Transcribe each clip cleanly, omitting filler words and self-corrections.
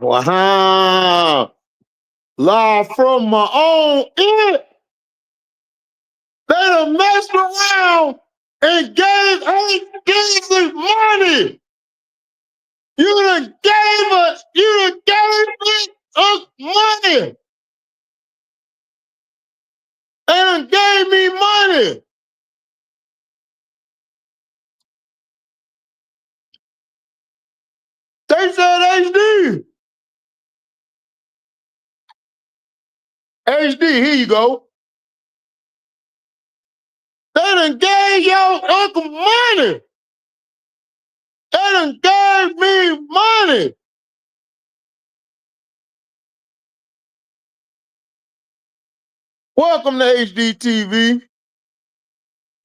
Wow. Live from my own ear. They done messed around and gave his money. You done gave us money. They done gave me money. They said HD. HD, here you go. They done gave your uncle money. They done gave me money. Welcome to HDiiTV.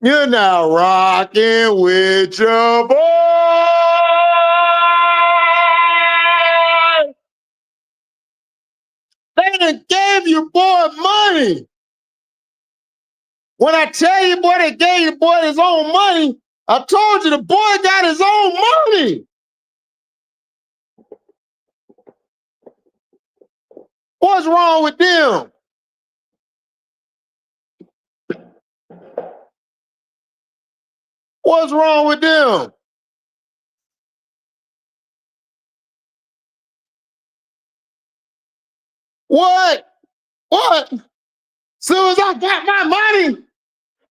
You're now rocking with your boy. They done gave your boy money. When I tell you, boy, they gave your boy his own money, I told you the boy got his own money. What's wrong with them? What's wrong with them? What? What? Soon as I got my money,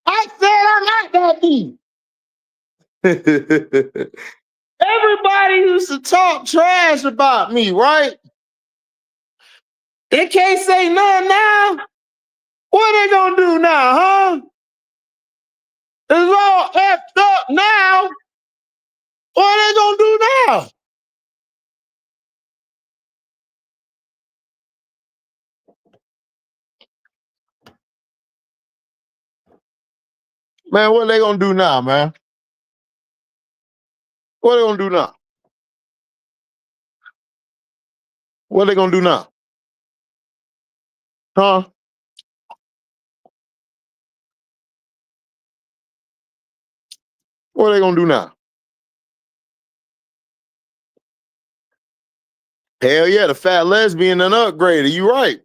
I said I got that thing. Everybody used to talk trash about me, right? They can't say nothing now. What they gonna do now, huh? It's all effed up now. What they gonna do now? Man, what they gonna do now, man? What they gonna do now? What they gonna do now? Huh? What they gonna do now? Hell yeah, the fat lesbian and upgraded. You right.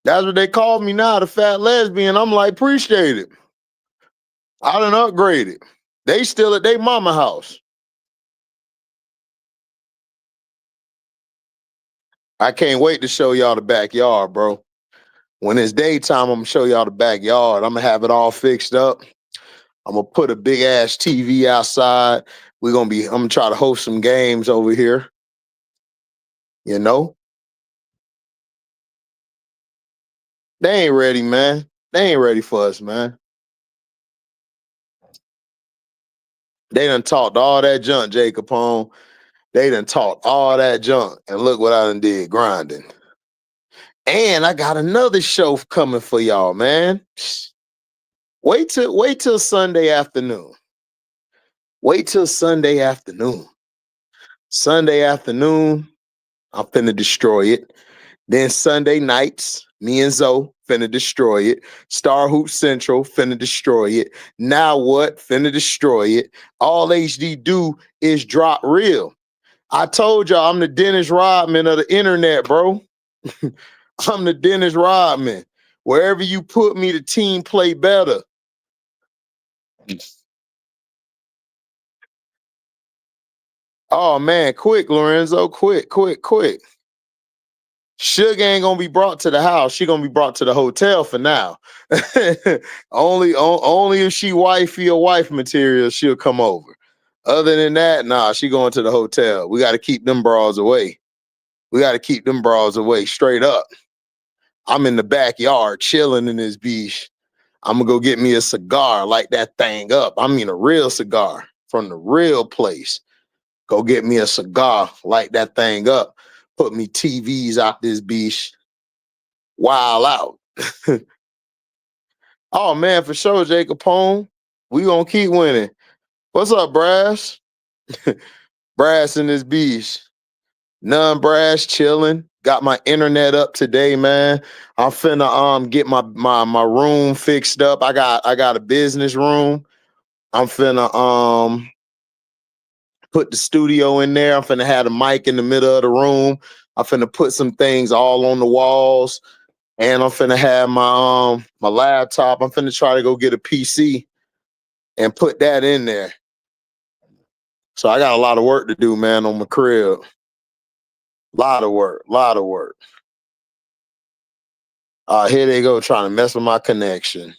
That's what they call me now, the fat lesbian. I'm like, appreciate it. I done upgraded. They still at their mama house. I can't wait to show y'all the backyard, bro. When it's daytime, I'm gonna show y'all the backyard. I'm gonna have it all fixed up. I'm gonna put a big ass TV outside. I'm gonna try to host some games over here. You know? They ain't ready, man. They ain't ready for us, man. They done talked all that junk, Jay Capone. They done talked all that junk. And look what I done did, grinding. And I got another show coming for y'all, man. Wait till Sunday afternoon. Wait till Sunday afternoon. Sunday afternoon, I'm finna destroy it. Then Sunday nights, me and Zoe finna destroy it. Star Hoop Central finna destroy it. Now what? Finna destroy it. All HD do is drop real. I told y'all I'm the Dennis Rodman of the internet, bro. I'm the Dennis Rodman. Wherever you put me, the team play better. Oh man, quick, Lorenzo, quick. Sugar ain't gonna be brought to the house. She gonna be brought to the hotel for now. only if she wifey or wife material, she'll come over. Other than that, nah, she going to the hotel. We got to keep them bras away. We got to keep them bras away, straight up. I'm in the backyard chilling in this beach. I'm gonna go get me a cigar, light that thing up. I mean a real cigar from the real place. Go get me a cigar, light that thing up. Put me TVs out this beach. Wild out. Oh man, for sure, Jay Capone. We gonna keep winning. What's up, Brass? Brass in this beach. None Brass chilling. Got my internet up today, man. I'm finna get my room fixed up. I got a business room. I'm finna put the studio in there. I'm finna have the mic in the middle of the room. I'm finna put some things all on the walls, and I'm finna have my laptop. I'm finna try to go get a PC and put that in there. So I got a lot of work to do, man, on my crib. Lot of work, lot of work. Here they go trying to mess with my connection.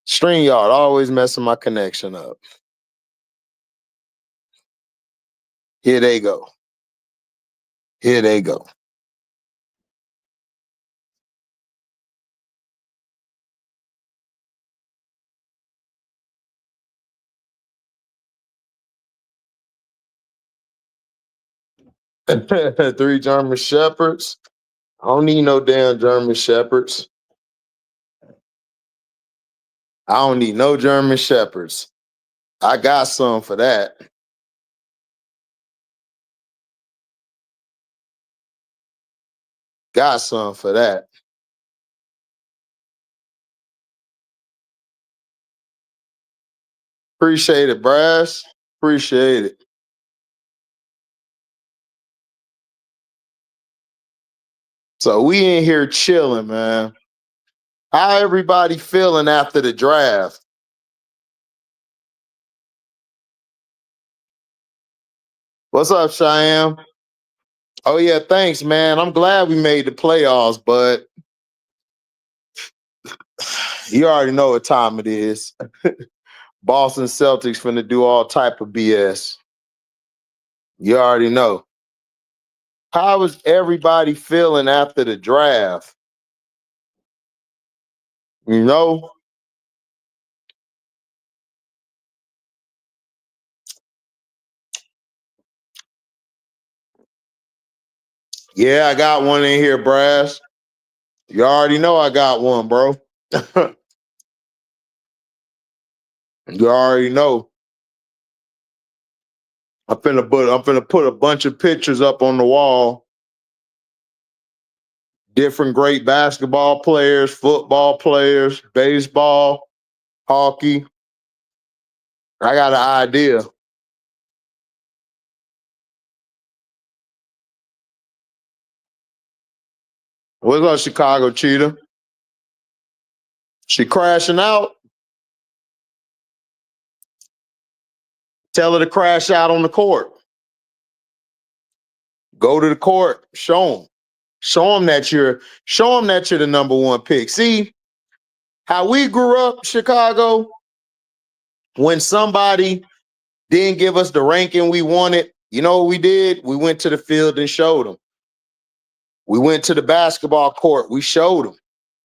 StreamYard always messing my connection up. Here they go. Here they go. 3 German Shepherds. I don't need no damn German Shepherds. I don't need no German Shepherds. I got some for that. Got some for that. Appreciate it, Brass. Appreciate it. So we in here chilling, man. How everybody feeling after the draft? What's up, Cheyenne? Oh yeah, thanks, man. I'm glad we made the playoffs, but you already know what time it is. Boston Celtics finna do all type of BS. You already know. How is everybody feeling after the draft? You know? Yeah, I got one in here, Brass. You already know I got one, bro. You already know. I'm finna put a bunch of pictures up on the wall. Different great basketball players, football players, baseball, hockey. I got an idea. What's up, Chicago Cheetah? She crashing out. Tell her to crash out on the court. Go to the court. Show them. Show them that you're the number one pick. See how we grew up, Chicago. When somebody didn't give us the ranking we wanted, you know what we did? We went to the field and showed them. We went to the basketball court. We showed them.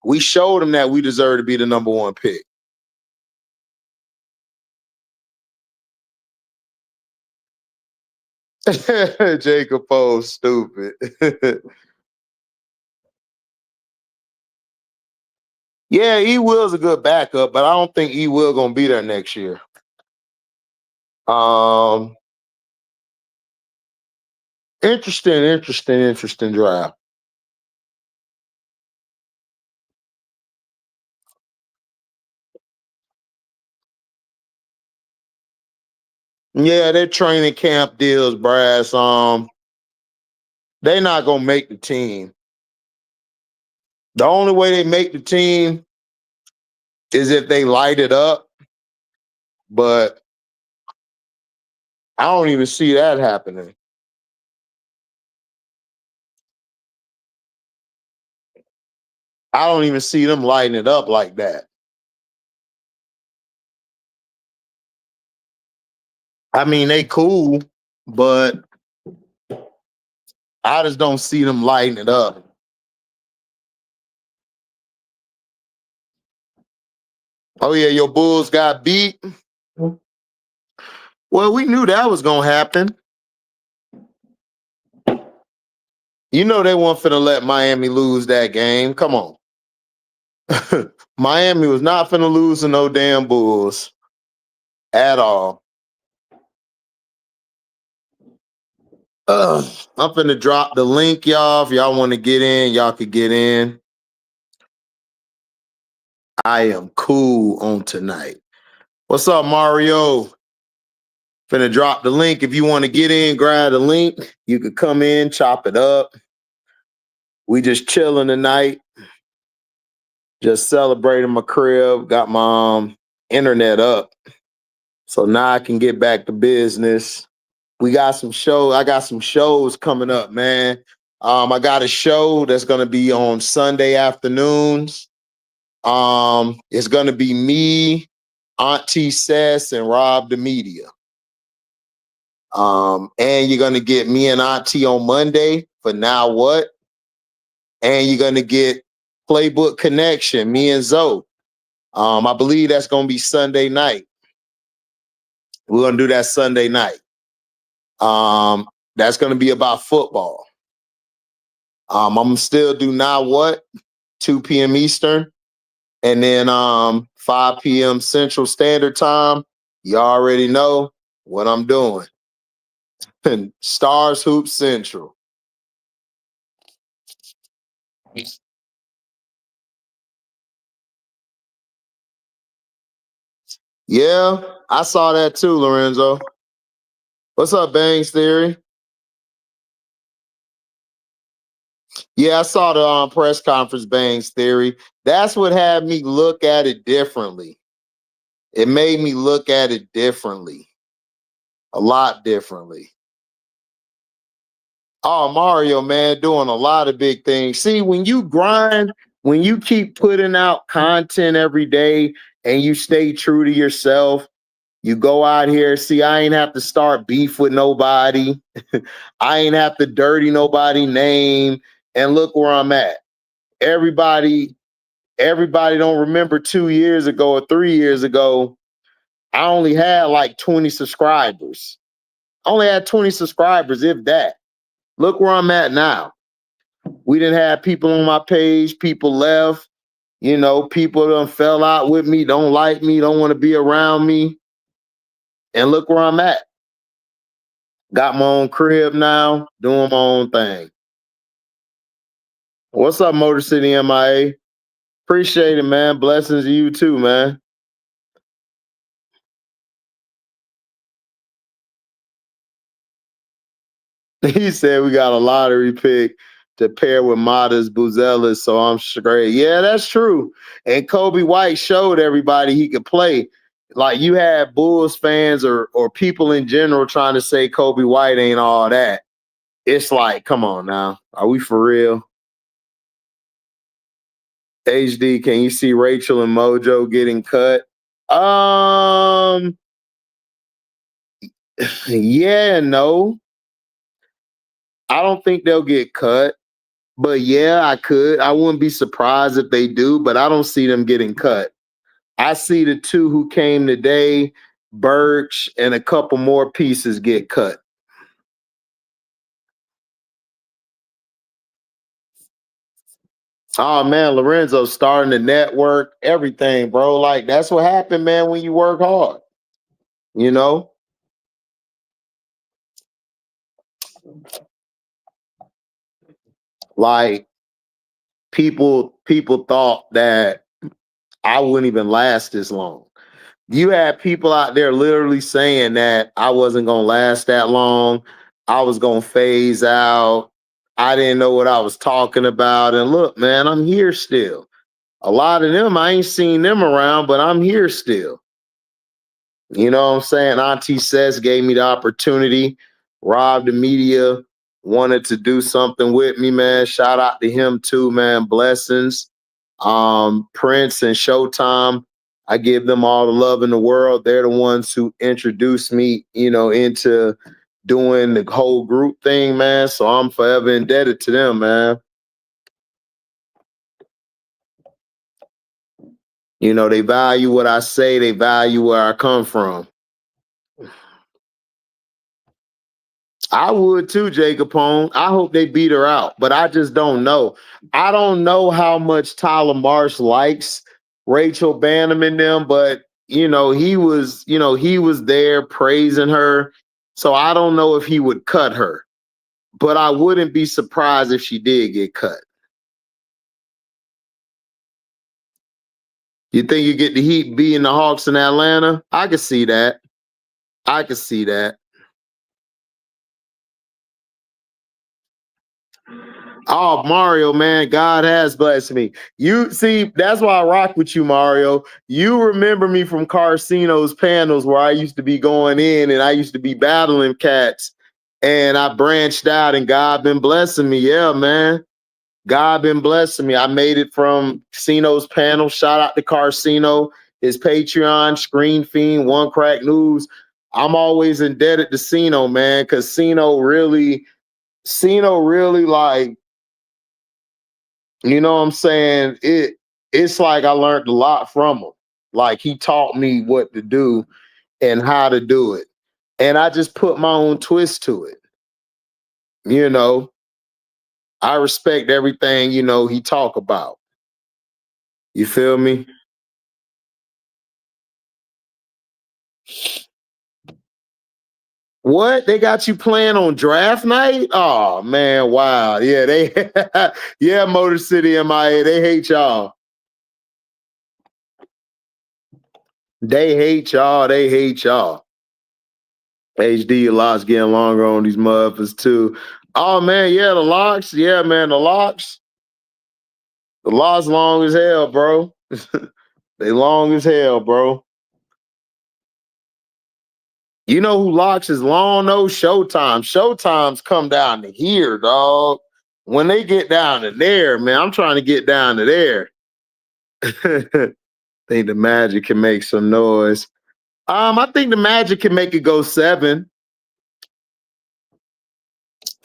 We showed them that we deserve to be the number one pick. Jacob O, stupid. Yeah, E Will's a good backup, but I don't think E Will gonna be there next year. Um, interesting draft. Yeah, they're training camp deals, Brass. They're not gonna make the team. The only way they make the team is if they light it up, but I don't even see that happening. I don't even see them lighting it up like that. I mean, they cool, but I just don't see them lighting it up. Oh yeah, your Bulls got beat. Well, we knew that was gonna happen. You know they weren't finna let Miami lose that game. Come on. Miami was not finna lose to no damn Bulls at all. I'm finna drop the link, y'all. If y'all want to get in, y'all could get in. I am cool on tonight. What's up, Mario? Finna drop the link. If you want to get in, grab the link. You could come in, chop it up. We just chilling tonight. Just celebrating my crib. Got my internet up. So now I can get back to business. We got some shows. I got some shows coming up, man. I got a show that's gonna be on Sunday afternoons. It's gonna be me, Auntie Sess, and Rob the Media. And you're gonna get me and Auntie on Monday for Now What? And you're gonna get Playbook Connection, me and Zoe. I believe that's gonna be Sunday night. We're gonna do that Sunday night. That's gonna be about football. I'm gonna still do Now What? 2 p.m. Eastern. And then 5 p.m. Central Standard Time. You already know what I'm doing. Stars Hoop Central. Yeah, I saw that too, Lorenzo. What's up, Bangs Theory? Yeah, I saw the press conference, Bangs Theory. That's what had me look at it differently. It made me look at it differently. A lot differently. Oh, Mario, man, doing a lot of big things. See, when you grind, when you keep putting out content every day and you stay true to yourself, you go out here. See, I ain't have to start beef with nobody. I ain't have to dirty nobody name. And look where I'm at. Everybody don't remember 2 years ago or 3 years ago. I only had like 20 subscribers. I only had 20 subscribers, if that. Look where I'm at now. We didn't have people on my page. People left. You know, people done fell out with me, don't like me, don't want to be around me. And look where I'm at. Got my own crib now, doing my own thing. What's up, Motor City MIA? Appreciate it, man. Blessings to you too, man. He said we got a lottery pick to pair with Mata's Buzelas, so I'm straight. Yeah, that's true. And Kobe White showed everybody he could play. Like you had Bulls fans or people in general trying to say Kobe White ain't all that. It's like, come on now. Are we for real? HD, can you see Rachel and Mojo getting cut? Yeah and no. I don't think they'll get cut. But yeah, I could. I wouldn't be surprised if they do, but I don't see them getting cut. I see the two who came today, Birch and a couple more pieces get cut. Oh man, Lorenzo starting the network, everything, bro. Like that's what happened, man, when you work hard. You know? Like people thought that I wouldn't even last this long. You had people out there literally saying that I wasn't gonna last that long. I was gonna phase out. I didn't know what I was talking about. And look, man, I'm here still. A lot of them, I ain't seen them around, but I'm here still. You know what I'm saying? Auntie Sess gave me the opportunity. Rob the Media wanted to do something with me, man. Shout out to him too, man. Blessings. Prince and Showtime, I give them all the love in the world. They're the ones who introduced me, into doing the whole group thing, man. So I'm forever indebted to them, man. They value what I say, they value where I come from. I would too, Jacob Pone. I hope they beat her out, but I just don't know. I don't know how much Tyler Marsh likes Rachel Banham and them, but he was there praising her. So I don't know if he would cut her, but I wouldn't be surprised if she did get cut. You think you get the Heat beating the Hawks in Atlanta? I could see that. I can see that. Oh, Mario, man, God has blessed me. You see, that's why I rock with you, Mario. You remember me from Carcino's panels where I used to be going in and I used to be battling cats, and I branched out and God been blessing me. Yeah, man. God been blessing me. I made it from Casino's panel. Shout out to Carcino, his Patreon, Screen Fiend, One Crack News. I'm always indebted to Cino, man, because Cino really like, you know what I'm saying? It's like I learned a lot from him. Like he taught me what to do and how to do it. And I just put my own twist to it. You know, I respect everything, he talk about. You feel me? What? They got you playing on draft night? Oh man, wow. Yeah, yeah, Motor City MIA, they hate y'all. They hate y'all. They hate y'all. HD, a lot's getting longer on these motherfuckers too. Oh man, yeah, the locks. Yeah, man, the locks. The locks long as hell, bro. They long as hell, bro. You know who locks is long? No, Showtime. Showtime's come down to here, dog. When they get down to there, man, I'm trying to get down to there. Think the Magic can make some noise. I think the Magic can make it go 7.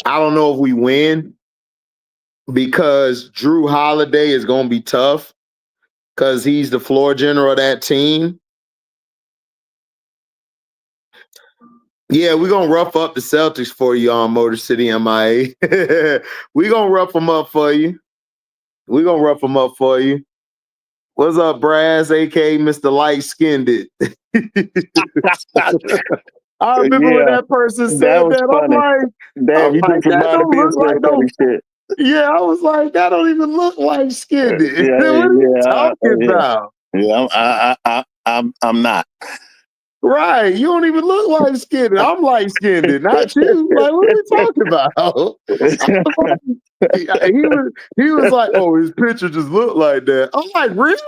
I don't know if we win because Drew Holiday is going to be tough because he's the floor general of that team. Yeah, we're going to rough up the Celtics for you on Motor City MIA. We're going to rough them up for you. We're going to rough them up for you. What's up, Brass, a.k.a. Mr. Light Skinned It? I remember when that person said that. Funny. I'm like, damn, you like, just reminded me of some funny shit. Yeah, I was like, that don't even look like Skinned It. Yeah, What are you talking yeah. about? Yeah, I'm not. Right, you don't even look like Skinned. I'm light skinned, not you. Like, what are we talking about? He was like, oh, his picture just looked like that. I'm like, really?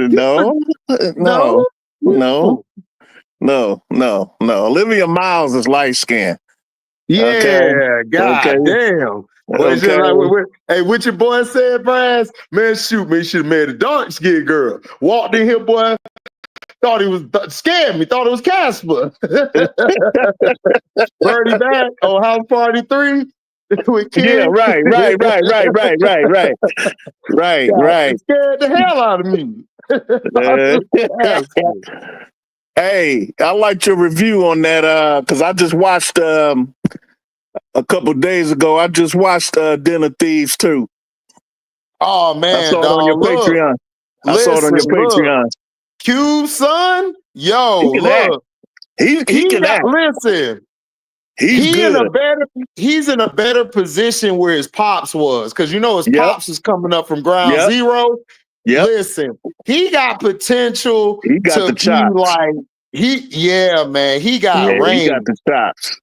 No. Olivia Miles is light skinned. Yeah, okay? God damn. But it's just like, hey, what your boy said, Brass? Man, shoot me, should have made a dark skinned girl. Walked in here, boy. Thought he was scared me. Thought it was Casper. Birdie back on House Party 3 with kids. Yeah, right. God, scared the hell out of me. Hey, I liked your review on that because I just watched a couple days ago. I just watched Den of Thieves 2. Oh man, I saw it on your Patreon. Saw it on your Patreon. Cube son, yo, look, he can act. Listen, he's in a better position where his pops was, because his pops is coming up from ground zero. Yep. Listen, he got potential. He got the chops. Like man, he got range. He got the chops.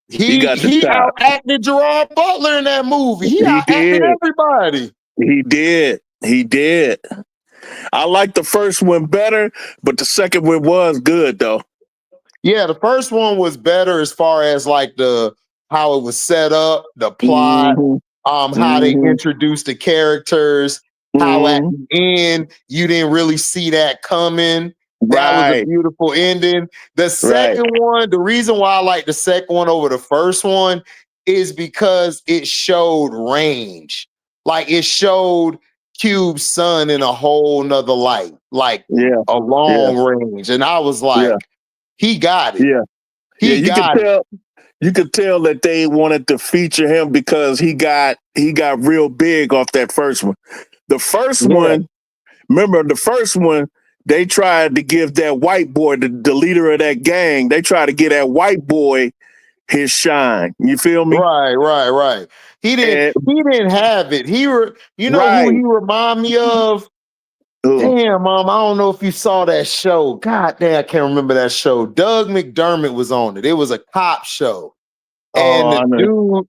He out-acted Gerard Butler in that movie. He out-acted everybody. He did. I like the first one better, but the second one was good though. Yeah, the first one was better as far as like how it was set up, the plot, how they introduced the characters, how at the end you didn't really see that coming. That was a beautiful ending. The second one, the reason why I like the second one over the first one is because it showed range. Like it showed Cube's son in a whole nother light, like a long range. And I was like, he got it. You could tell that they wanted to feature him because he got real big off that first one. The first one, remember the first one, they tried to give that white boy, the leader of that gang, they tried to get that white boy his shine. You feel me? Right. He didn't have it. Who he remind me of? Damn, Mom, I don't know if you saw that show. God damn, I can't remember that show. Doug McDermott was on it. It was a cop show. And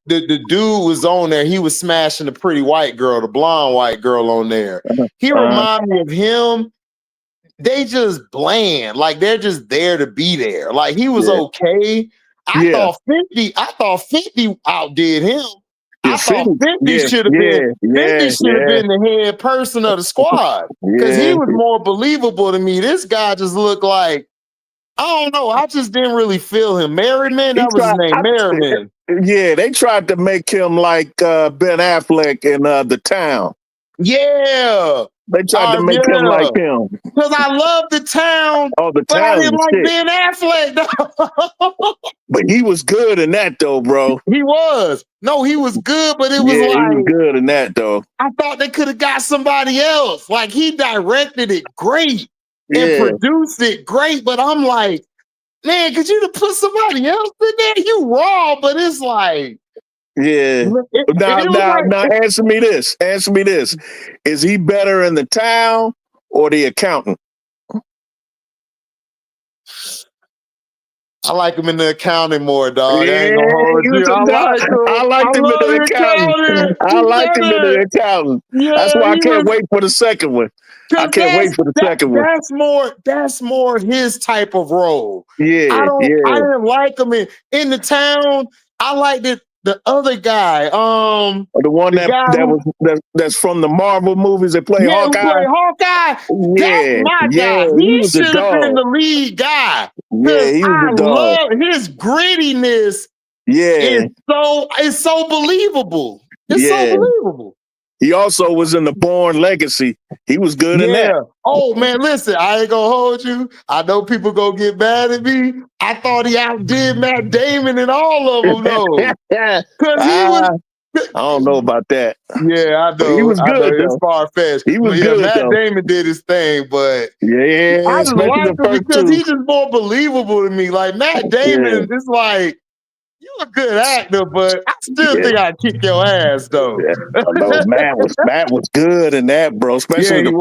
the dude was on there. He was smashing the pretty white girl, the blonde white girl on there. He reminded me of him. They just bland, like they're just there to be there. Like he was okay. I thought 50 outdid him. I thought 50 should have been 50 should have been the head person of the squad because he was more believable to me. This guy just looked like, I don't know. I just didn't really feel him. Merriman, that was his name, Merriman. Yeah, they tried to make him like Ben Affleck in The Town. Yeah. They tried to make him like him. Because I love The Town. Oh, The but Town. I didn't like Ben Affleck. But he was good in that though, bro. He was. No, he was good, but it was like he was good in that though. I thought they could have got somebody else. Like he directed it great and produced it great, but I'm like, man, could you have put somebody else in there? You raw, but it's like, Now, answer me this. Answer me this. Is he better in The Town or The Accountant? I like him in The Accounting more, dog. I ain't gonna hold you. I liked him in The Accountant. I liked him in The Accountant. That's why I can't wait for the second one. I can't wait for the second one. That's more his type of role. I didn't like him in The Town. I liked it. The other guy, the one that's from the Marvel movies that play Hawkeye. That's my guy. He should have been the lead guy. Yeah, he was the dog. I love his grittiness. It's so believable. It's so believable. He also was in The Bourne Legacy. He was good in that. Oh man, listen, I ain't gonna hold you. I know people gonna get mad at me. I thought he outdid Matt Damon in all of them though. I don't know about that. Yeah, I know. He was good. It's far fetched. He was good. Matt Damon did his thing, but I just liked him because he's just more believable to me. Like Matt Damon is like, you're a good actor, but I still think I'd kick your ass though. No, Matt was good in that, bro. Especially the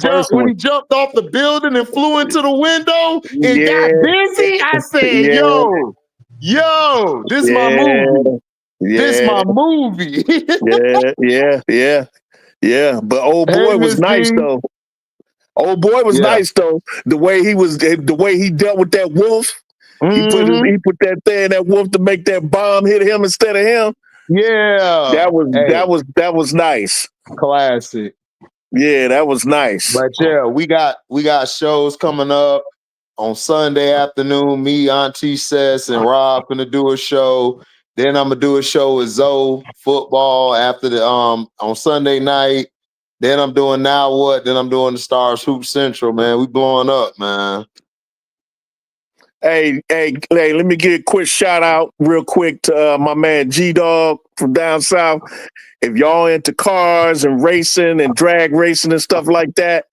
first. When he jumped off the building and flew into the window and got busy, I said, "Yo, this my movie. This my movie." But old boy was nice though. Old boy was nice though. The way he dealt with that wolf. He put that thing, that wolf, to make that bomb hit him instead of him. Yeah, that was nice. Classic. Yeah, that was nice. But yeah, we got shows coming up on Sunday afternoon. Me, Auntie Sess, and Rob gonna do a show. Then I'm gonna do a show with Zoe football after the on Sunday night. Then I'm doing Now What? Then I'm doing the Stars Hoop Central. Man, we blowing up, man. Hey, let me give a quick shout out real quick to my man G-Dog from down south. If y'all into cars and racing and drag racing and stuff like that,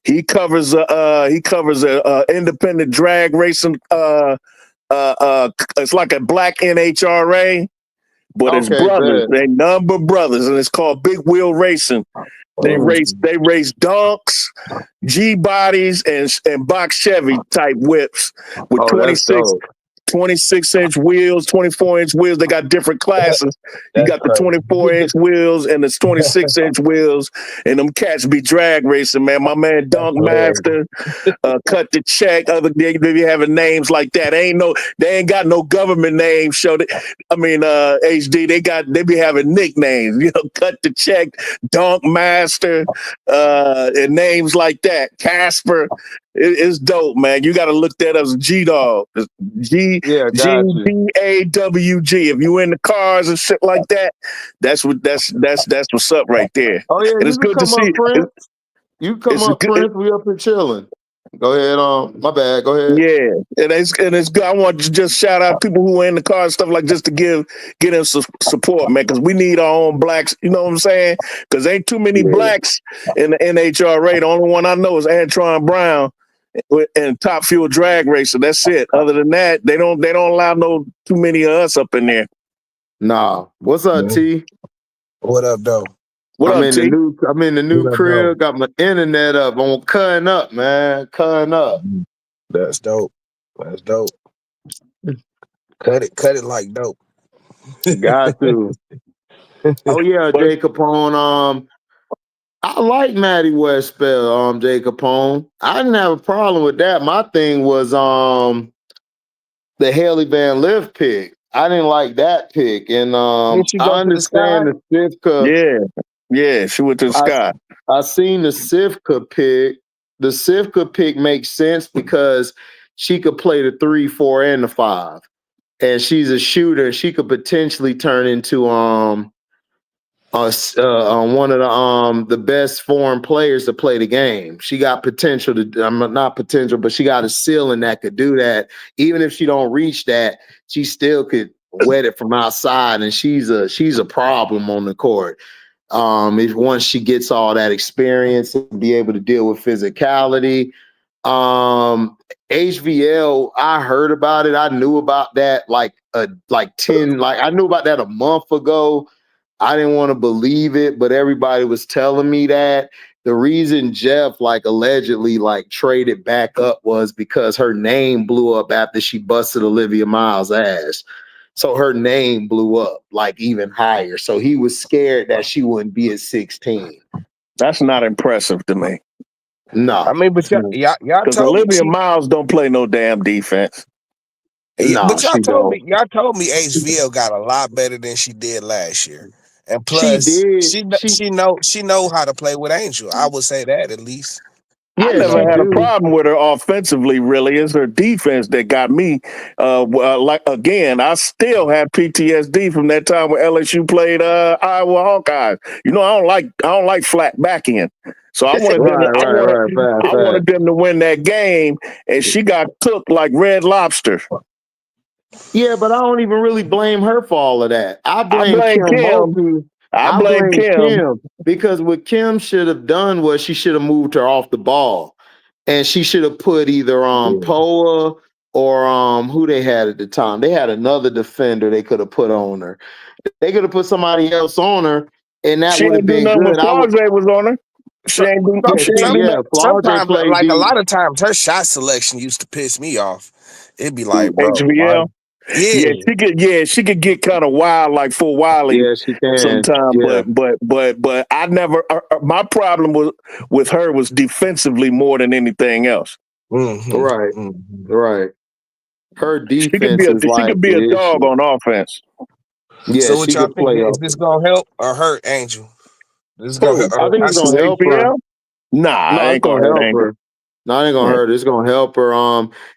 he covers a independent drag racing. It's like a black NHRA, but it's brothers. They number brothers, and it's called Big Wheel Racing. They race donks, G bodies, and box Chevy type whips with 26-inch wheels, 24-inch wheels. They got different classes. You got the 24-inch wheels and the 26-inch wheels, and them cats be drag racing, man. My man Dunk Master, Cut the Check. They be having names like that. They ain't got no government name. HD. They be having nicknames. Cut the Check, Dunk Master, and names like that. Casper. It's dope, man. You got to look that up as G-Dog. G-D-A-W-G. If you in the cars and shit like that, that's what's up right there. Oh yeah, and it's good to see. You come up, Prince. We up here chilling. Go ahead. My bad. Go ahead. Yeah, and it's good. I want to just shout out people who are in the car and stuff like just to get them support, man, because we need our own blacks. You know what I'm saying? Because ain't too many blacks in the NHRA. The only one I know is Antron Brown and Top Fuel Drag Racer. That's it. Other than that, they don't allow too many of us up in there. Nah. What's up, T? What up, though? What up, T? I'm in the new crib. Got my internet up. I'm cutting up, man. Cutting up. That's dope. That's dope. Cut it like dope. Got to. Oh yeah, Jay Capone. I like Maddie Westbell, Jay Capone. I didn't have a problem with that. My thing was the Haley Van Lift pick. I didn't like that pick. And Did she I go to the understand sky? the Sivka. Yeah, she went to the sky. I seen the Sivka pick. The Sivka pick makes sense because she could play the 3, 4, and the 5. And she's a shooter. She could potentially turn into one of the best foreign players to play the game. She got potential to. Not potential, but she got a ceiling that could do that. Even if she don't reach that, she still could wet it from outside. And she's a problem on the court. If once she gets all that experience and be able to deal with physicality. HVL, I heard about it. I knew about that like I knew about that a month ago. I didn't want to believe it, but everybody was telling me that. The reason Jeff allegedly traded back up was because her name blew up after she busted Olivia Miles' ass. So her name blew up even higher. So he was scared that she wouldn't be at 16. That's not impressive to me. No. I mean, but y'all because told Olivia me Miles don't play no damn defense. No, but y'all told don't. me HVL got a lot better than she did last year. And plus, she know how to play with Angel. I would say that at least. I never had a problem with her offensively, really. It's her defense that got me. Again, I still have PTSD from that time when LSU played Iowa Hawkeyes. I don't like flat back end. So I wanted I wanted them to win that game, and she got cooked like Red Lobster. Yeah, but I don't even really blame her for all of that. I blame Kim. I blame Kim because what Kim should have done was she should have moved her off the ball, and she should have put either Poa or who they had at the time. They had another defender they could have put on her. They could have put somebody else on her, and that would have been good. Flau'jae was on her. Sometimes, a lot of times, her shot selection used to piss me off. It'd be like, bro, HVL. She could get kind of wild, like full Wiley. Yeah, she can sometimes. Yeah. But I never. My problem with her was defensively more than anything else. Mm-hmm. Right, right. Her defense she could be a dog on offense. Yeah, so what y'all think? Is this gonna help or hurt Angel? This is gonna. I think it's gonna help her. Nah, no, ain't gonna help her. No, it ain't gonna hurt. It's gonna help her.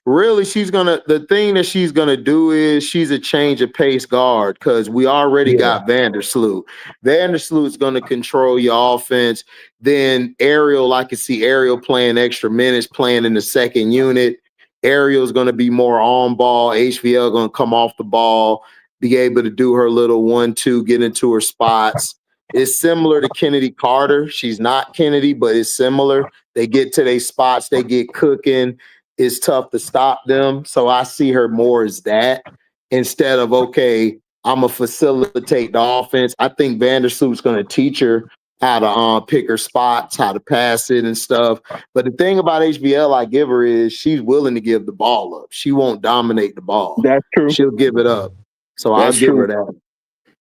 Really, the thing that she's gonna do is she's a change of pace guard because we already got Vandersloot. Vandersloot's gonna control your offense. Then Ariel, I can see Ariel playing extra minutes, playing in the second unit. Ariel's gonna be more on ball. HVL gonna come off the ball, be able to do her little 1-2, get into her spots. It's similar to Kennedy Carter. She's not Kennedy, but it's similar. They get to their spots, they get cooking. It's tough to stop them. So I see her more as that instead of, okay, I'm going to facilitate the offense. I think Vandersloot's going to teach her how to pick her spots, how to pass it and stuff. But the thing about HBL I give her is she's willing to give the ball up. She won't dominate the ball. That's true. She'll give it up. So I'll give her that.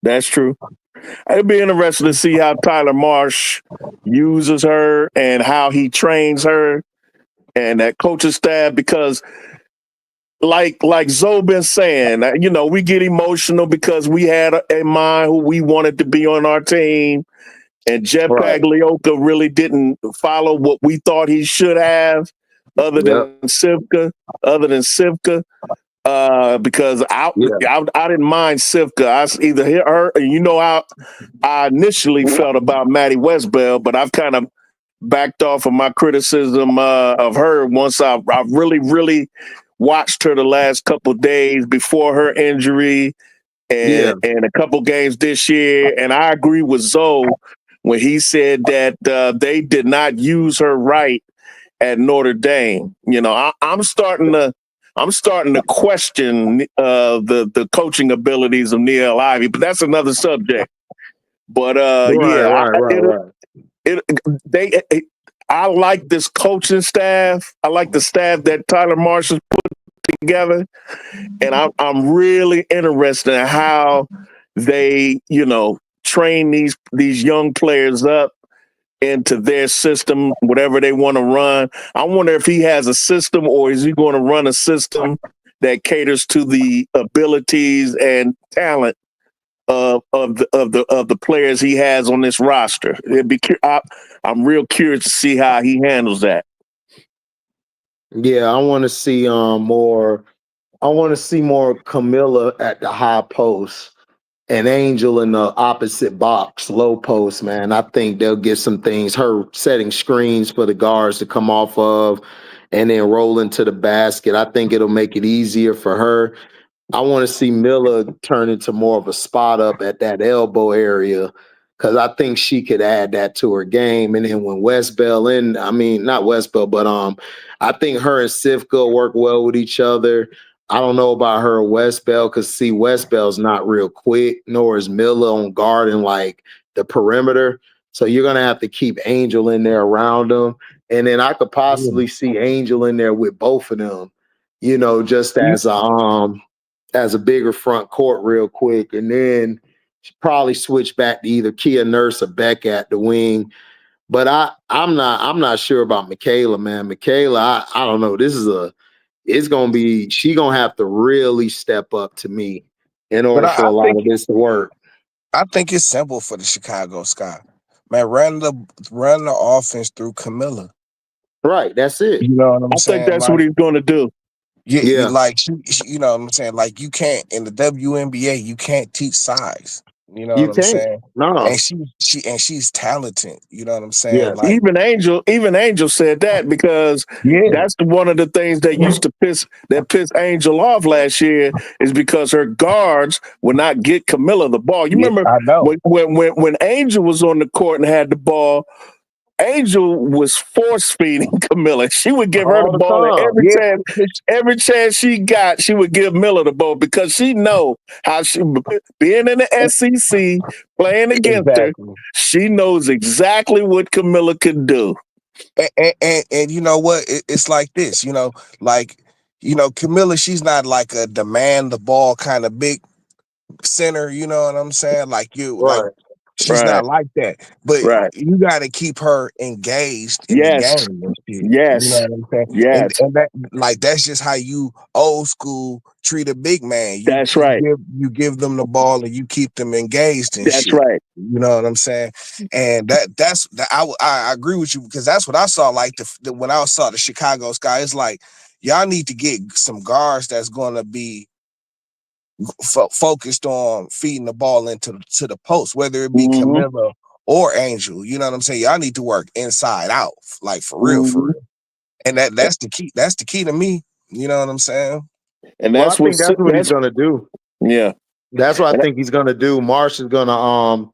That's true. It'd be interesting to see how Tyler Marsh uses her and how he trains her and that coaching staff, because like Zoe been saying, we get emotional because we had in mind who we wanted to be on our team, and Jeff Pagliocca really didn't follow what we thought he should have other than Sivka. Because I didn't mind Sivka. I either hit her, how I initially felt about Maddie Westbell, but I've kind of backed off of my criticism of her once I really, really watched her the last couple days before her injury and a couple games this year. And I agree with Zoe when he said that they did not use her right at Notre Dame. I'm starting to question the coaching abilities of Niele Ivey, but that's another subject. But Right, yeah, right, right, right. I like this coaching staff. I like the staff that Tyler Marshall put together, and I'm really interested in how they, train these young players up into their system, whatever they want to run. I wonder if he has a system, or is he going to run a system that caters to the abilities and talent of the players he has on this roster. I'm real curious to see how he handles that. Yeah, I want to see more. I want to see more Camilla at the high post and Angel in the opposite box, low post, man. I think they'll get some things. Her setting screens for the guards to come off of and then roll into the basket. I think it'll make it easier for her. I want to see Miller turn into more of a spot up at that elbow area because I think she could add that to her game. And then when West Bell not West Bell, but I think her and Sifka work well with each other. I don't know about her and West Bell because West Bell's not real quick, nor is Miller on guard in like the perimeter. So you're gonna have to keep Angel in there around them. And then I could possibly see Angel in there with both of them, just as a bigger front court real quick, and then probably switch back to either Kia Nurse or Beck at the wing. But I'm not sure about Michaela, man. Michaela, I don't know. She gonna have to really step up to me in order for a lot of this to work. I think it's simple for the Chicago Sky. Man, run the offense through Camilla. Right, that's it. You know what I'm saying? I think that's what he's going to do. Yeah. Like she, you know what I'm saying? Like you can't in the WNBA, you can't teach size. You know what I'm saying? No. And she's talented. You know what I'm saying? Yeah. Like Even Angel said that because that's one of the things that used to piss Angel off last year is because her guards would not get Camilla the ball. You remember when Angel was on the court and had the ball, Angel was force feeding Camilla. She would give her the ball every chance she got. She would give Miller the ball because she know how she being in the SEC playing against her. She knows exactly what Camilla could do. And you know what? It's like this. Camilla. She's not like a demand the ball kind of big center. You know what I'm saying? She's not like that, but you got to keep her engaged in the game. And shit. Yes, you know what I'm saying. Yes, and that's just how you old school treat a big man. You give them the ball and you keep them engaged. And that's right. You know what I'm saying. And I agree with you because that's what I saw. Like when I saw the Chicago Sky, it's like y'all need to get some guards that's going to be focused on feeding the ball into the post, whether it be Camilla or Angel. You know what I'm saying? Y'all need to work inside out, like for real. And that's the key. That's the key to me. You know what I'm saying? And I think that's what he's gonna do. Yeah, that's what I think he's gonna do. Marsh is gonna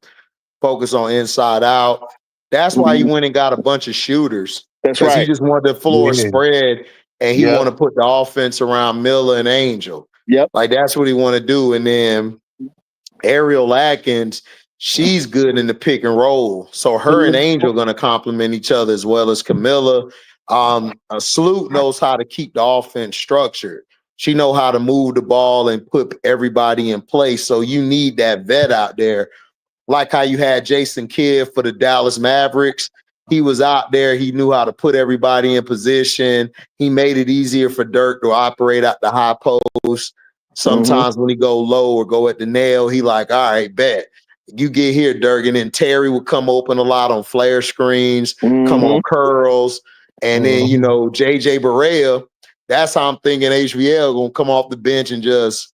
focus on inside out. That's why he went and got a bunch of shooters. That's right. He just wanted the floor spread, and he want to put the offense around Miller and Angel. Yep. Like that's what he want to do. And then Ariel Atkins, she's good in the pick and roll. So her and Angel going to complement each other as well as Camilla. Sloot knows how to keep the offense structured. She know how to move the ball and put everybody in place. So you need that vet out there. Like how you had Jason Kidd for the Dallas Mavericks. He was out there. He knew how to put everybody in position. He made it easier for Dirk to operate at the high post. Sometimes when he go low or go at the nail, he like, all right, bet. You get here, Dirk. And then Terry would come open a lot on flare screens, come on curls. And then, JJ Barea, that's how I'm thinking HBL going to come off the bench and just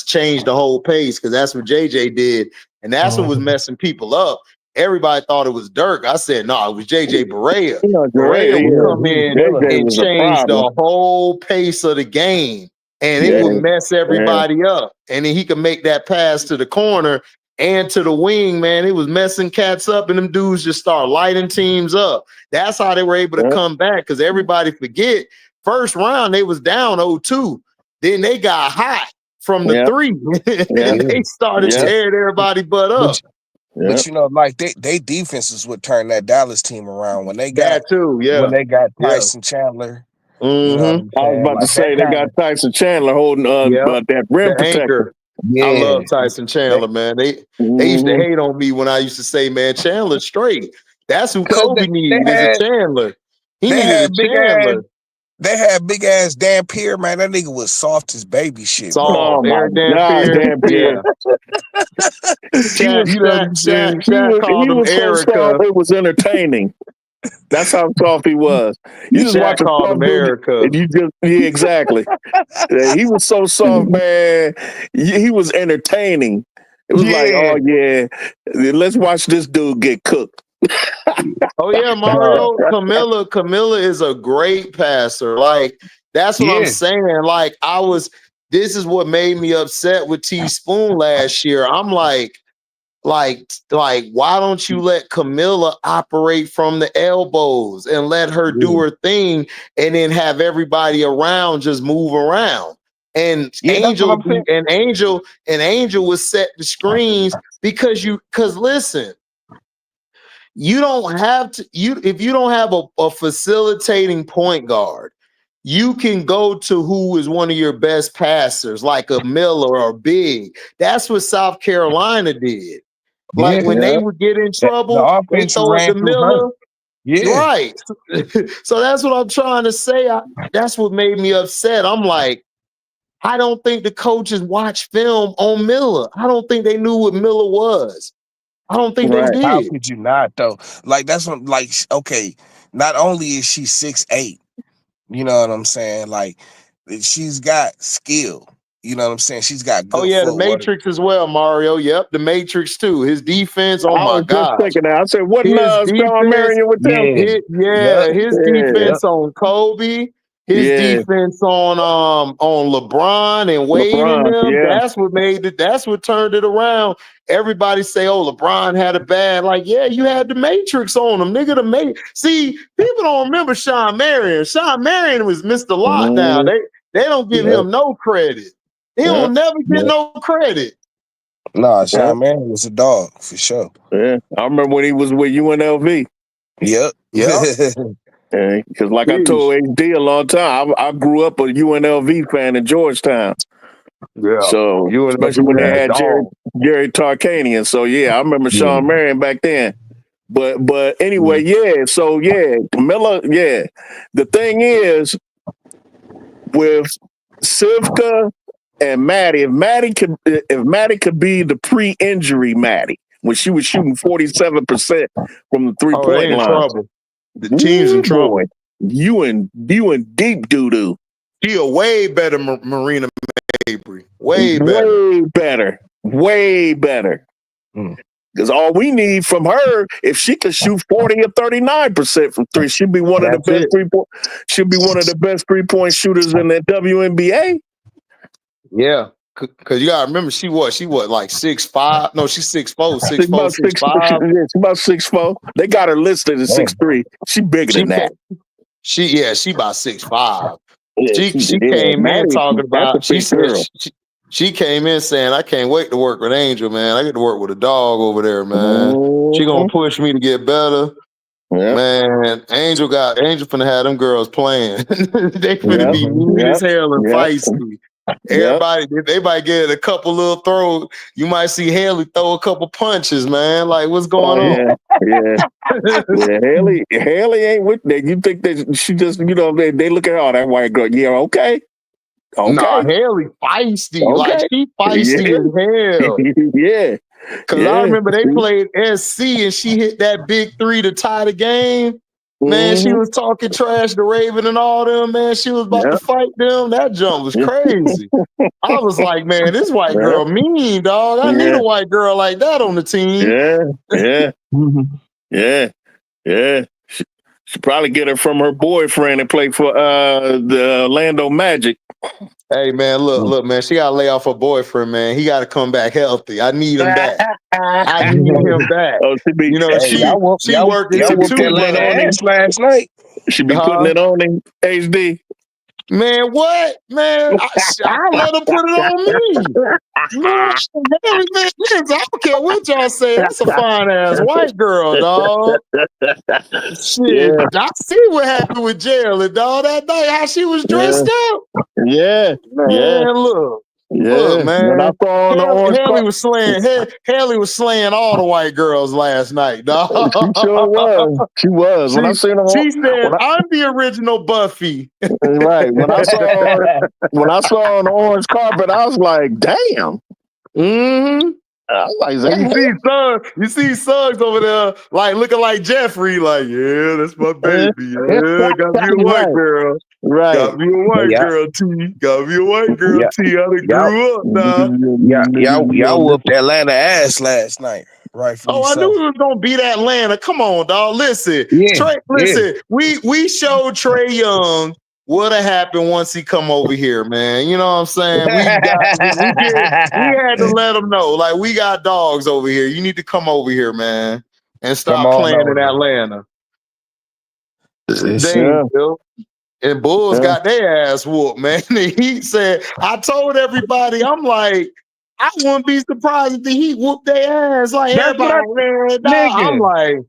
change the whole pace because that's what JJ did. And that's what was messing people up. Everybody thought it was Dirk. I said, no, it was JJ Barea. Barea would come in and change the whole pace of the game. And it would mess everybody up. And then he could make that pass to the corner and to the wing, man. It was messing cats up, and them dudes just start lighting teams up. That's how they were able to come back because everybody forget, first round, they was down 0-2. Then they got hot from the three. And they started tearing everybody butt up. But you know, like they defenses would turn that Dallas team around when they got That too, yeah. when they got Yeah. Tyson Chandler. You know what I'm I was saying? about to Like say that they got Tyson Chandler holding Yep. that rim The protector. anchor. Yeah. I love Tyson Chandler, man. They used to hate on me when I used to say, man, Chandler's straight. That's who 'Cause Kobe needed is a Chandler. He they needed a had big Chandler. They had big ass Dan Pierre, man. That nigga was soft as baby shit, bro. Oh Soft. my Eric Dan God, Pierre. Dan Pierre. He was, you know what I'm saying? Shaq He called him was so Erica. soft, it was entertaining. That's how soft he was. You just watch Shaq a called soft him dude, Erica. and you just exactly. Yeah, he was so soft, man. He was entertaining. It was like, oh yeah, let's watch this dude get cooked. Oh yeah, Mario. Camilla is a great passer. Like, that's what I'm saying. Like, this is what made me upset with Teaspoon last year. I'm like, why don't you let Camilla operate from the elbows and let her do her thing, and then have everybody around just move around? And Angel would set the screens because listen, you don't have to, if you don't have a facilitating point guard, you can go to who is one of your best passers, like a Miller or Big. That's what South Carolina did. Like when they would get in trouble, they throw it to Miller. Right. So that's what I'm trying to say. That's what made me upset. I'm like, I don't think the coaches watched film on Miller. I don't think they knew what Miller was. I don't think they did. How could you not though? Like that's what okay. Not only is she 6'8", you know what I'm saying? Like she's got skill. You know what I'm saying? She's got good the footwork. Matrix as well, Mario. Yep, the Matrix too. His defense, oh I my was God. just thinking that. I said, what Sean Marion with them? His defense on Kobe, his defense on LeBron and Wade and them. That's what turned it around. Everybody say, oh, LeBron had a bad, like, yeah, you had the Matrix on him, nigga. See, people don't remember Sean Marion. Sean Marion was Mr. Lockdown. They don't give him no credit. He don't never get no credit. Nah, Sean Marion was a dog for sure. Yeah, I remember when he was with UNLV. Yep. Because like I told HD a long time, I grew up a UNLV fan in Georgetown. Yeah. So especially when they had Jerry Tarkanian. So yeah, I remember Sean Marion back then. But anyway, So Camilla, The thing is, with Sivka and Maddie, if Maddie could be the pre-injury Maddie, when she was shooting 47% from the 3-point line. Trouble. The team's in trouble. Boy, you in deep doo-doo. She a way better Marina Mabry. Way better. Because all we need from her, if she could shoot 40 or 39% from three, she'd be one of the best 3-point. She'd be one of the best 3-point shooters in the WNBA. Yeah. Because you gotta remember, she what, like 6'5"? No, she's 6'4", 6'5". Yeah, she's about 6'4". They got her listed at 6'3". She bigger than that. She about 6'5". Yeah, she came in talking about. She said she came in saying, "I can't wait to work with Angel, man. I get to work with a dog over there, man. She gonna push me to get better." Yeah. Man, Angel finna have them girls playing. They finna be mean as hell and feisty. Everybody, they might get a couple little throws. You might see Haley throw a couple punches, man. Like, what's going on? Haley ain't with that. You think that she just, they look at her, that white girl. Yeah, okay. Nah, Haley feisty. Okay. Like, she feisty as hell. Because I remember they played SC and she hit that big 3 to tie the game. Man, she was talking trash to Raven and all them, man. She was about to fight them. That jump was crazy. I was like, man, this white girl mean, dog. I need a white girl like that on the team. She probably get her from her boyfriend and play for the Orlando Magic. Hey, man, look, man. She got to lay off her boyfriend, man. He got to come back healthy. I need him back. I need him back. Oh, she worked into 2 last night. She be putting it on in HD. Man, what? Man, I let him put it on me. Man, everything is. I don't care what y'all say. That's a fine ass white girl, dog. Shit, Yeah. I see what happened with Jared, dog. That night, how she was dressed up. Yeah. Man, look, Yeah. man. When I saw on the orange Haley was slaying. Haley was slaying all the white girls last night, dog. she sure was. She was. When I seen her, She said, "I'm the original Buffy." Right. When I saw her on the orange carpet, I was like, "Damn." Mm-hmm. I was like, You see Suggs over there, like looking like Jeffrey, like, yeah, that's my baby. Yeah, gotta be a white girl. Right. Gotta be a white girl, T. Gotta be a white girl, T. I done grew up now. Y'all whooped Atlanta ass last night. Rightfully I so. knew we was gonna beat Atlanta. Come on, dog. Listen, Trey. Listen, we showed Trey Young what'll happen once he come over here, man. You know what I'm saying? We had to let him know, like, we got dogs over here. You need to come over here, man, and stop playing in Atlanta. Damn, and Bulls got their ass whooped, man. The Heat said, I told everybody, I'm like, I wouldn't be surprised if the Heat whooped their ass. Like, everybody, man, I'm like,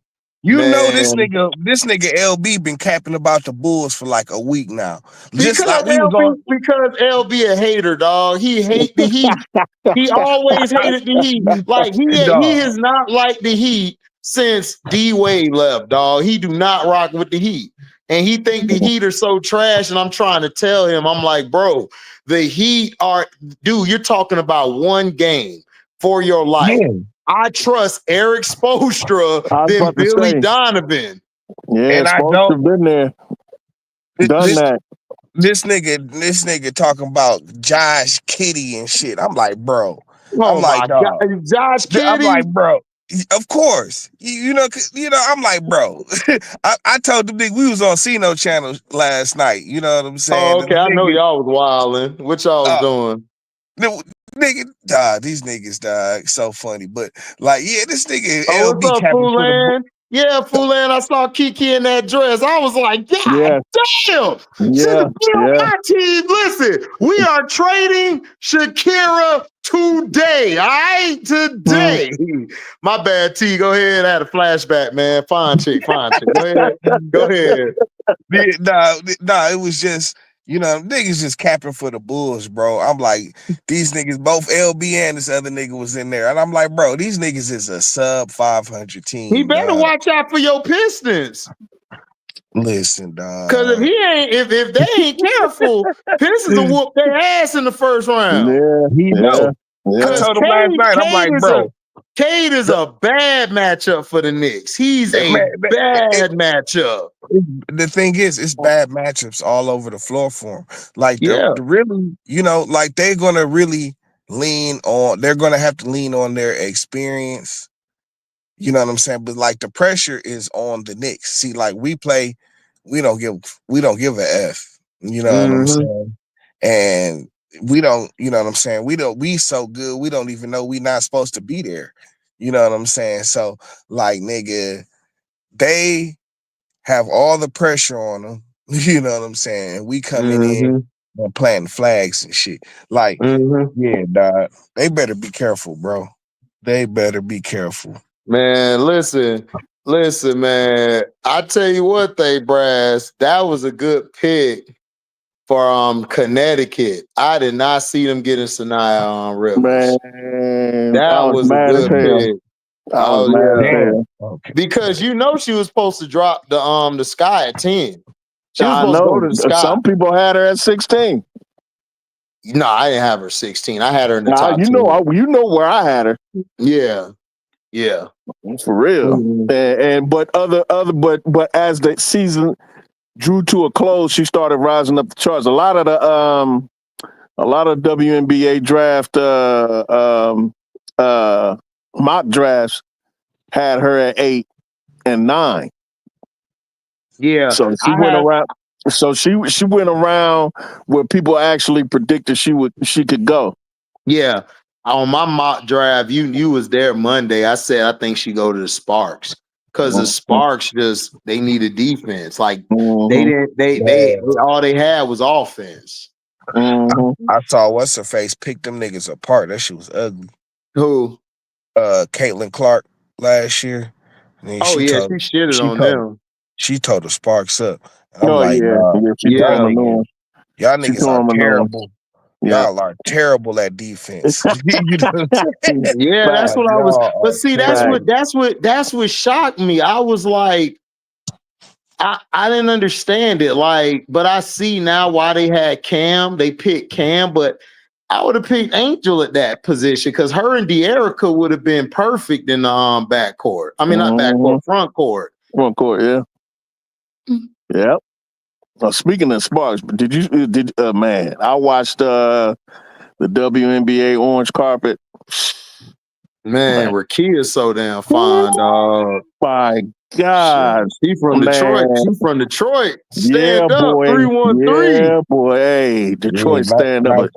you know, this nigga LB been capping about the Bulls for like a week now. Just like because LB a hater, dog. He hate the Heat. He always hated the Heat. Like he has not liked the Heat since D Wade left, dog. He do not rock with the Heat. And he think the Heat are so trash. And I'm trying to tell him, I'm like, bro, the Heat are, dude, you're talking about one game for your life. Yeah. I trust Eric Spoelstra than Billy Donovan. Yeah, and I don't been there. Done that. This nigga talking about Josh Kiddey and shit. I'm like, bro. I'm like, dog. Josh Kiddey. I'm like, bro. Of course, you know. I'm like, bro. I told the nigga we was on Cino channel last night. You know what I'm saying? Oh, okay, I know y'all was wilding. What y'all was doing? Nigga, these niggas, dog, so funny. But like, yeah, this nigga LB what's up, Foolan? Yeah, Foolan, I saw Kiki in that dress. I was like, God damn. Yeah. My team. Listen, we are trading Shakira today. All right? Today. My bad, T. Go ahead. I had a flashback, man. Fine chick. Go ahead. Nah, it was just, you know, niggas just capping for the Bulls, bro. I'm like, these niggas, both LB and this other nigga was in there. And I'm like, bro, these niggas is a sub 500 team. He better watch out for your Pistons. Listen, dog. Because if they ain't careful, Pistons will whoop their ass in the first round. Yeah, he know. Yeah. I told him last night, I'm like, bro. Cade is a bad matchup for the Knicks. He's a bad matchup. The thing is, it's bad matchups all over the floor for him. Like, the really, you know, like they're going to really they're going to have to lean on their experience. You know what I'm saying? But like the pressure is on the Knicks. See, like we don't give a F. You know what I'm saying? And we don't, you know what I'm saying? We so good, we don't even know we not supposed to be there. You know what I'm saying? So like, nigga, they have all the pressure on them. You know what I'm saying? And we coming in and planting flags and shit. Like, yeah, dog. They better be careful, bro. They better be careful. Man, listen, man. I tell you what, Brass, that was a good pick for Connecticut. I did not see them getting Sanaya Rivers. Man, that was a good pick. I was mad. Because you know she was supposed to drop the Sky at 10. She was supposed to go to the Sky. Some people had her at 16. No, I didn't have her 16. I had her in the top 10. You know where I had her. Yeah. For real. But as the season drew to a close, she started rising up the charts. A lot of WNBA draft mock drafts had her at 8 and 9. Yeah. So she went around. So she went around where people actually predicted she could go. Yeah. On my mock draft, you was there Monday. I said I think she go to the Sparks because the Sparks they needed defense. Like they didn't. Yeah. All they had was offense. I saw what's her face pick them niggas apart. That shit was ugly. Who? Caitlin Clark last year. And then Oh yeah, she shitted on them. She told the Sparks up. And I'm Oh like, yeah, y'all niggas are terrible. Y'all are terrible at defense. Yeah, that's what I was. But see, that's what shocked me. I was like, I didn't understand it. Like, but I see now why they had Cam. They picked Cam, but I would have picked Angel at that position because her and De'Erica would have been perfect in the backcourt. I mean, not backcourt, front court. Front court, yeah. Yep. Speaking of Sparks, man, I watched the WNBA orange carpet. Man, Rakia's so damn fine, dog. My God. She from Detroit. She from Detroit. Stand up, boy. 313. Yeah, boy. Hey, Detroit stand up.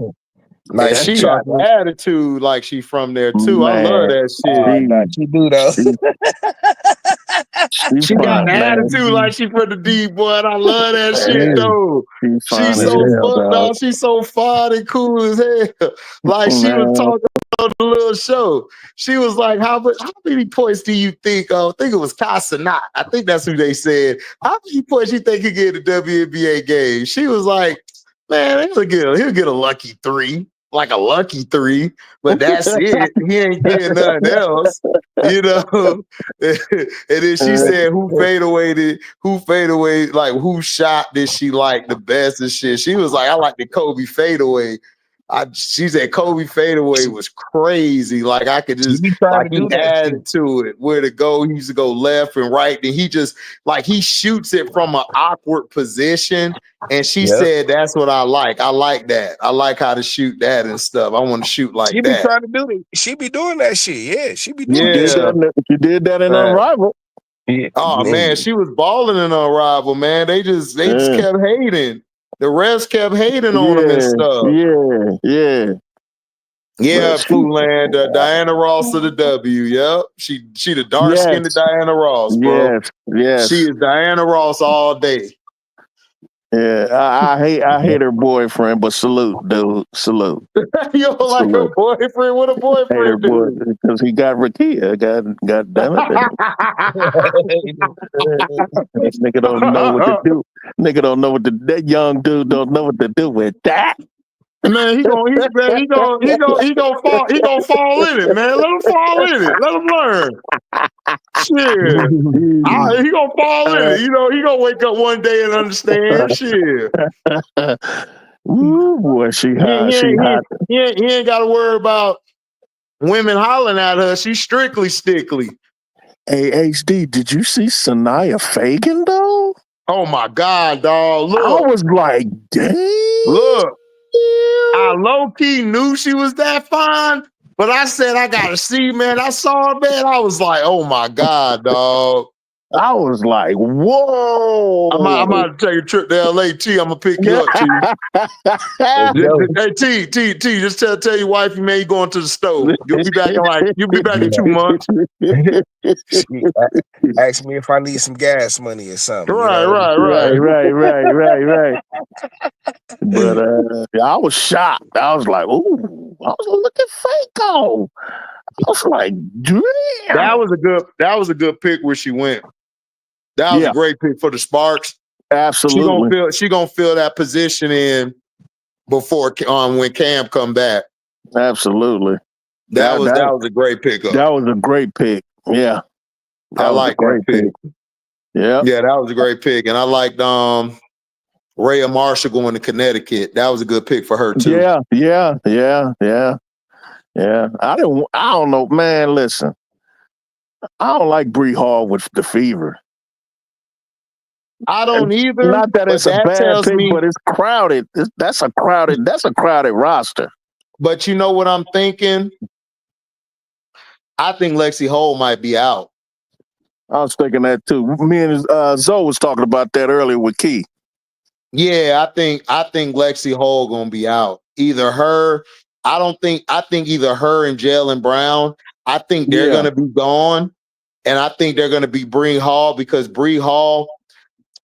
Like she got the attitude like she from there too. Man. I love that shit. She do though. She got the attitude like she from the D, boy. And I love that shit though. She's so fun, dog. She's so fun and cool as hell. Like she was talking on the little show. She was like, how many points do you think? I think it was Cashapp. I think that's who they said. How many points you think he get in the WNBA game? She was like, man, he'll get a lucky 3. Like a lucky 3, but that's it. He ain't getting nothing else, you know. And then she said, "Who fadeaway? Like who shot did she like the best and shit?" She was like, "I like the Kobe fadeaway." She said Kobe fadeaway was crazy. Like I could just he added to it where to go. He used to go left and right, and he just like he shoots it from an awkward position. And she said, "That's what I like. I like that. I like how to shoot that and stuff. I want to shoot like that." She be trying to do it. She be doing that shit. Yeah, she be doing that. She did that in Unrivaled. Yeah. Oh man, she was balling in Unrivaled, man. They just kept hating. The refs kept hating on him and stuff. Yeah, Foodland, Diana Ross of the W. Yep. She the dark-skinned Diana Ross, bro. Yes. She is Diana Ross all day. Yeah, I hate her boyfriend, but salute, dude. Salute. You don't like her boyfriend? What a boyfriend do? Because he got Rakia. God damn it. This nigga don't know what to do. That young dude don't know what to do with that. Man, he gonna fall in it, man. Let him fall in it. Let him learn. Shit. He gonna fall in it. You know, he gonna wake up one day and understand. Shit. Ooh, boy, she hot. He ain't gotta worry about women hollering at her. She's strictly stickly. Hey, HD, did you see Sanaya Fagan though? Oh my God, dog. Look. I was like, dang. Look. I low-key knew she was that fine, but I said, I gotta see, man. I saw her, man. I was like, oh my God, dog. I was like, whoa. I'm about to take a trip to LA, T. I'm gonna pick you up, T. Hey, T, just tell your wife, man, you going to the stove. You'll be back in 2 months. Ask me if I need some gas money or something. Right. But I was shocked. I was like, ooh, I was looking Faco. I was like, damn. That was a good pick where she went. That was a great pick for the Sparks. Absolutely. She gonna fill that position in before when Cam come back. Absolutely. That was a great pickup. That was a great pick. Yeah. I like that pick. Yeah. Yeah, that was a great pick. And I liked Rhea Marshall going to Connecticut. That was a good pick for her too. Yeah. I don't know, man. Listen, I don't like Bree Hall with the Fever. I don't either. Not that it's a bad pick, but it's crowded. That's a crowded roster. But you know what I'm thinking? I think Lexi Hole might be out. I was thinking that too. Me and Zoe was talking about that earlier with Key. Yeah, I think Lexi Hole gonna be out. Either her. I think either her and Jalen Brown. I think they're gonna be gone. and I think they're going to be Bree Hall because Bree Hall.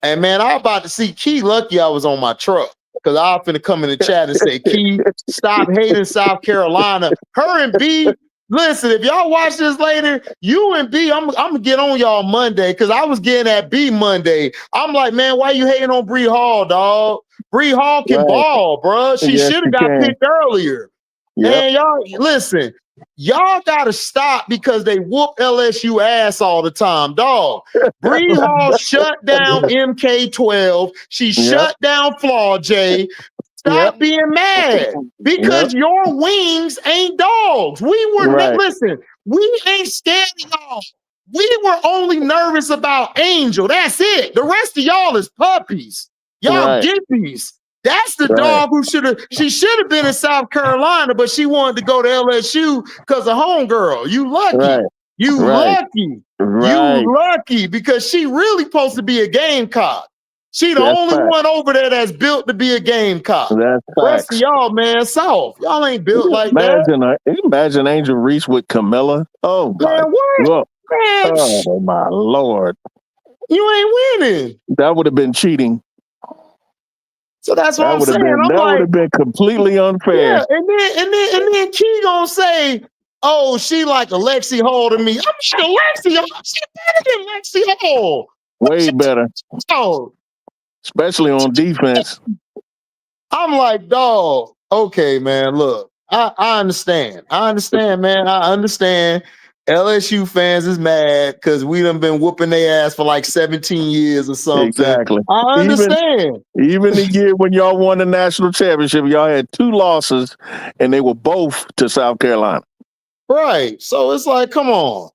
And man, I'm about to see Key. Lucky I was on my truck because I'm finna come in the chat and say, Key, stop hating South Carolina. Her and B. Listen, if y'all watch this later, you and B, I'm gonna get on y'all Monday because I was getting at B Monday. I'm like, man, why you hating on Bree Hall, dog? Bree Hall can ball, bro. She should have got picked earlier. Yep. And y'all, listen, y'all gotta stop because they whoop LSU ass all the time, dog. Bree Hall shut down MK12. She shut down Flaw J. Stop being mad because your wings ain't dogs. We were listen, we ain't scared of y'all. We were only nervous about Angel. That's it. The rest of y'all is puppies. Y'all gippies. That's the dog who she should have been in South Carolina, but she wanted to go to LSU because of homegirl. You lucky. You lucky. You lucky because she really supposed to be a Gamecock. She the only one over there that's built to be a Gamecock. That's rest of y'all, man, South. Y'all ain't built like that. Imagine Angel Reese with Camilla. Oh, man, what? Man, oh, my Lord. You ain't winning. That would have been cheating. So that's what I'm saying. That would have been completely unfair. Yeah, and then Key gonna say, "Oh, she like Alexi Hall to me." I'm Alexi Hall. She better than Alexi Hall. Way better. Oh, especially on defense. I'm like, dog. Okay, man. Look, I understand. I understand, man. I understand. LSU fans is mad because we done been whooping their ass for like 17 years or something. Exactly. I understand. Even the year when y'all won the national championship, y'all had 2 losses, and they were both to South Carolina. Right. So it's like, come on.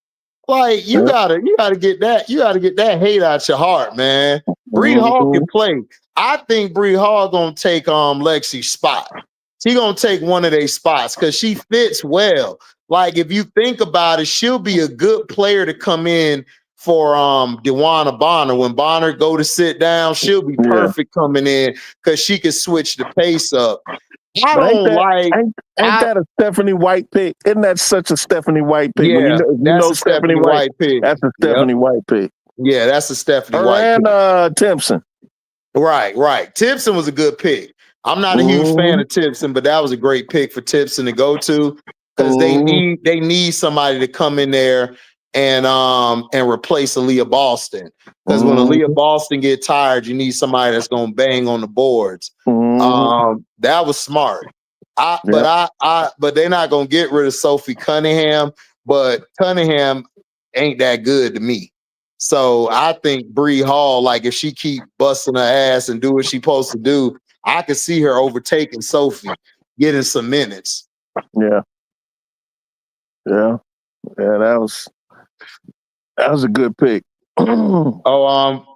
Like you gotta get that hate out your heart, man. Bree Hall can play. I think Bree Hall gonna take Lexi's spot. She gonna take one of their spots because she fits well. Like if you think about it, she'll be a good player to come in for DeWanna Bonner. When Bonner go to sit down, she'll be perfect coming in because she can switch the pace up. I don't like. Ain't that a Stephanie White pick? Isn't that such a Stephanie White pick? Yeah, you that's know a Stephanie White pick. That's a Stephanie White pick. Yeah, that's a Stephanie White pick. And Timpson. Right. Timpson was a good pick. I'm not a huge fan of Timpson, but that was a great pick for Timpson to go to because they need somebody to come in there and replace Aaliyah Boston. Because when Aaliyah Boston get tired, you need somebody that's gonna bang on the boards. That was smart. But they're not gonna get rid of Sophie Cunningham. But Cunningham ain't that good to me. So I think Bree Hall, like if she keep busting her ass and do what she supposed to do, I could see her overtaking Sophie, getting some minutes. Yeah. That was a good pick.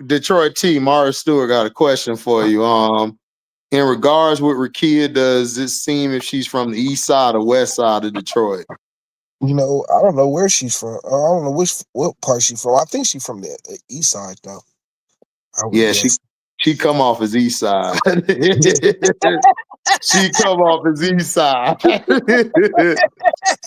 Detroit T, Mara Stewart got a question for you. In regards with Rakia, does it seem if she's from the east side or west side of Detroit? You know, I don't know where she's from. I don't know what part she's from. I think she's from the east side, though. Yeah, she come off as east side. She come off as east side.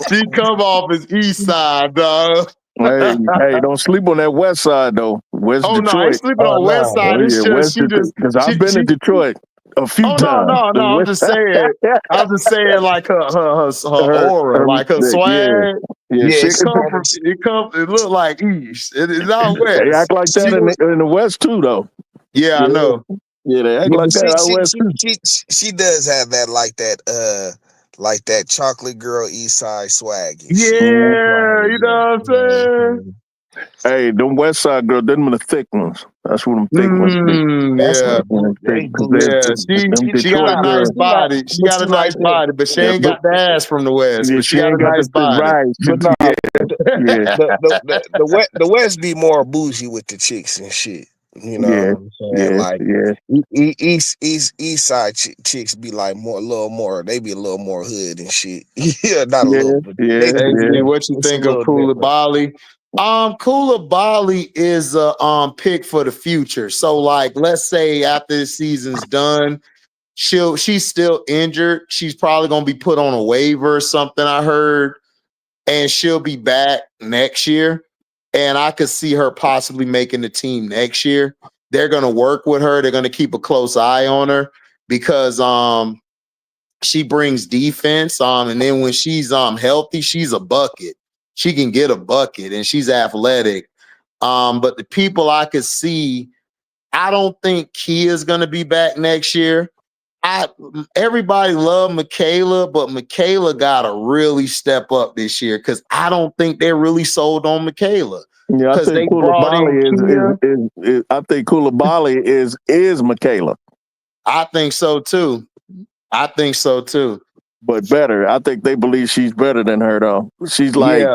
She come off as east side, dog. hey, don't sleep on that west side though. West Detroit. No, I ain't sleeping on west side. It's just because I've been to Detroit a few times. No. I'm just saying like her aura, like her swag. It look like east. It's not west. They act like that in the west too, though. Yeah, I know. Yeah, they act like that out west. She does have that like that chocolate girl east side swag. Yeah, you know what I'm saying? Hey, them west side girl, them are the thick ones. That's what them thick ones be. She got a nice body. She got a nice body, but she ain't got the ass from the west. But she got a nice body. Right. But the west be more bougie with the chicks and shit. You know what I'm saying? East side chicks be like a little more. They be a little more hood and shit. Yeah, not a little. But what you think of Koulibaly? Koulibaly is a pick for the future. So, like, let's say after the season's done, she's still injured. She's probably gonna be put on a waiver or something. I heard, and she'll be back next year. and I could see her possibly making the team next year. They're gonna work with her. They're gonna keep a close eye on her because she brings defense. And then when she's healthy, she's a bucket. She can get a bucket and she's athletic. But the people I could see, I don't think Kia's gonna be back next year. Everybody loved Michaela, but Michaela gotta really step up this year because I don't think they're really sold on Michaela. Yeah, I Because they think brought in Koulibaly is I think Koulibaly is Michaela. I think so too. But better. I think they believe she's better than her though. She's like,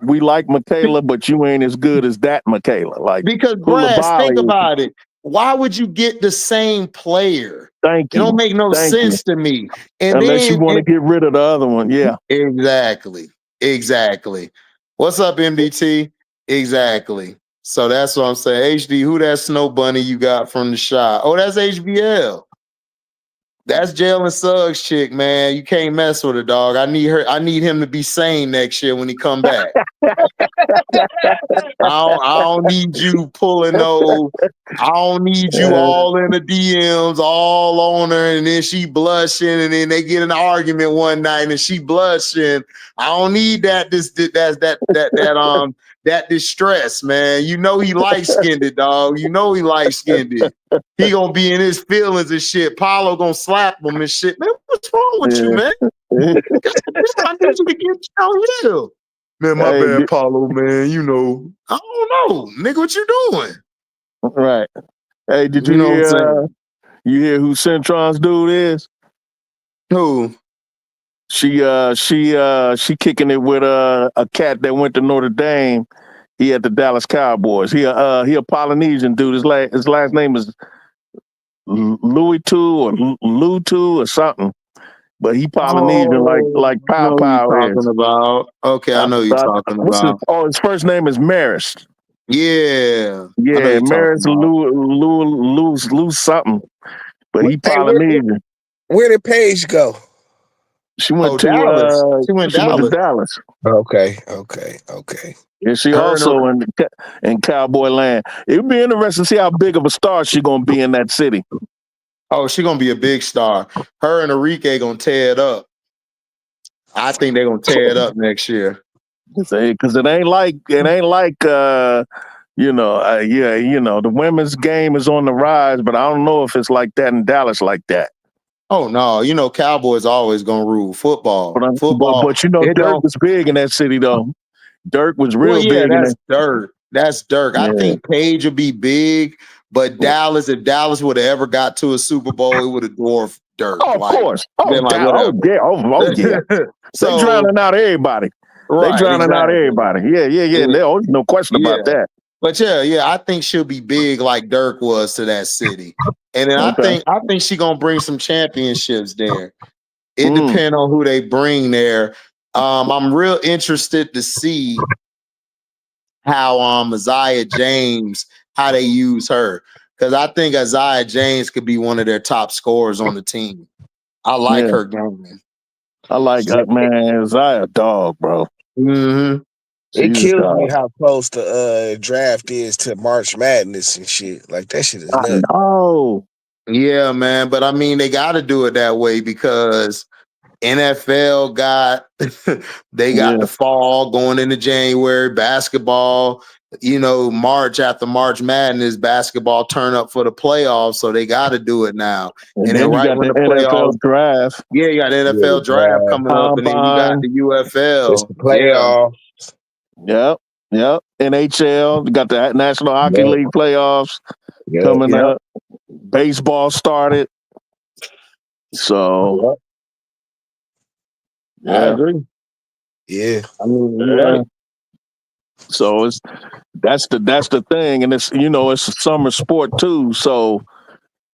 we like Michaela, but you ain't as good as that Michaela. Like, because Brass, think about it. Why would you get the same player? Thank you. It don't make no sense to me. And unless you want to get rid of the other one. Yeah. Exactly. What's up, MDT? Exactly. So that's what I'm saying. HD, who that snow bunny you got from the shop? Oh, that's HBL. That's Jalen Suggs chick, man. You can't mess with her, dog. I need him to be sane next year when he come back. I don't need you pulling no. I don't need you all in the DMs, all on her, and then she blushing, and then they get in an argument one night, and she blushing. I don't need that. That distress, man. You know he light-skinned, dog. You know he light-skinned. He gonna be in his feelings and shit. Paulo gonna slap him and shit. Man, what's wrong with you, man? I need you to get chill. Man, my bad, Paulo, man. You know, I don't know. Nigga, what you doing? Right. Hey, did you hear who Centron's dude is? Who? She kicking it with a cat that went to Notre Dame. He at the Dallas Cowboys. He a Polynesian dude. His last name is Louis or Lutu or something. But he Polynesian like Pow Pow is. Talking about. Okay, I know you're talking about. His first name is Maris. Yeah. Maris Lou something. But he Polynesian. Where did Paige go? She went to Dallas. She went to Dallas. Okay. And she also in Cowboy land. It would be interesting to see how big of a star she's gonna be in that city. Oh, she's gonna be a big star. Her and Enrique gonna tear it up. I think they're gonna tear it up next year. Because it ain't like the women's game is on the rise, but I don't know if it's like that in Dallas like that. Oh no, Cowboys always gonna rule football. But Dirk was big in that city though. Dirk was real big. That's Dirk. That's Dirk. Yeah. I think Paige will be big, but Dallas, if Dallas would have ever got to a Super Bowl, it would have dwarfed Dirk. Oh, of course. Oh, yeah. So, they drowning out everybody. Right, they drowning out everybody. Yeah. There's no question about that. But I think she'll be big like Dirk was to that city. And then I think she's gonna bring some championships there. It depends on who they bring there. I'm real interested to see how Isaiah James, how they use her. Because I think Isaiah James could be one of their top scorers on the team. I like her game. I like that, man. Isaiah dog, bro. Mm-hmm. It kills me how close the draft is to March Madness and shit. Like, that shit is nuts. Oh. Yeah, man. But I mean, they got to do it that way because NFL got the fall going into January, basketball, March after March Madness, basketball turn up for the playoffs, so they got to do it now. And then right when the playoffs draft. Yeah, you got NFL draft coming up, and then you got the UFL. It's the playoffs. Yep. NHL, you got the National Hockey League playoffs coming up. Baseball started. So I agree. Yeah. I mean, So that's the thing, and it's it's a summer sport too. So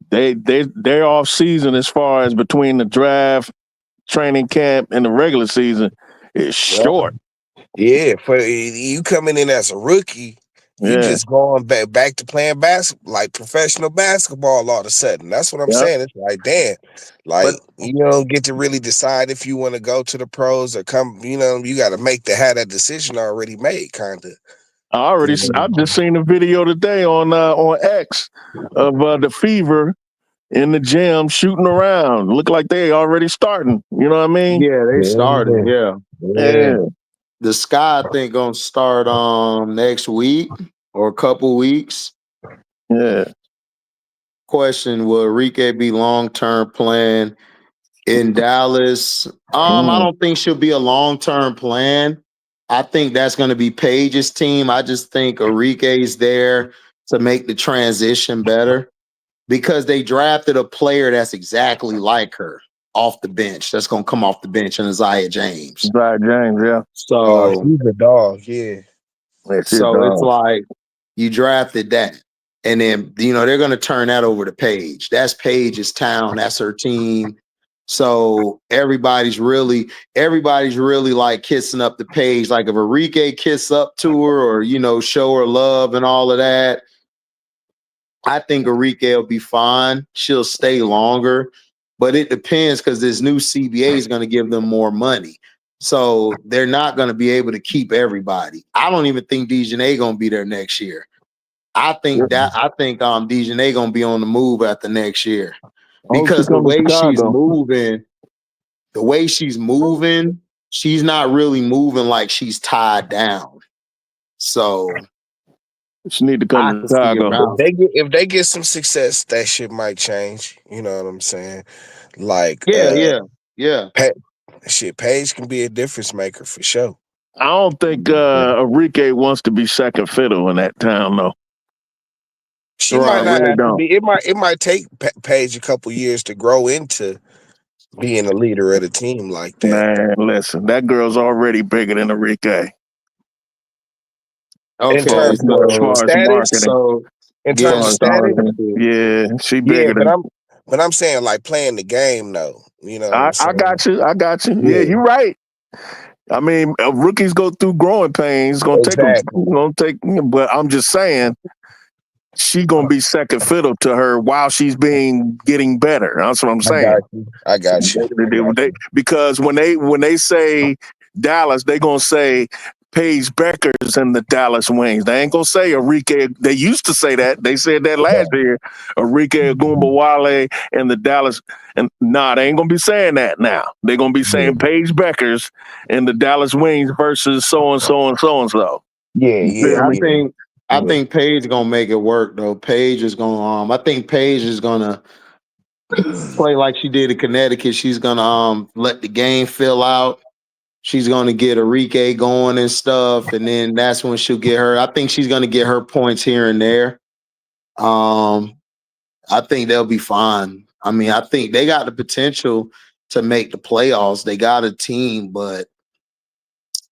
they're off season as far as between the draft, training camp, and the regular season is short. Yeah, for you coming in as a rookie, you just going back to playing basketball, like professional basketball all of a sudden. That's what I'm saying. It's like, damn, you don't get to really decide if you want to go to the pros or come, you got to have that decision already made, kind of. I just seen a video today on X of the Fever in the gym shooting around. Look like they already starting. You know what I mean? Yeah, they started. Yeah. Yeah. The Sky, I think, gonna start next week or a couple weeks. Yeah. Question: will Enrique be long-term plan in Dallas? I don't think she'll be a long-term plan. I think that's going to be Paige's team. I just think Enrique's there to make the transition better because they drafted a player that's exactly like her off the bench. That's going to come off the bench, and Isaiah James. Isaiah James, yeah. So he's a dog, yeah. So it's like you drafted that. And then, they're going to turn that over to Paige. That's Paige's town. That's her team. So everybody's really like kissing up the Paige. Like if Enrique kiss up to her or, show her love and all of that, I think Enrique will be fine. She'll stay longer. But it depends because this new CBA is going to give them more money. So they're not going to be able to keep everybody. I don't even think Dejanay going to be there next year. I think Dejanay going to be on the move after next year because the way she's moving, she's not really moving like she's tied down. So she need to come to Chicago. If they get some success, that shit might change. You know what I'm saying? Like yeah. Paige can be a difference maker for sure. I don't think Enrique wants to be second fiddle in that town though. She might not have to be. It might take Paige a couple years to grow into being a leader of the team like that. Man, listen, that girl's already bigger than Enrique. Okay, in terms of status, in terms of status, yeah, she bigger than. But I'm saying like playing the game though. You know, I got you. Yeah, you're right. I mean, rookies go through growing pains. It's gonna take. But I'm just saying, she gonna be second fiddle to her while she's getting better. That's what I'm saying. I got you. Because when they say Dallas, they gonna say Paige Becker's and the Dallas Wings. They ain't gonna say Enrique. They used to say that. They said that last year. Enrique Agumbawale and the Dallas. And they ain't gonna be saying that now. They're gonna be saying Paige Becker's and the Dallas Wings versus so and so and so and so. Yeah. I think Paige is gonna make it work though. Paige is gonna I think Paige is gonna play like she did in Connecticut. She's gonna let the game fill out. She's gonna get Enrique going and stuff, and then that's when she'll get her. I think she's gonna get her points here and there. I think they'll be fine. I mean, I think they got the potential to make the playoffs. They got a team, but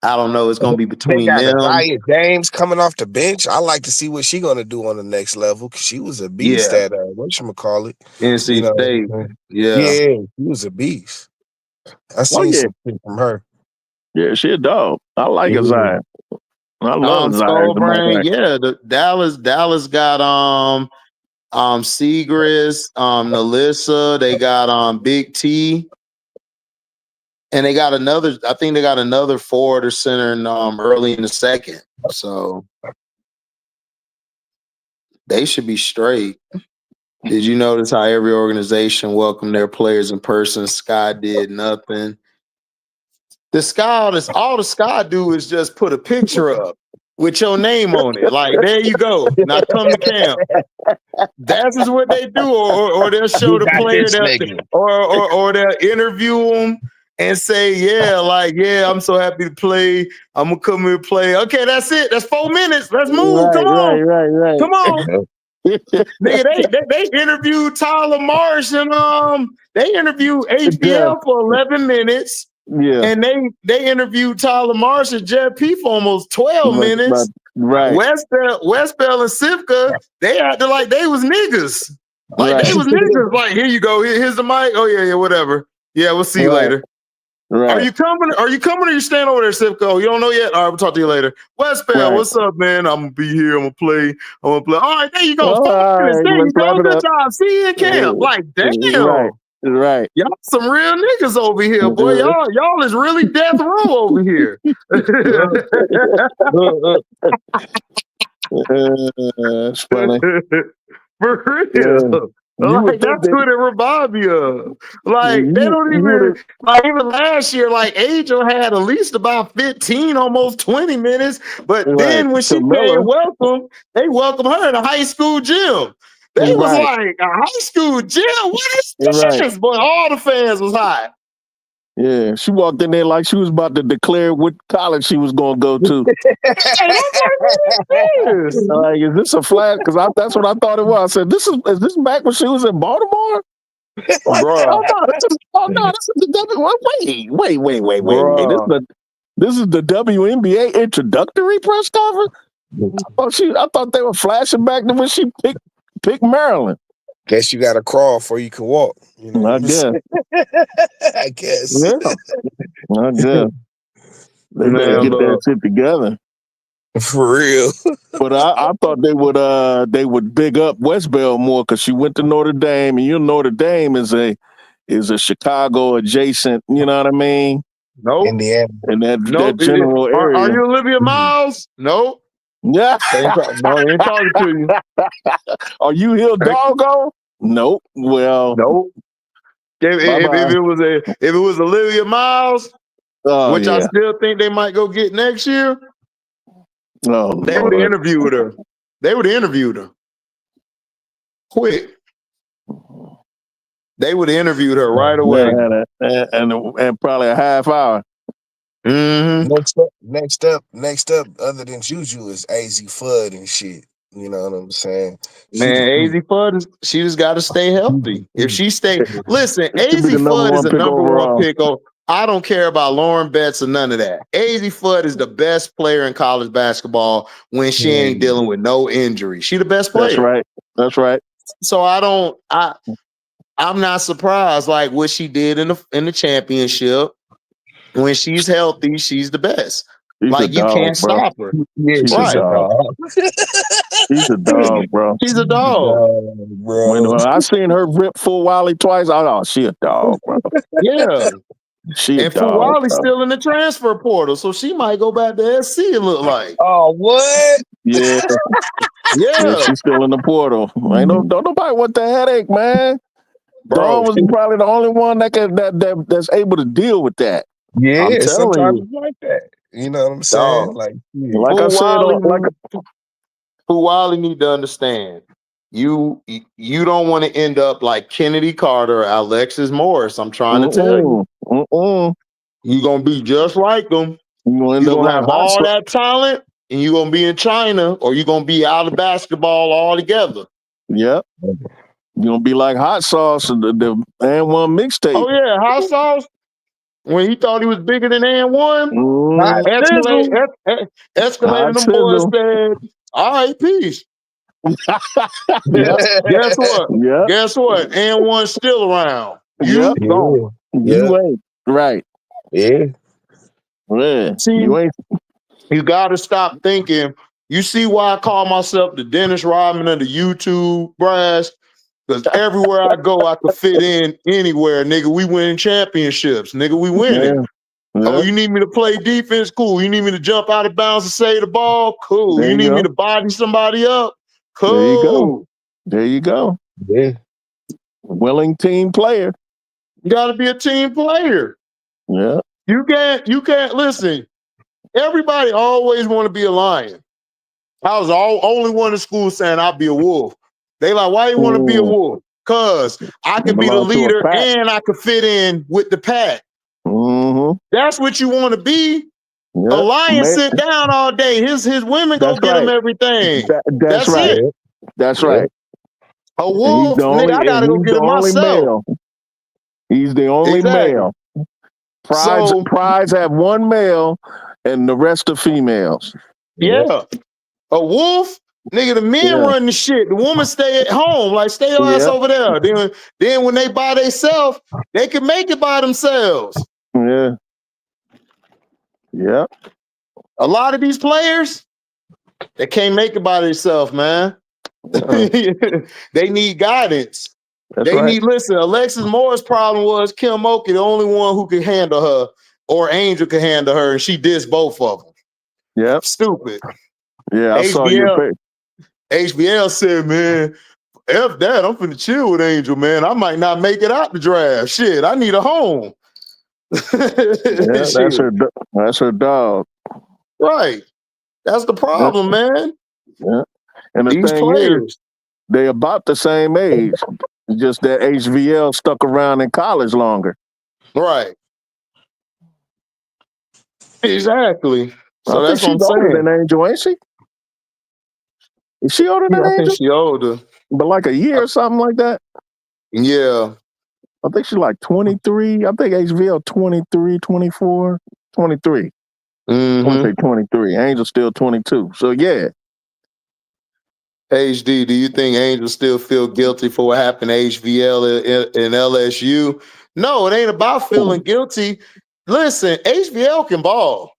I don't know. It's going to be between them. Isaiah James coming off the bench. I like to see what she's going to do on the next level because she was a beast at whatchamacallit. NC State. Yeah, she was a beast. I seen something from her. Yeah, she a dog. I like Isaiah. I love Isaiah. Yeah, the Dallas got Seagrass, Nalissa. They got Big T. And they got another forward or center in, early in the second. So they should be straight. Did you notice how every organization welcomed their players in person? Sky did nothing. All the Sky do is just put a picture up with your name on it. Like, there you go. Now come to camp. That's just what they do. Or they'll show the player or they'll interview them. And say, I'm so happy to play. I'm gonna come here and play. Okay, that's it. That's 4 minutes. Let's move. Come on. Right. Come on. They interviewed Tyler Marsh and they interviewed HBL for 11 minutes. Yeah. And they interviewed Tyler Marsh and Jeff P for almost 12 minutes. Right. Westbell and Sivka, they acted like they was niggas. Like they was niggas. Like, here you go. Here's the mic. Oh yeah, whatever. Yeah, we'll see you later. Right. Are you coming or you staying over there, Sivko? You don't know yet? All right, we'll talk to you later. Westbell, what's up, man? I'm gonna be here. I'm gonna play. All right, there you go. Good job. See you in camp. Like, damn. Right. Y'all some real niggas over here, boy. Y'all is really death row over here. It's funny. For real. Like that's what it reminds me of. Like they don't even like even last year, like Angel had at least about 15, almost 20 minutes. But then when she came welcome, they welcomed her in a high school gym. They was like, a high school gym? What is this? But all the fans was hot. Yeah, she walked in there like she was about to declare what college she was going to go to. Like, is this a flag? Because that's what I thought it was. I said, is this back when she was in Baltimore? Like, bro. This is the wait. This is the WNBA introductory press conference? I thought they were flashing back to when she picked Maryland. Guess you gotta crawl before you can walk. You know? I guess. I guess. Yeah. I guess. They better get that shit together. For real. But I thought they would big up West Bell more because she went to Notre Dame, and Notre Dame is a Chicago adjacent. You know what I mean? Nope. Indiana. And that general area. Are you Olivia Miles? Nope. Yeah. No, I ain't talking to you. Are you Hidalgo? Nope. Well, nope. If it was Olivia Miles, which I still think they might go get next year, they would have interviewed her. They would have interviewed her. Quick. They would have interviewed her right away. And probably a half hour. Mm-hmm. Next up, other than Juju, is AZ Fudd and shit. You know what I'm saying? Man, AZ Fudd, she just got to stay healthy. If she listen, AZ Fudd is a number one pick. I don't care about Lauren Betts or none of that. AZ Fudd is the best player in college basketball when she ain't dealing with no injury. She the best player. That's right. So I'm not surprised like what she did in the championship. When she's healthy, she's the best. Like you can't stop her. Yeah, she's a dog. She's a dog, bro. She's a dog, bro. When I seen her rip Full Wally twice, I thought she a dog, bro. Yeah. And Full Wally's still in the transfer portal, so she might go back to SC. It look like. Oh, what? Yeah. Yeah, she's still in the portal. Don't nobody want the headache, man. Bro was probably the only one that's able to deal with that. Yeah, sometimes it's like that. You know what I'm saying? Like I said, Full Wally need to understand. You don't want to end up like Kennedy Carter or Alexis Morris. I'm trying to tell you. You're gonna be just like them. You're gonna have all that talent, and you're gonna be in China, or you're gonna be out of basketball altogether. Yep. You're gonna be like Hot Sauce and the And One mixtape. Oh yeah, Hot Sauce. When he thought he was bigger than And1, escalating them boys said, all right, peace. Guess what? Yep. Guess what? And1's still around. You don't. You ain't. Right. Yeah. See, you got to stop thinking. You see why I call myself the Dennis Rodman of the YouTube brass? Because everywhere I go, I could fit in anywhere, nigga. We winning championships, nigga. We winning. Yeah. Oh, you need me to play defense? Cool. You need me to jump out of bounds and save the ball? Cool. You need me to body somebody up? Cool. There you go. Yeah. Willing team player. You got to be a team player. Yeah. You can't listen. Everybody always want to be a lion. I was the only one in school saying I'd be a wolf. They like, why you want to be a wolf? Cause I could be the leader and I could fit in with the pack. Mm-hmm. That's what you want to be. Yep. A lion sit down all day. His women go get him everything. That's right. It. That's right. A wolf, nigga, I gotta go get it myself. He's the only male. Prides have one male and the rest are females. Yeah. A wolf, nigga, the men run the shit. The woman stay at home. Like, stay your ass over there. Then when they by themselves, they can make it by themselves. Yeah. Yeah. A lot of these players, they can't make it by themselves, man. They need guidance. They need, listen, Alexis Moore's problem was Kim Mulkey, the only one who could handle her, or Angel could handle her, and she dissed both of them. Yeah. Stupid. Yeah, I saw your face. HBL said, man, F that, I'm finna chill with Angel, man. I might not make it out the draft. Shit, I need a home. Yeah, that's her dog. Right. That's the problem, man. Yeah. And the These thing players, is, they about the same age. Just that HVL stuck around in college longer. right. Exactly. So that's what I'm she's older saying. than Angel, ain't she? Is she older than I Angel? think she older. But like a year or something like that? Yeah. I think she's like 23. I think HVL 23, 24, 23. Mm-hmm. I want to say 23. Angel's still 22. So, yeah. HD, do you think Angel still feel guilty for what happened to HVL in LSU? No, it ain't about feeling guilty. Listen, HVL can ball.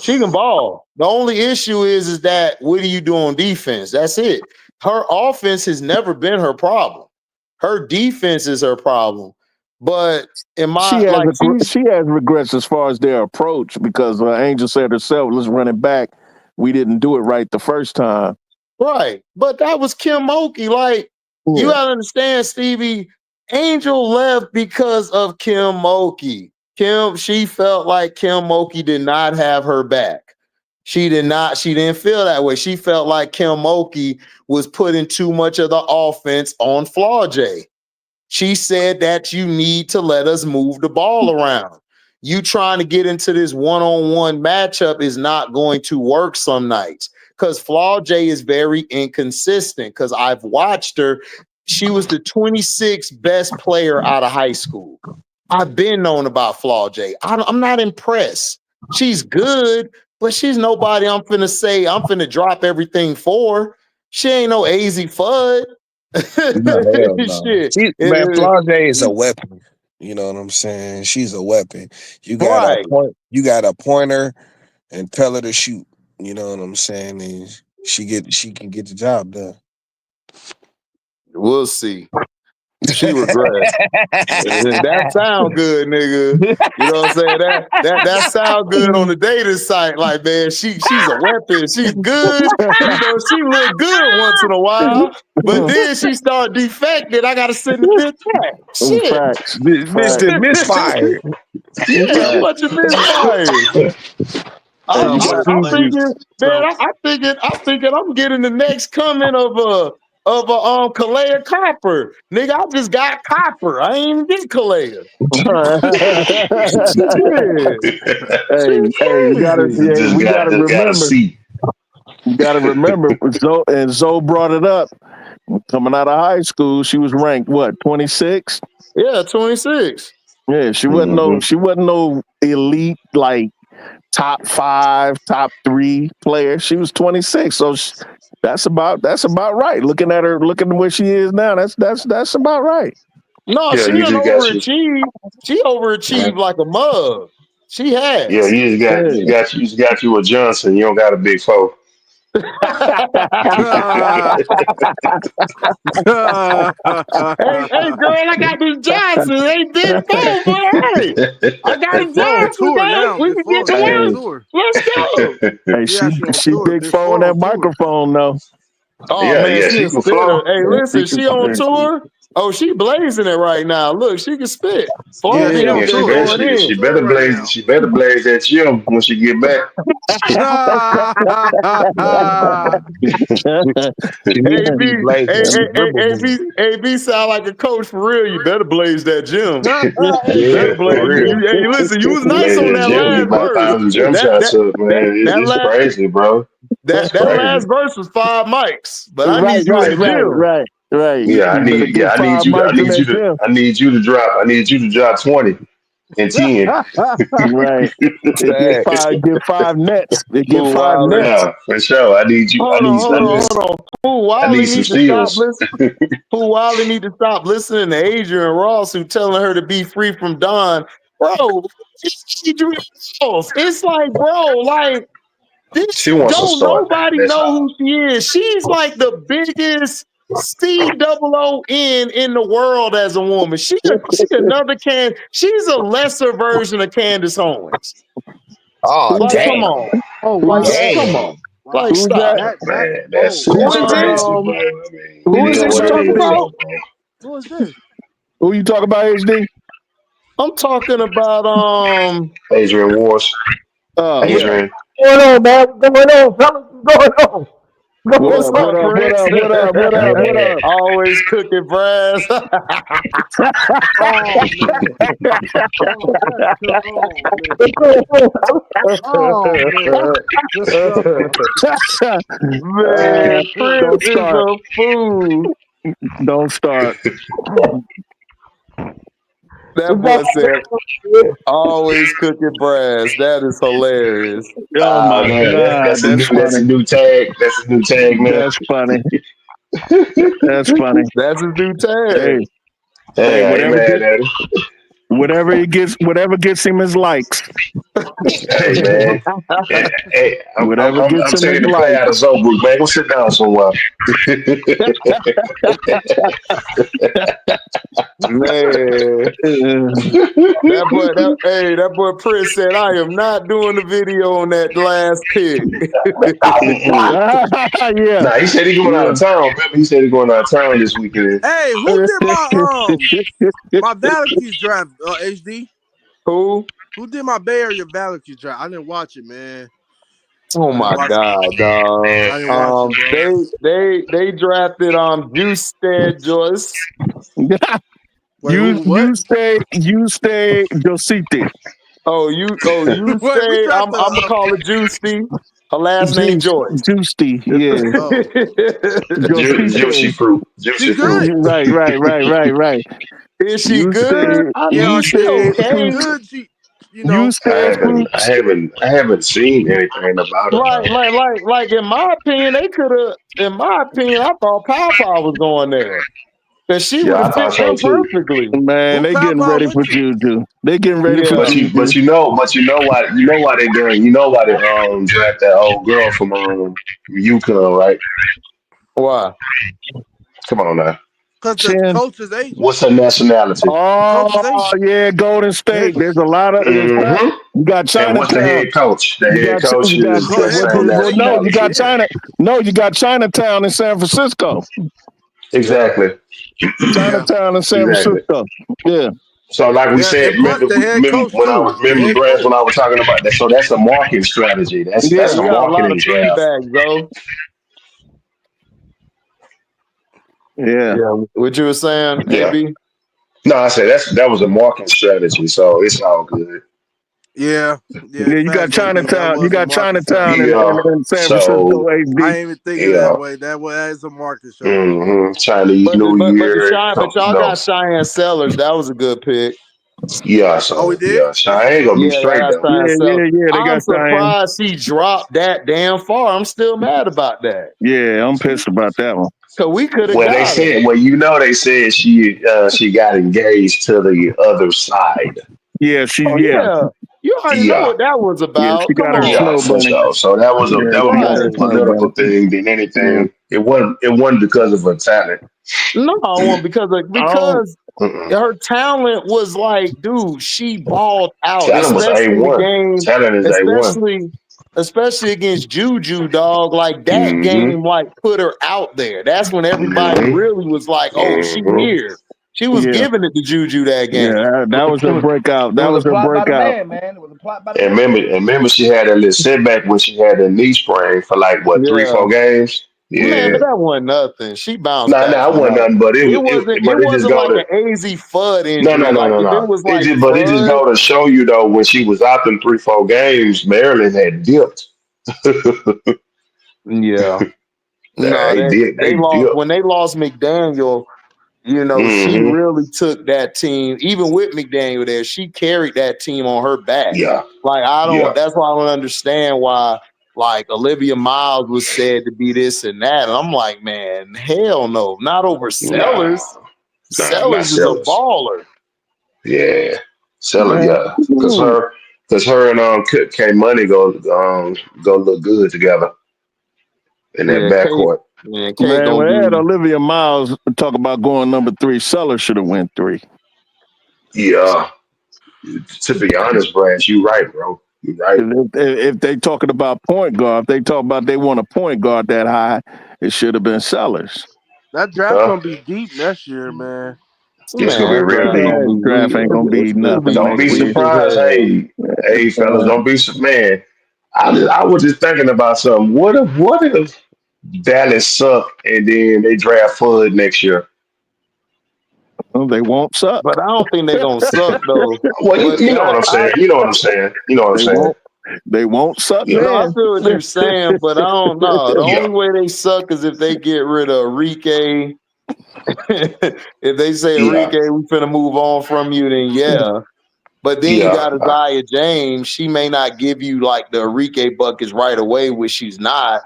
She can ball. The only issue is that what do you do on defense? That's it. Her offense has never been her problem. Her defense is her problem. But in my she has regrets as far as their approach because Angel said herself, let's run it back. We didn't do it right the first time. Right. But that was Kim Mulkey. Like, you gotta understand, Stevie, Angel left because of Kim Mulkey. She felt like Kim Mulkey did not have her back. She didn't feel that way. She felt like Kim Mulkey was putting too much of the offense on Flau'jae. She said that you need to let us move the ball around. You trying to get into this one-on-one matchup is not going to work some nights because Flau'jae is very inconsistent because I've watched her. She was the 26th best player out of high school. I've been known about Flau'jae. I'm not impressed. She's good, but she's nobody I'm finna drop everything for. She ain't no AZ Fudd. No. Shit. Man, Flau'jae is a weapon. You know what I'm saying? She's a weapon. You got to point her and tell her to shoot. You know what I'm saying? And she can get the job done. We'll see. She regrets. That sound good, nigga. You know what I'm saying? That sound good on the dating site. Like, man, she's a weapon. She's good. You know, she look good once in a while. But then she start defecting. I gotta send the bitch back. Shit. Mr. Misfire. Yeah, a bunch of misfires. I'm thinking I'm getting the next coming of Kalea Copper. Nigga, I just got Copper. I ain't even get Kalea. We gotta remember. Zoe brought it up. Coming out of high school, she was ranked what, 26? Yeah, 26. Yeah, she wasn't no elite like top 5, top 3 player. She was 26, so that's about right. Looking at where she is now, that's about right. No, she didn't overachieve. She overachieved like a mug. She has. Yeah, you just got you a Johnson. You don't got a big foe. Hey, girl, I got this Johnson. Ain't big foe, but hey, I got a Johnson, man. We can get to work. Let's go. Hey, she big foe on that microphone, though. Oh, man, she a spitter. Hey, listen, she on tour. Oh, she blazing it right now. Look, she can spit. She better blaze. She better blaze that gym when she get back. AB sound like a coach for real. You better blaze that gym. You better blaze. Hey, listen, you was nice on that last verse. Jump shots up, man. It's crazy, bro. That last verse was 5 mics, but I need you in the gym. Right. Yeah, I need you to drop 20 and 10. Right. Get 5 nets. Get 5 nets. Yeah, for sure. I need you. Hold on. I need some steals. Wiley need to stop listening to Adrian Ross who telling her to be free from Don. Bro, it's like, bro, like this. She wants to start. Nobody know who she is. She's like the biggest COON in the world as a woman. She another she's a lesser version of Candace Owens. Oh, Like, damn. come on. Oh Like, wow. come Damn. on. Wow. Like, Who's stop. that? Man, that's Who is this? crazy, bro. I mean, Who it is is this what you it talking is, about? bro. Who is this? Who you talking about, HD? I'm talking about Adrian Wars. Oh, yeah. Adrian. What's going on, man? What's going on, fellas? What's going on? What's what up, up, what Prince? up, what up, what up, what up? Always cooking brass. Oh man. Oh, that's cool. Oh man. What's up, man? Man, Prince Don't is start. a fool. Don't start. That boy said, always cooking brass. That is hilarious. Oh my Man, God, that's that's a funny. new tag. That's a new tag, man. That's funny. That's funny. That's his new Hey, tag. Hey, I ain't mad at him. whatever gets him his likes. Hey, man. Hey, Whatever gets I'm him his taking the play out of likes. Zobrook, man. Go sit down somewhere. Man. That boy Prince said, I am not doing the video on that last pick. Yeah. Nah, he said he going out of town. Remember, he said he going out of town this weekend. Hey, who did my Valkyries draft? HD. Who? Who did my Bay Area Valkyries draft? I didn't watch it, man. Oh my God, dog. I didn't watch it, bro. They drafted Juice Joyce. Wait, you stay Jositi. You Wait, we say I'm drafted. gonna call it Juicy. Her last name Joyce. Juicy, yeah. Juicy fruit. Juicy She's fruit. good. Right. Is she good? I mean, she okay. She's good. You stay I haven't seen anything about it though. Like in my opinion, they could have. In my opinion, I thought Papa was going there. That she would Yeah, I have fit thought so them too. perfectly. Man, they getting ready for Juju. They getting ready for Juju. But you know why they doing? You know why they draft that old girl from Yukon, right? Why? Come on now. Because the coach is Asian. What's her nationality? Oh yeah, Golden State. There's a lot of you got Chinatown. And what's the head coach? The head coach is the same nationality. You got China. No, you got Chinatown in San Francisco. Exactly. Chinatown in San Francisco. Yeah. So like we said, remember when I was talking about that. So that's a marketing strategy. That's a marketing draft. Though. Yeah. What you were saying, AB? No, I said that was a marketing strategy, so it's all good. Yeah. You got Chinatown. You got Chinatown in San Francisco. I ain't even thinking that way. That is a market show. Chinese New Year. But y'all got Cheyenne Sellers. That was a good pick. Yeah, so we did. Yeah, Cheyenne gonna be straight though. I'm surprised he dropped that damn far. I'm still mad about that. Yeah, I'm pissed about that one. So we could have. They said she got engaged to the other side. Yeah, You already know what that was about. Yeah, she got her snow bunny. So that was more of a political thing than anything. Yeah. It wasn't because of her talent. No, because her talent was like, dude, she balled out. Talent was A1. Talent is A1. Especially against Juju, dog. Like that game, like put her out there. That's when everybody really was like, "Oh, she here." She was giving it to Juju that game. Yeah, that was her breakout. That was her breakout. Man. It was a plot by the man. Remember, she had a little setback when she had a knee sprain for like 3-4 games. Yeah, man, but that wasn't nothing. She bounced. Nah, it wasn't nothing. But it wasn't like an AZ FUD injury. No. It was like, it just go to show you though, when she was out in 3-4 games, Maryland had dipped. Yeah. They lost when they lost McDaniel. You know, she really took that team. Even with McDaniel there, she carried that team on her back. Yeah. Like that's why I don't understand why like Olivia Miles was said to be this and that. And I'm like, man, hell no, not over Sellers. Sellers is a baller. Yeah. Sellers, yeah. Because her and K Money go look good together. in that backcourt. Man, Man, when they had Olivia Miles talk about going number 3, Sellers should have went 3. Yeah. To be honest, Brad, you right, bro. You right. If they talking about point guard, if they talk about they want a point guard that high, it should have been Sellers. That draft gonna be deep next year, man. It's gonna be real deep. Draft ain't gonna be nothing. Don't be surprised. Hey, fellas, don't be man. I was just thinking about something. What if Dallas suck and then they draft Fudd next year? Well, they won't suck. But I don't think they're gonna suck though. Well, you know what I'm saying. You know what I'm saying. You know what I'm saying. They won't suck. You know, I feel what you're saying, but I don't know. The only way they suck is if they get rid of Enrique. If they say Enrique, we finna move on from you, then yeah. But then you got Isaiah James. She may not give you like the Enrique buckets right away, which she's not.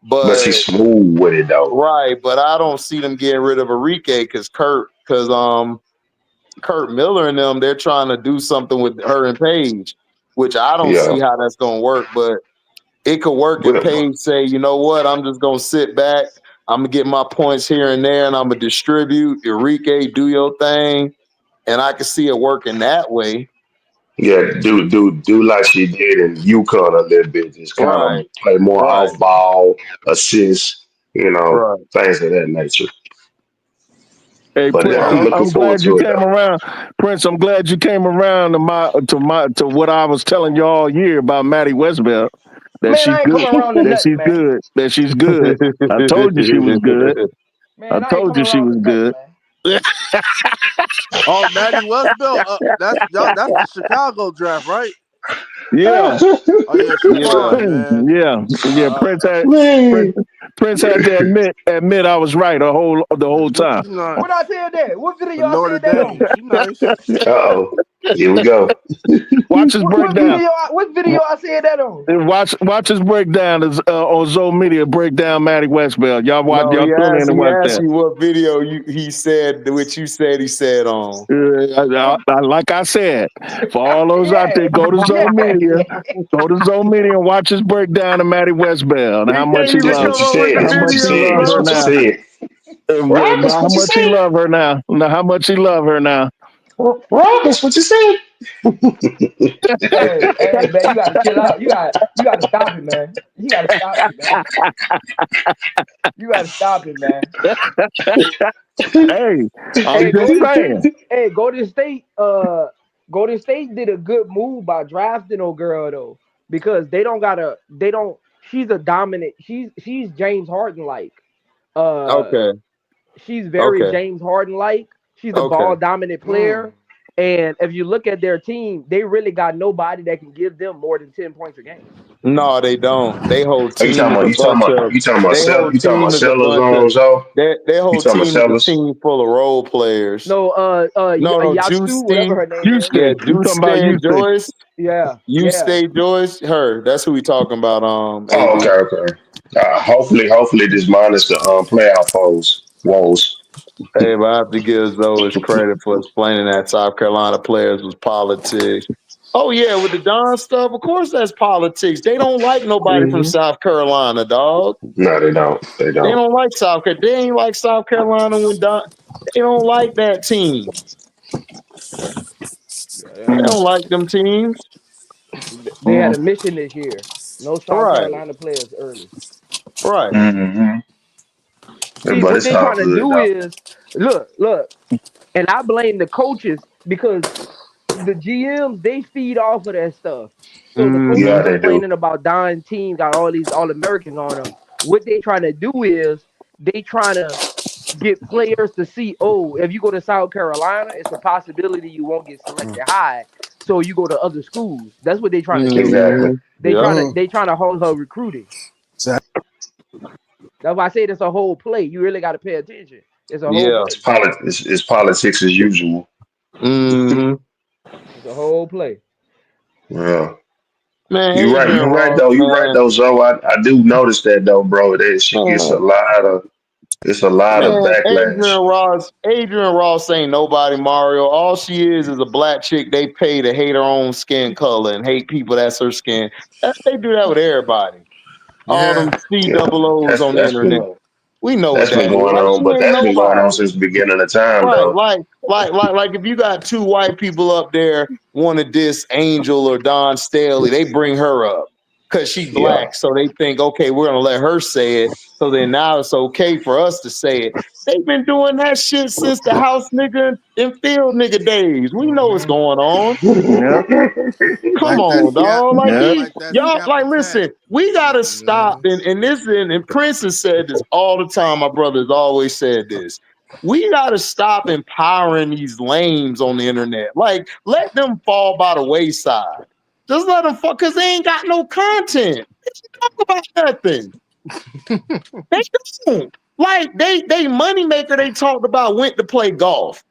But she's smooth with it though. Right, but I don't see them getting rid of Enrique because Kurt Miller and them, they're trying to do something with her and Paige, which I don't see how that's gonna work, but it could work if Paige say, you know what, I'm just gonna sit back, I'm gonna get my points here and there, and I'm gonna distribute. Enrique, do your thing, and I can see it working that way. Yeah, do like she did in UConn a little bit. Just kind of play more off ball, assists, things of that nature. Hey, but Prince, I'm glad you came around, Prince. I'm glad you came around to what I was telling you all year about Maddie Westbelt. That she's good. That she's good. I told you she was good. Man, I told you she was good. Oh, Maddie Westbelt. That's the Chicago draft, right? Yeah. Oh yeah, she's fine, man. Yeah. Prince had to admit I was right the whole time. What I said that? What video I said that on? She nice. Uh-oh. Here we go. Watch his breakdown. What video I said that on? Watch his breakdown on Zone Media. Breakdown Maddie Westbelt. Y'all watch. No, y'all tune in and watch that. You what video he said, which you said he said on. Like I said, for all those out there, go to Zone Media. Go to Zone Media and watch his breakdown of Maddie Westbelt and how much he loves her. How much he love her now. How much he love her now. Right, that's what you said. hey, man, you gotta chill out. You gotta stop it, man. You gotta stop it, man. You gotta stop it, man. Golden State did a good move by drafting old girl though, because she's a dominant. She's James Harden like. She's very James Harden like. She's a ball dominant player. And if you look at their team, they really got nobody that can give them more than 10 points a game. No, they don't. They hold team. You talking about sellers on? They whole team is a team full of role players. Yastu, whatever her name is. Yeah, Juice Joyce. Yeah. Joyce. Her. That's who we talking about. Okay. Hopefully this minus the playoff woes. Hey, but I have to give Zoe his credit for explaining that South Carolina players was politics. Oh, yeah, with the Don stuff, of course that's politics. They don't like nobody from South Carolina, dog. No, they don't. They don't like South Carolina. They ain't like South Carolina when Don. They don't like that team. They don't like them teams. They had a mission this year. No South Carolina players early. Right. Mm-hmm. See, what they're trying to do is look, and I blame the coaches because the GMs, they feed off of that stuff. So the coaches complaining about dying teams, got all these All-Americans on them. What they trying to do is they trying to get players to see, if you go to South Carolina, it's a possibility you won't get selected high. So you go to other schools. That's what they trying to do. Exactly. They trying to hold her recruiting. Exactly. That's why I say it's a whole play. You really got to pay attention. It's a whole play. It's politics as usual. Mm-hmm. It's a whole play. Yeah. Man, you're right though, Zoe. I do notice that though, bro. She gets a lot of backlash. Adrian Ross ain't nobody, Mario. All she is a black chick they pay to hate her own skin color and hate people that's her skin. They do that with everybody. All them Yeah. C-double-O's on the internet. We know what that's been that is. going Like, on, she but ain't that's been going on nobody. since the beginning of time, Right, though. like if you got two white people up there want to diss Angel or Don Staley, they bring her up because she Yeah. black, so they think, okay, we're gonna let her say it. So then now it's okay for us to say it. They've been doing that shit since the house nigga and field nigga days. We know what's going on. Yep. Come Like that on, scap. dog. Like Yep. Like that y'all, scap like attack. listen, we gotta stop. Mhm. And Prince has said this all the time. My brother's always said this. We gotta stop empowering these lames on the internet. Like, let them fall by the wayside. Just let them fuck, cause they ain't got no content. They don't talk about nothing. They don't. Like they moneymaker they talked about went to play golf.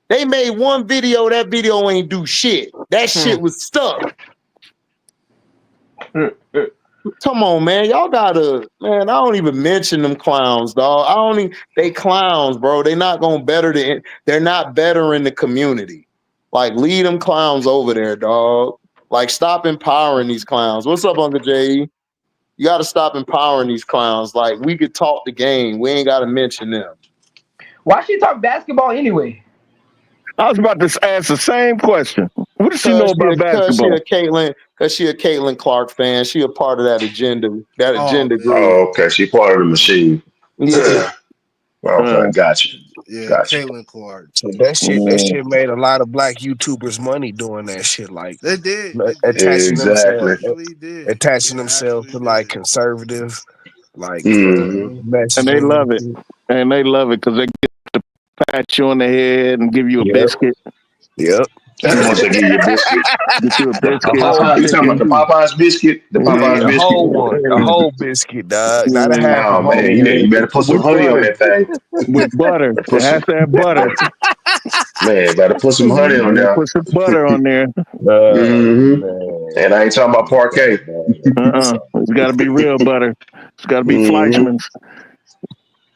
They made one video, that video ain't do shit. That shit was stuck. Come on, man. Y'all gotta, man. I don't even mention them clowns, dog. I don't even, they clowns, bro. They not gonna better they're not better in the community. Like, lead them clowns over there, dog. Like, stop empowering these clowns. What's up, Uncle J? You gotta stop empowering these clowns. Like, we could talk the game. We ain't gotta mention them. Why she talk basketball anyway? I was about to ask the same question. What does she know about basketball? Cause she a Caitlin Clark fan. She a part of that Oh agenda man. group. Oh, okay. She part of the machine. Yeah. Uh, Okay, gotcha. Yeah, Gotcha. Caitlin Clark. So that uh, shit made a lot of black YouTubers money doing that shit, like They did. They did. attaching Exactly. themselves Actually did. attaching They themselves actually to like did. conservative, like Hmm. and they messaging. love it. And they love it because they get to pat you on the head and give you a Yep, biscuit. yep. Once they give you a biscuit, Get you a a biscuit, some Popeye, you talking about chicken. the Popeyes biscuit? The Popeyes The biscuit. whole biscuit, dog. Not a half, a Oh man, whole you biscuit. better put some With honey on butter. that thing. With butter. Put It has some to have butter. man, better put some honey on Yeah, there. put some butter on there. Hmm. Man, And I ain't talking about parquet. It's got to be real butter. It's got to be Hmm. Fleischmann's.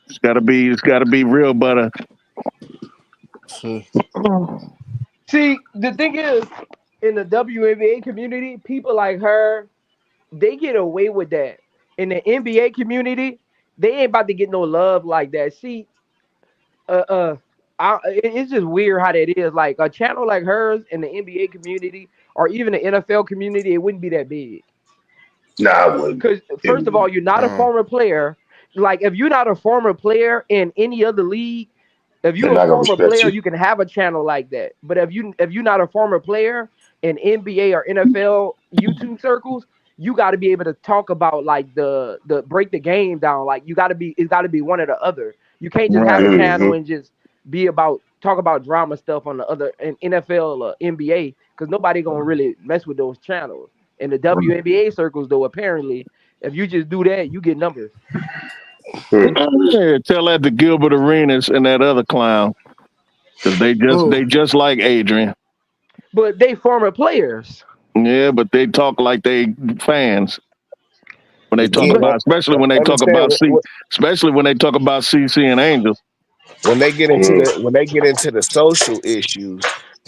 It's got to be real butter. See, the thing is, in the WNBA community, people like her, they get away with that. In the NBA community, they ain't about to get no love like that. See, uh, uh, it's just weird how that is. Like a channel like hers in the NBA community or even the NFL community, it wouldn't be that big. Nah, I wouldn't. Because It first of all, wouldn't. you're not a former player. Like if you're not a former player in any other league, if They're you're a not gonna former respect player, you. you can have a channel like that. But if you're not a former player in NBA or NFL YouTube circles, you got to be able to talk about like the break the game down. Like it's got to be one or the other. You can't just have Right. a Hmm. channel and just be about talk about drama stuff on the other in NFL or NBA because nobody gonna really mess with those channels. In the WNBA circles, though, apparently, if you just do that, you get numbers. Yeah, tell that to Gilbert Arenas and that other clown. Because Oh, they just like Adrian. But they former players. Yeah, but they talk like they fans. When they talk Again, But about, especially when they talk understand about especially when they talk about CC and Angel. when they get into Hmm. the social issues,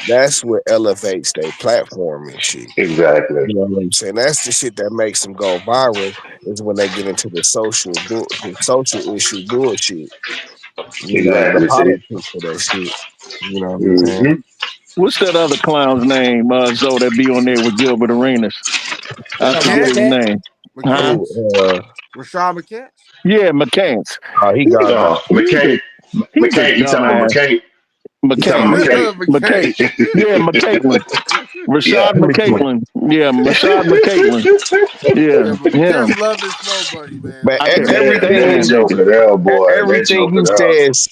that's what elevates their platform and shit. Exactly. You know what I'm saying? That's the shit that makes them go viral is when they get into the social issue bullshit. You know, the Exactly. See. politics of that shit. You know what I'm saying? Hmm. What's that other clown's name, Zoe, that be on there with Gilbert Arenas? I talking forget about his McCants. McCants? name. Huh? McCants. Who? Rashad McCants. Yeah, McCants. He He's garbage. No, McCain. he's a McCain. You talking about dumbass. McCain? You talking McCain. about McCain? McCain. Yeah, McCaitlin. Yeah. Rashad McCain. McCaitlin. Yeah, Rashad McCaitlin. Yeah, Yeah, but McCants him. love his snow bunny, man. But I can't That stand everything, nigga. joker there, boy. That everything joker he there. says,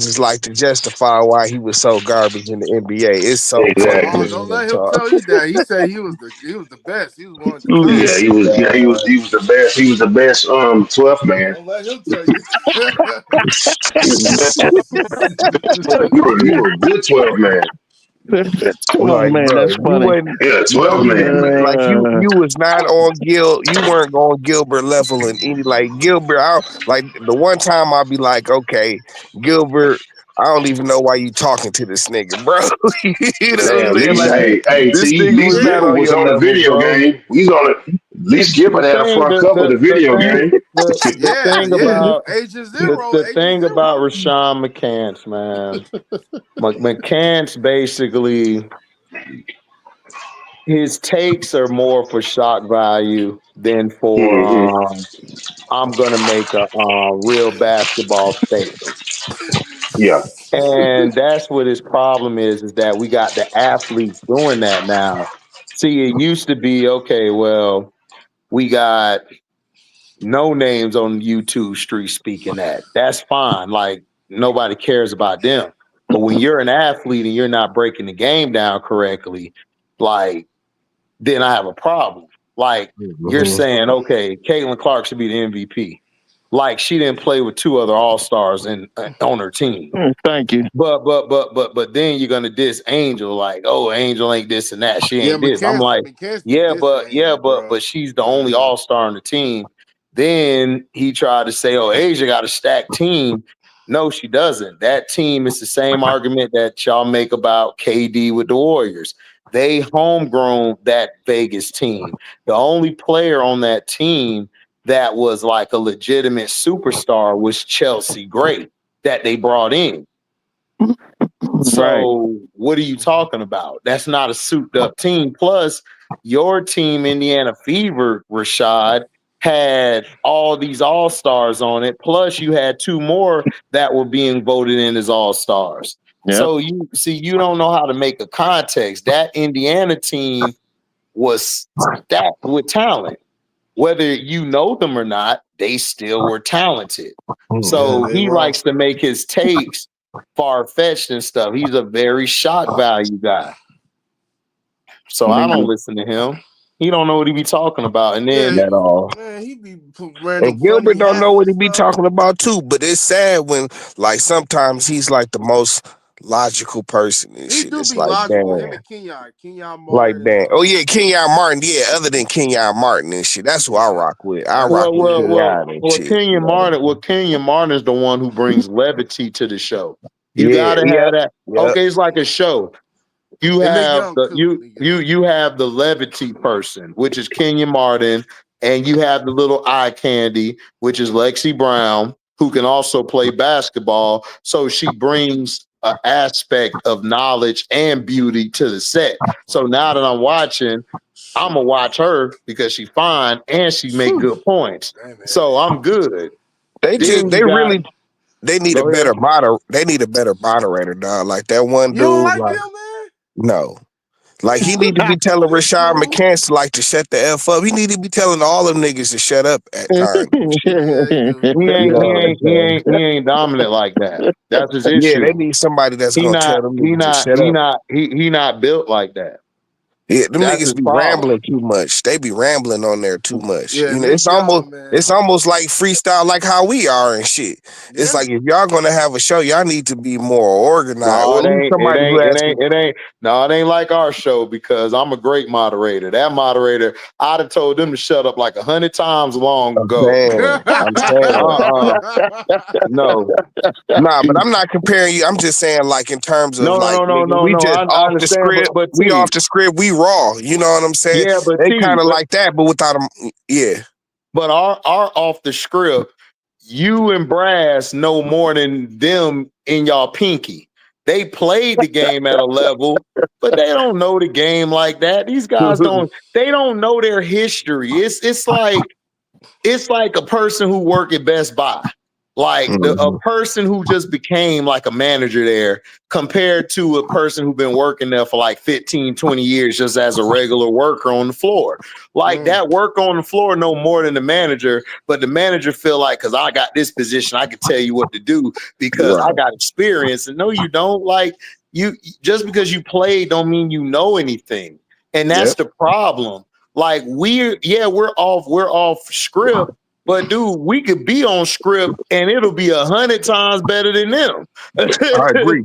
is like to justify why he was so garbage in the NBA. It's so funny Oh, Exactly. don't hearing him let him talk. tell you that. He said he was the best. He was one of the Yeah, top. Listen, he was the best. He was the best 12th man. Don't let him tell you. You were a good 12th man. Oh like, man, bro, that's funny. Yeah, you 12th don't even man. like Uh, you was not on you weren't on Gilbert level in any like Gilbert. Like the one time I'll be like, okay, Gilbert I don't even know why you talking to this nigga, bro. You know what Man, I'm at saying? least, Like hey, this T, at nigga least was not Gipper on was your on the level, video bro. game. He's on it. At least Gipper had a front cover of the video game. The Yeah, thing yeah. about Agent Zero, the Agent thing about Zero. Rashawn McCants, man, McCants basically his takes are more for shock value than for Hmm. I'm gonna make a real basketball statement. Yeah. And that's what his problem is that we got the athletes doing that now. See, it used to be okay, well, we got no names on YouTube street speaking that. That's fine. Like nobody cares about them. But when you're an athlete and you're not breaking the game down correctly, like then I have a problem. Like you're saying, okay, Caitlin Clark should be the MVP. Like she didn't play with two other All Stars in on her team. Thank you. But then you're gonna diss Angel like, oh, Angel ain't this and that. She Yeah, ain't this. I'm like, McCants be yeah, dissing Angel, bro. but she's the only Yeah. All Star on the team. Then he tried to say, oh, Asia got a stacked team. No, she doesn't. That team is the same argument that y'all make about KD with the Warriors. They homegrown that Vegas team. The only player on that team that was like a legitimate superstar was Chelsea Gray that they brought in. Right. So what are you talking about? That's not a souped up team. Plus, your team, Indiana Fever, Rashad, had all these all-stars on it. Plus, you had two more that were being voted in as all-stars. Yep. So you see, you don't know how to make a context. That Indiana team was stacked with talent. Whether you know them or not, they still were talented. So they he were. likes to make his takes far-fetched and stuff. He's a very shock value guy. So I don't listen to him. He don't know what he be talking about. And then At all. Man, he be put random And Gilbert funny don't know hats what and he be stuff. talking about too. But it's sad when like sometimes he's like the most logical person and He shit. do It's be like, logical. Him damn. and Kenyon Like Martin. that. Oh yeah, Kenyon Martin. Yeah, other than Kenyon Martin and shit. That's who I rock with. I That's rock well, it, with well, yeah. well, Kenyon and well, shit. Kenyon Martin. Well, Kenyon Martin is the one who brings levity to the show. You Yeah, gotta have yep, that. yep. Okay, it's like a show. You And Nick have Young the too. you have the levity person, which is Kenyon Martin, and you have the little eye candy, which is Lexi Brown, who can also play basketball. So she brings an aspect of knowledge and beauty to the set. So now that I'm watching, I'm gonna watch her because she's fine and she make good points. So I'm good. They Then you they got really they need a go ahead. better they need a better moderator, dog. Like that one You don't dude, like like them, man? no. Like he need to be telling Rashad McCants like to shut the F up. He need to be telling all them niggas to shut up at times. Yeah, he do. You know what I'm saying? He ain't dominant like that. That's his Yeah, issue. they need somebody that's gonna tell them niggas to shut up. He not built like that. Yeah, them That's niggas his be problem. rambling too much. They be rambling on there too much. Yeah, You know, Nick Young, man. it's almost like freestyle, like how we are and shit. It's Yeah. like if y'all gonna have a show, y'all need to be more organized. No, Or it at least ain't. somebody who has some. No, it ain't like our show because I'm a great moderator. That moderator, I'd have told them to shut up like 100 times long ago. I'm saying. No, Nah, but I'm not comparing you. I'm just saying, like, in terms of like, nigga, we just I off the understand, script. but We T, off the script. We raw. You know what I'm saying? yeah, but They T, kind of like that, but without them. Yeah. But our off the script, you and Brass know more than them in y'all pinky. They played the game at a level, but they don't know the game like that. These guys they don't know their history. It's like a person who worked at Best Buy. Like a person who just became like a manager there compared to a person who's been working there for like 15, 20 years just as a regular worker on the floor. Like that worker on the floor know more than the manager, but the manager feel like, because I got this position, I can tell you what to do because I got experience. And no, you don't. Like you just because you play don't mean you know anything. And that's the problem. Like we're off script. But dude, we could be on script and it'll be 100 times better than them. I agree.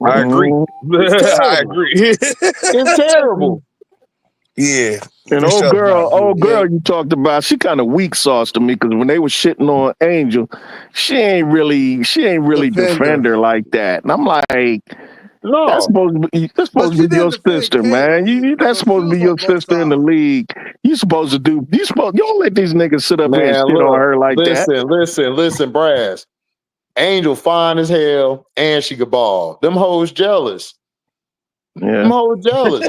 I agree. It's terrible. I agree. It's terrible. Yeah. And For sure. old girl you talked about, she kind of weak sauce to me because when they were shitting on Angel, she ain't really defend her like that. And I'm like, No, that's supposed to be she did your defend sister, Kate. man. That's So supposed to she be was your on both sister in the sides. league. You don't let these niggas sit up here and Man, shit on her like that. listen, Brass. Angel fine as hell, and she could ball. Them hoes jealous. Yeah. Them hoes jealous.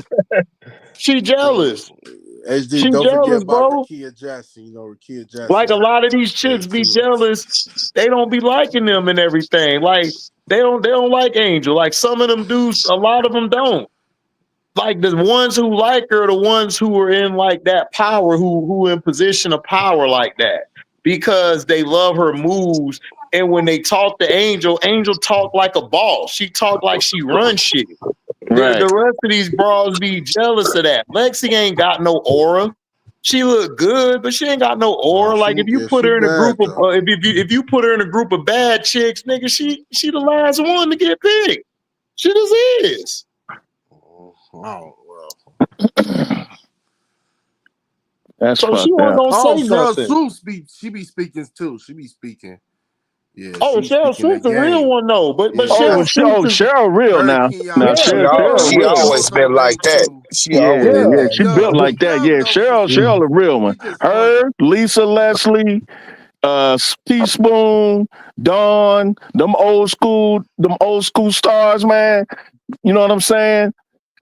She jealous. HD, She don't forget jealous, about bro. Rakia Jackson. You know, Rakia Like a Jackson. lot of these chicks be jealous. They don't be liking them and everything. Like they don't like Angel. Like some of them dudes, a lot of them don't. Like the ones who like her, are the ones who are in like that power, who in position of power like that, because they love her moves. And when they talk to Angel, Angel talk like a boss. She talk like she runs shit. Right. The rest of these bras be jealous of that. Lexi ain't got no aura. She look good, but she ain't got no aura. Like if you put her in a group of if you put her in a group of bad chicks, nigga, she the last one to get picked. She just is. Oh well. That's So she fucked wasn't up. gonna Oh, say Cheryl nothing. Sue she be speaking too. She be speaking. Yeah, Oh, she Cheryl speaking Swift, that the real game. one, though. But Yeah. Oh, Cheryl Swift is Cheryl real Her and now. Kenyatta Now yeah, Cheryl She Cheryl real. always both been on the like level that. too. She Yeah, always yeah. she Young, built like that. young Yeah, though. She Cheryl a real one. just funny. Her, Lisa Leslie, Teaspoon, Dawn, them old school stars, man. You know what I'm saying?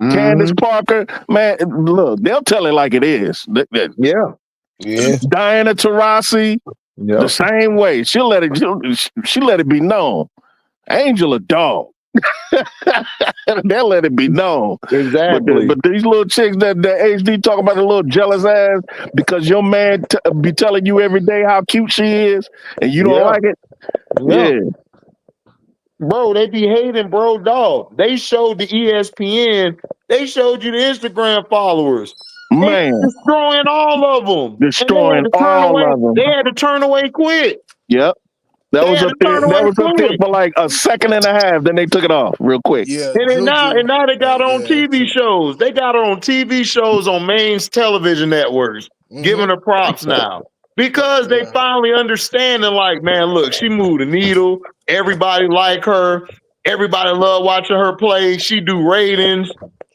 Candace Mm-hmm. Parker, man. Look, they'll tell it like it is. Yeah. Yeah. Diana Taurasi, the Yep. same way. She let it be known. Angel a dog. They'll let it be known. Exactly. But these little chicks that HD talk about, the little jealous ass because your man be telling you every day how cute she is and you don't Yeah. like it. Yeah. Yeah, Bro, they be hating, bro, dog. They showed the ESPN, they showed you the Instagram followers. They man, destroying all of them. And they had destroying to turn all away. of them. They had to turn away quick. Yep, that They was had up to there. turn That away was up there quick. for like a second and a half. Then they took it off real quick. Yeah, And Juju. now they got on Yeah, TV shows. They got her on TV shows on main television networks, giving her props now. Because they Yeah. finally understanding, like, man, look, she moved the needle. Everybody like her. Everybody love watching her play. She do ratings.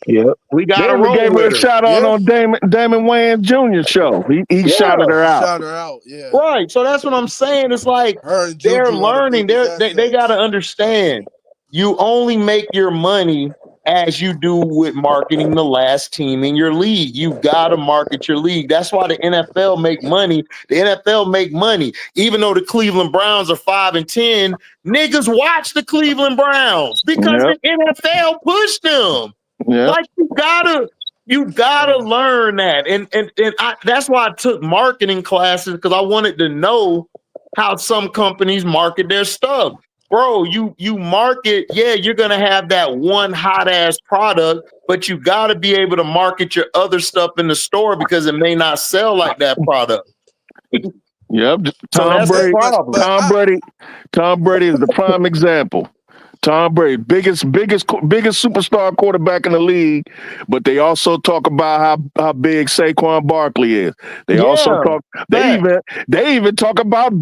Yep. We got They to even roll gave her with a her. shout out on Damon Wayans Jr. show. He shouted Yeah. her out. Shout her out. Yeah. Right. So that's what I'm saying. It's like Her and they're Juju are the learning. biggest They got to assets. understand. You only make your money as you do with marketing the last team in your league. You got to market your league. That's why the NFL make money. The NFL make money. Even though the Cleveland Browns are 5-10, niggas watch the Cleveland Browns because Yep. the NFL pushed them. Yep. Like you gotta learn that, and that's why I took marketing classes, because I wanted to know how some companies market their stuff. Bro, you market, yeah, you're gonna have that one hot ass product, but you gotta be able to market your other stuff in the store because it may not sell like that product. Yep. So Tom that's the Brady. problem. Tom Brady is the prime example. Tom Brady, biggest superstar quarterback in the league, but they also talk about how big Saquon Barkley is. They also Yeah, talk. They even talk about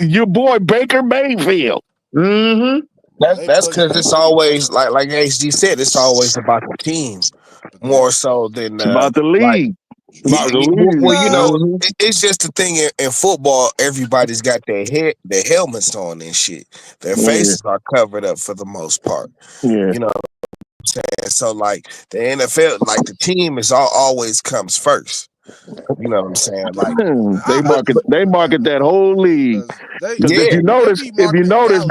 your boy Baker Mayfield. Mm-hmm. That's because it's always like HD said, it's always about the team more so than It's about the like league. About the well, you know, league. it's just the thing in football. Everybody's got their helmets on and shit. Their faces are covered up for the most part. Yeah. You know what I'm saying? So like the NFL, like the team is always comes first. You know what I'm saying? Like they market that whole league. Because if you notice,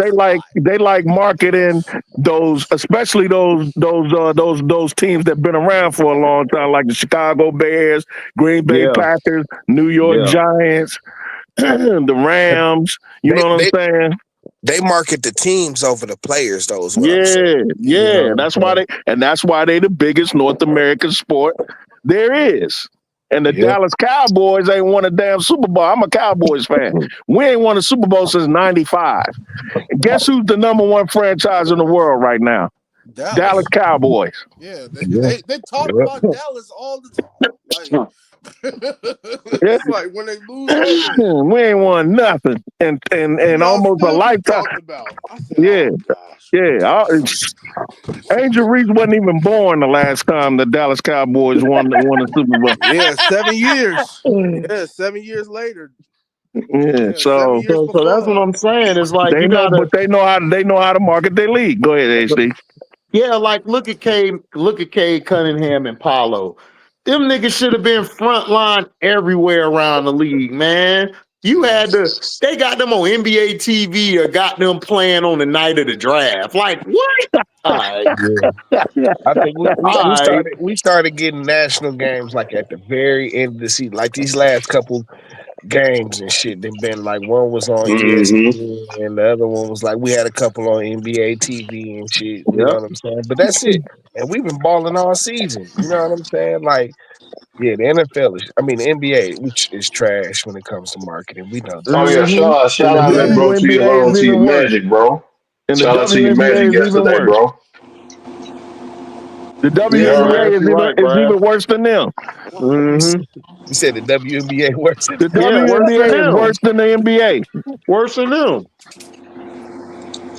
they like marketing those, especially those teams that been around for a long time, like the Chicago Bears, Green Bay Packers, New York Giants, the Rams. You know what I'm saying? They market the teams over the players, though, is what I'm Yeah, saying. yeah. That's why they the biggest North American sport there is. And the Dallas Cowboys ain't won a damn Super Bowl. I'm a Cowboys fan. We ain't won a Super Bowl since '95. And guess who's the #1 franchise in the world right now? Dallas Cowboys. Yeah, they talk about Dallas all the time. Like, it's like when they lose that game, we ain't won nothing, and y'all almost a still get lifetime. talked about. I said, Yeah, oh gosh. yeah. Angel Reese wasn't even born the last time the Dallas Cowboys won the Super Bowl. Yeah, 7 years. Yeah, 7 years later. Yeah, 7 so years So before that's what I'm saying. It's like they you know, gotta, but they know how to market their league. Go ahead, HD. yeah, like look at Cade Cunningham and Paulo. Them niggas should have been front line everywhere around the league, man. They got them on NBA TV or got them playing on the night of the draft. Like what? All right. I think we, we, All we right. started getting national games like at the very end of the season. Like these last couple games and shit. They've been like one was on ESPN and the other one was like we had a couple on NBA TV and shit. You know Yep. what I'm saying? But that's it. And we've been balling all season. You know what I'm saying? Like, yeah, the NBA, which is trash when it comes to marketing. We know that. Oh yeah, Mm-hmm. shout And the out Yeah, that bro to your WNBA long is to your even worse. magic, bro. And the Shout out to your WNBA magic is even yesterday, worse. bro. The Yeah, Yeah, Brad, WNBA you're right, is Brad. even worse than them. Mm-hmm. You said the WNBA worse than The Yeah, worse than WNBA is them. worse than the NBA. Worse than them.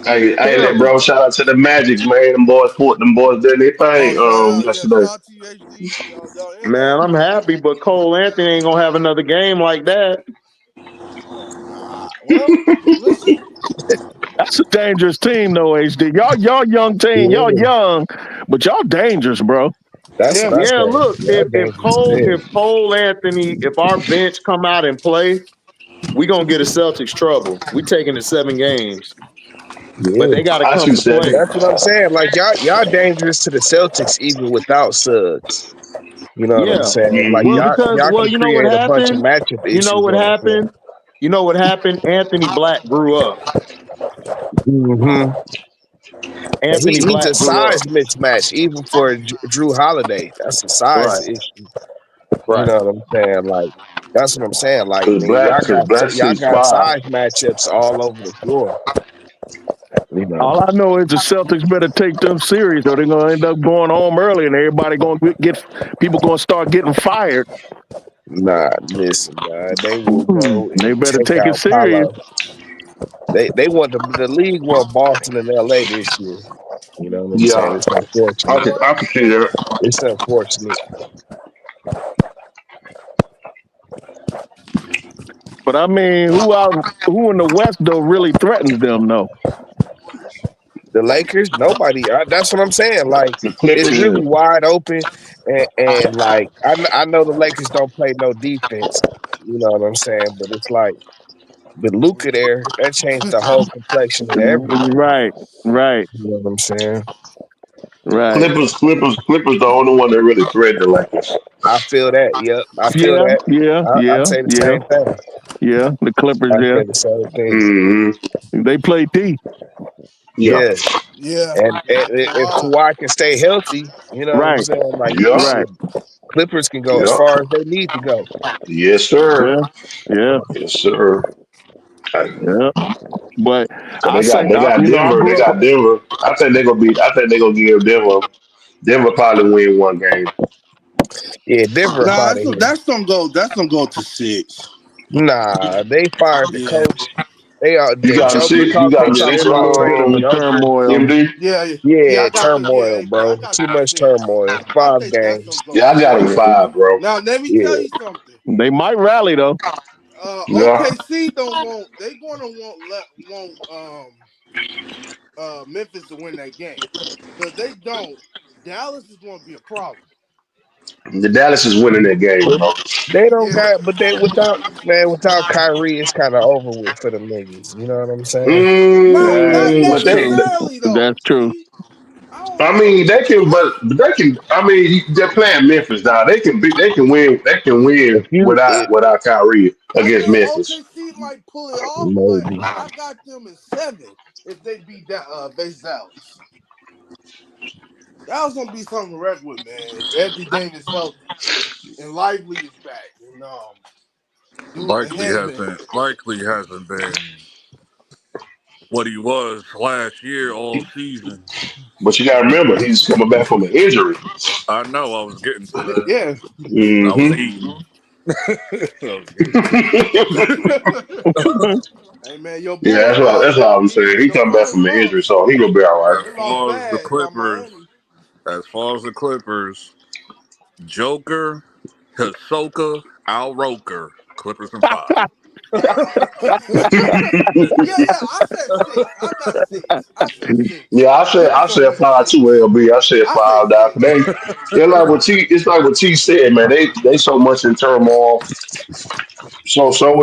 hey, Hell, that bro. Shout out to the Magics, man. Them boys did their oh, thing shout yesterday. out to you, HD. Y'all in man, there? I'm happy, but Cole Anthony ain't gonna have another game like that. Well, listen. That's a dangerous team, though, HD. Y'all young team. Y'all yeah. young, but y'all dangerous, bro. That's Yeah, what I Yeah, say. look, Y'all dangerous as hell. If Cole Anthony, if our bench come out and play, we gonna get a Celtics trouble. We taking the 7 games, but Yeah. they got to I come shoot to play. seven. That's what I'm saying. Like y'all dangerous to the Celtics even without Suggs. You know what I'm Yeah. saying? Like Well, Mm-hmm. because y'all can you know what create a bunch of happened. matchup You know issues what on the floor. happened. You know what happened. Anthony Black grew up. Mm-hmm. And Anthony he's a Black grew up. size mismatch even for Drew Holiday. That's a size Right. issue. You Right. know what I'm saying? Like that's what I'm saying. Like Cause black, cause black y'all shoots got fire. size matchups all over the floor. You know, All I know is the Celtics better take them serious, or they're gonna end up going home early, and everybody gonna get people gonna start getting fired. nah, listen, they will go They and better take take it out serious. Paolo. They want the league want Boston and LA this year. You know what I'm saying? Yeah, It's unfortunate. I can see that. It's unfortunate. But I mean, who in the West though really threatens them though? The Lakers, nobody. That's what I'm saying. Like The it's Clippers, really wide open, and like I know the Lakers don't play no defense. You know what I'm saying? But it's like with Luka there, that changed the whole complexion of everything. Right, right, You know what I'm saying? right. Clippers, the only one that really threatened the Lakers. I feel that. Yep, I feel Yeah, that. yeah, I yeah, say the yeah, same thing. yeah. The Clippers, I yeah, say the same thing. they play D. Yeah, Yeah, yeah. and if Kawhi. Kawhi can stay healthy, you know what I'm Right, saying? Like yeah, right. Clippers can go as yeah. far as they need to go. Yes, sir. Yeah, yeah, Yes, sir. yeah. But So I say, they got I Denver. They grew up. got Denver. I think they're gonna beat. I think they're gonna give Denver. Denver probably win one game. Yeah, Denver up Nah, out of here. That's gonna go to 6. Nah, they fired the Yeah. coach. They are You the got them Joker six. You talk. got They them Yeah, talk they six. about lost trading in the Joker. turmoil. MD. Yeah, Yeah, I got them. turmoil, I bro. got Too them much 6. turmoil. I 5 think that's gonna games. go Yeah, I got them 6. 5, bro. Now let me tell Yeah. you something. They might rally though. Yeah. OKC don't want. They gonna want Memphis to win that game. Because they don't. Dallas is gonna be a problem. The Dallas is winning that game, But bro. they don't Yeah. got but they without Kyrie, it's kinda over with for them niggas. You know what I'm saying? Not But they, necessarily though. That's true. See, I don't I know. mean, they can, but they can. I mean, they're playing Memphis now. They can be. They can win. They can If win you without Kyrie I against think Memphis. OKC might pull it off, but maybe. I got them in 7 if they beat that base Dallas. That was gonna be something to wreck with, man. If Anthony Davis healthy and Lively is back, and dude, Likely hasn't been what he was last year all season. But you gotta remember, he's coming back from an injury. I know I was getting to that. Yeah. I was Mm-hmm. eating. I was getting. Hey man, your Yeah, boys that's lost, all I'm LB. saying. He Your come back boys from an injury, lost. so he gonna be all right. As They lost far as the bad by Clippers, Miami. Joker, Hisoka, Al Roker, Clippers in 5. Yeah. I said 6. I got 6. I said 6. Yeah, I Clippers gonna said win five 6. too, LB. I said I said five, Doc. 6. They're like what T. It's like what T said, man. They so much in turmoil.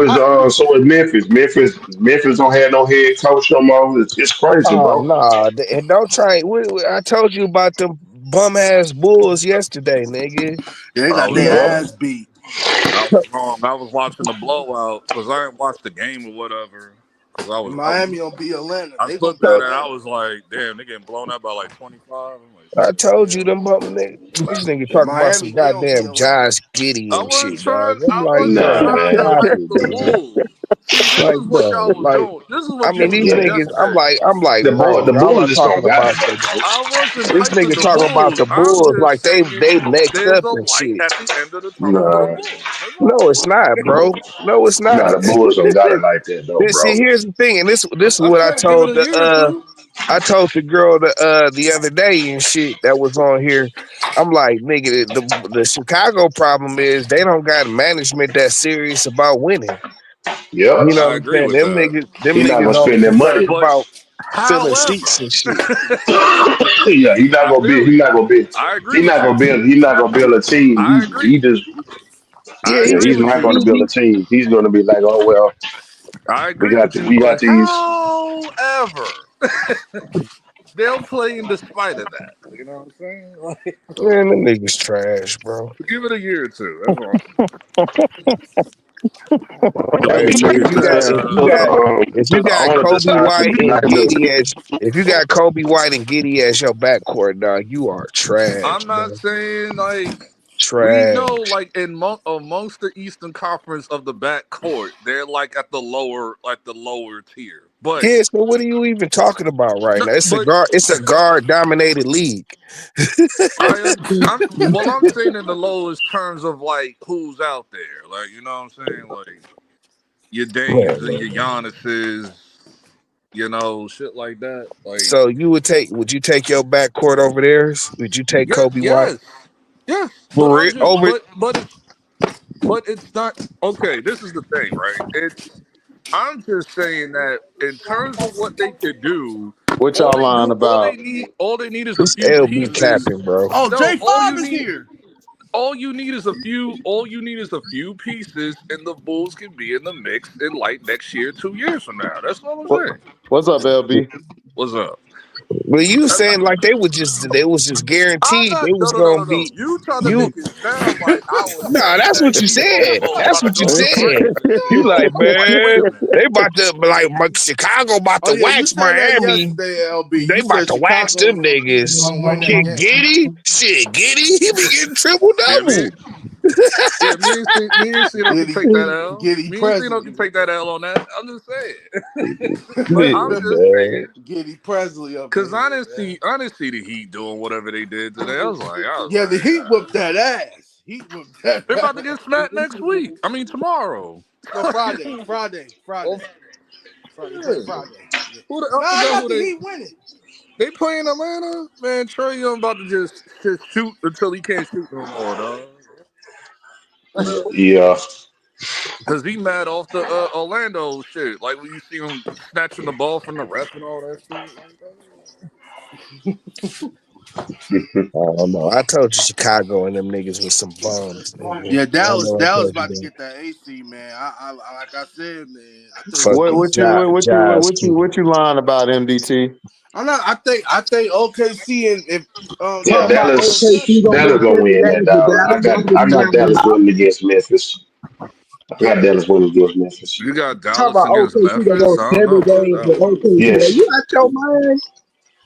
I So is Memphis. Memphis don't have no head coach no more. It's crazy, Oh bro. no, and don't try. I told you about them bum ass Bulls yesterday, nigga. Yeah, they I got was You their know, wrong. ass beat. I was wrong. I was watching the blowout because I didn't watch the game or whatever. Because And Miami gonna beat Atlanta. I They gonna looked beat at it. I Atlanta. was like, damn, they getting blown out by like 25. I'm like, I shit. told you Yeah. them bum nigga. This nigga And talking about some Miami, they gonna beat goddamn Atlanta. Josh Giddey and shit, dog. I'm I like, wasn't bro, Nah, trying to stop man. hype it, the man. Bulls. See, this Like, is what bro, y'all was like, doing. This is I what you mean, was these doing Yeah, niggas. yesterday. I'm like, bro, the y'all Bulls are just talking don't got about it, some. bro. I wasn't This hyping nigga the talking about Bulls. the I'm Bulls just like they saying next there's up a and light shit. at the end of the tunnel for the Nah, Bulls. That's No, all. it's not, bro. No, it's not. nah, the Bulls don't got it like that, though, See, bro. here's the thing, and this is I what I said give it told a year or two. I told the girl the other day and shit that was on here. I'm like, nigga, the Chicago problem is they don't got management that's serious about winning. Yep. You know what I I'm agree saying? with that. Them He not niggas gonna only spend that money. concerned But about filling seats however, and shit. Yeah, he's not I gonna feel build. He's you. not gonna build. I agree He's with not you. gonna build. He's not gonna build a team. I agree. He just I Yeah, he yeah. agree just He's with not you. gonna build a team. He's gonna be like, oh well, I agree with you. we got But these. however, they'll play in despite of that. You know what I'm saying? Like, man, them niggas trash, bro. give it a year or two. That's all. The Hey, Bulls but need to. if To you the got owner Kobe decide to White be and like, look, Giddy as if you got Kobe White and Giddy as your backcourt, dog, you are trash, I'm not bro. saying like we Trash. know like in amongst the Eastern Conference of the backcourt, they're like at the lower tier. But Yeah, so what are you even talking about right no, now? but It's a guard dominated league. I'm saying in the lowest terms of like who's out there. Like, you know what I'm saying? Like your Dames and Man. your Giannis's, you know, shit like that. Like So would you take your backcourt over theirs? Would you take yeah, Kobe White? yes. Yes. But For I'm real? just Over but it's not okay, this is the thing, right? I'm just saying that in terms of what they could do, What y'all lying about? all they need is a this few LB pieces. capping, bro. Oh, No, J5 is here. all you need is a few pieces, and the Bulls can be in the mix in like next year, 2 years from now. That's all I'm What, saying. what's up, LB? What's up? Well, you saying like they was just I'm guaranteed they not. was No, no, no, gonna no, no. be You try to you. make it sound like I was Nah, saying that's that what you these said. motherfuckers That's about to what you go said. crazy. You like, I'm like, wait man, a minute. they about to Chicago about Oh to yeah, you wax said that Miami. yesterday, LB. They You about said to wax them Chicago niggas. gonna win that Kid game. Giddy, shit, Giddy, he be getting triple Yeah, double. me and Cino can take that L. Giddy Me and Cino can Presley. take that L on that. I'm just saying. But I'm Yeah, just man. saying. Giddy Presley up in Cause here, man. I didn't see the Heat doing whatever they did today. I was like, Yeah, the Heat whipped that ass. Heat whipped that they're about to ass. get smacked next week. I mean tomorrow. No, Friday. Oh, Friday. They play yeah. Friday. Yeah. I No, I forgot got who the Heat winning. they playing Atlanta. Man, Trey Young about to just shoot until he can't shoot no more, dog. yeah. Cause he mad off the Orlando shit. Like when you see him snatching the ball from the ref and all that shit. I don't know. I told you Chicago and them niggas was some bums, nigga. Yeah, I Dallas. know I Dallas told you about to that. get that AC, man. I like I said, man. I think it's Fucking What you lying about, MDT? I'm not. I think OKC and if Yeah, talking about Dallas gonna win that, dog. I got Dallas winning against Memphis. I got Dallas winning against Memphis. You got Dallas against Memphis. I don't know about that one. Yes.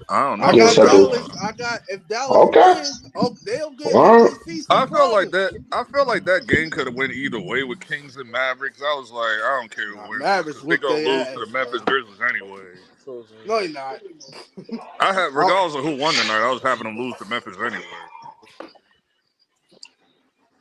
I don't know. I got Dallas. I got if Dallas wins, I got if Dallas Okay. wins, oh they'll get All right. MVP I some felt like problems. that. I felt like that game could have went either way with Kings and Mavericks. I was like, I don't care who Nah, wins this Mavericks because they whoop gonna their lose to the ass, Memphis bro. Grizzlies anyway. So it's No, like, you're not. I had, regardless of who won tonight, I was having them lose to Memphis anyway.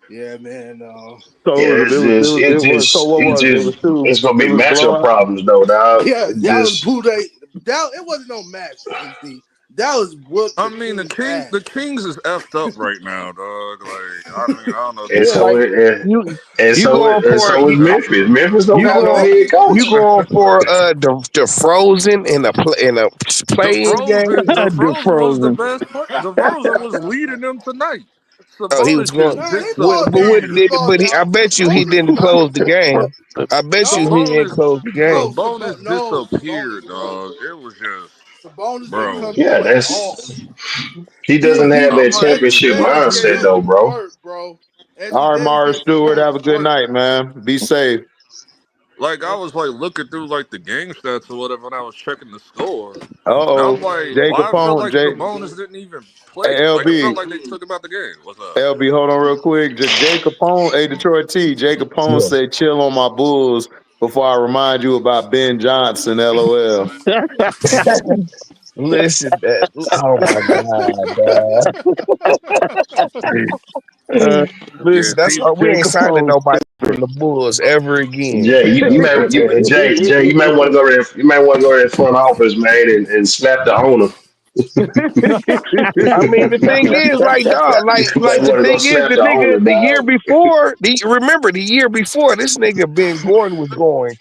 Yeah, man. Yeah, So what was it? It was it's two. gonna It be was matchup blowout. problems though, dog. Yeah, It Dallas just blew they Dallas. It wasn't no match, HD. Dallas whooped I the mean, Kings' ass. The Kings is effed up right now, dog. Like, I mean, I don't know if and you Yeah, know so like this. it you and you so going it and for so is Memphis. Memphis don't you got I no going think head you coach. going for the Frozen in a play-in game. DeFrozen was the DeFrozen. best player. DeFrozen was leading them tonight. Oh, he was Sabonis going. just nah, he But called what he disappeared. did? called But he, I out bet you he Sabonis didn't night. close the game. I bet you he No, didn't Sabonis, close the game. Sabonis No, disappeared, dog. It was just, Sabonis didn't bro. come Yeah, through at all. that's he doesn't have He I'm that like, Eddie championship Dennis gave mindset man. him though, bro. work, bro. Eddie All right, Dennis Mars gave Stewart, have a Sabonis good work. night, man. Be safe. Like I was like looking through like the game stats or whatever, and I was checking the score, and I'm Uh-oh. like, Jay why I felt Capone, like Sabonis didn't even play. hey, Like I felt LB. like they took him out the game. What's up? LB, hold on real quick. Jay Capone, hey, Detroit T. Jay Capone Yeah. said, chill on my Bulls before I remind you about Ben Johnson, LOL. Listen, oh my God, Yeah, listen. That's T. why we Jay ain't signing Capone. nobody from the Bulls ever again. Jay, Jay, you might want to go to you might want to go to the front office, man, and slap the owner. I mean, the thing is, like, dog, You might like the want to go thing is, slap the the nigga, owner, the year dog. before, remember the year before, this nigga Ben Gordon was going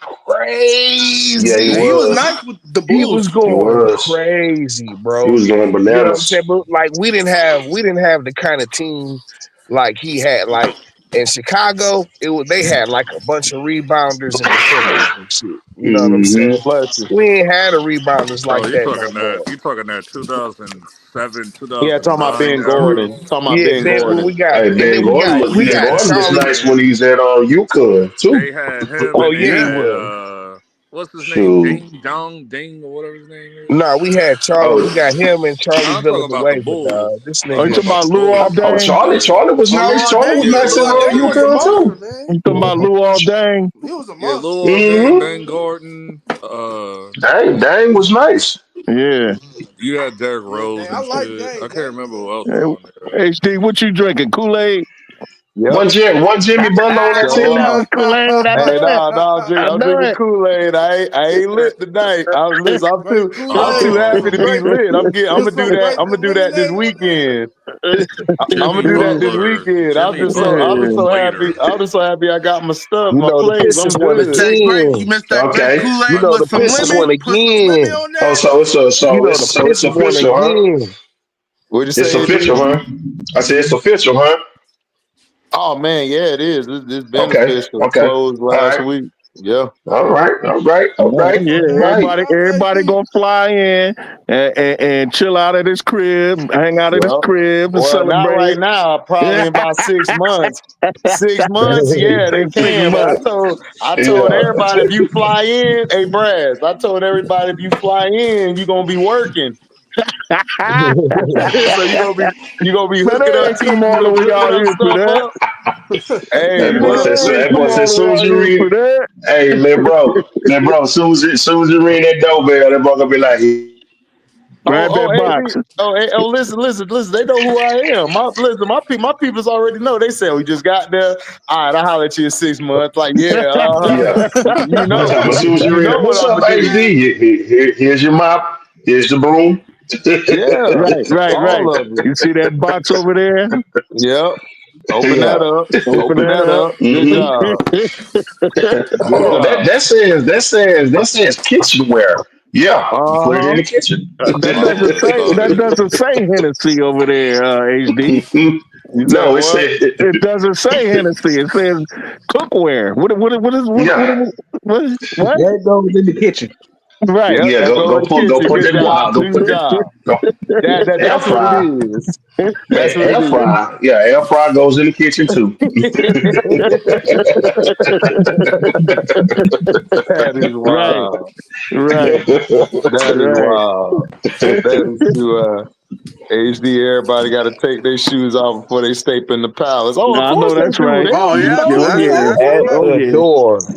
Yeah, he Yeah, crazy. he was was. nice with the He was Bulls. He going was. crazy, He bro. was going You know what I'm saying? bananas. But like, we didn't have the kind of team like he had. Like in Chicago, they had like a bunch of rebounders and defenders and shit. You know what I'm Hmm. saying? Bless you. We ain't had a rebounders like Oh, that no more. you talking that 2007, Yeah, talking about 2009 Ben era. Gordon. Talking about Yeah, Ben then when we Gordon. got, Hey, and then we Ben got Gordon was Charlie. nice Yeah, when he's at UConn too. they had him Oh and they yeah, he had was. what's his name? Shoot. Ding or whatever his name is. Nah, we had Charlie. We Oh, got him and Charlie I'm talking about the Villanueva, Bulls. dog. This I'm Are you nigga. talking talking about about the Luol Bulls. oh, Deng? Charlie was Oh, nice. Luol Charlie was Deng, Yeah, nice at Luol Deng Was a was UConn monster, too. man. You talking about Luol Deng? He was a yeah, monster. Luol Deng, Hmm. Ben Gordon. Dang was nice. Yeah. You had Derrick Yeah, Rose Dang, I and like shit. I Dang. can't Dang was remember a who else was on there. Hey, HD, what you drinking? Kool-Aid? Yep. One Jimmy Butler on that Show team. up. No, Kool-Aid. I Hey, know it. I I'm know drinking it. Kool-Aid. I ain't lit tonight. great I'm too Kool-Aid with happy Oh, to some be great lit. I'm with gonna do some that. great I'm gonna do that this lemonade on there. weekend. I'm Jimmy gonna do that this Butler. weekend. Jimmy Butler I'm just was Yeah. so happy. later. I'm just so happy I got my stuff, You my know the place. I'm Pistons won good. again. You missed that great Okay. You Kool-Aid know with the some Pistons lemon, won put some lemon again. on Oh, that. You know the so it's Pistons won official, huh? again. What'd you It's say, official, AD? huh? I said it's official, huh? Oh man, yeah, it is. This been Okay. official. Okay. Closed All last right. week. Yeah. All right. All right. All right. Yeah, All right. everybody Congratulations. gonna fly in and chill out at his crib, hang out at his Well, crib and well, not celebrate right it. now. Probably in about 6 months. 6 months, yeah, they In six can. But months. I told Yeah. everybody if you fly in, hey, Braz, I told everybody if you fly in, you gonna be working. Man, So you gonna be hooking they up ain't come teams. You all the gonna be way hooking out up here for stuff that. up. Hey, That boy look, said. They ain't That come boy listen. said. all the way Soon as out you here read, for that. hey, little bro. Soon as you ring that doorbell, that boy gonna be like, Grab that box. Listen. They know who I am. My people's already know. They say we just got there. All right, I'll holler at you in 6 months. Like, yeah, yeah. you One know, time, as soon as you you read know it, what what's I'm up, gonna do. HD? Here's your mop. Here's the broom. Yeah, Right. all of it. You see that box over there? Yep. Open that Yeah. up. Open Open that that up. Good Hmm. job. Hold Good on. job. That says kitchenware. Yeah, you put it in Uh-huh. the kitchen. That Oh, doesn't okay, say copy. that doesn't say Hennessy over there, HD. You said No, it what? said It doesn't say Hennessy. It says cookware. What is yeah. what? That goes in the kitchen. Right. Yep, Yeah, that go in the go kitchen. put Good that job. go Do your put that job. go air That's what fry. it is. Man, That's what air it is. fry. Yeah, air fry goes in the kitchen too. That is Right. wild. Right. That is Right. wild. That is too HD. Everybody got to take their shoes off before they step in the palace. Oh, of I know course they that's do. right. They Oh already yeah, know Oh that's yeah. that. that's At Oh correct. the yeah. door.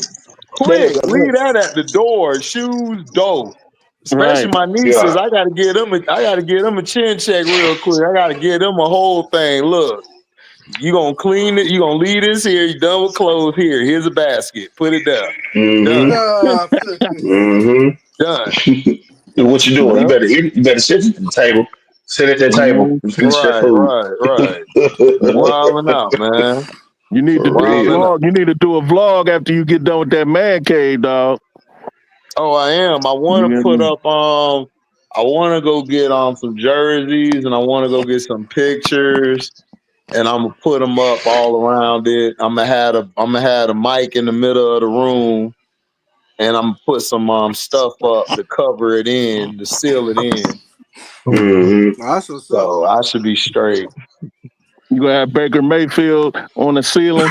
Quick, leave that at the door. Shoes, dope. Especially Right. my nieces. Yeah. I gotta get them. I gotta get them a chin check real quick. I gotta get them a whole thing. Look, you gonna clean it. You gonna leave this here. You done with clothes here. Here's a basket. Put it there. Done. Mm-hmm. Nah, Mm-hmm. Done. What you doing? Yep. You better sit at the table. Sit at that table Mhm. and finish that Right. food. Right. Right. Yep. Wilding out, man. You need to For do a Wilding real. out. vlog. You need to do a vlog after you get done with that man cave, dog. Oh, I am. I want to put Mhm. up. I want to go get some jerseys, and I want to go get some pictures, and I'm gonna put them up all around it. I'm gonna have a mic in the middle of the room, and I'm gonna put some stuff up to cover it in, to seal it in. Mm-hmm. that's what's up. So I should be straight. You gonna have Baker Mayfield on the ceiling.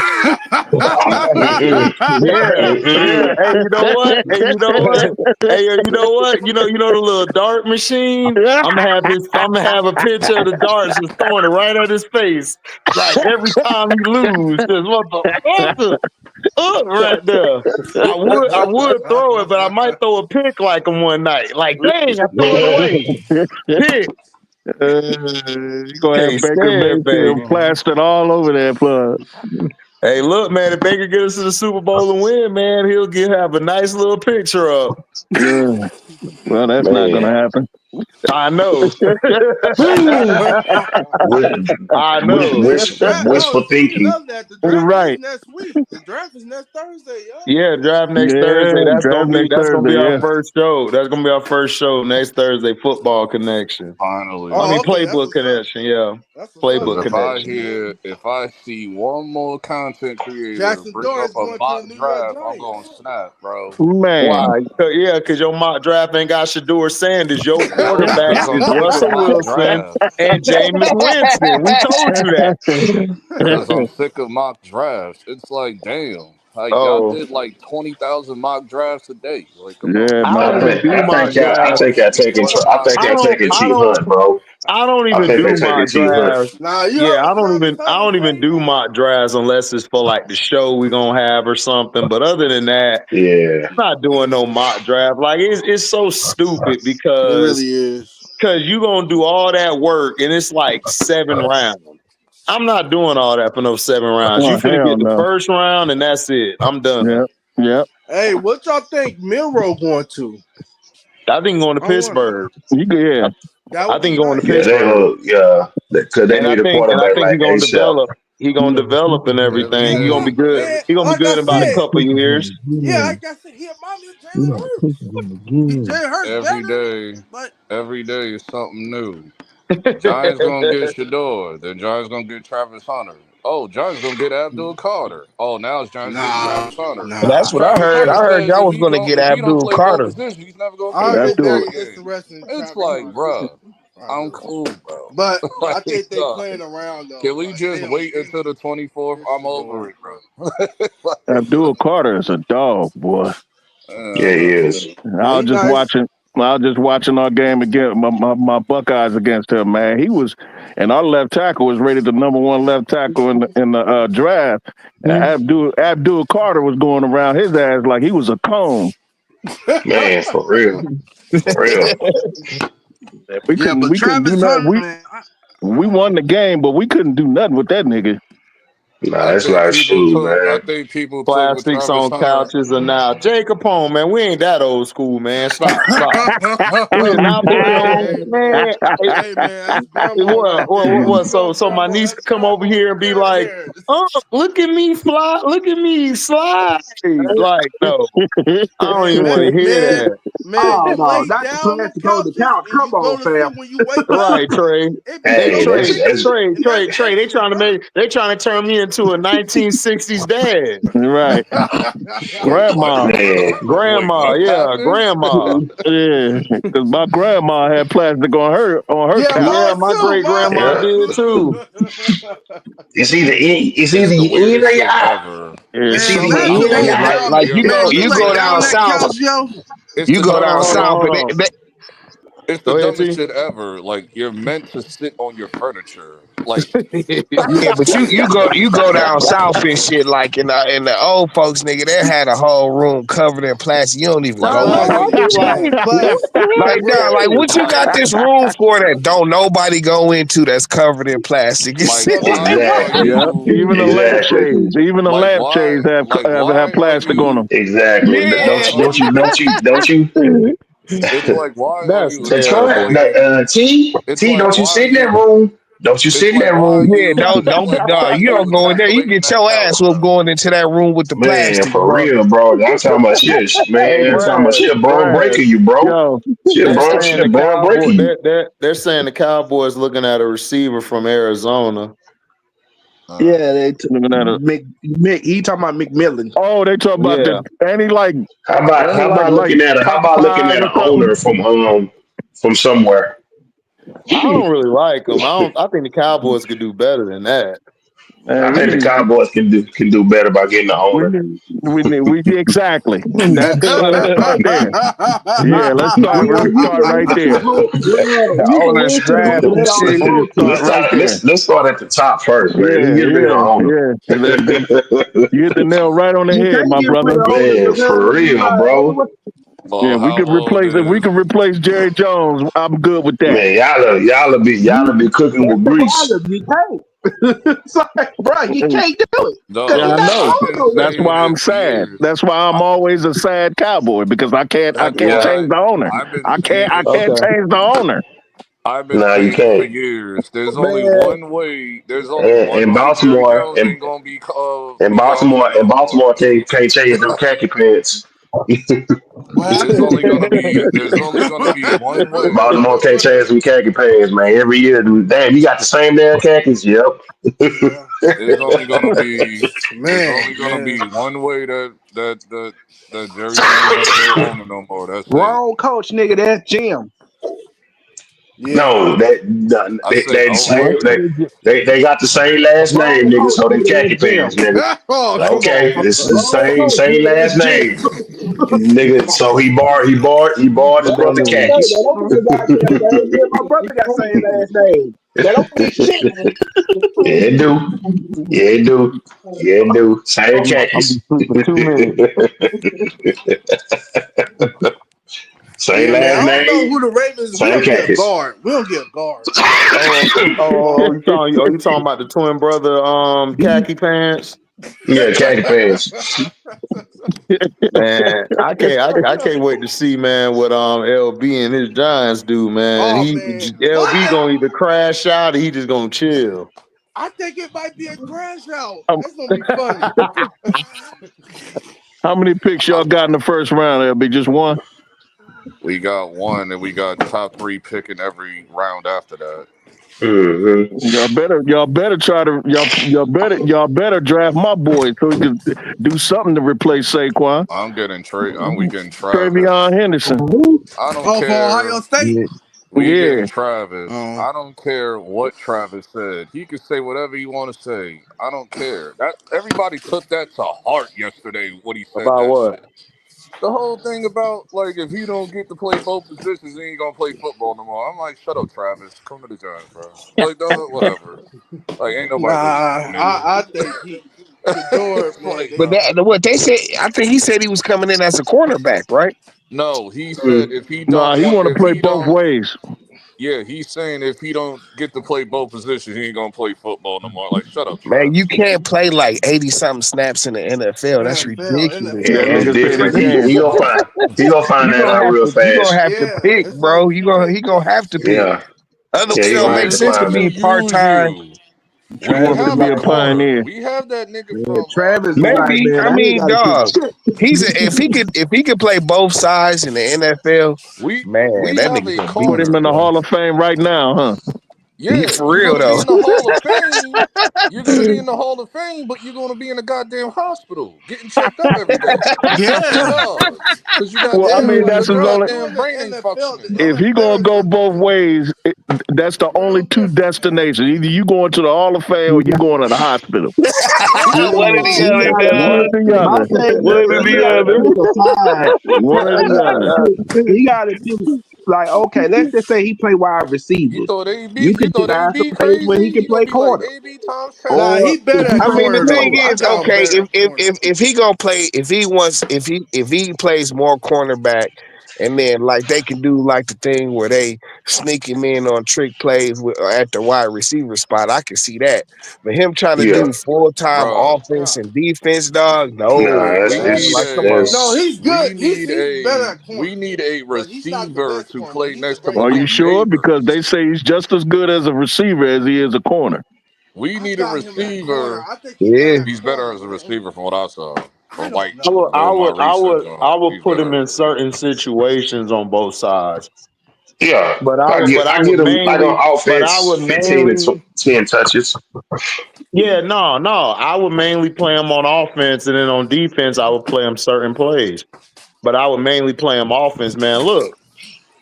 Mm-mm. Yeah, yeah. Mm-mm. Hey, you know what? Hey, you know what? Hey, you know what? You know the little dart machine. I'm gonna have his. I'm gonna have a picture of the darts just throwing it right at his face. Like every time he lose, just what the fuck? Right there. I would throw it, but I might throw a pick like him one night. Like, dang, I threw it away. Pick. You gonna have Can't Baker stand Mayfield Baker. plastered all over that plug. Hey, look, man, if Baker get us to the Super Bowl and win, man, have a nice little picture up. Yeah. Well, that's not Man. gonna happen. I know. Wi- I know. Hey, the draft. Oh, wishful speaking thinking. of that, the draft is Right. next week. The draft is next Thursday, yo. Yeah, draft next Thursday. Yeah. Draft next That's gonna be Thursday. our Yeah. first show. That's gonna be our first show next Thursday. Football connection. I Finally. Oh, mean okay, that's playbook what's up. connection. Yeah, That's what's up. Because playbook Look out for connection. you, man. if I see one more content creator Jackson bring Dart up is a going to the mock New York draft, I'm going Giants. to snap, bro. Man. Why? Yeah, because your mock draft ain't got Shador Sanders. Your No, quarterback because I'm is sick of Russell mock Wilson drafts. and Jameis Winston. We told you that. Because I'm sick of mock drafts. It's like, damn. Like, y'all Oh, did like 20,000 mock drafts a day. Like, come on. Yeah, I don't even man. do mock Y'all drafts. doing mock I drafts don't. Taking I T daily. don't. Hunt, bro. I don't I even think do they're taking mock T Hunt. drafts. Nah, you Yeah, heard what Travis I Hunter don't even say, do man? mock drafts unless it's for like the show we gonna have or something. But other than that, Yeah. I'm not doing no mock draft. Like it's so stupid It because really is. you gonna do all that work and it's like 7 rounds. I'm not doing all that for no 7 rounds. You Oh finna hell get the no. first round and that's it. I'm done. Yep. Yep. Hey, what y'all think Milrow going to? I think going to I wonder. Pittsburgh. You go. Yeah. That I would be think going to nice. Yeah, they Pittsburgh. look, yeah, because they need a And I quarterback think like he gonna ASAP. develop. He gonna develop and Every everything. He gonna day. be good. Man, He gonna be like I good in about a said, couple of years. yeah, like I said, he reminds me of Jalen Hurts. He Jalen Hurts Every better, day. but Every day is something new. Giants gonna get Shador. Then Giants gonna get Travis Hunter. Oh, Giants gonna get Abdul Carter. Oh, now it's Giants getting nah, Travis Hunter. That's nah. what I Travis heard. I Hunter heard said y'all was gonna get if he don't Abdul play one Carter. position, he's never gonna I coach heard a they Abdul. very football game. interested in It's Travis like, Hunter. bruh, I I'm know. cool, bro. But I Like, think they dog, playing around though. can we Like they just don't wait until the 24th? get I'm Shador. over it, bro. Like, Abdul Carter is a dog, boy. Yeah, he is. Nah, I was he just nice. watching. I was just watching our game against my Buckeyes against him. Man, he was, and our left tackle was rated the #1 left tackle in the draft. Abdul Carter was going around his ass like he was a cone. Man, for real. For real. We Yeah, couldn't but we couldn't do Travis nothing. Hunter, man. We won the game, but we couldn't do nothing with that nigga. Nah, that's like shoot, I man. think people took with Plastics Travis on Hunter. couches are now. Jacob Home, man. We ain't that old school, man. Stop, stop. We are not putting on, hey man, man. hey man, that's grandma right there. What? You know, So my grandma, niece that's could come over grandma here and be like, "Oh, grandparents. look at me fly, look at me slide." Like, no, I don't Hey even man, want to hear man, that. Man, Oh you no, lay not the down them plastic on the couches couch. and Come you on, go to fam. sleep when you wake up. Right, Trey. It be Hey, Hey, so Trey, that's heavy, Trey, and Trey, that's Trey. They extra trying to work. make, they trying to turn me into a 1960s dad. Right. Wait, what? Grandma. man. Wait, Grandma, what yeah, happened? grandma. Yeah, because my grandma had plastic on her Yeah, couch. Yeah, mine my too. great Mine grandma Yeah. did too. too. It's It's either the you in weirdest or you shit out. ever. Yeah, It's Man, either some you lay in or you lay Yeah, out. down. like Man, you you lay go down down on that south, couch, yo. It's you the go Hold on, down dumbest hold shit. on, south, and hold on. It's the Go ahead, dumbest T. shit ever. Like you're meant to sit on your furniture. Like yeah, but you go down south and shit. Like in the old folks, nigga, they had a whole room covered in plastic. You don't even like go why in there. do you Like, nah, like what you got like this room for that don't nobody go into that's covered in plastic? You like see? why are Exactly. yeah. you Even the Exactly. lampshades, even the like why lampshades have are plastic on you them. Exactly. Yeah. Don't you it's like why are That's you Latoya, terrible. like it's T, like don't you why are sit in that you room. Don't you it's sit in like that why are room. Yeah, you it's like why are you don't you go in there. You decorating get that your couch ass whooped though? going into that room with the Man, plastic, for bro. real, bro. I'm talking about shit, Hey, man. I'm talking about shit, bro. Brad. Breaking you, bro. Yo, They're saying the Shit, bro. Cowboy. Breaking you. They're saying the Cowboys looking at a receiver from Arizona. Uh, Yeah, looking at it. he talking about McMillan. Oh, they talk about Yeah, any like How about like looking Popeyes at an or something. owner from somewhere? I don't really like them. I think the Cowboys could do better than that. I Man, think the Cowboys can do better by getting the owner. we exactly that right there. Yeah, let's start right there. The owner's draft and shit. We can start right there. Let's start at the top first, man. Let's Yeah, get rid of the owner. You hit the nail right on the You head, can't my get rid brother. of older Man, because for real, bro. Yeah, well we how could old replace if we is could replace Jerry Jones. I'm good with that. Man, y'all be cooking that's with the grease. problem. You can't. It's like, bro, you can't do it because Yeah, he's I no, not know. I've been old no That's more. saying why it I'm for sad. years. That's why I'm always a sad cowboy because I That's can't Yeah. change why the owner. I've been I can't saying I it. can't Okay. change the owner. I've been Nah, you saying it for can't. years. There's only Man, one way. There's only And, one and way Jerry Baltimore Jones and ain't gonna and be the Baltimore owner and no Baltimore more. can't change them khaki pants. what There's only gonna be one way. Baltimore can't change them khaki pants, man. Every year, damn, you got the same damn khakis. Yep. Yeah, There's only gonna be there's man, only gonna man. be one way that Jerry Jones ain't their owner no more. That's it. wrong coach, nigga. That's Jim. Yeah. No, I said What? owner. they got the same last name, Wrong nigga. coach, So they nigga. khaki That's Jim. pants, nigga. Oh, come on, Okay, bro. this is the Wrong coach, same nigga. last That's Jim. name, nigga. So he borrowed his That brother don't say that. khakis. Don't be the goddamn name. Me and my brother got same last name. That don't mean shit. Yeah, it do. Yeah, it do. Yeah, it do. Same I'm be khakis. sweet for 2 minutes. Same Yeah, man. I last don't know name, who the Ravens. We same don't get a khakis. guard. We don't get a guard. You talking about the twin brother khaki pants? Yeah, khaki pants. Man, I can't wait to see, man, what LB and his Giants do, man. Oh He man, LB what? gonna either crash out or he just gonna chill. I think it might be a crash out. Um, That's gonna be funny. how many picks y'all got in the first round? There'll be just one. We got one, and we got top three picking every round after that. Hmm. Y'all better try to y'all better draft my boy so he can do something to replace Saquon. We getting Travion Travis. Henderson. I don't Oh, for Ohio care. State. Yeah. We Yeah. getting Travis. Oh, I don't care what Travis said. He could say whatever he want to say. I don't care. That everybody took that to heart yesterday when he said About that what? shit. The whole thing about like if he don't get to play both positions, he ain't gonna play football no more. I'm like, shut up, Travis. Come to the Giants, bro. Like, whatever. Like, ain't nah. nobody listening, nigga. I think Shador, man. Like, They, But what they said, I think he said he was coming in as a cornerback, right? no, he said if he Nah, don't he want, want to if play he both don't, ways. yeah, he's saying if he don't get to play both positions, he ain't gonna play football no more. Like, shut up, Man, Trav. you can't play like 80 something snaps in the NFL. That's NFL, ridiculous, That Yeah, NFL. bro. it's nigga said he different. can. He gonna find that out real You gonna fast. have to Yeah, pick, it's bro. like He gonna have to pick. Yeah, Otherwise, yeah, he it gonna don't have make to sense Why to find didn't be you that. part use time. you? He wants to have be a a corner. pioneer. We have that nigga Man, from Travis is like, Maybe. man, I I ain't mean, got to keep dog. If he could play both sides in the NFL, man, we that have nigga's a a Put beast, him corner. in the bro. Hall of Fame right now, huh? He Yeah, for you're real gonna be though. in the Hall of Fame. You're gonna be in the Hall of Fame, but you're gonna be in a goddamn hospital getting checked up every day. Yeah. No, because you Well, I goddamn mean, your that's his your only. goddamn brain ain't functioning, If bro. he gonna go both ways, that's the only two destinations. Either you going to the Hall of Fame or you going to the hospital. One or he the other, gotta One or dog. pick. the My other. thing One is, or he the gotta other. pick a side. One or He the gotta other. pick. He gotta pick. Like, okay, let's just say he play wide You receiver. thought AB? You You can thought find some AB days when he crazy? can He gonna play be like corner. AB times 10. Nah, Or he if better he at I play mean, the corner thing though. receiver. I is, got him okay, better at corner. if he gonna play, if he plays more cornerback, and then like they can do like the thing where they sneak him in on trick plays at the wide receiver spot, I can see that. But him trying to Yeah. do full time Bro, offense and defense, dog, Nah, no that's we man, need like that's come a on. No, that's he's good. He's better at corner, we need a but he's not the receiver best to corner. But play he's a next to great Are you Malik corner. sure? Because they Neighbors. say he's just as good as a receiver as he is a corner. We I need a got him at corner. receiver. I think he's better Yeah, at He's better corner, as a man. receiver from what I saw. I From don't like I would, know. I doing my would, I research would, on I him. would He's put him better. in certain situations on both sides. yeah. But I I would get him like mainly, on but I offense, would 15 to mainly, 10 touches. yeah, no, I would mainly play him on offense, and then on defense, I would play him certain plays. But I would mainly play him offense, man. Look,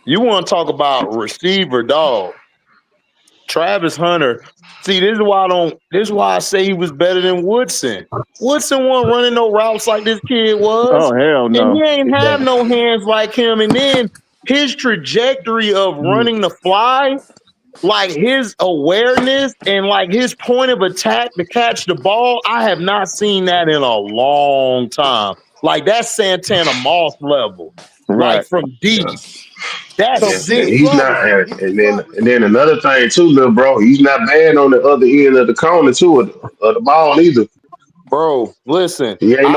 you want to talk about receiver, dog? Travis Hunter. See, this is why I don't. This is why I say he was better than Woodson. Woodson wasn't running no routes like this kid was, Oh hell and he no. ain't have no hands like him. And then his trajectory of running the fly, like his awareness and like his point of attack to catch the ball, I have not seen that in a long time. Like that's Santana Moss level, like Right. from Yeah. deep. That's So Yeah. And sick. he's he's slot not receiver. He's a slot and receiver. then another thing too, little bro, he's not bad on the other end of the corner too of the ball either. Bro, listen, He ain't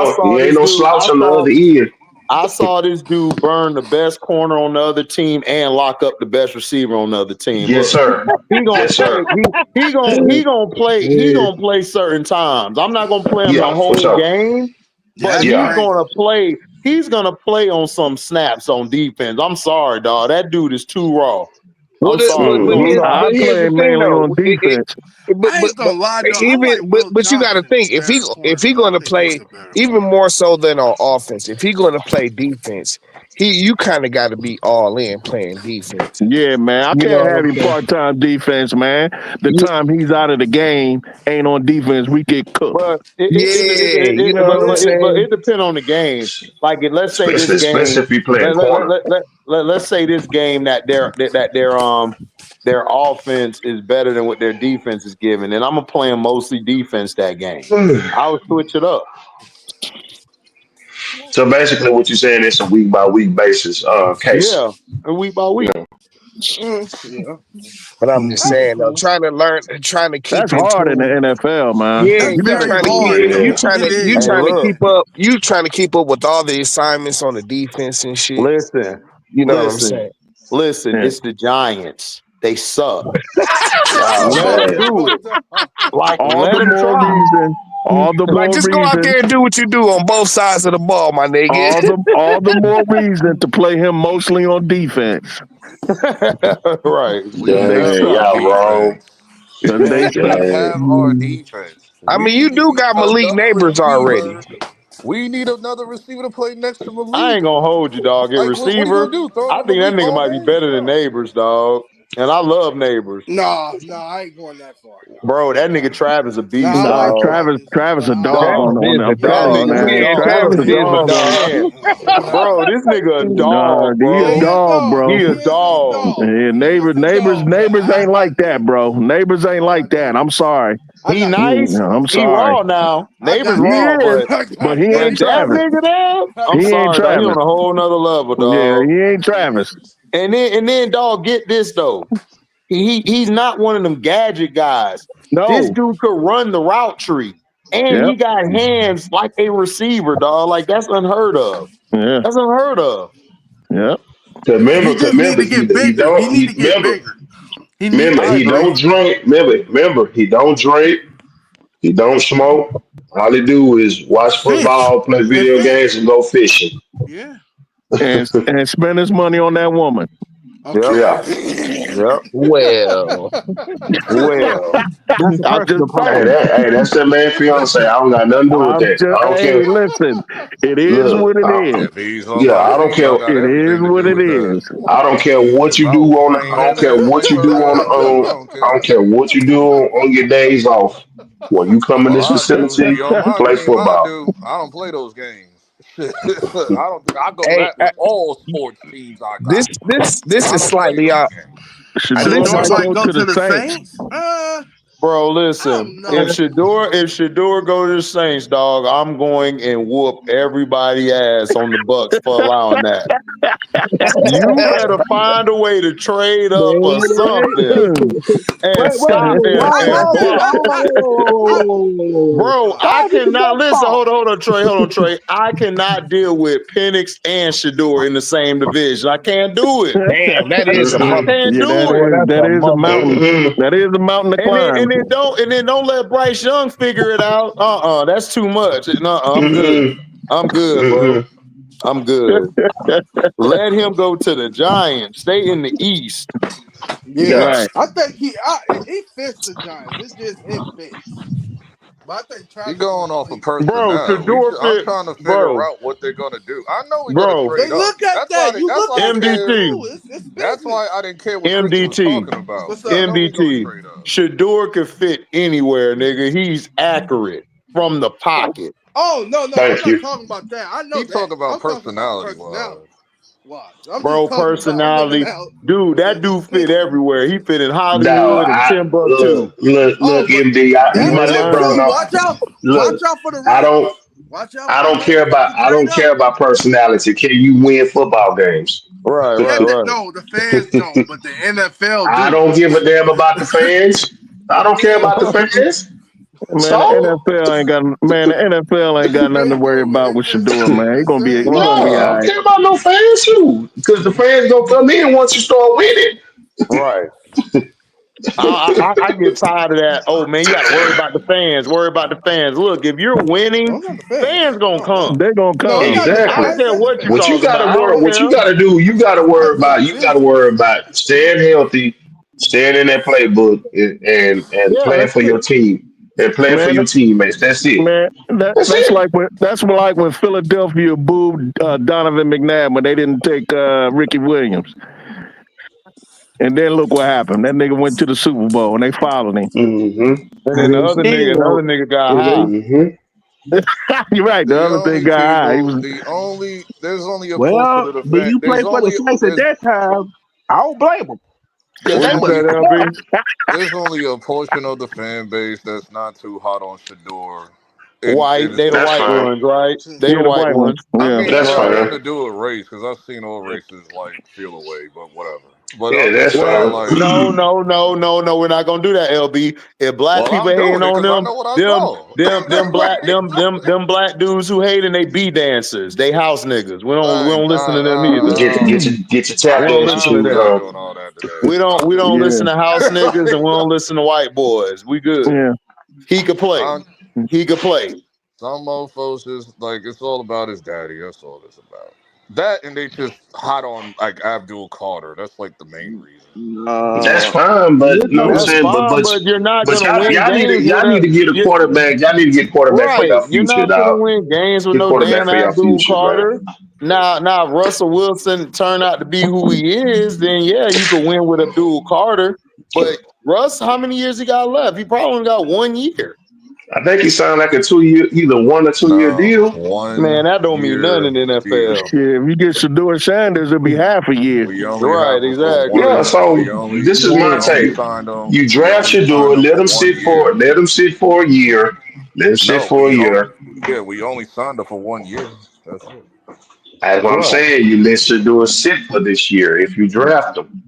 no slouch on the other end. I saw this dude burn the best corner on the other team and lock up the best receiver on the other team. Yes, Look, sir. he gonna Yes, play. sir. He gonna play certain times. I'm not gonna play him the Yeah, for whole sure. game, Yeah, but that's Yeah. crazy. He's gonna play on some snaps on defense. I'm sorry, dog. That dude is too raw. well, I'm sorry. He too raw. I here's play the him thing mainly on though. defense. I ain't gonna lie though. I like Will But you got to Johnson think better at if corner he though. I going to think he's play the better even corner. more so than on offense, if he going to play defense, you kind of got to be all in playing defense. Yeah, man. I You know can't what have I'm him saying? part-time defense, man. The You, time he's out of the game ain't on defense, we get cooked. But yeah, you know what I'm but saying? it depends on the game. Like let's say this Especially game. if he playing corner. Let's say this game that their offense is better than what their defense is giving, and I'm gonna play them mostly defense that game. I would switch it up. So basically what you're saying is a week by week basis case. Yeah, and week by week. Yeah. Yeah. But I'm just That'd be saying though, cool. trying to keep That's in hard in the tune. NFL, man. Yeah, That's You you gotta very trying to hard you though. Yeah. It Hey, is. trying to look, keep up. You trying to keep up with all the assignments on the defense and shit. listen, You know what I'm listen, saying? listen. yeah. It's the Giants. They suck. Oh Let them man. do it. Like, All let the them more try. reason, all the Like, more just go out reason, there and do what you do on both sides of the ball, my nigga. all the more reason to play him mostly on defense. Right. We Cause they have Dang, our suck. y'all wrong. defense. Cause they suck. We Dang. have our defense. I mean, We you do need got Malik another Neighbors already. receiver. We need another receiver to play next to I Malik. ain't gonna hold you, dog. At Like, what are you gonna receiver, do? Throw it I to think that Malik nigga all might be day? better than No. Neighbors, dog. And I love Neighbors. Nah, I ain't going that far. Bro, that nigga Travis a Nah, beast, I Nah, like dog. Travis, but Travis a dog Dog, Travis on is I'm a that telling you, dog. nigga, man. Yeah, dog. Travis Travis a is a dog, man. dog. Bro, this nigga a Nah, dog, he a yeah, he bro. a dog, dog. He bro. He a is a dog. dog. Yeah, He is a dog. But neighbors ain't like that, bro. Neighbors ain't like that. I'm sorry. I He got nice. neighbors. I'm He sorry. raw now. I Neighbors got He raw, is, neighbors. but I but got he ain't that Travis. neighbors. nigga there, I I'm He got ain't sorry, dog. He Travis. on a neighbors. whole nother level, Yeah, dog. he ain't Travis. And then, dog, get this though. He's not one of them gadget guys. This No. dude could run the route tree, and Yep. he got hands like a receiver, dog. Like that's unheard of. Yeah. That's unheard of. Yep. He Cause just need remember to get he bigger. He don't need he to get remember bigger. He Remember, needs I to he agree. don't breathe. drink. Remember, he don't drink. He don't smoke. All he do is watch Fish football, play and video games, fish. and go fishing. Yeah. And spend his money on that woman. Yep. Yeah. Okay. Yep. Well, well. That's a I'm just personal Hey, saying. problem. that's that man fiance. I don't got nothing to do with I'm that. just, I don't hey, care. listen, it is Look, what it is. If he's on yeah, my I don't team, care. I got It is everything to what do it with that. is. I don't care what If you I do was on. playing I don't him in care his what place you do for that too, I on. don't I don't care. care what you do on your days off. When you come in All this I do, facility he on to my play team. I football. do. I don't play those games. Shit. I don't. I go Hey, that with all sports teams I this got. this I is don't play slightly those out. games. Shador This Shador is might might go go to the to the Saints. Saints. Bro, I don't listen. know. If Shador go to the Saints, dog, I'm going and whoop everybody ass on the Bucks for allowing that. You better find a way to trade up or something and Wait a stop minute. and, Whoa, and whoa, block. whoa, whoa, whoa, whoa. Bro, I How did you cannot go listen. far? Hold on, Trey. I cannot deal with Penix and Shador in the same division. I can't do it. Damn, that is a I Mm-mm, can't Yeah, do it. boy. That's that a is a mother. mountain. mm-mm, That is a mountain to climb. And then don't let Bryce Young figure it out. That's too much. No, I'm good. mm-mm, I'm good, bro. mm-mm. I'm good. Let him go to the Giants. Stay in the East. Yeah, Yeah. Right. I think he fits the Giants. It's just it fits. But I think He Travis going gonna off of sleep. Bro, personnel. Shador I'm fit, trying to figure bro, out what they're gonna do. I know we're gonna bro, They trade up. look at that. You That's look why I at didn't that care. MDT, too. It's That's why business. I didn't care what Christian was MDT, talking about. What's I up? know we're gonna MDT. trade up. Shador could fit anywhere, nigga. He's accurate from the pocket. Oh no, I'm Thank not you. talking about that. I know He that. talk about I'm talking about personality personality. wise. Watch. I'm just Bro, talking about living personality. out Dude, that the dude fit system. everywhere. He fit in No, Hollywood and I Timbuktu. Oh, look, but MD. You that's might true let bro too. know. Watch out. Look, Watch out for the I don't, Raiders. Watch out for the Raiders if you I trade don't up. care about personality. Can you win football games? Right, Yeah, right, right. no, the fans don't, but the NFL I do. don't give a damn about the fans. I The don't care fans about the do. fans. Man, So The NFL ain't got The nothing to fans worry do. about It's with just Shador, man. the He no, same. gonna be I all don't right. care about no fans too, because the fans gonna come in once you start winning. Right. I get tired of that. Oh man, you got to worry about the fans. Worry about the fans. Look, if you're winning, Those not the fans. fans gonna Oh no. come. They're gonna No, it's come. not the I don't Exactly. care that's the what you What fans. you talking about. gotta I worry, don't what you care. gotta do, you gotta I worry think about. the You gotta worry business. about staying healthy, staying in that playbook, and Yeah, playing that's for it. your team and playing for Man, your teammates. That's it. man, That's it. that's like when Philadelphia booed Donovan McNabb when they didn't take Ricky Williams. And then look what happened. That nigga went to the Super Bowl and they followed him. Mm-hmm. And then And they another still, nigga got high. Mm-hmm. You're right. The The other thing only got high. He people, was there's only a portion well, of the when fan. you play for the Saints at that time, I don't blame them. Because There's What they you was only said, LB? there's only a portion of the fan base that's not too hot on Shador. White. And They the That's white fine. ones, right? They the yeah, the white white one. ones. I Yeah. mean, it That's got Right. nothing fine. to do with race because I've seen all races like feel away, but whatever. But Yeah, I'm just that's saying, Well, fine. like, no. We're not gonna do that, LB. If black well, people I'm hating doing it on because I them, know what I saw. them black dudes who hating, they be dancers. They house niggas. We Like, don't listen to them either. Get your We tap don't dancing listen to we're shoes them. not on. doing all that today. We don't Yeah. listen to house niggas and we don't Like, listen to white boys. We good. Yeah. He could play. I'm, He could play. some mofos just like it's all about his daddy. That's all it's about. That and they just hot on like Abdul Carter. That's like the main reason. That's Uh, fine, but you you know what I'm know, That's saying. fine, but you're not But gonna win games with y'all need a to get a you, quarterback. Y'all need to get a quarterback for right. your You're future, not gonna dog. win games with Get a no quarterback damn for your Abdul future, man. Carter. Now, if Russell Wilson turn out to be who he is, then yeah, you could win with Abdul Carter. But Russ, how many years he got left? He probably only got 1 year. I think he signed like a 2 year, either 1 or 2 year No, deal. Man, one that don't mean nothing year in the NFL. deal. Shit, if you get Shador Sanders, it'll be half a year. We only Right, have him for exactly. Yeah, one. so this is my We only take. signed him. You We draft only your signed dude, him for 1 year. let him sit for a year. Let him sit No, for a year. we only signed him for 1 year. That's it. That's what I'm Right. saying. You let Shador sit for this year if you draft him.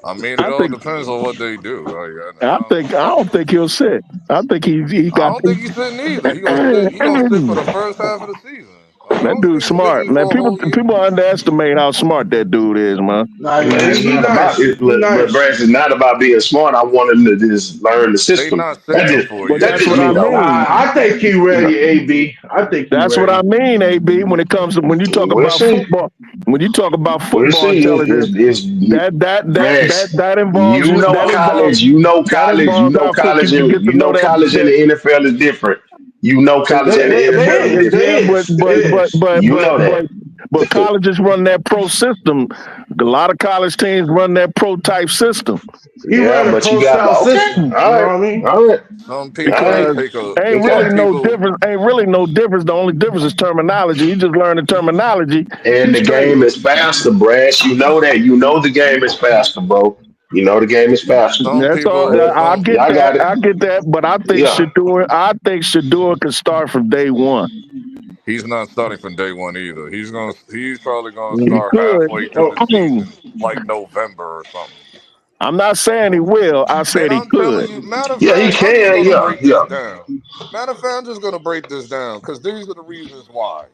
I mean, it I all think depends on what they do. Like, I don't think he'll sit. I think he I got don't think he's sitting either. He gonna sit. He gonna sit for the first half of the season. That don't dude's think he's smart, healthy for man. a whole year. People underestimate how smart that dude is, man. Nah, Man, it's he not about nice. it. He But nice. Brad, it's not about being smart. I want him to just learn the They system. not sitting him for a But year, that's That's what just I me bro. though. mean. I think he You know, ready, AB. I think he That's what I ready. mean, AB. When it comes to when you talk we'll about see. football, when you talk about We'll football see. intelligence, Brad, that involves that involves how quick you can get to You know know college and that. the NFL is different. You know college and the NFL is different. Yeah, They is. They is. You know that. but colleges run that pro system. A lot of college teams run that pro type system He Yeah, ran a but pro you got style okay. system. All You know right. what I mean? All right. Some All people right. they because take a ain't some really Okay. no people. difference. Ain't really no difference. The only difference is terminology. You just learn the terminology. And You the straight. game is faster, Brash. You know that. You know the game is faster, bro. You know the game is faster. Some That's all. people. I Some get Y'all that. got it. I get that. But Yeah. Shador can start from day one. he's not starting from day one either. He's probably gonna He start could. halfway through Oh, the season, like November or something. I'm not saying he will. I And said he I'm telling could. you, matter of Yeah, he fact, I'm just can. gonna Yeah. break this Yeah. down. Matter of fact, I'm just gonna break this down because these are the reasons why.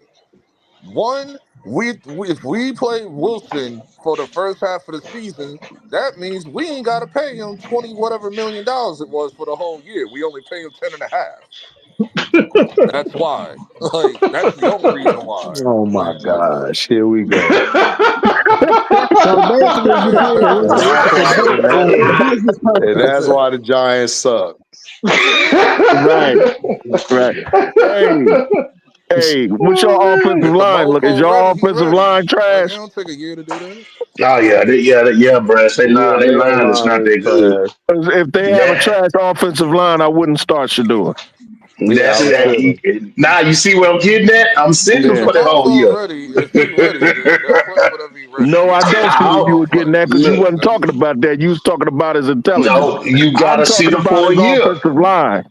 One, we if we play Wilson for the first half of the season, that means we ain't gotta pay him 20 whatever $1 million it was for the whole year. We only pay him 10 and a half. That's why. Like that's the only reason why. Oh my gosh, here we go. so basically, you saying And that's why, it's business and purposes. that's why the Giants suck. Right. Right. Hey, what's your offensive If the line? Look, is mofo your ready, he offensive ready. line Like it trash? don't take a year to do that. Oh yeah. Yeah, Brash. Yeah, They they O line is not line is that good. trash. If they have a That trash offensive line, I wouldn't start Shador. Yeah, I that's would that. sit him. Now you see what I'm getting at? I'm sitting him If Yeah. the for the whole mofo year. ready, if he ready, then let play him whatever he ready. No, He I gonna don't play. see He what you I'll gonna were play. getting at because you look. wasn't talking about that. You was talking about his intelligence. No, you I'm gotta sit talking him about for a his year. offensive line.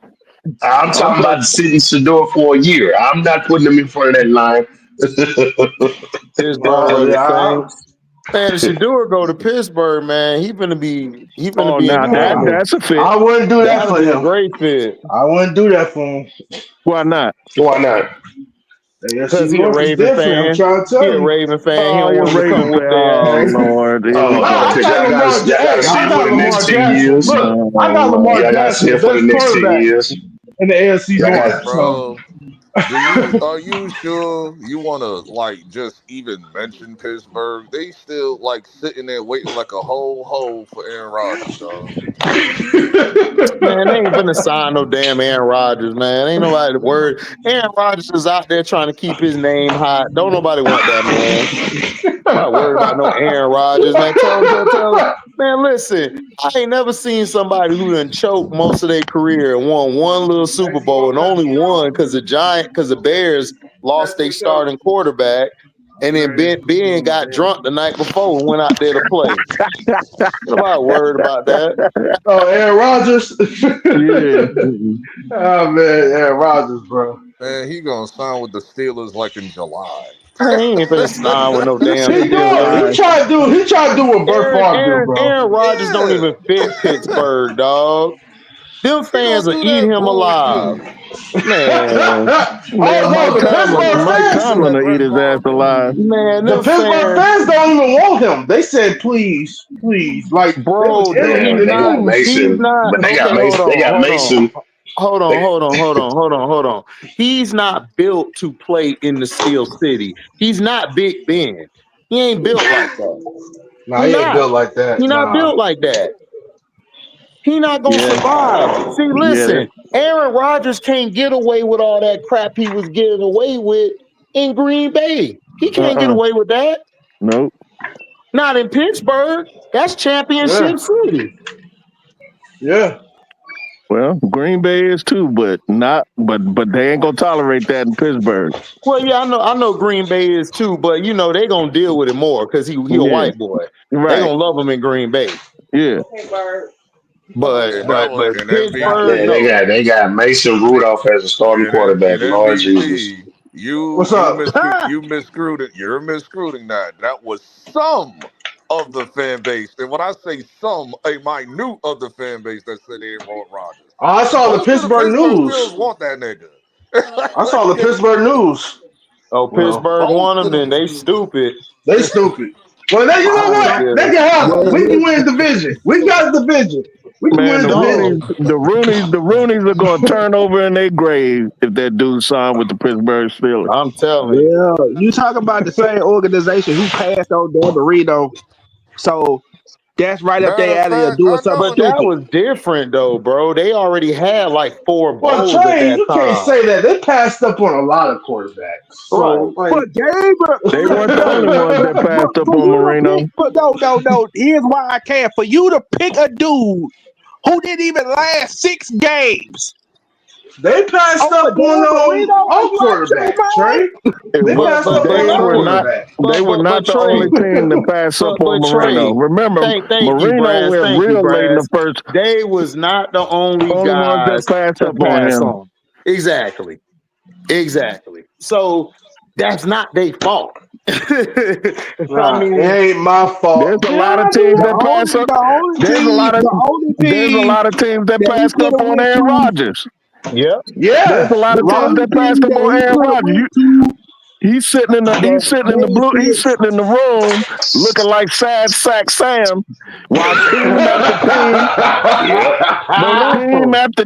I'm I'm talking talking. about sitting Shador for a year. I'm not putting him in front of that line. Pittsburgh Yeah, the Saints. Man, if Shador go to Pittsburgh, man, he finna Oh, be in now Miami. that's a fit. I wouldn't do that That'll for be a him. great fit. I wouldn't do that for him. Why not? Why not? The AFC Cause he a North is Raven different. I'm fan. trying to He tell a you. Raven fan. He Oh, don't you're want him to Raven come fan. whoop Oh their ass. Lord, here we Oh, I go. because got Lamar. y'all gotta Hey, see I him for got the Lamar next 10 Jackson. years. Look, Oh I got Lamar Lord. Y'all gotta see Jackson, the him for the best next 10 quarterback years. in the AFC Y'all North. got So Bro, are you sure you want to like just even mention Pittsburgh? They still like sitting there waiting like a whole hole for Aaron Rodgers, dog. Man, they ain't finna sign no damn Aaron Rodgers, man. Ain't nobody worried. Aaron Rodgers is out there trying to keep his name high. Don't nobody want that, man. Nobody worried about no Aaron Rodgers, man. Tell him. Man, listen, I ain't never seen somebody who done choked most of their career and won one little Super Bowl and only won because the Bears lost their starting quarterback, and then Ben got drunk the night before and went out there to play. Nobody worried about that. oh, Aaron Rodgers. Yeah. Oh man, Aaron Rodgers, bro. Man, he gonna sign with the Steelers like in July. Man, he ain't finna sign with no He damn said Steelers. July. He tried to do what Burt Favre do, bro. Aaron Rodgers don't Yeah. even fit Pittsburgh, dog. Them He fans gonna will do eat that him alive. bullshit. Man, Man, Oh no, the Pittsburgh He Mike gonna fans, do Tomlin that will eat Brett his ass Favre alive. bullshit. man, the them Pittsburgh fans, fans don't even want him. They said, please, please, like they was bro, in dude, it in Yeah, the they got news. he's Mason, not, but they got okay, Mason. They got Mason. They, hold on. He's not built to play in the Steel City. He's not Big Ben. He ain't built like that. Nah, He he ain't not. built like that. He not Nah. built like that. He not gonna Yeah. survive. See, Yeah. listen, Aaron Rodgers can't get away with all that crap he was getting away with in Green Bay. He can't get Uh-uh. away with that. Nope. Not in Pittsburgh. That's Yeah. championship city. Yeah. Well, Green Bay is too, but not. But they ain't gonna tolerate that in Pittsburgh. Well, yeah, I know Green Bay is too, but you know they gonna deal with it more because he a Yeah. white boy. They Right. gonna love him in Green Bay, Yeah. but And that was but an Pittsburgh, MVP. man, no. they got Mason Rudolph as a starting quarterback. And Lord Jesus. MVP. You What's up? you miscrewed it. You're miscrewing that. That was some of the fan base. And when I say some, a minute of the fan base that said they didn't want Rodgers. I saw the Most of the Pittsburgh Pittsburgh news. Steelers want that nigga. I saw the Like, Pittsburgh news. Oh, Pittsburgh won them, then they stupid. They stupid. Well, you know what? They can have them. We can win division. We got division. We can Man, win division. the Roonies are going to turn over in their grave if that dude signed with the Pittsburgh Steelers. I'm telling you. Yeah, you talk about the same organization who passed on Dan Marino, so that's right up their alley of doing something But that stupid. was different though, bro. They already had like 4 Well, bowls at Trey, that you time. can't say that. They passed up on a lot of quarterbacks. So, Right. but They weren't the only ones that passed up on Marino. But no. Here's why I can't. For you to pick a dude who didn't even last 6 games. They passed up on all quarterbacks, Trey. They passed up on all quarterbacks. They were not the only team to pass up on Marino. Remember, Marino went real late in the first. They was not the only ones guys that passed to up on pass him. on. Exactly. So that's not their fault. I mean, it ain't my fault. There's a lot of teams that pass up. There's a lot of teams that passed up on Aaron Rodgers. Yeah. There's a lot of teams that passed up on Aaron Rodgers. He's sitting in the room looking like Sad Sack Sam, while team after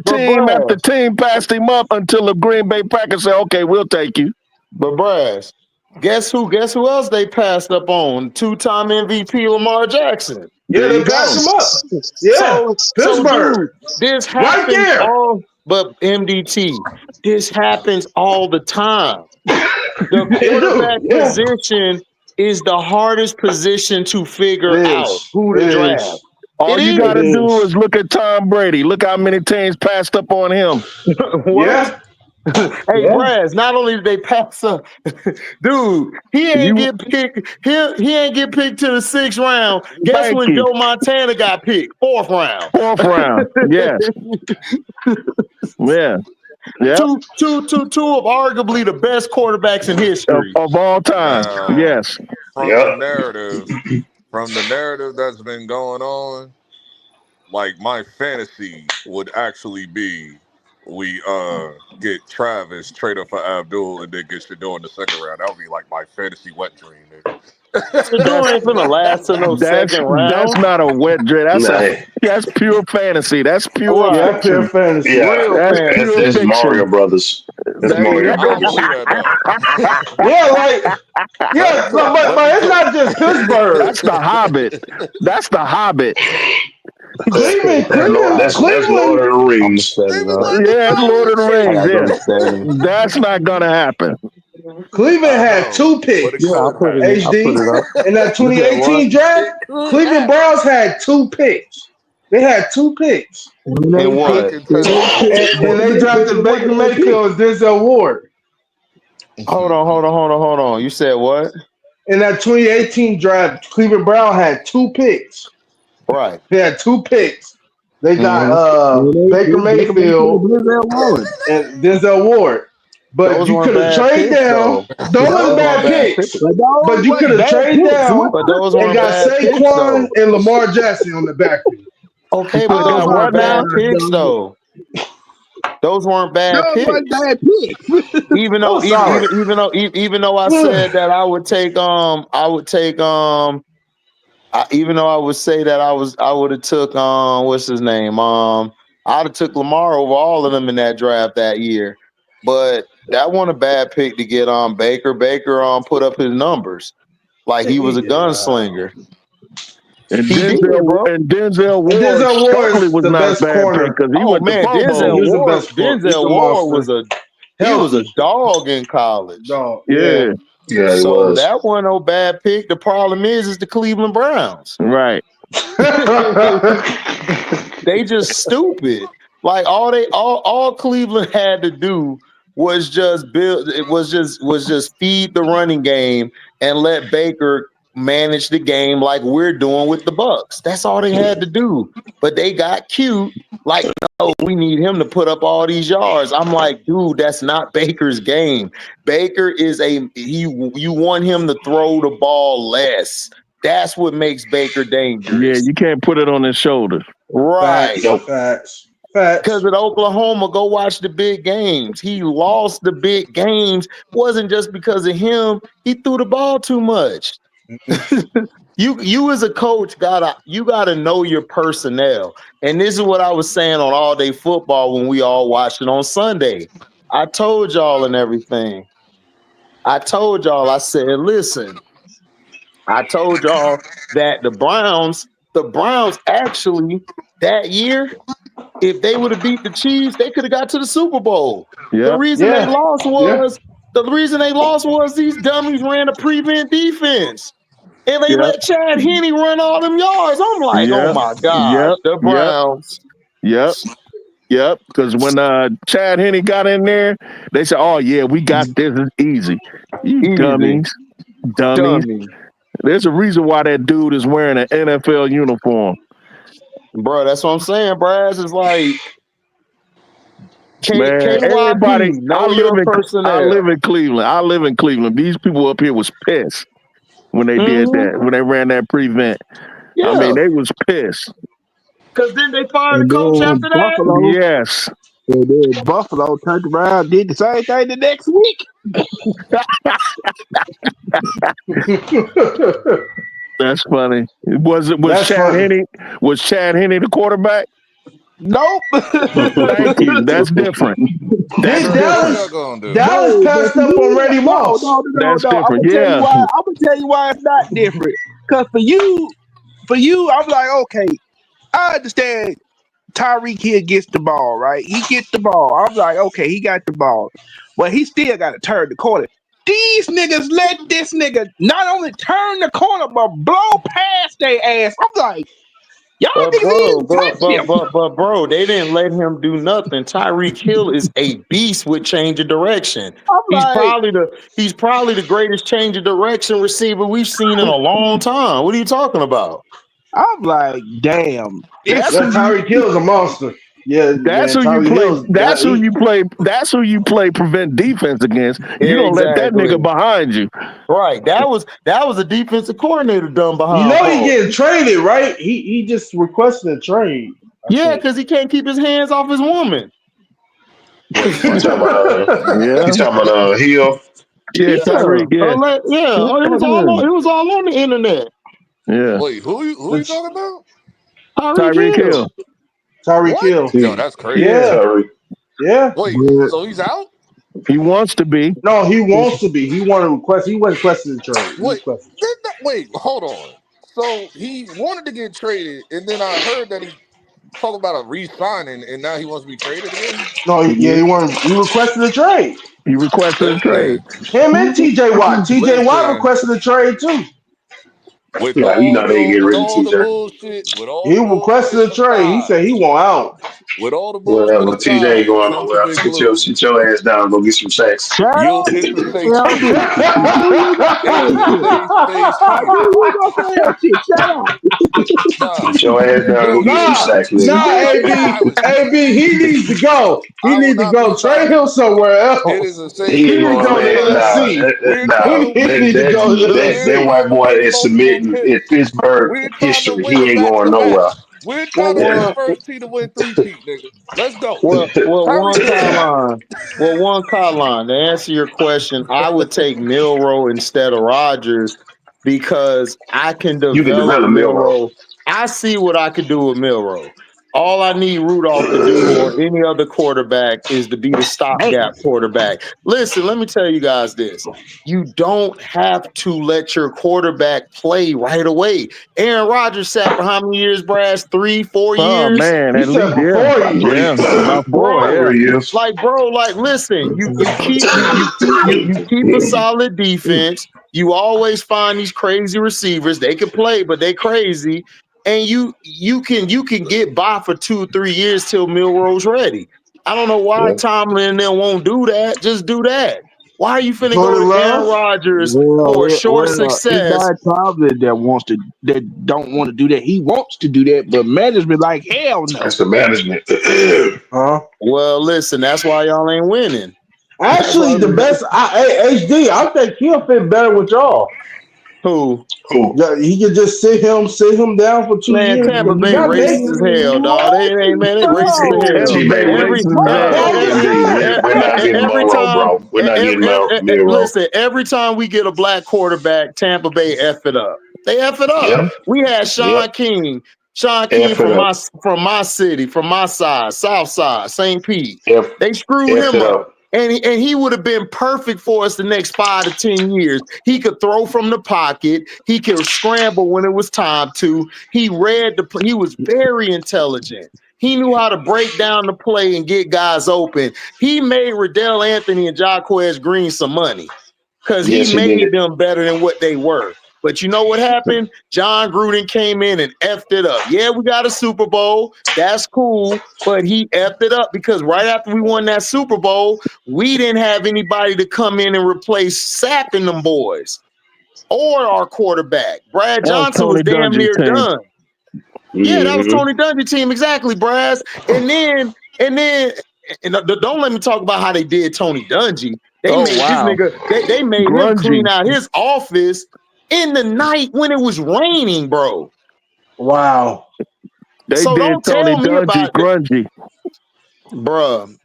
team passed him up until the Green Bay Packers said, "Okay, we'll take you." But Brass, guess who else they passed up on? 2-time MVP Lamar Jackson. Yeah, they passed him up. Yeah, Pittsburgh. This happens but MDT, this happens all the time. The quarterback position is the hardest position to figure out who to draft. All you got to do is look at Tom Brady. Look how many teams passed up on him. Yeah. Hey, Braz, not only did they pass up, dude, he ain't get picked. He ain't get picked to the 6th round. Guess when Joe Montana got picked? 4th round. 4th round. Yes. Yeah. Yeah. Two of arguably the best quarterbacks in history of all time. Yes. From the narrative that's been going on, like my fantasy would actually be we get Travis, trade up for Abdul, and then get Shador in the 2nd round. That would be like my fantasy wet dream. Shador ain't gonna last in no 2nd round. That's not a wet dream. That's pure fantasy. That's pure pure fantasy. Yeah, that's Mario Brothers. That's Mario Brothers. But it's not just Pittsburgh. That's the Hobbit. That's the Hobbit. Cleveland. That's Lord of the Rings. Yeah, it's Lord of the Rings. Yeah. That's not gonna happen. Cleveland had 2 picks. HD in that 2018 draft. Cleveland Browns had 2 picks. They had 2 picks. And what? And they drafted Baker Mayfield and Denzel Ward. Hold on. You said what? In that 2018 draft, Cleveland Brown had 2 picks. Right. They had 2 picks. They got Baker Mayfield and Denzel Ward. But you could have traded down. Those were bad picks. But you could have traded down and got Saquon and Lamar Jackson on the backfield. Okay, but those weren't bad picks though. Those weren't bad picks. Even though I said that I would take even though I would say that I would have took what's his name? I'd have took Lamar over all of them in that draft that year. But that wasn't a bad pick to get Baker. Baker put up his numbers like he was a gunslinger. And Denzel Ward was not a bad pick because he went to Denzel Ward was a dog in college. Yeah, so that wasn't no bad pick. The problem is the Cleveland Browns. Right. They just stupid. Like all Cleveland had to do was just feed the running game and let Baker manage the game like we're doing with the Bucks. That's all they had to do. But they got cute. Like, no, we need him to put up all these yards. I'm like, dude, that's not Baker's game. Baker is you want him to throw the ball less. That's what makes Baker dangerous. Yeah, you can't put it on his shoulders. Right. Facts. Because at Oklahoma, go watch the big games. He lost the big games. Wasn't just because of him. He threw the ball too much. You as a coach gotta know your personnel. And this is what I was saying on All Day Football when we all watched it on Sunday. I told y'all and everything. I told y'all, I said, listen, I told y'all that the Browns actually that year, if they would have beat the Chiefs, they could have got to the Super Bowl. The reason they lost was these dummies ran a prevent defense. And they let Chad Henne run all them yards. I'm like, oh my gosh, the Browns. Yep. Because when Chad Henne got in there, they said, "Oh yeah, we got this. It's easy." You dummies. There's a reason why that dude is wearing an NFL uniform. Bro, that's what I'm saying, Braz. It's like everybody. Know your personnel. I live in Cleveland. These people up here was pissed when they did that. When they ran that prevent. Yeah. I mean, they was pissed. Because then they fired the coach after Buffalo, that? Yes. And then Buffalo turned around, did the same thing the next week. That's funny. Was Chad Henne the quarterback? Nope. Thank you. That's different. Dallas passed up on Randy Moss. That's different. I'm gonna tell you why it's not different. Because for you, I'm like, okay, I understand Tyreek Hill gets the ball, right? He gets the ball. I'm like, okay, he got the ball. But he still got to turn the corner. These niggas let this nigga not only turn the corner, but blow past their ass. I'm like, y'all niggas but bro, they didn't let him do nothing. Tyreek Hill is a beast with change of direction. He's probably the greatest change of direction receiver we've seen in a long time. What are you talking about? I'm like, damn. Tyreek Hill is a monster. Yeah, that's who you play. That's who you play. That's who you play prevent defense against. You don't let that nigga behind you. Right. That was a defensive coordinator done behind. He getting traded, right? He just requested a trade. Yeah, because he can't keep his hands off his woman. You talking about Hill? Yeah, Tyreek. It was all on the internet. Yeah. Wait, who you talking about? Tyreek Hill. Tyreek Hill. Yo, that's crazy. Yeah. Wait, so he's out? He wants to be. No, he wants to be. He wanted to request. He wasn't requesting the trade. Wait, hold on. So he wanted to get traded, and then I heard that he talked about a re-signing, and now he wants to be traded again? No, he requested a trade. He requested a trade. Him and TJ Watt. TJ Watt requested a trade too. With all the bullshit, he requested a trade. He said he want out. With all the bullshit, well, TJ ain't going nowhere. Sit your ass down. Go get some sacks. You'll get to say Sit your ass down. Go get some sacks. AB, he needs to go. He needs to go. Trade him somewhere else. He needs to go to LSC. That white boy is submitting in Pittsburgh history. He ain't going nowhere. We're trying to be the first team to win 3-peat, nigga. Let's go. One Kylon. To answer your question, I would take Milroe instead of Rodgers because I can develop Milroe. I see what I could do with Milroe. All I need Rudolph to do or any other quarterback is to be the stopgap quarterback. Listen, let me tell you guys this. You don't have to let your quarterback play right away. Aaron Rodgers sat for how many years, Brass? 3-4 years? Oh, man. At least 4 years. Listen, you keep a solid defense. You always find these crazy receivers. They can play, but they crazy. And you can get by for 2-3 years till Milroe's ready. I don't know why Tomlin and them won't do that. Just do that. Why are you finna go to Aaron Rodgers for short success? It's not Tomlin that don't want to do that. He wants to do that, but management like hell no. That's the management. Well, listen, that's why y'all ain't winning. Actually, the best HD, I think he'll fit better with y'all. Who? Yeah, he could just sit him down for 2 Man, years. Tampa You Bay got racist as hell, dog. They racist as hell. Tampa Bay Every racist as hell. Indeed, we're not getting every Monroe, time, bro. We're not getting Monroe. listen, every time we get a black quarterback, Tampa Bay F it up. They F it up. Yep. We had Sean Yep. King F it up. from my city, from my side, South Side, St. Pete. F They screwed F him it up. up. And he would have been perfect for us the next 5 to 10 years. He could throw from the pocket. He could scramble when it was time to. He was very intelligent. He knew how to break down the play and get guys open. He made Riddell Anthony and Jaquez Green some money because he Yes, he made did. them better than what they were. But you know what happened? John Gruden came in and effed it up. Yeah, we got a Super Bowl. That's cool. But he effed it up because right after we won that Super Bowl, we didn't have anybody to come in and replace Sapp and them boys or our quarterback. Brad Johnson was damn near done. Yeah, that was Tony Dungy's team. Exactly, Brad. And then don't let me talk about how they did Tony Dungy. They made this nigga, they made him clean out his office in the night when it was raining, bro. Wow. They so did don't Tony tell me Dungy about grungy. Bruh.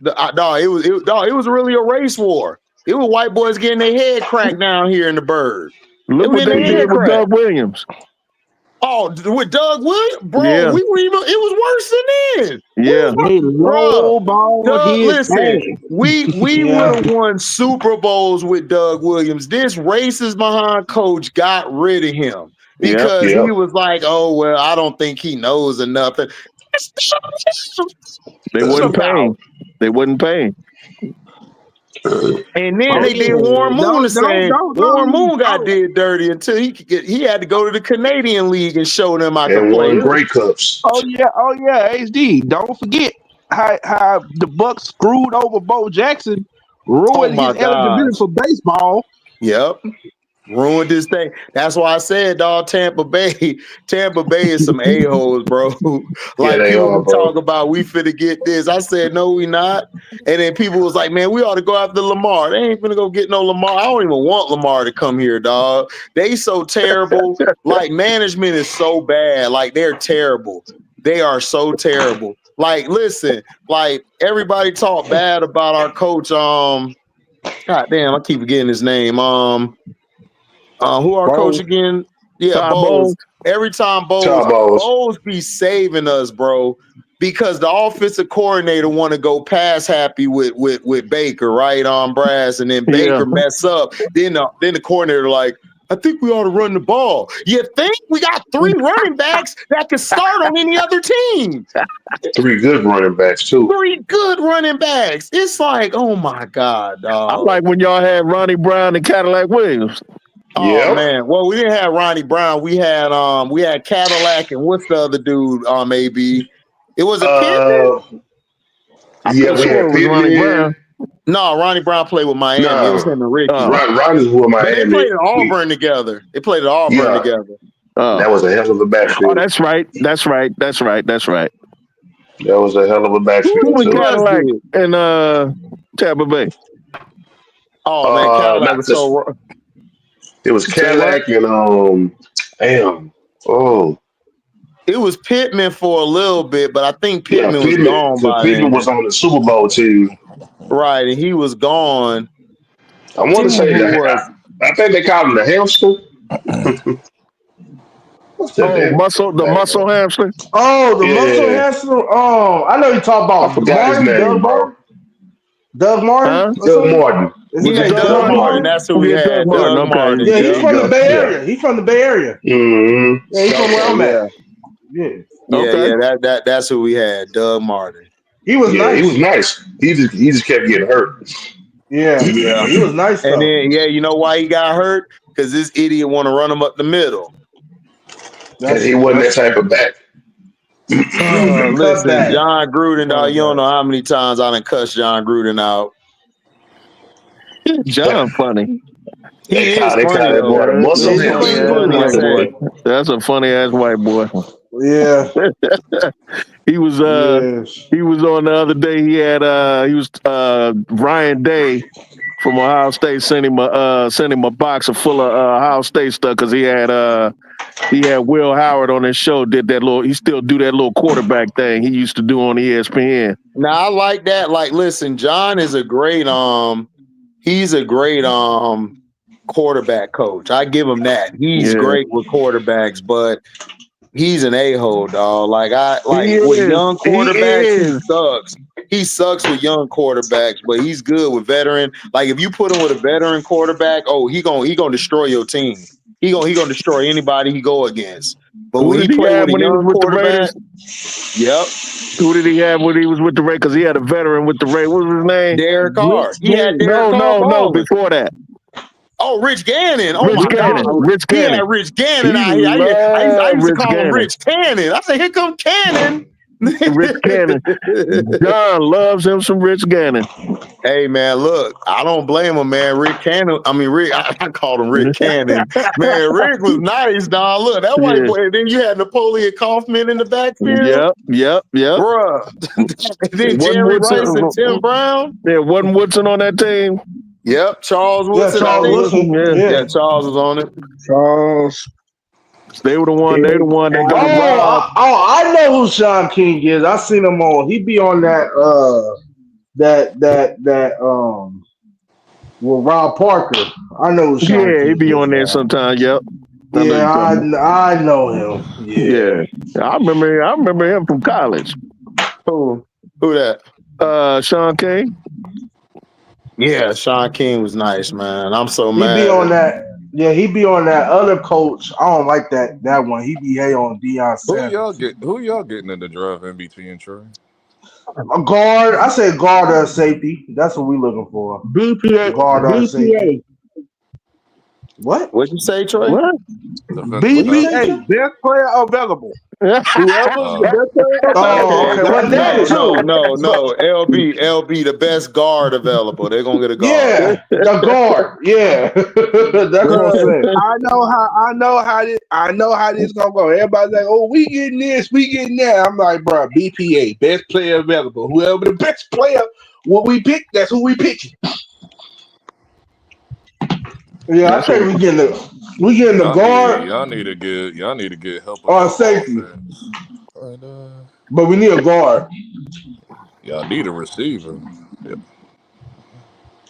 It was really a race war. It was white boys getting their head cracked down here in the bird. Look what they did with Doug Williams. Oh, with Doug Williams, bro, Yeah. we were even. It was worse than then. Yeah, Doug, listen, we Yeah. would have won Super Bowls with Doug Williams. This racist behind coach got rid of him because he was like, "Oh well, I don't think he knows enough." They wouldn't pay. They wouldn't pay. And then they did Warren Moon the same. Warren Moon got did dirty until he had to go to the Canadian League and show them I could play. Great Cups. Oh yeah, HD. Don't forget how the Bucks screwed over Bo Jackson, ruined his eligibility for baseball. Yep. Ruined this thing. That's why I said, dog, Tampa Bay is some a-holes, bro. Like people talk about we finna get this. I said, no, we not. And then people was like, man, we ought to go after Lamar. They ain't finna go get no Lamar. I don't even want Lamar to come here, dog. They so terrible. Like management is so bad. Like they're terrible. They are so terrible. Like, listen, like everybody talk bad about our coach. God damn, I keep forgetting his name. Who our coach again? Yeah, Bowles. Every time Bowles be saving us, bro, because the offensive coordinator want to go pass happy with Baker, right on Brass, and then Baker mess up. Then the coordinator like, I think we ought to run the ball. You think we got 3 running backs that can start on any other team? 3 good running backs too. 3 good running backs. It's like, oh my God, dog. I like when y'all had Ronnie Brown and Cadillac Williams. Oh man, well we didn't have Ronnie Brown. We had Cadillac and what's the other dude? Maybe it was a Pittman. Yeah, we had Ronnie Brown. No, Ronnie Brown played with Miami. It was him and Ricky. Ronnie's with Miami. They played at Auburn together. Together. That was a hell of a backfield. Oh, that's right. That was a hell of a backfield. Who was Cadillac and Tampa Bay? Oh man, Cadillac was so. It was Cadillac and it was Pittman for a little bit, but I think Pittman was gone by Pittman then. was on the Super Bowl team, right? And he was gone. I want to say that. I think they called him the hamster. Muscle hamster. Oh, the muscle hamster. Oh, I know you talk about. I forgot his name, bro. Doug Martin. Doug Martin. Yeah, Doug Martin. That's who we had. Doug Martin. Yeah, he's from the Bay Area. He's from the Bay Area. Mm-hmm. Yeah, he's from where I'm at. Yeah. That's who we had. Doug Martin. He was nice. He was nice. He just kept getting hurt. Yeah. He was nice. And then you know why he got hurt? Because this idiot want to run him up the middle. And he wasn't that type of back. Listen, John Gruden, dog, you don't know how many times I done cussed John Gruden out. John funny. He is funny. That's a funny ass white boy. Yeah. He was on the other day. He was Ryan Day from Ohio State sent him a box full of Ohio State stuff because he had Will Howard on his show. He still do that little quarterback thing he used to do on ESPN. Now I like that. Like, listen, John is a great he's a great quarterback coach. I give him that. He's great with quarterbacks, but he's an a-hole, dog. Like with young quarterbacks, he sucks. He sucks with young quarterbacks, but he's good with veteran. Like if you put him with a veteran quarterback, he gonna destroy your team. He gonna destroy anybody he go against. But when he played with a young quarterback, yep. Who did he have when he was with the Raiders? Because he had a veteran with the Raiders. What was his name? Derek Carr. He had Derek Carr. No, before that. Oh, Rich Gannon. Oh, Rich Gannon. Rich Gannon. He had Rich Gannon out here. I used to call him Rich Cannon. I said, here come Cannon. Rich Gannon. John loves him some Rich Gannon. Hey, man, look, I don't blame him, man. Rick, I called him Rick Cannon. Man, Rick was nice, dog. Look, that white boy. Then you had Napoleon Kaufman in the backfield. Yep. Bruh. Then Jerry Rice and Tim Brown. Yeah, wasn't Woodson on that team? Yep, Charles Woodson. Yeah, Charles was on it. Charles. They were the one. They the one that got robbed. I know who Sean King is. I seen him on. He be on that with Rob Parker. I know who Sean King he be on there sometimes. Yep. I know him. Yeah. I remember him from college. Who that? Sean King. Yeah, Sean King was nice, man. I'm so mad. He be on that. Yeah, he be on that other coach. I don't like that one. He be on Deion Sanders. Who y'all getting in the draft, MBT and Trey? A guard. I say guard or safety. That's what we looking for. BPA. Guard or safety. What? What'd you say, Trey? What? BPA, best player available. Whoever the best player available. No. LB, the best guard available. They're gonna get a guard. Yeah, the guard. Yeah, that's what I'm saying. I know how this gonna go. Everybody's like, "Oh, we getting this, we getting that." I'm like, bro, BPA, best player available. Whoever the best player, what we pick, that's who we picking. Yeah, I think we getting the guard. Y'all need to get help on safety. But we need a guard. Y'all need a receiver. Yep.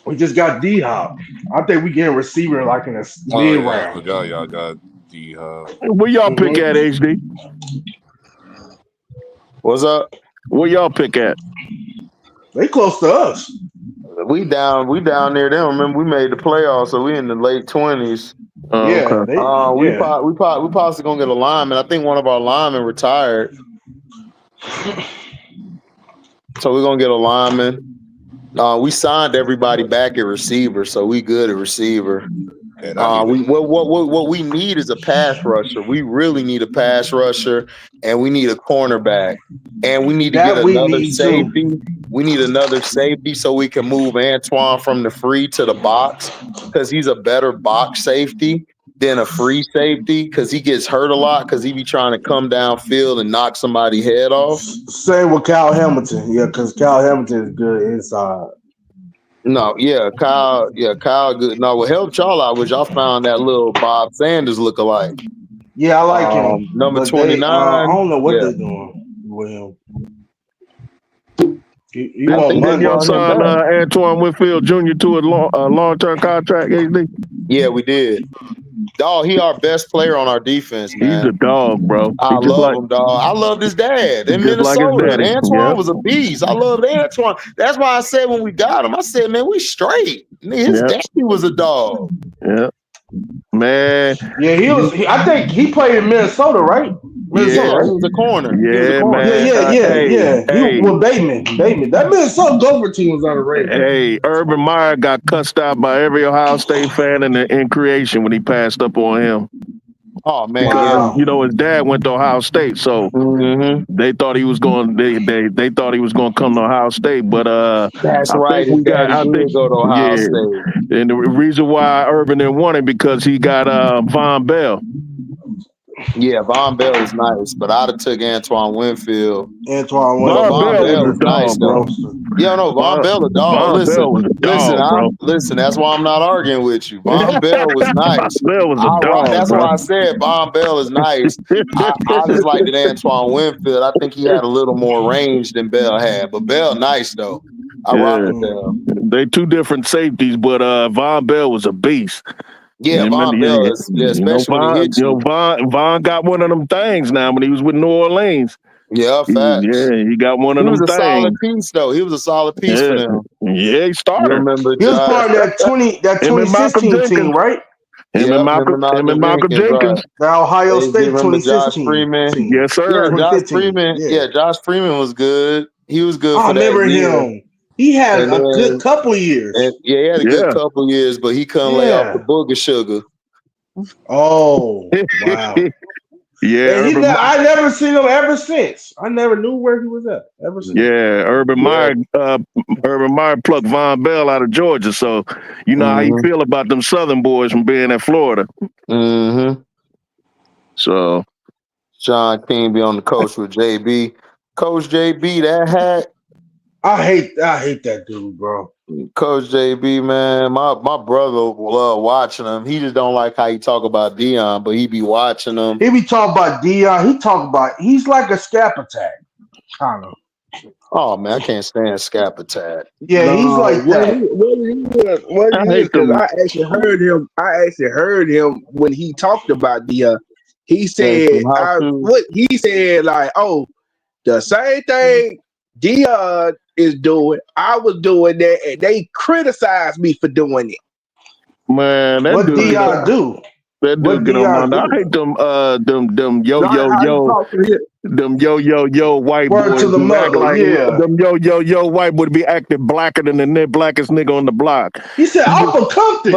We just got D-Hop. I think we get a receiver like in a mid round. I forgot y'all got D-Hop. Where y'all pick at, HD? What's up? Where y'all pick at? They close to us. We down there. They don't remember we made the playoffs, so we in the late 20s. We possibly gonna get a lineman. I think one of our linemen retired, so we're gonna get a lineman. We signed everybody back at receiver, so we good at receiver. What we need is a pass rusher. We really need a pass rusher, and we need a cornerback, and we need to get another safety. We need another safety so we can move Antoine from the free to the box because he's a better box safety than a free safety because he gets hurt a lot because he be trying to come downfield and knock somebody's head off. Same with Kyle Hamilton. Yeah, because Kyle Hamilton is good inside. Kyle good. No, what helped y'all out was y'all found that little Bob Sanders lookalike. Yeah, I like him. Number 29. I don't know what they're doing with him. I think y'all signed Antoine Whitfield Jr. to a long-term contract, HD? Yeah, we did. Dog, he our best player on our defense, man. He's a dog, bro. I love him, dog. I loved his dad in Minnesota. Antoine was a beast. I loved Antoine. That's why I said when we got him, I said, man, we straight. His daddy was a dog. Yeah. Man. Yeah, he was. I think he played in Minnesota, right? Minnesota, he was a corner. Yeah, man. Yeah. He was with Bateman. That Minnesota Gopher team was underrated. Hey, Urban Meyer got cussed out by every Ohio State fan in creation when he passed up on him. Oh man, wow. You know his dad went to Ohio State, so they thought he was going. They thought he was going to come to Ohio State, but that's right. I think go to Ohio State. And the reason why Urban didn't want it because he got Von Bell. Yeah, Von Bell was nice, but I'd have took Antoine Winfield. Antoine But Von Von Winfield. Bell Yeah, was Bell a was nice dog, bro. though. Yeah, no, Von Bell a dog. Von Listen, Bell was a listen, dog, bro. listen. That's why I'm not arguing with you. Von Bell was Von nice. Bell was a dog, That's bro. why I said Von Bell is nice. I just liked it Antoine Winfield. I think he had a little more range than Bell had, but Bell nice though. I rock Yeah. with Bell. They two different safeties, but Von Bell was a beast. Yeah, Von Bell is, especially when he hit you. Von got one of them things now when he was with New Orleans. Yeah, facts. He got one of He them was a solid things. piece though. He was a solid piece for them. Yeah, he You started. remember he was Josh? part of that Him and Malcolm 2016 team, Jenkins. right? Him and Malcolm Jenkins. Right. The Ohio They State give him the Josh 2016 Freeman. team. Yes, sir. Yeah, Josh 2015. Freeman. Yeah, Josh Freeman was good. He was good I for that remember year. him. He had And a good then, couple of years. and yeah, he had a good couple years, but he couldn't lay off the booger sugar. Oh, wow. Yeah, And I never seen him ever since. I never knew where he was at ever since. Yeah, Urban Meyer plucked Von Bell out of Georgia, so you know how you feel about them Southern boys from being at Florida. Mm-hmm. So Sean King be on the coach with JB. Coach JB, that hat. I hate that dude, bro. Coach JB, man, my brother love watching him. He just don't like how he talk about Dion, but he be watching him. He be talking about Dion. He's like a scap attack, kind of. Oh man, I can't stand scap attack. Yeah, he's like that. What he is, because I actually heard him when he talked about Dion. He said what he said, like, oh, the same thing Dion is doing, I was doing that, and they criticized me for doing it. Man, what Dion do? That dude get on my. I hate them yo white boys. To the mother, them yo white boy be acting blacker than the blackest nigga on the block. He said, "I'm from Compton."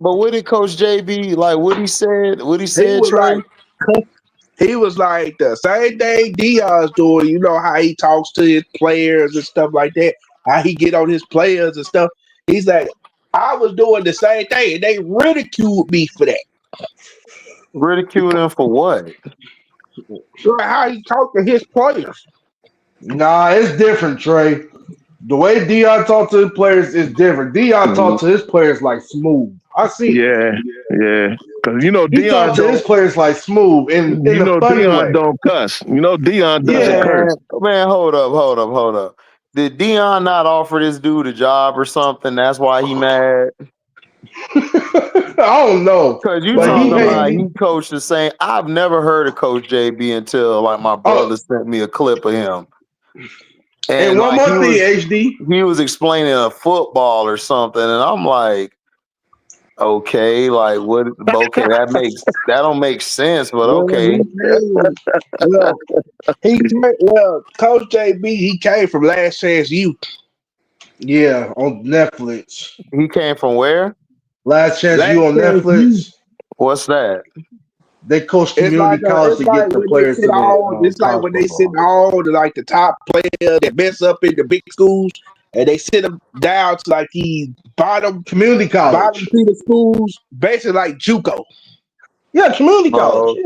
But what did Coach JB like? What he said? What he said, Trey? He was like, the same thing Dion's doing. You know how he talks to his players and stuff like that. How he get on his players and stuff. He's like, I was doing the same thing, and they ridiculed me for that. Ridiculed him for what? How he talked to his players. Nah, it's different, Trey. The way Dion talked to his players is different. Dion talked to his players like smooth. I see. Yeah. Because you know he talked to his players like smooth in the funny Dion way. Don't cuss. You know Dion doesn't curse. Man, hold up. Did Dion not offer this dude a job or something? That's why he mad. I don't know. Because you talking about he coached the same. I've never heard of Coach JB until like my brother sent me a clip of him. And one more thing, HD. He was explaining a football or something, and I'm like, okay, like what? Okay, that don't make sense, but okay. Coach JB, he came from Last Chance Youth. Yeah, on Netflix. He came from where? Last Chance Youth on Netflix. What's that? They coach community college to get the players to it's like when they sit all the top players that mess up in the big schools, and they sit them down to like these bottom community college, bottom feeder schools, basically like JUCO. Yeah, community college.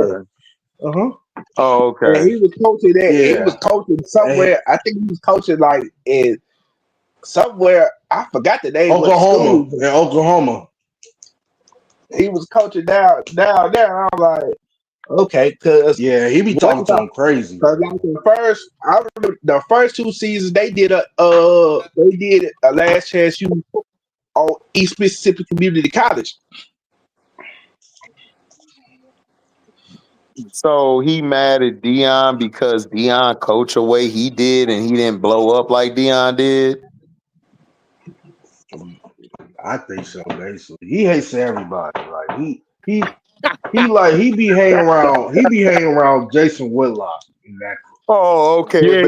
Oh, okay. And he was coaching that. Yeah. He was coaching somewhere. I think he was coaching like in somewhere. I forgot the name. Oklahoma. In Oklahoma. He was coaching down there. I'm like, okay, because he be talking to him crazy. Because I remember the first 2 seasons they did a Last Chance Youth on East Mississippi Community College. So he mad at Dion because Dion coached the way he did, and he didn't blow up like Dion did. I think so. Basically, he hates everybody. Like he be hanging around. He be hanging around Jason Whitlock. Exactly. Oh, okay. Yeah,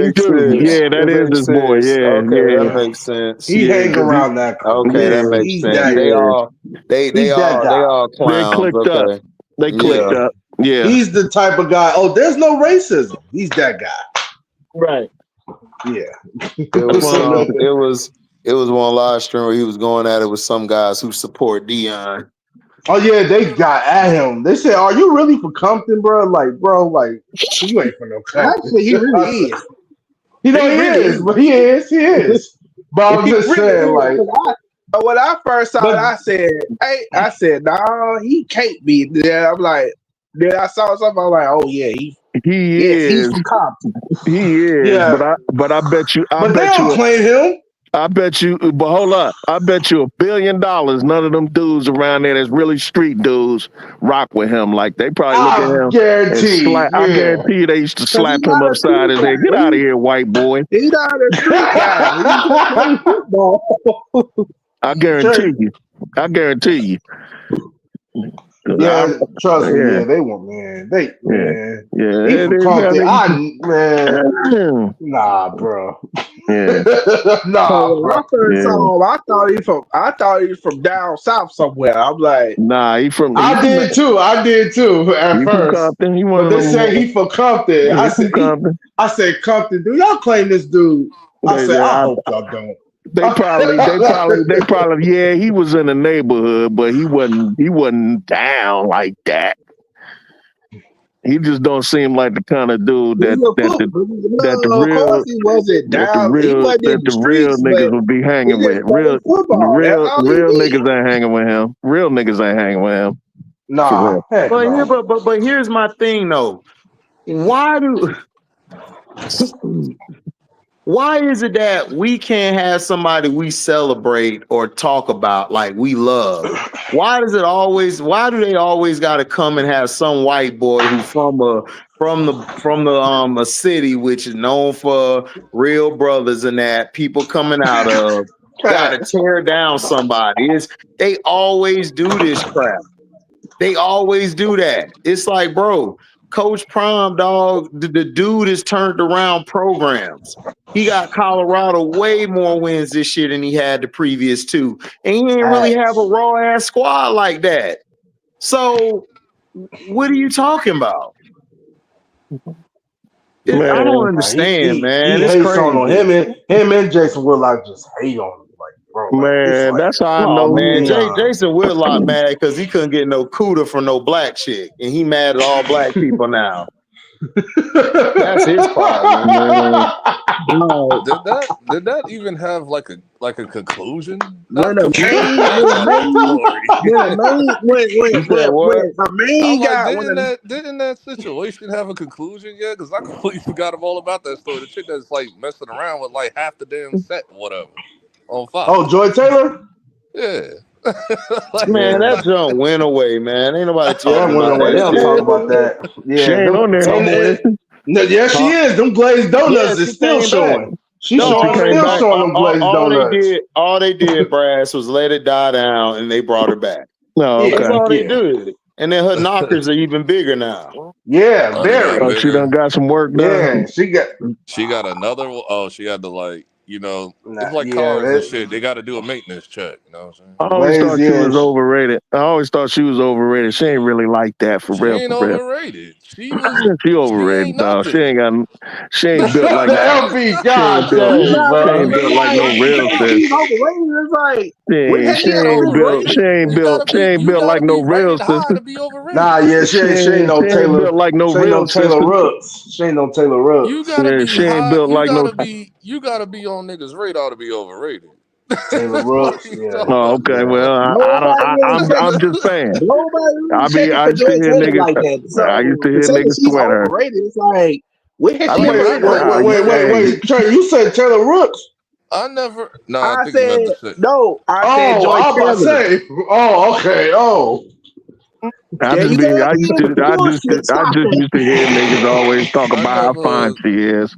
that is his boy. Yeah, that makes sense. He hang around that. Okay, that makes sense. They all clowns. They clicked up. Yeah, he's the type of guy. Oh, there's no racism. He's that guy. Right. Yeah. It was one live stream where he was going at it with some guys who support Dion. Oh yeah, they got at him. They said, "Are you really from Compton, bro?" Like, bro, like you ain't from no Compton. Actually, he really is. You know He he really is, is. but he is. But I'm He just really saying, is. like, When I first saw it, but I said, "Hey," I said, "No, he can't be." Then I'm like, then I saw something. I'm like, "Oh yeah, He yes, he's is. from Compton." He is. yeah, But I bet you. but they don't claim him. I bet you, but hold up. I bet you $1 billion none of them dudes around there that's really street dudes rock with him. Like they probably look at I him and guarantee, slap. I yeah. guarantee you they used to Because he's slap him not a upside street his guy. head. Get out of here, white boy. He's not a street guy. He's just playing football. I guarantee you. I guarantee you. Yeah, trust me. Yeah, Yeah, they want man. yeah. He from Compton. Man, Yeah. nah, bro. Yeah. Nah, So when bro. I first saw him, I thought he was from down south somewhere. I'm like, Nah, he from I did too at he from first. Compton. He one But of they them. say he from Compton. He from Compton. I said Compton. Do y'all claim this dude? I said I hope y'all don't. They probably, yeah, he was in the neighborhood, but he wasn't down like that. He just don't seem like the kind of dude of course he wasn't down. He wasn't in the real streets, niggas but would be hanging he with. just played football. That's all he Real did. niggas ain't hanging with him. Real niggas ain't hanging with him. Nah, heck no. But here's my thing though. Why is it that we can't have somebody we celebrate or talk about like we love? Why do they always got to come and have some white boy who from a city which is known for real brothers and that people coming out of got to tear down somebody? They always do this crap. They always do that. It's like, bro, Coach Prime, dog, the dude has turned around programs. He got Colorado way more wins this year than he had the previous two. And he didn't really have a raw ass squad like that. So what are you talking about? I don't understand, man. He It's hates crazy. on him and Jason Whitlock just hate on him. Like, bro, Man, that's how I know. Man, Jason Whitlock mad because he couldn't get no cooter from no black chick, and he mad at all black people now. That's his problem, man. Did that even have like a conclusion? When a main guy, didn't that situation have a conclusion yet? Because I completely forgot all about that story. The chick that's like messing around with like half the damn set, whatever, on Fox. Oh, Joy Taylor? Yeah. Man, that junk went away, man. Ain't nobody talking about that. They don't talk about that. Yeah, she ain't on there no more. Yeah, she is. Them glazed donuts is still showing. She's still showing them glazed donuts. All they did, Brass, was let it die down, and they brought her back. No, okay. That's all they did. And then her knockers are even bigger now. Yeah, very. Oh, she done got some work done. Yeah, she got another. Oh, she had to like. It's like cars and shit. They got to do a maintenance check. You know what I'm saying? I always thought she was overrated. She ain't really like that for real. She ain't overrated. She overrated, dog. She ain't built like LB. God she ain't built like no real sis. She's overrated. It's like she ain't built like no real sister. Nah, yeah, she ain't no Taylor. Built like no real Taylor Rooks. She ain't no Taylor Rooks. You gotta be she ain't high, built like no. You gotta be on niggas' radar to be overrated. Taylor Rooks. Yeah. Oh, okay. Well, I'm just saying. I used to hear niggas sweat her. It's like, wait. Trey, you said Taylor Rooks. I never. No, I said no. I said Joy Taylor. Oh, okay. Oh. I just used to hear niggas always talk about how fine she is.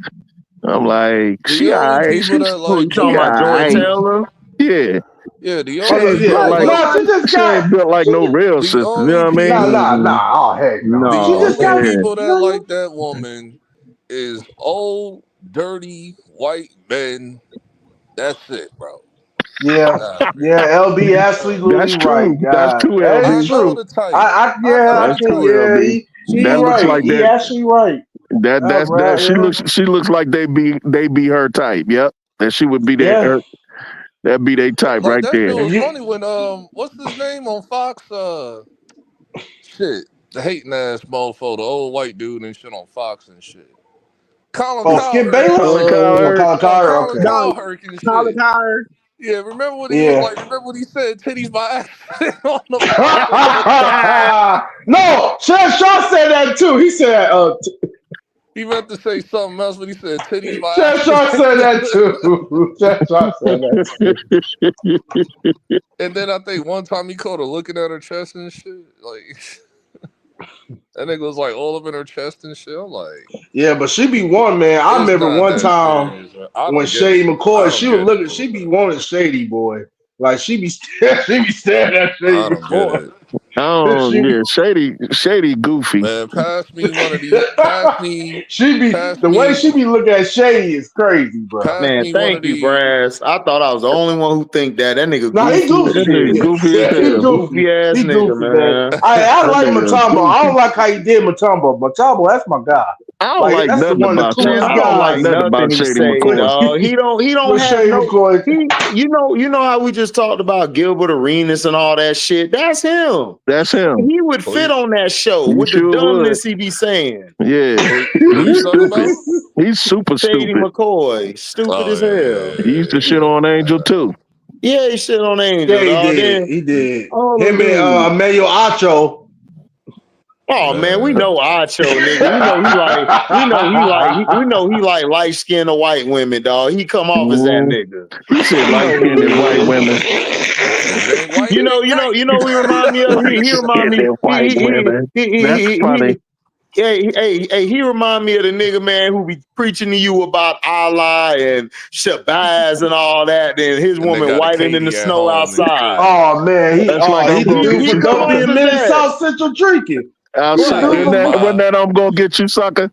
I'm like, she alright. You talking about Joy Taylor? Yeah. Yeah, she ain't built like no real sister. You know what I mean? Nah. Oh, heck no. The people that like that woman is old, dirty, white men. That's it, bro. Yeah, LB Ashley, that's true. Right, that's true, LB. That's true. She's right. He actually right. She looks like they be her type. Yep, that she would be there. That be they type Like right that there. shit was funny when what's his name on Fox? Shit, the hating ass mofo, the old white dude and shit on Fox and shit. Colin Skip Cowherd. Bayless? Colin Cowherd. Colin No, Cowherd, Colin okay. No, Cowherd and Colin shit. Cowherd. Yeah, remember when he was Yeah. like? Remember when he said titties by accident on the podcast? No, Chad Shaw said that too. He said, He meant to say something else, but he said titties by Chad Shaw accident. said that too. Chad Shaw said that too. And then I think one time he caught her looking at her chest and shit. Like that nigga was like all up in her chest and shit. I'm like, Yeah, but she be one, man. I it's remember not one that time serious, man. I when don't get Shady it. I McCoy, don't she was get looking, it. she be wanting Shady Boy. Like she be staring at Shady I don't get McCoy. it. Oh yeah, Shady goofy. Man, pass me one of these. Pass me the way she be looking at Shady is crazy, bro. pass Man, me one of thank you, these. Brass. I thought I was the only one who think that. That nigga Nah, he goofy goofy. as That nigga shit. goofy as He hell. goofy. Goofy ass He nigga, goofy, man. man. I That like nigga Mutombo. I goofy. don't like how he did Mutombo. Mutombo, that's my guy. I don't Like like that's the nothing one of the about Man, coolest I don't like guys. nothing nothing about he Shady say, McCoy. dog. He don't With have Shady no. McCoy. You know how we just talked about Gilbert Arenas and all that shit. That's him. That's him. He would fit on that show He with the sure would. dumbness he be saying. Yeah. Who you He's talking stupid. about? He's super Shady stupid. McCoy, stupid Oh as hell. He used to shit on Angel too. Yeah, he shit on Angel, Yeah, he dog. did. Then He did. all Him them and dudes. Emmanuel Acho. Oh man, we know Acho, nigga. We know he like light skinned white women, dog. He come off as that nigga. He said You light know who skinned he white is. women. If it ain't white, You it ain't right. know. He remind me of. He remind me. White women. That's funny. He remind me of the nigga, man, who be preaching to you about Allah and Shabazz and all that, and his And they woman got a whiting in the Katie at snow home and outside. shit. Oh man, That's like I'm he the gonna dude get for you come Don't Be off a sucker. as Minute that. South Central Drinking. Outside, What dude? when that I'm gonna get you sucker.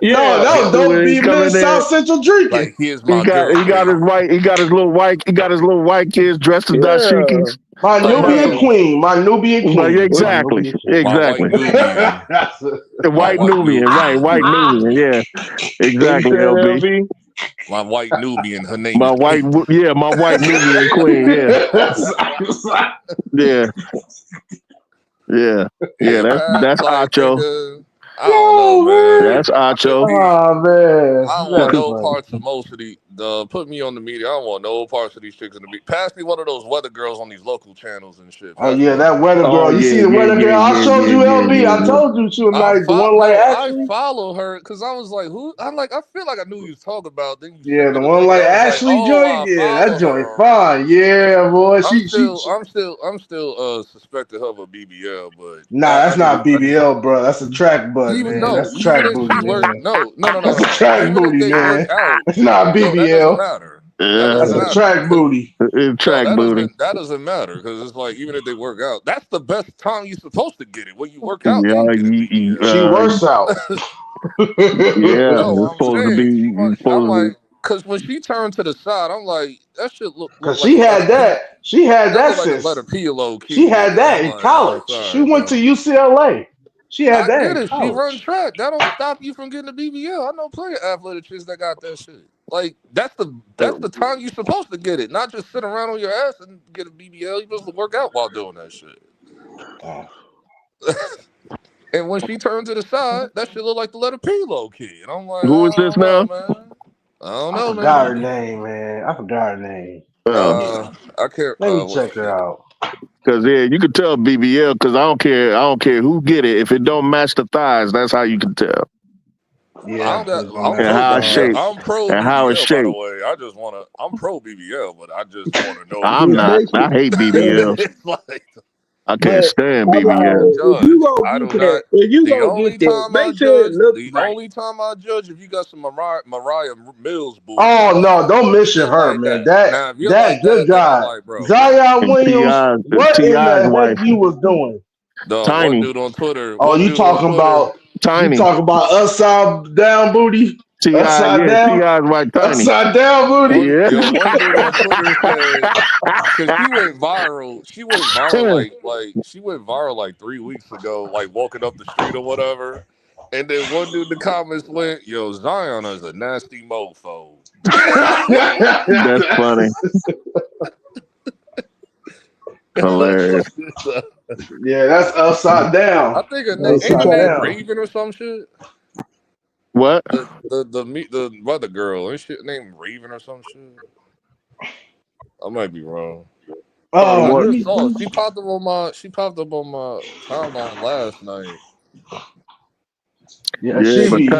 No, Yeah. that was Don't Be He a Minute coming in. South Central Drinking. Like here's He my got girlfriend. his little white kids dressed as Yeah. dashikis. My Talking about Nubian queen. My Nubian Like queen. My exactly. Nubian my white Exactly. Nubian. The My white white Nubian, right? Nubian. White Nubian, yeah. What you Exactly, said, LB. LB? My white Nubian. Her name My is white Kate. my white Nubian queen, yeah. Yeah. Yeah. Yeah, Yeah, that's like Acho. nigga. I don't know, man. That's Acho. Oh man, I don't want that's no funny. parts of most of the put me on the media. I don't want no parts of these chicks in the media. Pass me one of those weather girls on these local channels and shit. Oh Pass yeah, me one of that them. weather girl. Oh You see yeah, the yeah, weather yeah, girl? I yeah, showed you, yeah, LB. I yeah, told you she was nice. The one like I Ashley. follow her because I was like, who? I'm like, I feel like I knew you was talking about. Then you sent Yeah, me the the one link. like I was like, Ashley oh, joint. I Yeah, that follow joint her fine. already. Yeah, boy. I'm She still suspected her of a BBL, but Nah, I that's not just BBL, bro. That's a track butt, even man. no, That's even track if booty, she work, man. no. That's a track Even if booty, they work man. out, It's not no, that doesn't BBL. matter. That yeah. That's doesn't a matter. track booty. It's No, track booty. that doesn't matter because it's like even if they work out, that's the best time you're supposed to get it. When you work out Yeah, and get a She BBL. works out. yeah. No, It's I'm supposed to saying be I'm like, because when she turned to the side, I'm like, that shit look Cause like she a letter had P. that. She had That that look like a letter since P low she key, had nigga. that I'm in like, I'm college. She sorry, went to bro. UCLA. She had I that get in it. She run college. track. That don't stop you from getting a BBL. I know plenty of athletic chicks that got that shit. Like that's the time you're supposed to get it, not just sit around on your ass and get a BBL. You're supposed to work out while doing that shit. And when she turned to the side, that shit look like the letter P low key. And I'm like, who is I this don't know, now? man. I don't I know, forgot her man. name, man. I forgot her name. I can't. Let me What's check the her shit? out. Cause yeah, you can tell BBL because I don't care who get it. If it don't match the thighs, that's how you can tell. Yeah, I'm And pro how it's BBL. shaped. I'm pro And how it's BBL, by the shaped. way. I'm pro BBL, but I just want to know I'm who got not. it. I hate BBLs. It's like I can't But stand all I right, BBL. don't if you judge. gonna I get do that, not. if you The gonna get only that, time I make sure it judge, looks the right. only time I judge if you got some Mariah Mills booty. Oh no, don't If mention you're her, like man. that, That now if you're that like good that, then I'm God, like, bro, Zion And Williams. What in T.I.'s the wife, heck you was doing? the one Tiny. dude on Twitter, Oh, you talking about Tiny. upside down booty, upside down, T.I.'s wife, Tiny. upside down booty. Yeah. one dude on Twitter said. Cause she went viral. She went viral like 3 weeks ago, like walking up the street or whatever. And then one dude in the comments went, "Yo, Zion is a nasty mofo." That's funny. Hilarious. Yeah, that's upside down. I think her name That's ain't her upside name down. Raven or some shit. What? The weather girl ain't shit named Raven or some shit. I might be wrong. I What? just saw it. She popped up on my timeline last night. Yeah, she be.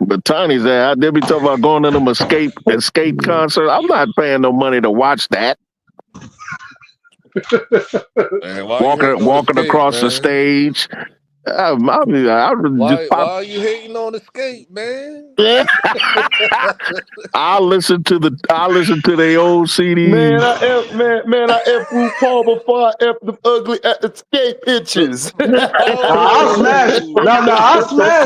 But Tony's there. They be talking about going to them escape concert. I'm not paying no money to watch that. Man, why you hating on Walking Escape, across the man? stage. I just pop. Why you hating on Escape, man? I listen to their old CDs. Man, I F Wu Paul before I F the ugly escape itches. I'll smash.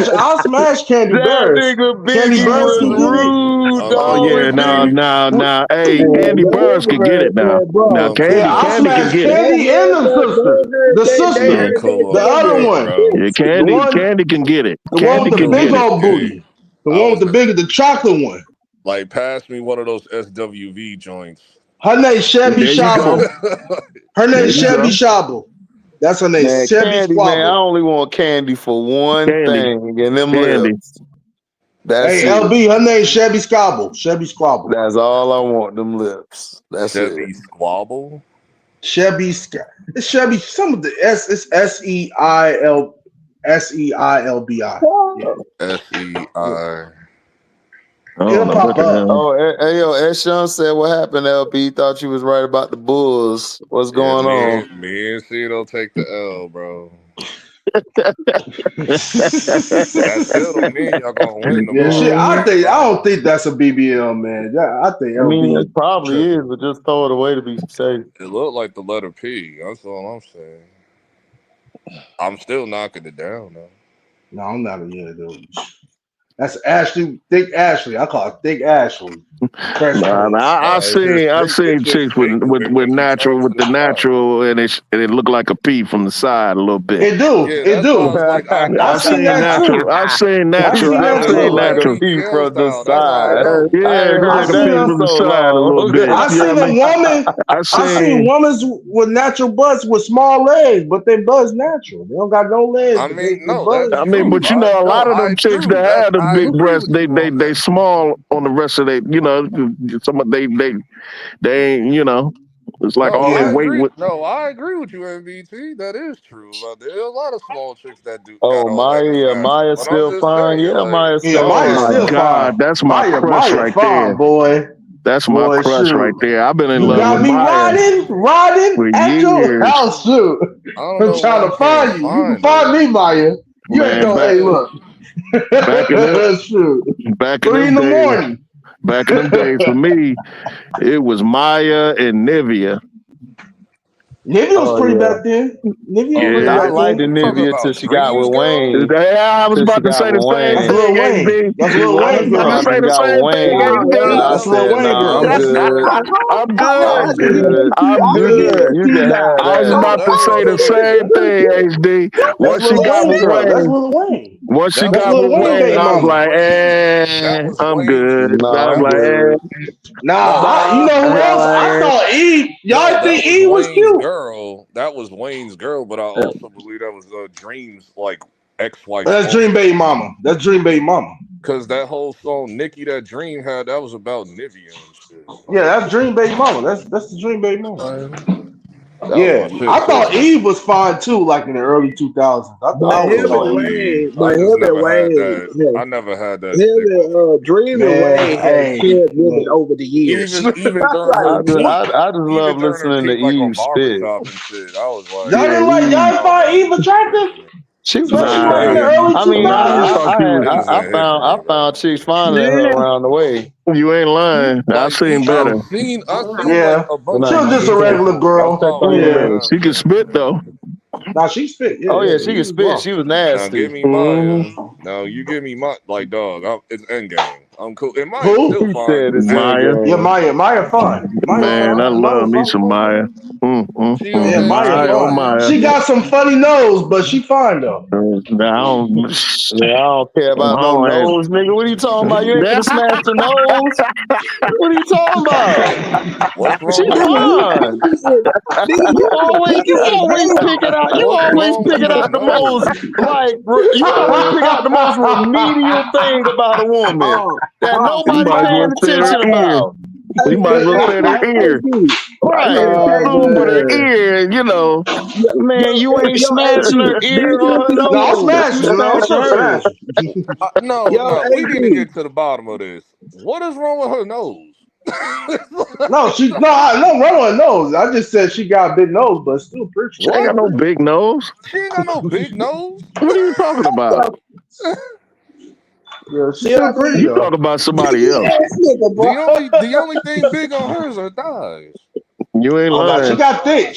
I'll smash Candy That Burris. nigga Candy Biggie Burris was can get it. rude. Oh yeah, now. Hey, Candy Burris can get it now. Now Yeah, I'll Candy can smash get it. Candy and the sister. The sister. The other one. Yeah, Candy can get it. The one Candy with the can big get it. old booty. The one with the chocolate one. Like, pass me one of those SWV joints. Her name's Chevy There you Shabble. Her name's Chevy go. Shabble. That's her name. Man, Chevy Candy, Squabble. man, I only want Candy for one thing, and them Candy. lips. That's Hey, it. LB, her name's Chevy Squabble. Chevy Squabble. That's all I want, them lips. That's Chevy it. Squabble? It's Chevy, some of the it's SEILBI. SEI. It'll pop up. Oh, hey, yo, Sean said, what happened, LB? Thought you was right about the Bulls. What's going on? Me and Cito take the L, bro. That still don't mean y'all gonna win tomorrow. Yeah, shit. I don't think that's a BBL, man. I think LB. I mean, it probably is, but just throw it away to be safe. It looked like the letter P. That's all I'm saying. I'm still knocking it down, though. No, I'm not a dude. That's Ashley, Thick Ashley. I call it Thick Ashley. I seen chicks with the natural, and it looked like a P from the side a little bit. It do. I've seen natural. I've seen natural. Like a P from the side. Yeah, it looked like a P from the side a little bit. I seen a woman. I seen women with natural butts with small legs, but they butts natural. They don't got no legs. I mean, but you know, a lot of them chicks that have the big breasts, they small on the rest of they. You know, some of they ain't. You know, it's like all their weight. I agree with you, MVT. That is true. There's a lot of small chicks that do. Oh, Maya's still fine. Yeah, Maya's still fine. Oh my God, that's my crush right there, boy. That's my crush right there. I've been in love with Maya. You got me riding at your house, shoot. I'm trying to find you. You can find me, Maya. You ain't no, hey, look. Back in 3 in the morning. Back in them days, for me, it was Maya and Nivea. Nivea was pretty back then. I liked the Nivea till she got with Wayne. Yeah, I was about to say the same thing. That's Lil Wayne. That's Lil Wayne. I was about to say the same thing. That's Lil Wayne. I'm good. You can have that. I was about to say the same thing, HD. Once she got with Wayne. Once she got with Wayne, I was like, I'm good. I was like, Nah, you know who else? I saw Eve. Y'all think Eve was cute? That was Wayne's girl, but I also believe that was Dream's like ex-wife. That's Dream Baby Mama. That's Dream Baby Mama. Because that whole song Nikki that Dream had, that was about Nivea and shit. Yeah, that's Dream Baby Mama. That's the Dream Baby Mama. Yeah, I thought Eve was fine too, like in the early 2000s. I never had that. Dream and Wayne had shared women over the years. Even during her peak, I just love listening to Eve spit. I was like, y'all didn't like y'all find Eve attractive? She was like in the early 2000s. I found chicks finding her around the way. You ain't lying. I've seen better. I've seen yeah, she was just a regular girl. Yeah, she can spit though. Nah, she spit. Yeah, oh yeah, she can spit. She was nasty. Now give me Maya. Now you give me my like dog. It's endgame. I'm cool. And Maya's Who? still fine. Maya. Yeah, Maya fine. Man, I love me some Maya. She on Yeah, that Maya shit, fine. man. She got some funny nose, but she fine though. I don't care about no nose, nigga. What are you talking about? You ain't gonna smash the nose? What are you talking about? What's wrong She with fine. You always pick it out. You What's always wrong pick with it her out the most nose? you always pick out the most remedial thing about a woman that nobody paying attention about. You might as well say their ear. Right. With her ear, you know. Man, you ain't smashing her ear or her No, I'm nose. You smashing. No, I'm smashing still her. smashing. No. We need to get to the bottom of this. What is wrong with her nose? No, I no wrong with nose. I just said she got a big nose, but still pretty. She ain't got no big nose. She ain't got no big nose. What are you talking about? Yeah, she's still pretty You though. talking about somebody else. The only thing big on hers are thighs. You ain't Oh no, she lying. got thick.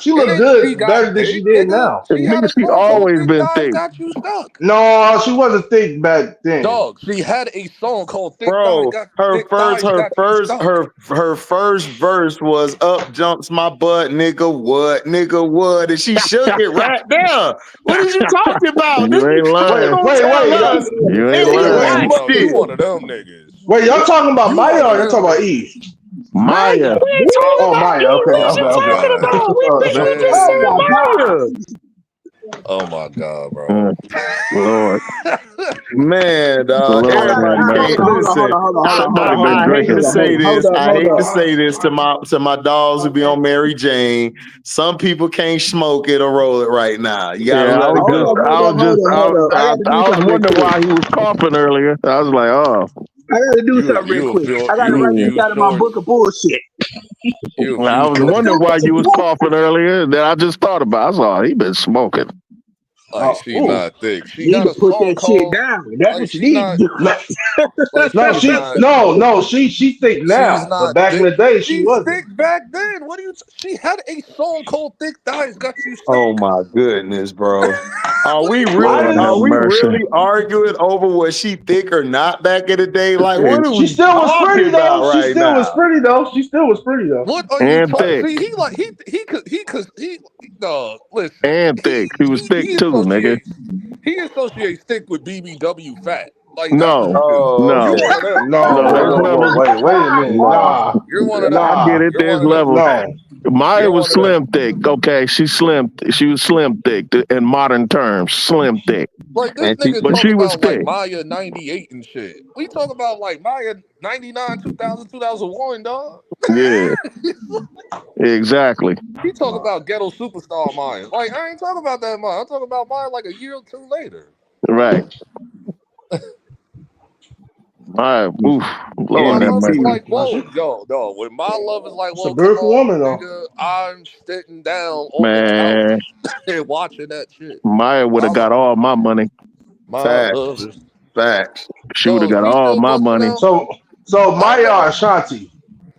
She looked It ain't good she got better than she thick, did nigga. now. She had Nigga, a she stone cold always thick been thighs thick. got you stuck. No, she wasn't thick back then. Dog, she had a song called Thick Thighs Bro, Got her Thick Thighs Got You Stuck. her first verse was "Up jumps my butt, nigga what," and she shook it right there. What is you talking about? You ain't lying. Gonna tell us, You ain't and we lying. watched You it. one of them niggas. Wait, y'all talking about You Maya one or of y'all them talking about niggas. Eve? Maya. We ain't talking Oh, about Maya. you. Okay, What you okay, okay. talking about? We just said Maya. Oh my god, bro. Lord. Man, Lord have everybody can't mercy. listen. Somebody been I hate drinking to say something. this. I hate to say this to my dogs who be on Mary Jane. Some people can't smoke it or roll it right now. You gotta Yeah, let it go. I was wondering why he was coughing earlier. I was like, oh. I gotta do something real You a quick. few I gotta write this out of my short. book of bullshit. You a I few was short. wondering why you was coughing earlier. Then I just thought about it. I was like, he been smoking. Like she not thick. She You need got to a put song that shit called down. That's like what you she need to not do. like No, she's not she's thick now. she's But not back in thick. the day, she She's wasn't. thick back then. What do you she had a song called Thick Thighs Got You Oh Stuck. my goodness, bro. Are What are we you really Lord have mercy. arguing over was she thick or not back in the day? Like, what are She we still was talking pretty though. about right now? She still was pretty though. What are you And talking? thick. See, he could no listen. And thick. He was thick too, nigga. He associates thick with BBW fat. Like that's what No. you do. Oh, You No. okay. one of them. No, No, whoa, there's whoa, whoa, levels. wait a minute. Nah, You're one of I them. get nah, it. You're There's one of them. levels. no. Maya You're was one of them. slim thick. Okay, she was slim thick in modern terms. Slim thick. Like this And she, nigga But talk she was about like thick. Maya 98 and shit. We talk about like Maya 99, 2000, 2001, dog. Yeah, exactly. He talk about ghetto superstar Maya. Like I ain't talking about that Maya. I'm talking about Maya like a year or two later. Right. Maya, oof. My Lord have love is mercy. like, whoa, no. When my love is like, It's a well, come beautiful on, woman though. nigga, I'm sitting down on the Man, couch and watching that shit. Maya would have got all my money. My love facts, is facts. She would have dog. got She all still my busting money. out. So I Maya remember or Ashanti?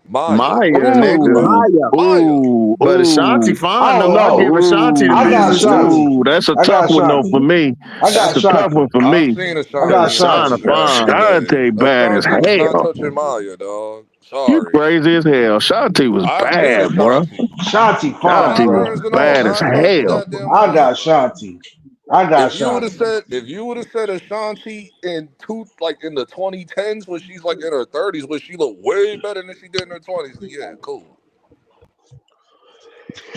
Maya. Maya, nigga. Ooh, Maya. Maya. ooh, But Ashanti ooh, fine I don't though. I know. give Ashanti the ooh, I got business too. Ashanti. ooh. That's a I tough got one though for Ashanti. me. I got That's a tough Ashanti. one for I've me. seen I got Ashanti in Shine, Ashanti. person back in the day. Shantae bad as Ashanti is not hell. touching Maya, dog. You Sorry. crazy as hell. Shantae was I've seen bad, bro. Ashanti. Ashanti fine, Shantae was bro. Sideburns and all. bad as Not touching hell. goddamn I Maya, got dog. Ashanti. I got Ashanti. If you would have said Ashanti in the 2010s when she's like in her 30s, where she looked way better than she did in her 20s, then yeah, cool.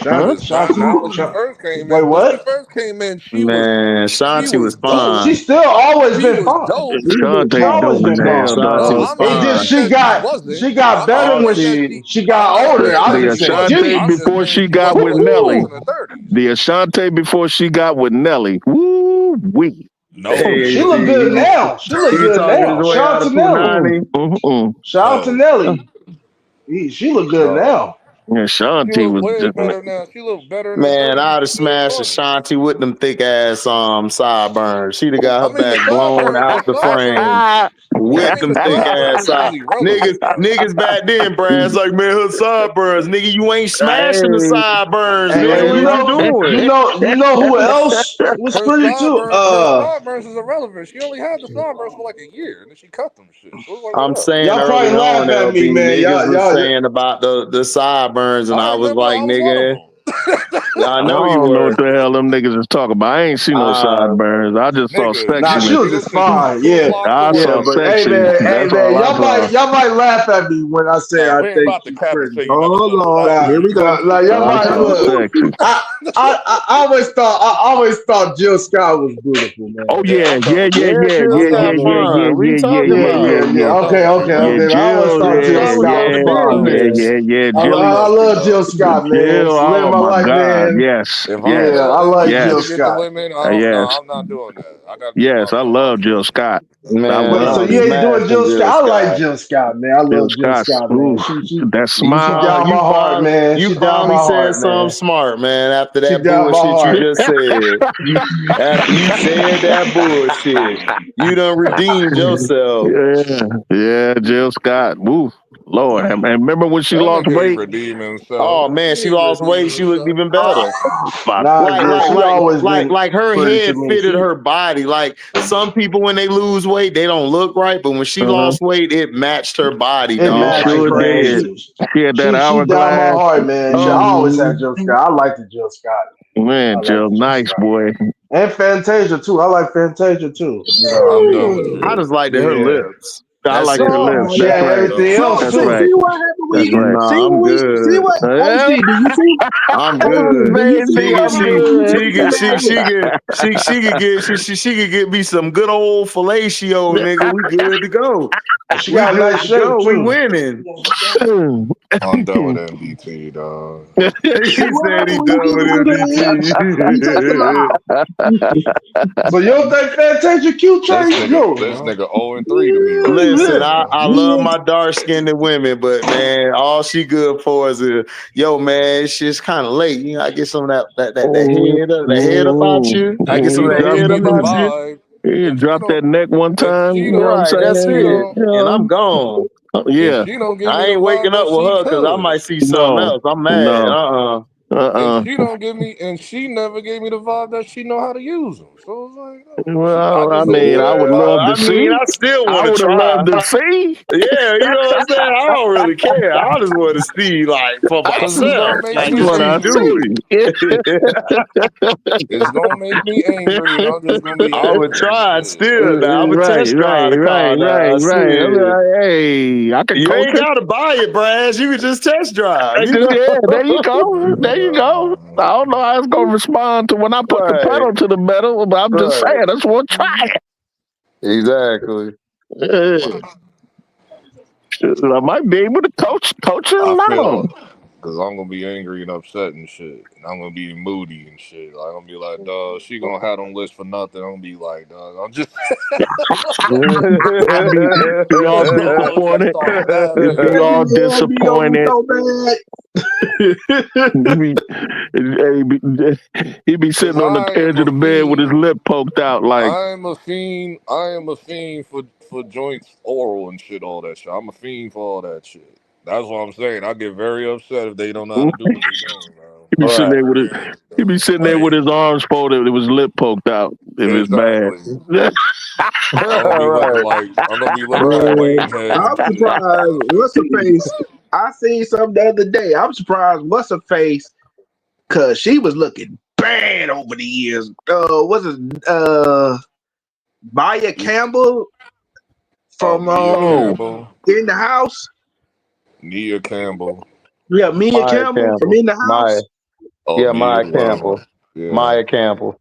Huh? Because not when she Ashanti. first came Wait, in. When she what? first came in, Man, she Ashanti was was dope. fine. She's still always She been was fine. dope. She Shantae always dope as been hell, fine. Ashanti dog. was I'm not It's just fine. saying that she wasn't. she got I'm better not Oh, when saying that see, she I'm got not older. saying I that The just she said, wasn't. Ashantae I'm geez. just before saying she she got wasn't with what she was Nelly. in her 30s. The Ashantae before she got with Nelly. Woo wee. No. hey, She look good now. She look he good talking his now. way Shout out out of to Nelly. Punani. Shout out to No. Nelly. She look good No. now. Yeah, She Shantae look was way just, better now. She look better in her Man, 30s than I'd have she did in her smashed 20s. Ashanti with them thick ass sideburns. She'd have got I her mean, back blown the out the frame. sideburns. Whip them thick ass side. Niggas back then, Brad's like, man, her sideburns. Nigga, you ain't smashing the sideburns, nigga. Hey, What you doing? you know who else was pretty too? Her sideburns is irrelevant. She only had the sideburns for like a year, and then she cut them shit. So it's like, I'm saying y'all probably early on, laugh at me, LB, man. niggas was Y'all, saying about the sideburns, and I was like, nigga, I know you don't know were. what the hell them niggas is talking about. I ain't seen no sideburns. I just saw section. Nah, she was just fine. Yeah, I saw but section. hey man, y'all might laugh at me when I say I think she's pretty. Oh Lord, here we go. Like y'all might look. I always thought Jill Scott was beautiful, man. Oh yeah. What you talking about? Okay. I always thought Jill Scott was fine, man. I love Jill Scott, man. Jill, She lived oh my my life, God, man. yes. I like Jill Scott. I'm not doing that. Yes, I love Jill Scott. Man, So you ain't doing Jill Scott? I like Jill Scott, man. I love Jill Scott, man. That smile. She down my heart, man. You She down my finally said heart, something man. smart, man. After She that down my bullshit heart. you just said. After you said that bullshit, you done redeemed yourself. Yeah, Jill Scott. Woo. Lord, and remember when she lost weight? Oh man, she lost weight. She looked even better. Like her head fitted her body. Like some people when they lose weight, they don't look right, but when she lost weight, it matched her body. It matched like crazy. She had that hourglass. She down my heart, man. I always had Jill Scott. I like the Jill Scott. Man, Jill, nice boy. And Fantasia too. I like Fantasia too. I'm done with you. I just liked her lips. I like her lips. She had everything else That's too. right. See what happened when That's right. Nah, see I'm what good. see what HD, do you see? I'm good. She could get me some good old fellatio, nigga. We good to go. She got a nice shape too. We winning. I'm done with MDT, dog. He said he done with MDT. So you don't think Fantasia cute, Trey? This nigga 0-3 to me. Listen, I love my dark skinned women, but man, all she good for is yo, man, it's just kind of late. You know, I get some of that head about you. I get some of that head about you. You drop that neck one time. You know what I'm saying? That's it. And I'm gone. Yeah. I ain't waking up with her because I might see something else. I'm mad. And she don't give me, and she never gave me the vibe that she know how to use them. So it's like, well, I mean, I would love to see. I still want to try. Love to see. Yeah, you know what I'm saying? I don't really care. I just want to see, like, for myself. Like, what I see. It's gonna make me angry, and I'm just gonna be. I would try it still. Now I'm gonna test drive the car. Right. Hey, I can. You ain't gotta buy it, Brad. You can just test drive. Yeah, there you go. There you go. I don't know how it's gonna respond to when I put the pedal to the metal, but I'm just saying, I just want to try it. Exactly. I might be able to coach it along. Because I'm gonna be angry and upset and shit. And I'm gonna be moody and shit. Like, I'm gonna be like, dog, she gonna have them lists for nothing. I'm gonna be like, dog, I'm just be all disappointed. Be all disappointed. He be sitting on the edge of the bed with his lip poked out. Like, I am a fiend for joints, oral and shit, all that shit. I'm a fiend for all that shit. That's what I'm saying. I get very upset if they don't know how to do what they're doing, man. He be sitting there with his arms folded with his lip poked out. If it's bad. I'm gonna be looking at Wayne's head. I'm surprised. What's her face? I seen something the other day. I'm surprised. What's her face? Cause she was looking bad over the years. Was it Maya Campbell from In the House? Nia Campbell. Yeah, Mia Campbell from In the House. Maya Campbell. Yeah. Maya Campbell.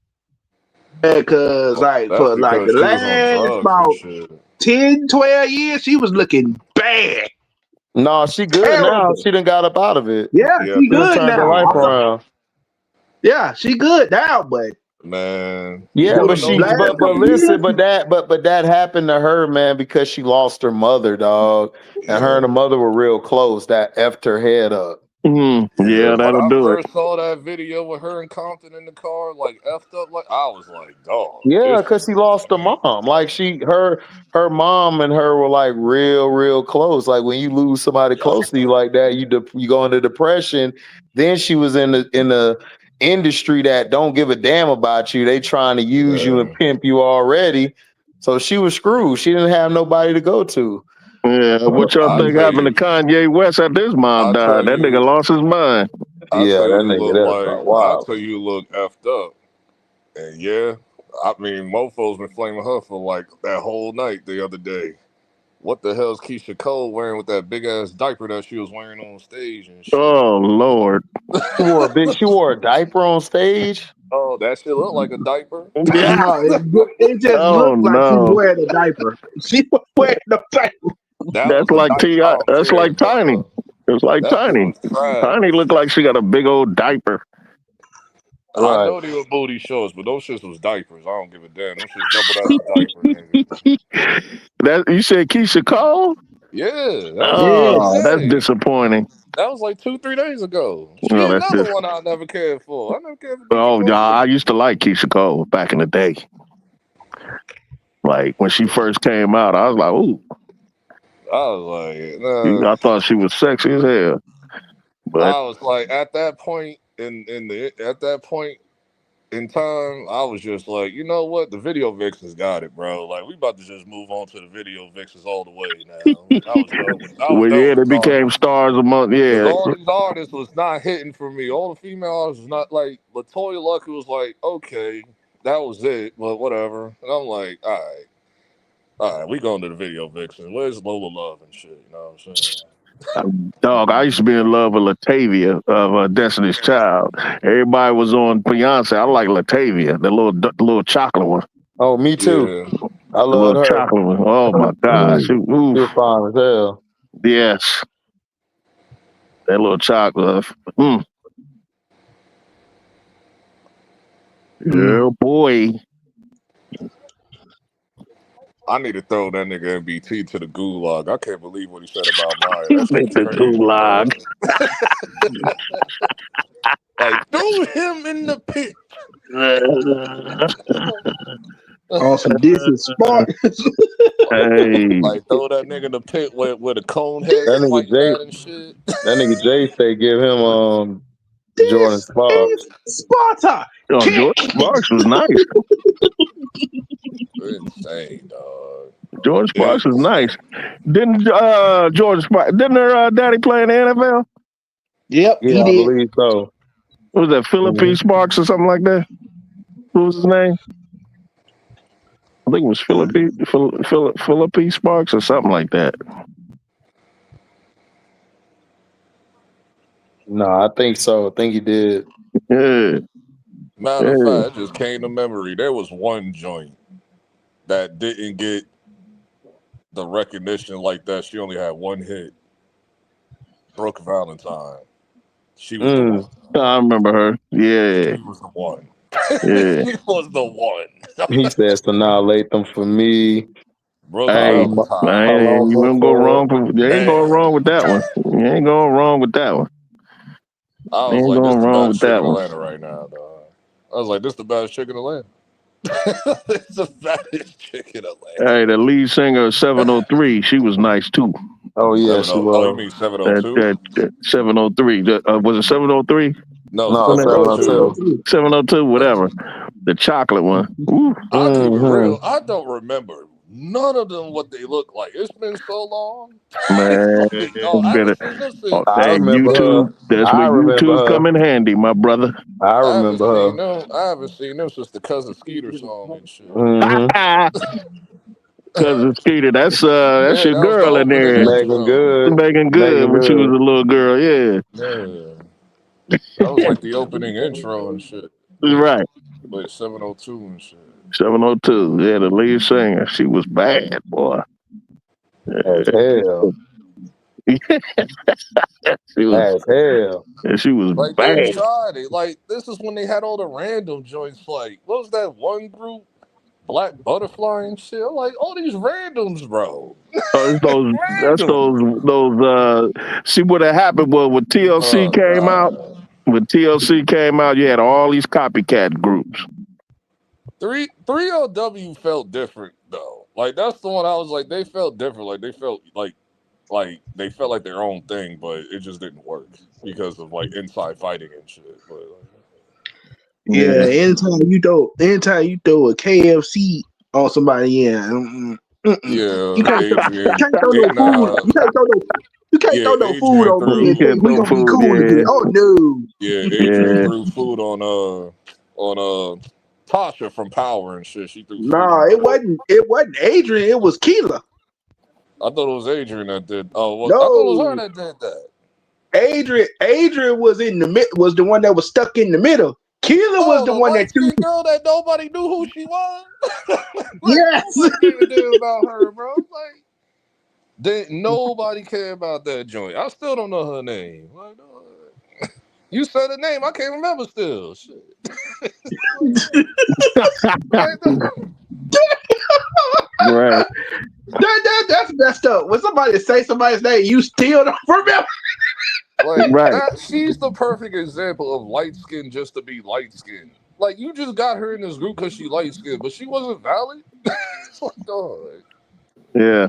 Yeah, because for the last about 10, 12 years, she was looking bad. No, she good now. She done got up out of it. Yeah, she good turned now. Her life around. Yeah, she good now, but man. Yeah, but that happened to her, man, because she lost her mother, dog. And her and her mother were real close. That effed her head up. Yeah, When that'll I do it. first saw that video with her and Compton in the car, like effed up, like I was like, dog, Yeah, this because is he lost a insane. mom. Like her mom and her were like real close. Like when you lose somebody close to you like that, you go into depression. Then she was in the industry that don't give a damn about you. They trying to use you and Yeah. pimp you already. So she was screwed. She didn't have nobody to go to. Yeah, what y'all I think tell happened to you, Kanye West after his mom I died? tell That nigga you, lost his mind. I Yeah, tell that you, nigga, look that's about like I wild. tell you, look effed up, and yeah, I mean, mofo's been flaming her for like that whole night the other day. What the hell is Keisha Cole wearing with that big ass diaper that she was wearing on stage and shit? Oh Lord. She wore a diaper on stage. Oh, that shit look like a diaper. Yeah. No, it just Oh looked like she no. wearing a diaper. She was wearing no diaper. That was That's the like diaper T.I. I don't That's care like Tiny. about. It's like That shit Tiny. was trash. Tiny looked like she got a big old diaper. I Right. know they were booty shorts, but those shits was diapers. I don't give a damn. Those shits doubled as a diaper, nigga. That you said Keisha Cole? Yeah, that was like the other Oh, Yes. that's day. disappointing. That was like 2-3 days ago. She No, that's another just one I never cared for. I never cared for Keisha oh Cole yeah, I either. used to like Keisha Cole back in the day. Like when she first came out, I was like, ooh, I was like, nah. I thought she was sexy as hell. But I was like, at that point at that point in time, I was just like, you know what? The video vixens got it, bro. Like we about to just move on to the video vixens all the way now. Like I was well, done yeah, they with all became this. stars among Because yeah. all these artists was not hitting for me. All the female artists was not like Latoya Lucky was like, okay, that was it, but whatever. And I'm like, all right, we going to the video vixen. Where's Lola Love and shit? You know what I'm saying? Dog, I used to be in love with Latavia of Destiny's Child. Everybody was on Beyonce. I like Latavia, the little chocolate one. Oh, me too. Yeah. I The little love her. chocolate one. Oh my gosh. Oof. She was fine as hell. Yes. That little chocolate. Mm. Yeah, boy. I need to throw that nigga MBT to the gulag. I can't believe what he said about Maya. That shit was The crazy, bro. gulag. Like, throw him in the pit. On some distant spark. Hey. Like, throw that nigga in the pit where the cone heads That are nigga fighting Jay, at and shit. that nigga Jay say give him Jordan This Sparks. is Sparta. Oh, Kick. George Sparks was nice. Insane, dog. George Sparks was nice. Insane. Didn't George Sparks? Didn't her daddy play in the NFL? Yep, Yeah, he I did. believe so. What was that Philip P. Mhm. Sparks or something like that? What was his name? I think it was Philip P. Sparks or something like that. No, I think so. I think he did. Yeah, Matter of yeah. fact, it just came to memory. There was one joint that didn't get the recognition like that. She only had one hit. Brooke Valentine. She was the one. Mm. I remember her. Yeah, She was the one. yeah. She was the one. He says to annihilate them for me. Brooke Hey, Valentine. man, you Paloma ain't go for wrong. You ain't going Man. wrong with that one. You ain't going wrong with that one. I You was ain't like, this going the wrong baddest with chick that in one. Atlanta right now, dog. I was like, this the baddest chick in Atlanta. It's the baddest chick in Atlanta. Hey, the lead singer of 703, she was nice too. Oh yeah, she 70. Oh, you was. mean 702? That 703. Was it 703? No, No, No, 702. 702. 702. 702, whatever. The chocolate one. Ooh, I'll keep it real. Mm-hmm. I don't remember none of them what they look like. It's been so long. It's man, like, dog, I haven't better. seen them Oh, since I that remember her. YouTube. That's I where remember YouTube her. come in handy, my brother. I I haven't remember seen her. them. I haven't seen them since the Cousin Skeeter song and shit. Mm-hmm. Cousin Skeeter, that's Yeah, your that was the girl in opening there. Megan intro. Good. Megan Good Megan when she was Good. a little girl. Yeah, Yeah, that was like the opening intro and shit. right. Like 702 and shit. 702. Yeah, the lead singer. She was bad, boy. As hell. she was. As hell. She was Like they bad. tried it. Like this is when they had all the random joints. Like what was that one group? Black Butterfly and shit. I'm like, all these randoms, bro. It's those. That's Random. those. See what had happened was when TLC came out. God. When TLC came out, you had all these copycat groups. 3LW felt different though. Like that's the one I was like, they felt different. Like they felt like they felt like their own thing, but it just didn't work because of like inside fighting and shit. But Yeah, anytime you throw a KFC on somebody, you can't throw no food. You can't throw no food Adrian on me and think we throw gonna be food, cool again. Oh no. Adrian threw food on Tasha from Power and shit. She threw food. Nah, it wasn't Adrian, it was Keela. I thought it was Adrian that did. Oh, well, No. I thought it was her that did that. Adrian was was the one that was stuck in the middle. Keela was the one that threw girl that nobody knew who she was. Yes. Nobody gave a damn about her, bro. Nobody care about that joint. I still don't know her name. Like, you said her name, I can't remember still. Shit. Right. That's messed up. When somebody say somebody's name, you still don't remember. She's the perfect example of light skin just to be light skinned. Like you just got her in this group because she light skinned, but she wasn't valid. It's like, dog. Yeah.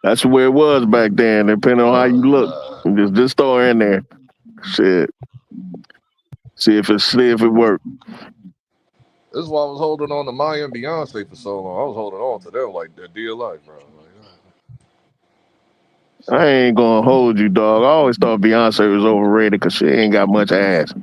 That's where it was back then, depending on how you look. Just throw her in there. Shit. See if it worked. This is why I was holding on to Maya and Beyonce for so long. I was holding on to them like their dear life, bro. I ain't gonna hold you, dog. I always thought Beyonce was overrated because she ain't got much ass.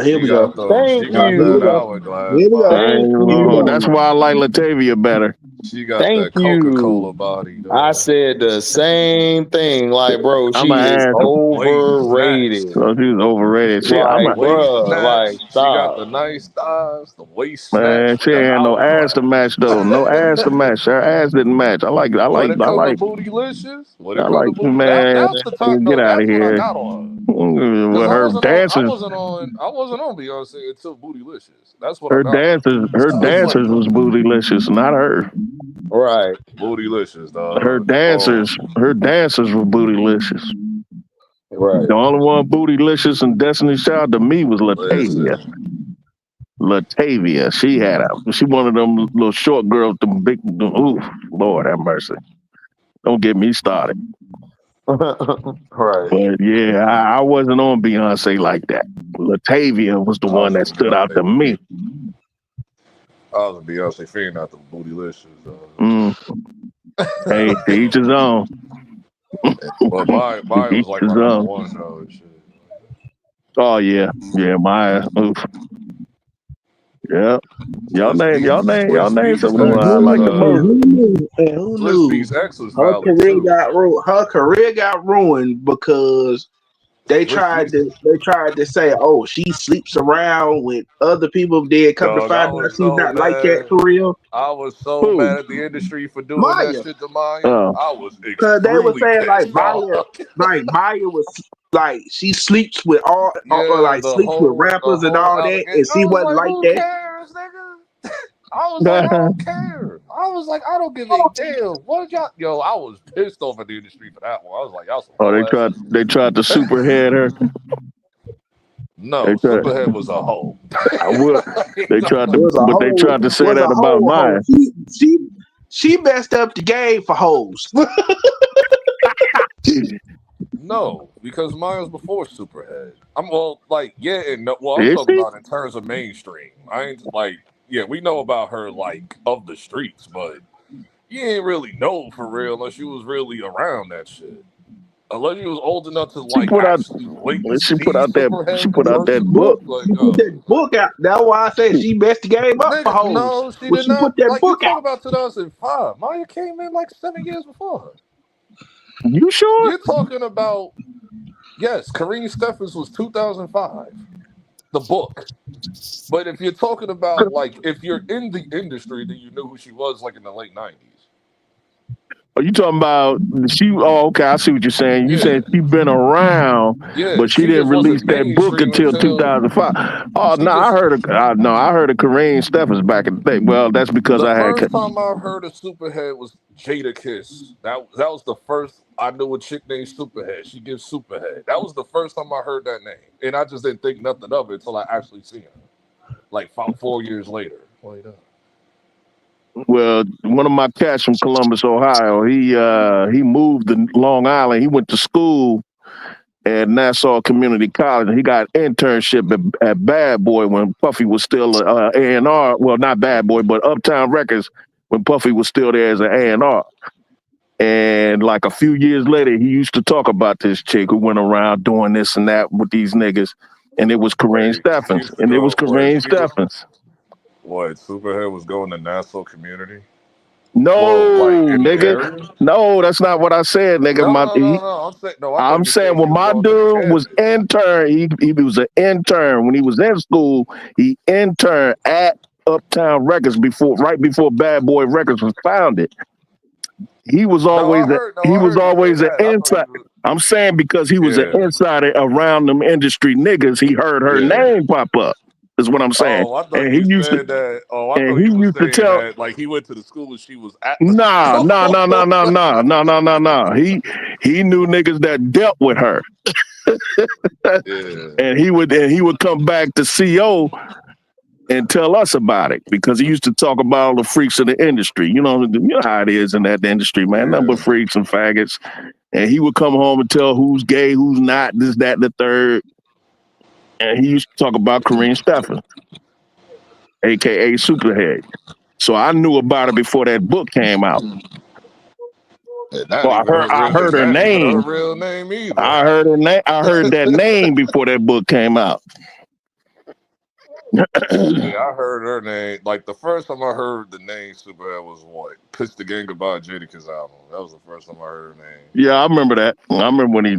Here we go. She got that hourglass. Here we go. That's why I like Latavia better. She got that Coca-Cola body. Dog. I said the same thing. Like, bro, she is overrated. So she's overrated. She got the nice thighs, the waist man, snatch. she ain't no ass to match though. No ass to match. Her ass didn't match. I like. Bootylicious. Man, that's the time. get out of here. I got on. With her dancers. I wasn't on Beyonce until Bootylicious. That's what her I got. Her dancers was Bootylicious, not her. Right. Bootylicious, dog. Her dancers were Bootylicious. Right. The only one Bootylicious and Destiny Child to me was Latavia. Latavia, she one of them little short girls, them big. Ooh, Lord have mercy. Don't get me started. Right. But yeah, I wasn't on Beyonce like that. Latavia was the one that stood out to me. I was a Beyonce fan, not the Bootylicious. Hey, to each his own. But mine was like my number one though. Shit. Oh yeah, Maya. Oof. Yeah, y'all name some of the ones I like the most. Who knew? Her career got ruined because they tried to say, oh, she sleeps around with other people. Did come to find out she's not like that for real. I was so mad at the industry for doing that shit to Maya. I was because they were saying Maya was like she sleeps with sleeps with rappers and all that, and she wasn't like that. Cares, nigga? I was like, I don't care. I was like, I don't give a damn. What y'all? Yo, I was pissed off at the industry for that one. I was like, y'all. They tried to superhead her. No, Superhead was a hoe. They tried to say that about Maya. She messed up the game for hoes. No, because mine was before Superhead. I'm and no. Well, I'm talking about in terms of mainstream. I ain't we know about her of the streets, but you ain't really know for real unless you was really around that shit. Unless you was old enough to she put out that book. She put that book out. That's why I said she messed the game up for hoes. No, she did not. Put that book out. About 2005. Maya came in 7 years before her. You sure? You're talking about Kareem Steffens was 2005. The book. But if you're talking about if you're in the industry, then you knew who she was in the late 90s. Are you talking about she? Oh, okay. I see what you're saying. You saying she been around, Yeah, but she she didn't just release wasn't that book mainstream until until 2005. Oh she no, I just. heard of no, I heard of Kareem Stephens back in the day. Well, that's because The I had. first time I heard of Superhead was Jada Kiss. That was the first I knew a chick named Superhead. She gives Superhead. That was the first time I heard that name, and I just didn't think nothing of it until I actually seen her, like 4 years later. Well, one of my cats from Columbus, Ohio, he moved to Long Island. He went to school at Nassau Community College. And he got internship at Bad Boy when Puffy was still A&R. Well, not Bad Boy, but Uptown Records when Puffy was still there as an A&R. And like a few years later, he used to talk about this chick who went around doing this and that with these niggas. And it was Kareem She Stephens. used to And it was go. Kareem Stephens. What Superhead was going to Nassau Community? Well, like No, in the nigga. area? No, that's not what I said, nigga. No. I'm saying no. I thought I'm you were saying saying she when was my going to the dude was campus. intern, he was an intern. When he was in school, he interned at Uptown Records right before Bad Boy Records was founded. He was No, always I heard. No, he I was heard you say always an that. I thought inside. you was. I'm saying because he was an Yeah. insider around them industry niggas, he heard her Yeah. name pop up. Is what I'm saying. Oh, I thought And you said that. Oh, I and thought he you were used to saying tell that like he went to the school and she was at the nah. school. He knew niggas that dealt with her. Yeah. And he would come back to CO and tell us about it because he used to talk about all the freaks of the industry. You know how it is in that industry, man. Nothing but freaks and faggots. And he would come home and tell who's gay, who's not, this, that, and the third. And he used to talk about Kareem Stephens, aka Superhead. So I knew about her before that book came out. Well, I heard her Not even her name. real name either. I heard her name. I heard that name before that book came out. Yeah, I heard her name. Like the first time I heard the name Superhead was what? Pitch the Gang Goodbye Jadakiss album. That was the first time I heard her name. Yeah, I remember that. I remember when he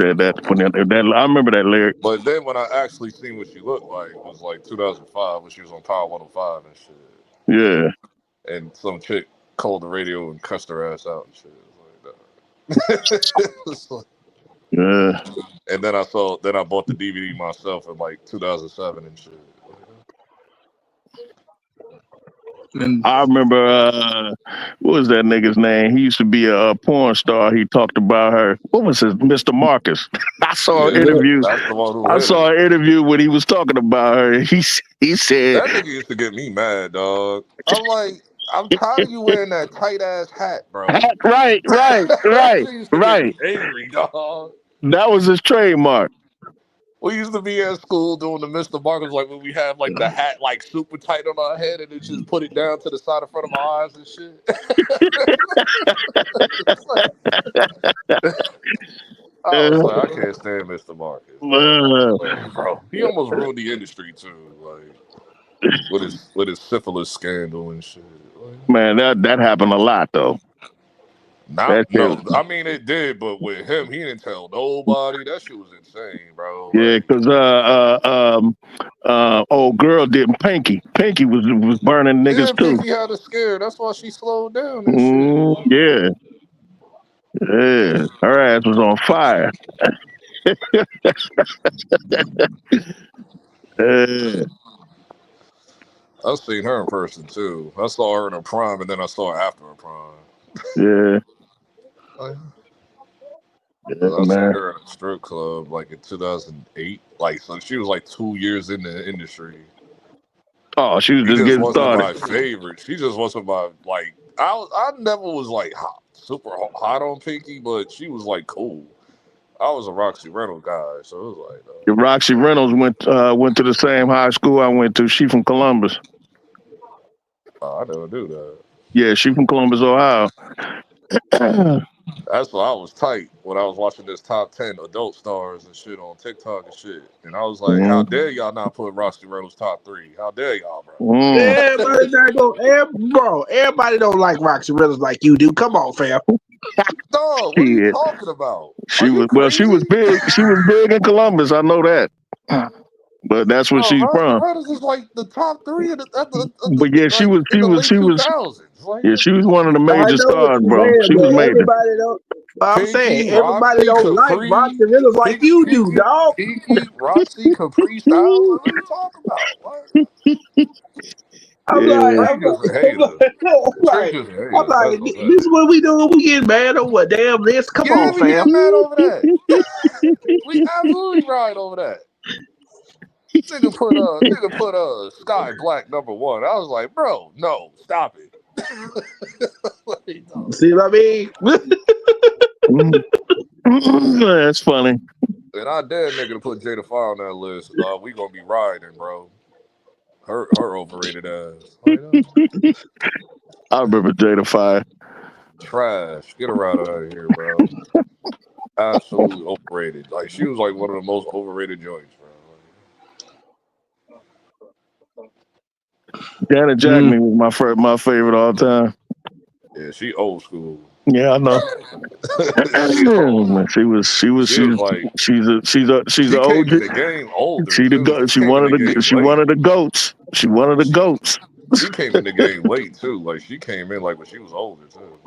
said that. I remember that lyric. But then when I actually seen what she looked like, it was like 2005 when she was on Power 105 and shit. Yeah. And some chick called the radio and cussed her ass out and shit. It was like, yeah. And then I bought the DVD myself in like 2007 and shit. I remember what was that nigga's name? He used to be a porn star. He talked about her. What was his Mr. Marcus? I saw an interview. That's the one who I saw an interview when he was talking about her. He said that nigga used to get me mad, dog. I'm like, I'm tired of you wearing that tight ass hat, bro. Right. That used to get me angry, dog. That was his trademark. We used to be at school doing the Mr. Marcus, like when we have like the hat like super tight on our head and then just put it down to the side of front of our eyes and shit. I was like, I can't stand Mr. Marcus. Bro, he almost ruined the industry too, like with his syphilis scandal and shit. Man, that happened a lot though. No, I mean it did, but with him, he didn't tell nobody. That shit was insane, bro. Yeah, because old girl didn't Pinky. Pinky was burning niggas too. Pinky had a scare. That's why she slowed down and shit. Yeah. Yeah. Her ass was on fire. I've seen her in person too. I saw her in her prime, and then I saw her after her prime. Yeah. I seen her at a strip club like in 2008. Like, so she was like 2 years in the industry. Oh, she was just getting started. My favorite. She just wasn't my like. I never was like super hot on Pinky, but she was like cool. I was a Roxy Reynolds guy, so it was like. Roxy Reynolds went to the same high school I went to. She from Columbus. Oh, I never knew that. Yeah, she from Columbus, Ohio. That's why I was tight when I was watching this top 10 adult stars and shit on TikTok and shit. And I was like, how dare y'all not put Roxy Reynolds top 3? How dare y'all, bro? Everybody everybody don't like Roxy Reynolds like you do. Come on, fam. No, what are you talking about? She was big. She was big in Columbus. I know that. But that's where she's from. Reynolds is like the top 3 of the but yeah, she was Like, Yeah, she was one of the I major know what stars, you're bro. saying, She was but major. everybody don't. I'm saying Pinky, everybody Roxy, don't like rock Capri, gorillas like you do, dog. Pinky, Roxy, Capri Styles. Like, what are you talking about? What? I'm like, Yeah. I'm Trick is a hater. like, I'm Trick like, is a I'm hater. like, That's what this is that what we doing. We getting mad over what damn list. Come is. Yeah, on, we fam. get mad over that. We absolutely ride over that. Nigga put Sky Black #1. I was like, bro, no, stop it. Like, no. See what I mean? That's funny. And I dare nigga to put Jada Fire on that list. We gonna be riding, bro. Her overrated ass. Like, no. I remember Jada Fire. Trash. Get her out of here, bro. Absolutely overrated. Like, she was like one of the most overrated joints, bro. Janet Jackson was my favorite all time. Yeah, she old school. Yeah, I know. She old. She's She was like, an she came OG. in the game older She the too. go. She came in the game She one late. of the goats. She one of the goats. She came in the game late too. Like, she came in like when she was older too.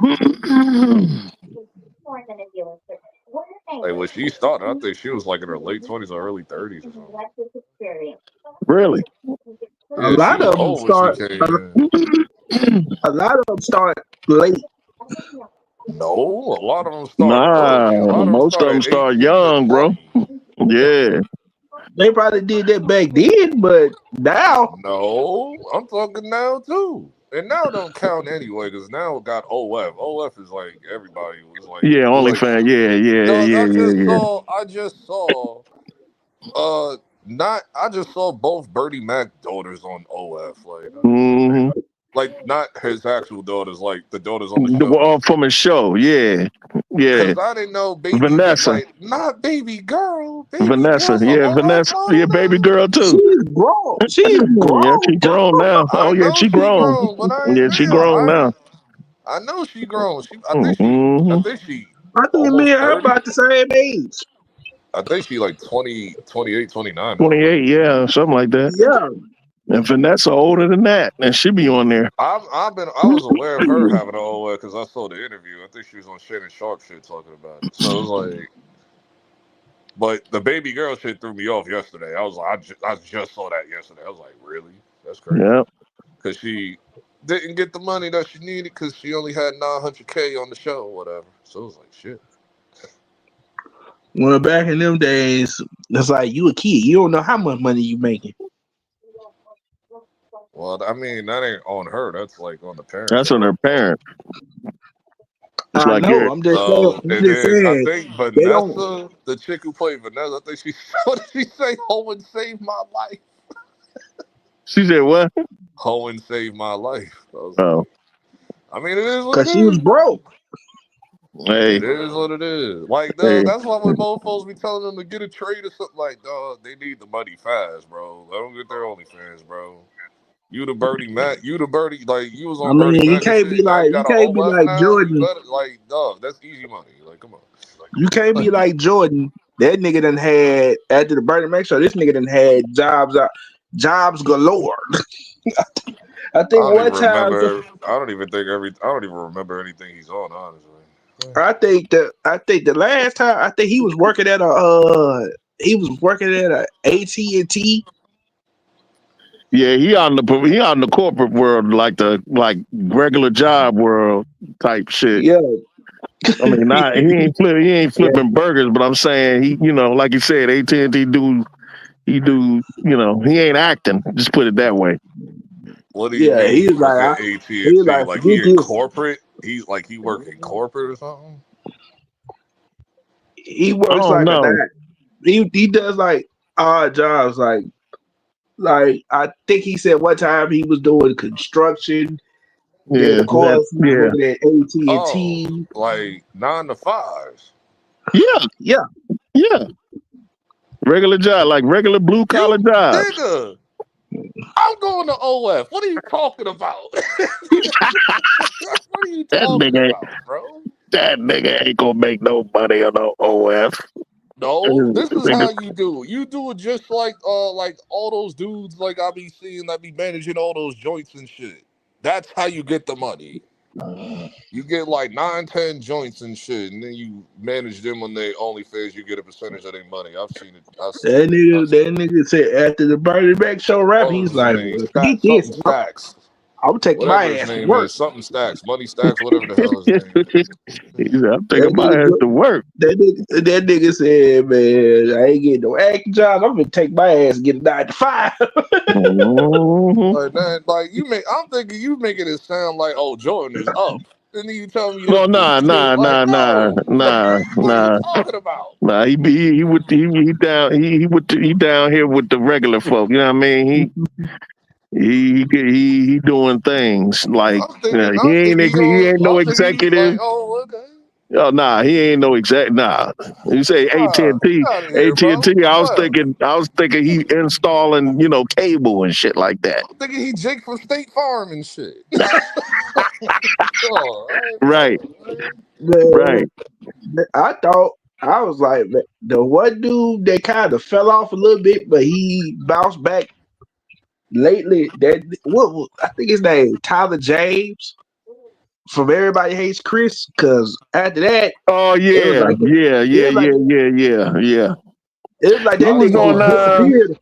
Like, when she started, I think she was like in her late 20s or early 30s or something. Really? A Yeah, she lot was of them old when she start. came in. A lot of them start late. No, a lot of them start early. A Nah, lot of them most of start them at start 18 to young, bro. 20. Yeah. They probably did that back then, but now, No, I'm talking now too. And now don't count anyway, because now it got OF. OF is like everybody was like, Yeah, like, OnlyFans. dog, Yeah. I just saw both Bertie Mac daughters on OF. Mm-hmm. Like not his actual daughters, like the daughters on the show. From a show. Yeah. Cause I didn't know Vanessa. not baby girl. Baby Vanessa. girl's an Yeah, OF Vanessa. Yeah, model baby now? girl too. she's grown. She's Yeah, grown. she grown now. I Oh yeah, know she she grown. grown, but Yeah, she grown now. I know she grown. I Mm-hmm. think she I think me almost and her 30. about the same age. I think she like 20, 28, 29 now, bro. 28, yeah, something like that. Yeah, And Vanessa older than that, and she be on there. I was aware of her having an OL because I saw the interview. I think she was on Shannon Sharp shit talking about it. So it was like, but the baby girl shit threw me off yesterday. I was like, I just saw that yesterday. I was like, really? That's crazy. Yeah. Because she didn't get the money that she needed because she only had $900K on the show or whatever. So it was like, shit. when back in them days, it's like you a kid. You don't know how much money you making. Well, I mean, that ain't on her. That's like on the parents. That's on her parents. It's I like know. I'm just saying. And then I think They don't. Vanessa, the chick who played Vanessa, I think she what did she say? Hohen saved my life. She said what? Hohen saved my life. Oh. I mean, it is what it Because she was is. broke. Hey. It is what it is. Like, Hey. that's why when mofos be telling them to get a trade or something like, dog, they need the money fast, bro. Let them get their OnlyFans, bro. You the Birdie Mac, like you was on Birdie You Mac and can't be shit. Now like you got an OF now. You Jordan. better like, dog. That's easy money. Like, come on. You can't be like Jordan. That nigga done had after the Bernie Mac show. This nigga done had jobs galore. I think one time. I don't even remember anything he's on, honestly. I think the last time he was working at a AT&T. Yeah, he on the corporate world, like regular job world type shit. Yeah. I mean, he ain't flipping burgers, but I'm saying he, like you said, AT&T he ain't acting. Just put it that way. What do you mean? He was Work like, at AT&T? Like he in corporate? He's like he work in corporate or something? He works like that. He does like odd jobs. Like I think he said one time he was doing construction. Yeah, then of course he was working at AT&T. Oh, like 9 to 5s. Yeah. Regular job, like regular blue collar jobs. Nigga, I'm going to OF. What are you talking about? What are you talking about, bro? That nigga ain't gonna make no money on no OF. No, this is how you do it. You do it just like all those dudes like I be seeing that be managing all those joints and shit. That's how you get the money. You get like 9, 10 joints and shit, and then you manage them on their OnlyFans. You get a percentage of their money. I've seen it. That nigga said after the Bernie Mac show rap, What he's was his like, name? forget this. Something Stacks. I'm taking my Whatever his ass to name work. is. Something Stacks. Money Stacks. Whatever the hell his name is. He said, I'm taking my ass to work. That nigga said, man, I ain't getting no acting job. I'm gonna take my ass and get a 9 to 5. Like that, like I'm thinking you making it sound like, oh, Jordan is up. And then you tell me Well, his nah. what are you talking about? Nah, he down here with the regular folk. You know what I mean? He doing things like I'm thinking he ain't no I'm thinking he's executive. like, oh, okay. Oh nah, he ain't no exec. Nah, you say AT&T. Get out of here, bro. AT&T. I was What? thinking he installing cable and shit like that. I'm thinking he Jake from State Farm and shit. Right. Right. I thought, I was like, the one dude that kind of fell off a little bit, but he bounced back lately. I think his name Tyler James from Everybody Hates Chris. Because after that, oh yeah, it was like yeah. It was like that was nigga on. disappeared.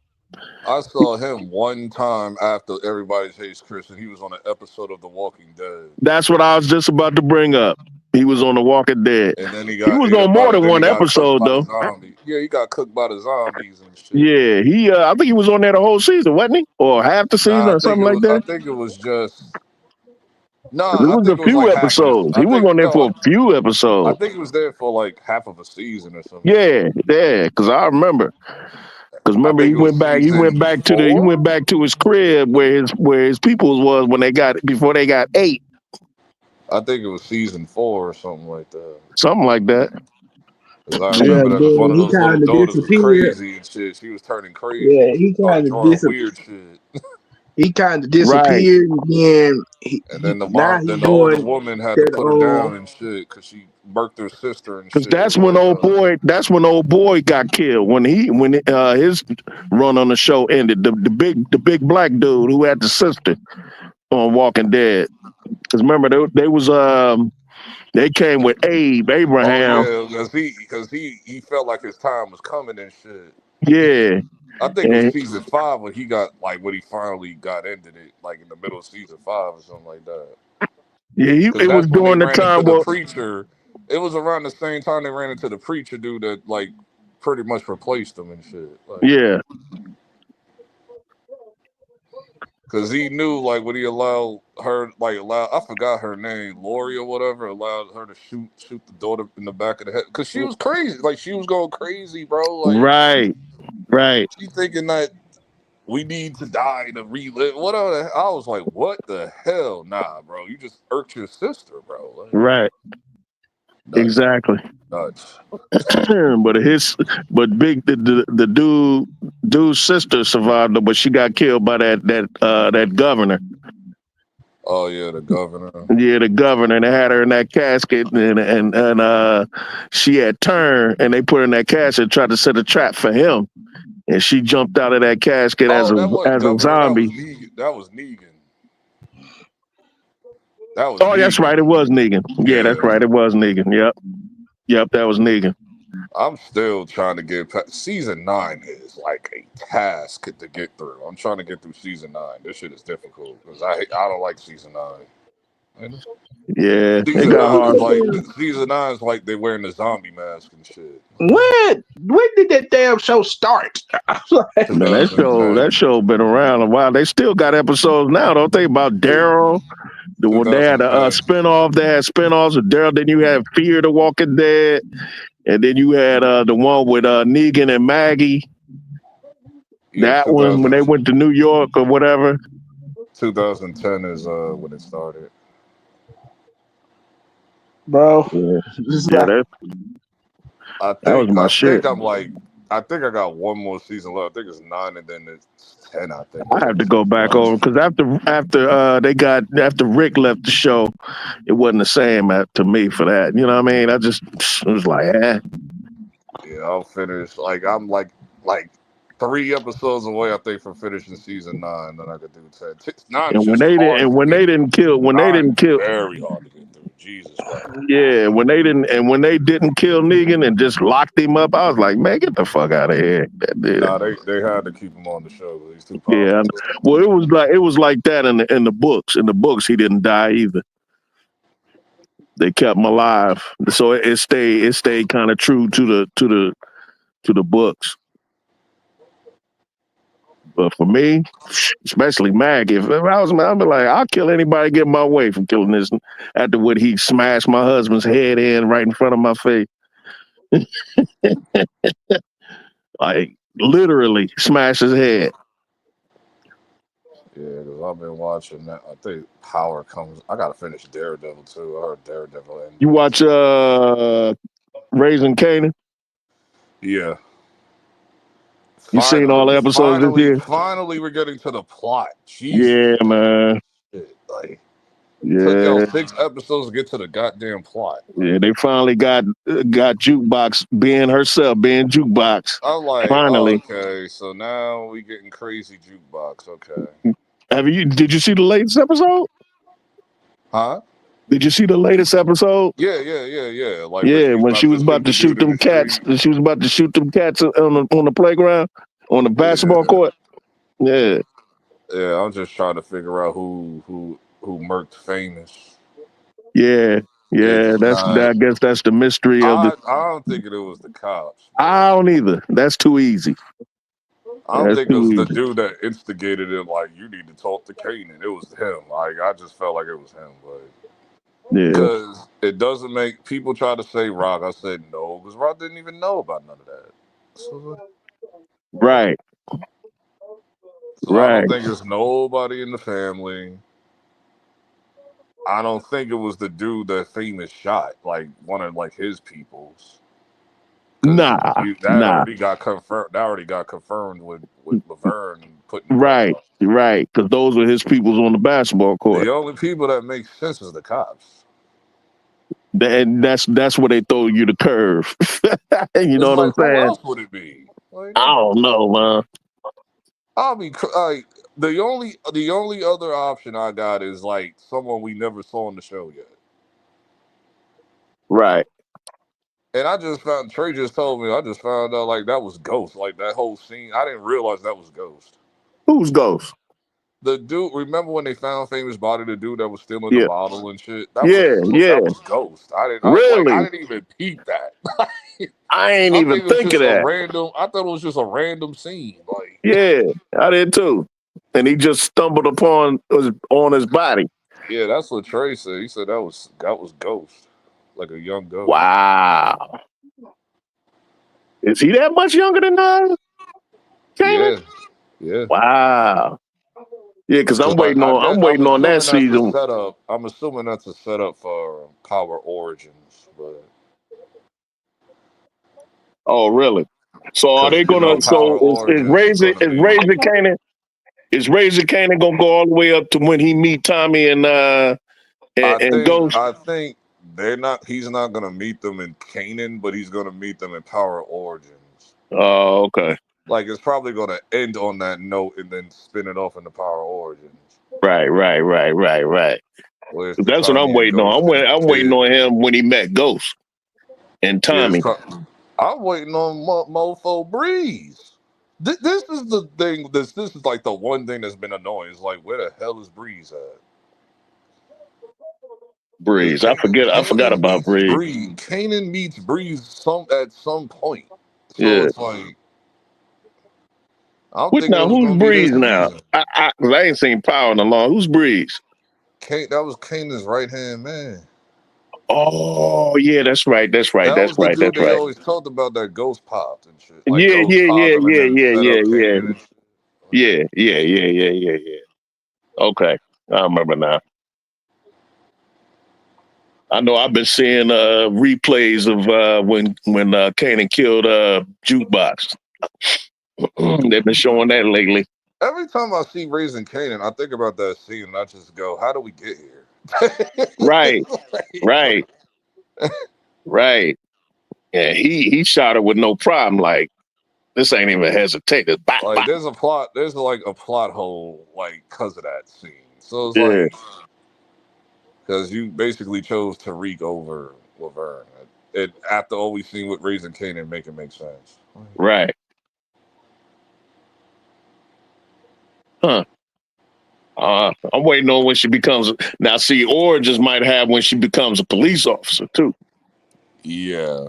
I saw him one time after Everybody Hates Chris, and he was on an episode of The Walking Dead. That's what I was just about to bring up. He was on The Walking Dead. And then he was on more than one episode though. Yeah, he got cooked by the zombies and shit. Yeah, I think he was on there the whole season, wasn't he? Or half the season or something like that? I think it was just. No, it was a few episodes. He was on there for a few episodes. I think he was there for like half of a season or something. Yeah, because I remember. Because remember, he went back to his crib where his peoples was before they got ate. I think it was season 4 or something like that. Something like that. Because I remember that one of those little daughters was crazy and shit. She was turning crazy. Yeah, he kind of weird shit. He kind of disappeared, and then the older woman had to put her down and shit because she murked her sister and shit. Because that's when old boy got killed when his run on the show ended. The big black dude who had the sister on Walking Dead. Because remember they came with Abraham. Oh, yeah, because he felt like his time was coming and shit. Yeah. I think it was season 5 when he finally got ended it, like in the middle of season 5 or something like that. Yeah, it was during the time the preacher. It was around the same time they ran into the preacher dude that like pretty much replaced him and shit. Like, yeah. Because he knew, like, when he allowed her, I forgot her name, Lori or whatever, allowed her to shoot the daughter in the back of the head. Because she was crazy. Like, she was going crazy, bro. Like, right. She thinking that we need to die to relive. Whatever. I was like, what the hell? Nah, bro. You just irked your sister, bro. Like, right. Nuts. Exactly. Nuts. but the dude's sister survived, but she got killed by that governor. Oh yeah, the governor. Yeah, the governor. They had her in that casket, and she had turned, and they put her in that casket and tried to set a trap for him, and she jumped out of that casket as a zombie. That was Negan. That's right. It was Negan. Yeah, that's right. It was Negan. Yep, that was Negan. I'm still trying to get past season 9 is like a task to get through. I'm trying to get through season 9. This shit is difficult because I don't like season 9. Yeah, season 9 is like they're wearing the zombie mask and shit. When did that damn show start? Man, that show been around a while. They still got episodes now, don't they? About Daryl. They had a spinoff. They had spinoffs with Daryl. Then you had Fear the Walking Dead, and then you had the one with Negan and Maggie. Yeah, that one when they went to New York or whatever. 2010 is when it started. Bro, that was my shit. I think I got one more season left. I think it's 9 and then it's 10. I think I have to go back over because after Rick left the show, it wasn't the same to me for that. You know what I mean? It was like, Yeah, I'll finish. Like I'm like 3 episodes away, I think, from finishing season 9. Then I could do 10. 9 and when they didn't kill very hard to Jesus Christ. Yeah, when they didn't kill Negan and just locked him up, I was like, man, get the fuck out of here. Nah, they had to keep him on the show. He's too Yeah, powerful. well, it was like that in the books. In the books, he didn't die either. They kept him alive, so it stayed kind of true to the books. But for me, especially Mag, if I was, I'd be like, I'll kill anybody get my way from killing this. After what he smashed my husband's head in right in front of my face, like literally smashed his head. Yeah, because I've been watching that. I think Power comes. I gotta finish Daredevil too. I heard Daredevil ended. You watch Raising Kanan? Yeah. You seen all the episodes this year? Finally, we're getting to the plot. Jesus. Yeah, man. Like, yeah. Took y'all 6 episodes to get to the goddamn plot. Yeah, they finally got Jukebox being herself, being Jukebox. I'm like, finally. Okay, so now we getting crazy Jukebox. Okay. Did you see the latest episode? Huh? Did you see the latest episode? Yeah. Like, when she was about to shoot them cats, she was about to shoot them cats on the playground, on the basketball court. Yeah. Yeah, I'm just trying to figure out who murked Famous. Yeah. I guess that's the mystery of the. I don't think it was the cops. I don't either. That's too easy. I don't think it was the dude that instigated it. Like, you need to talk to Kanan. It was him. Like, I just felt like it was him. But because it doesn't make people try to say Rock. I said no, because Rock didn't even know about none of that. So, right. I don't think there's nobody in the family. I don't think it was the dude that Famous shot, like one of like his peoples. That already got confirmed. That already got confirmed with Laverne putting. Right. Because those were his peoples on the basketball court. The only people that make sense is the cops. And that's where they throw you the curve. You know what I'm saying? Who else would it be? Like, I don't know, man. I'll be like the only other option I got is like someone we never saw on the show yet. Right. And Trey just told me, I just found out like that was Ghost. Like that whole scene, I didn't realize that was Ghost. Who's Ghost? The dude, remember when they found Famous body, the dude that was stealing the bottle and shit? That was Ghost. I didn't even peep that. I ain't even think of that. I thought it was just a random scene. Like, yeah, I did too. And he just stumbled upon on his body. Yeah, that's what Trey said. He said that was Ghost, like a young Ghost. Wow. Is he that much younger than us? Yeah. Wow. Yeah, because I'm waiting on that season. I'm assuming that's a setup for Power Origins, but. Oh, really? So are they gonna? So is Razor Kanan? Is Razor Kanan gonna go all the way up to when he meet Tommy and Ghost? I think they're not. He's not gonna meet them in Kanan, but he's gonna meet them in Power Origins. Oh, okay. Like it's probably gonna end on that note and then spin it off into Power Origins. Right. That's what I'm waiting on. I'm waiting on him when he met Ghost and Tommy. I'm waiting on Mofo Breeze. This is the thing. This is like the one thing that's been annoying. It's like, where the hell is Breeze at? Breeze. I forgot about Breeze. Kanan meets Breeze at some point. So it's like, who's Breeze now? I ain't seen Power in a long. Who's Breeze? That was Kanan's right hand man. Oh yeah, that's right. That's right. They always talked about that Ghost popped and shit. Like yeah. Okay, I remember now. I know I've been seeing replays of when Kanan killed Jukebox. They've been showing that lately. Every time I see Raising Kanan, I think about that scene and I just go, how do we get here? Right. Yeah, he shot her with no problem. Like, this ain't even hesitated. Like, there's a plot hole, like, because of that scene. So it's like, because you basically chose Tariq over Laverne. It after all we've seen with Raising Kanan, make sense. Right. Huh. I'm waiting on when she becomes. Now, see, origins might have when she becomes a police officer too. Yeah.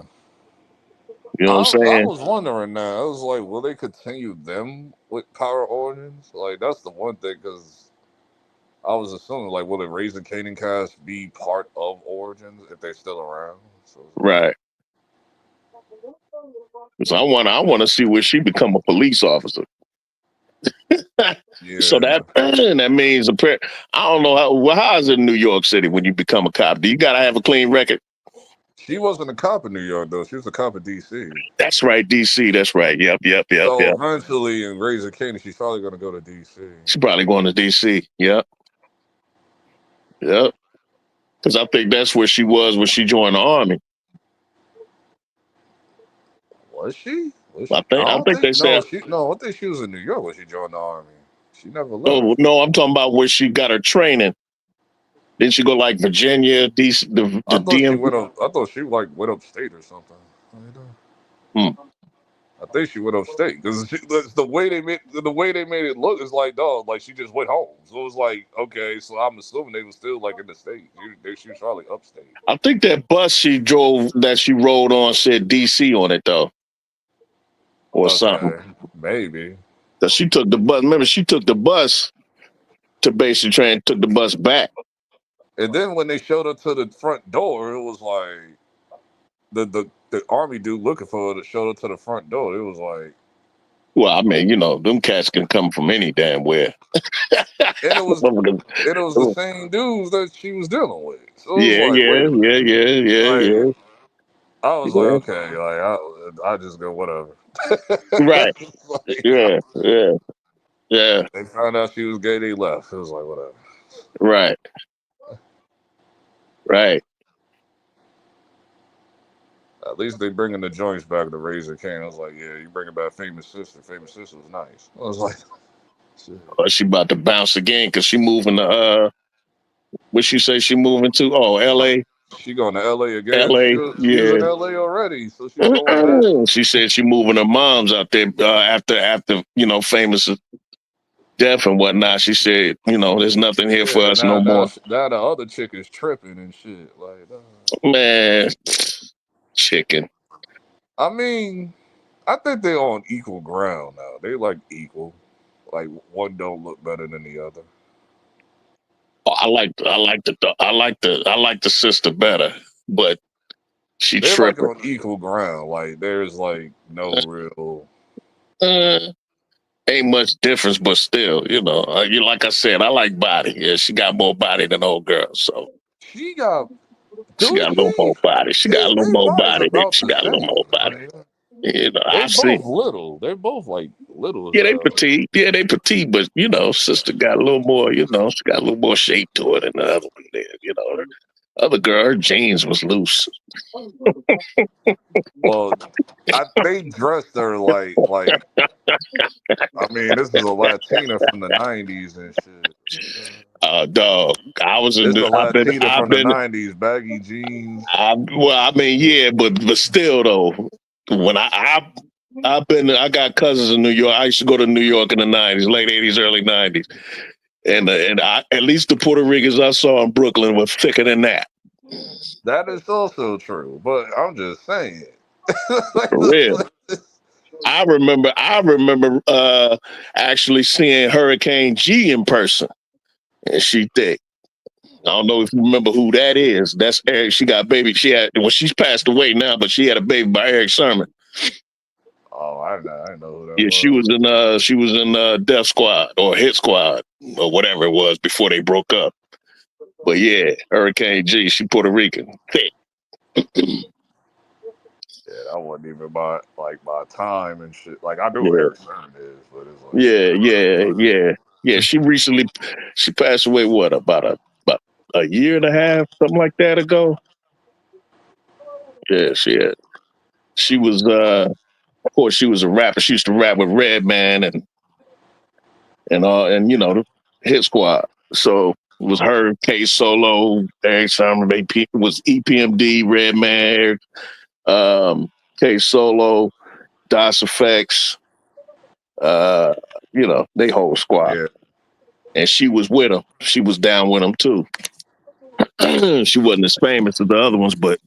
You know what I'm I saying? was wondering now. I was like, will they continue them with Power Origins? Like, that's the one thing, because I was assuming, like, will the Raising Kanan cast be part of Origins if they're still around? So, Right. So I want to see where she become a police officer. So yeah. that means I don't know how is it in New York City when you become a cop? Do you gotta have a clean record? She wasn't a cop in New York, though. She was a cop in D.C. That's right, DC. That's right. Yep. So eventually, in Raising Kanan, she's probably going to go to D.C. She's probably going to DC. Yep. Because I think that's where she was when she joined the army. Was she? I I don't think they think. No, said. I think she was in New York when she joined the army. She never Oh left. no, I'm talking about where she got her training. Didn't she go like Virginia, DC, the I thought she DMV? went up. I thought she like went upstate or something. Hmm. I think she went upstate because the way they made it look is like, dog, like she just went home. So it was like, okay, so I'm assuming they were still like in the state. She was probably upstate. I think that bus she drove that she rode on said DC on it though, or something. Okay, maybe. Cause she took the bus. Remember, she took the bus to basic train. Took the bus back. And then when they showed up to the front door, it was like the army dude looking for her that showed up to the front door. It was like, Well, I mean, them cats can come from any damn where. and it was the same dudes that she was dealing with. So it was like, wait a minute. Yeah. Like, I was like, okay, like I just go whatever. Right. Like, Yeah. they found out she was gay, they left. It was like whatever. Right. At least they bringing the joints back to Raising Cane. I was like, yeah, you bringing back Famous Sister. Famous Sister was nice. I was like, shit. Well, she about to bounce again because she moving to what she say she moving to? Oh, LA. She going to LA again. LA. She was in LA already, so she's going back. She said she moving her mom's out there after Famous death and whatnot. She said, there's nothing here for us no more. Now the other chick is tripping and shit. Like, man, chicken. I mean, I think they're on equal ground now. They like equal. Like one don't look better than the other. Oh, I like the sister better, but they're tripping. Like on equal ground. Like there's like no real. Ain't much difference, but still, like I said, I like body. Yeah, she got more body than old girl, so she got a little more body. She got a little more body. She got a little more body. They're both little. They're both like little. Yeah, they petite. Yeah, they petite, but sister got a little more. She got a little more shape to it than the other one did. The other girl, her jeans was loose. Well, they dressed her like. I mean, this is a Latina from the '90s and shit. Dog, I was in the Latina from the '90s, baggy jeans. But still though, when I got cousins in New York. I used to go to New York in the '90s, late '80s, early '90s, and at least the Puerto Ricans I saw in Brooklyn were thicker than that. That is also true, but I'm just saying. For real. I remember actually seeing Hurricane G in person, and she thick. I don't know if you remember who that is. That's Eric. She got baby. She's passed away now, but she had a baby by Eric Sermon. Oh, I know who that was. Yeah, she was in Death Squad or Hit Squad or whatever it was before they broke up. But yeah, Hurricane G, she Puerto Rican. Thick. Yeah, that wasn't even my time and shit. Like I know who Eric Sermon is, but it's like yeah. She passed away. What about a year and a half, something like that ago? Yeah, she was. Of course, she was a rapper. She used to rap with Redman and the Hit Squad. So was her, K Solo, Eric Sermon, was EPMD, Redman, K Solo, DOS Effects, they whole squad. Yeah. And she was with him. She was down with him too. She wasn't as famous as the other ones, but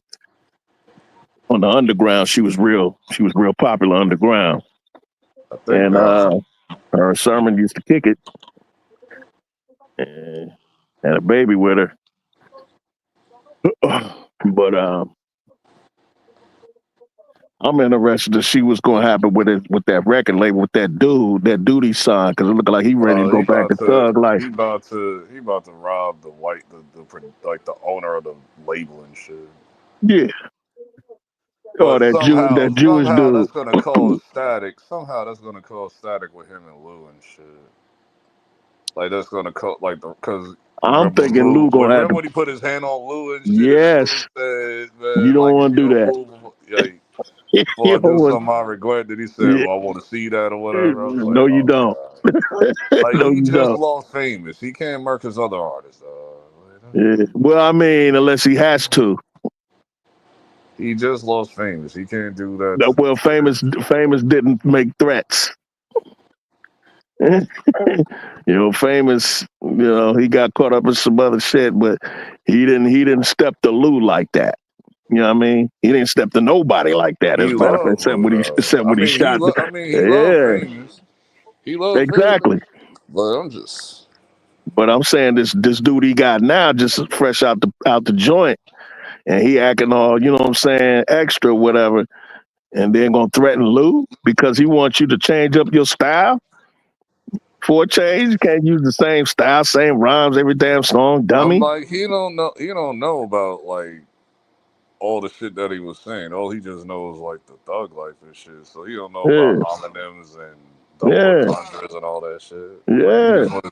on the underground, she was real popular underground. I think her Sermon used to kick it. And had a baby with her. But I'm interested to see what's going to happen with that record label with that dude he signed, because it looked like he ready to go back to thug life. He about to rob the owner of the label and shit. Yeah. But that Jewish dude. that's gonna cause static. Somehow that's gonna cause static with him and Lou and shit. Like that's gonna cause because I'm thinking Lou gonna have remember when he put his hand on Lou and shit. Yes. And said, you don't want to do that. Before I do something I regret, that he said, "Well, I want to see that or whatever." I was like, no, you don't. Like no, he you just don't. lost famous. He can't murk his other artists. Yeah. Well, I mean, unless he has to. He just lost famous. He can't do that. No, well, famous didn't make threats. Famous, he got caught up in some other shit, but he didn't step to Lou like that. You know what I mean? He didn't step to nobody like that. As a matter of fact, except when he shot. He loved famous. He loved exactly. famous. But I'm saying this dude he got now, just fresh out the joint, and he acting all, you know what I'm saying, extra, whatever, and then gonna threaten Lou because he wants you to change up your style. For a change, you can't use the same style, same rhymes every damn song, dummy. I'm like, he don't know about like all the shit that he was saying. All he just knows like the thug life and shit. So he don't know about homonyms and double entendres and all that shit. Yeah. Like,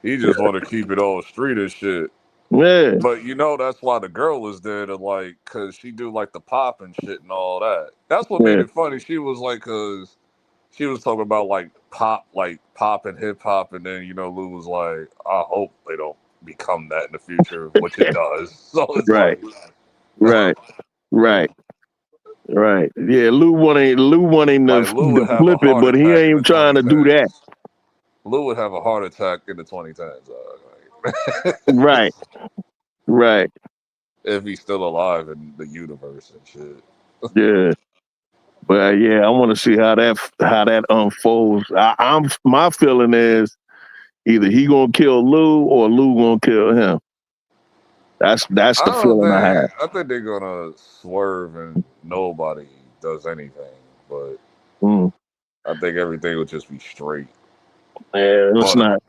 he just want to keep it all street and shit. Yeah. But that's why the girl is there to like, cause she do like the pop and shit and all that. That's what made it funny. She was like, cause she was talking about like pop and hip hop, and then Lou was like, I hope they don't become that in the future, which it does. So it's right. Yeah, Lou wanting to flip it, but he ain't trying to do that. Lou would have a heart attack in the 2010s. Right. If he's still alive in the universe and shit. Yeah. But yeah, I want to see how that unfolds. My feeling is either he gonna kill Lou or Lou gonna kill him. That's the feeling I have. I think they're gonna swerve and nobody does anything, but I think everything will just be straight. Yeah, it's not.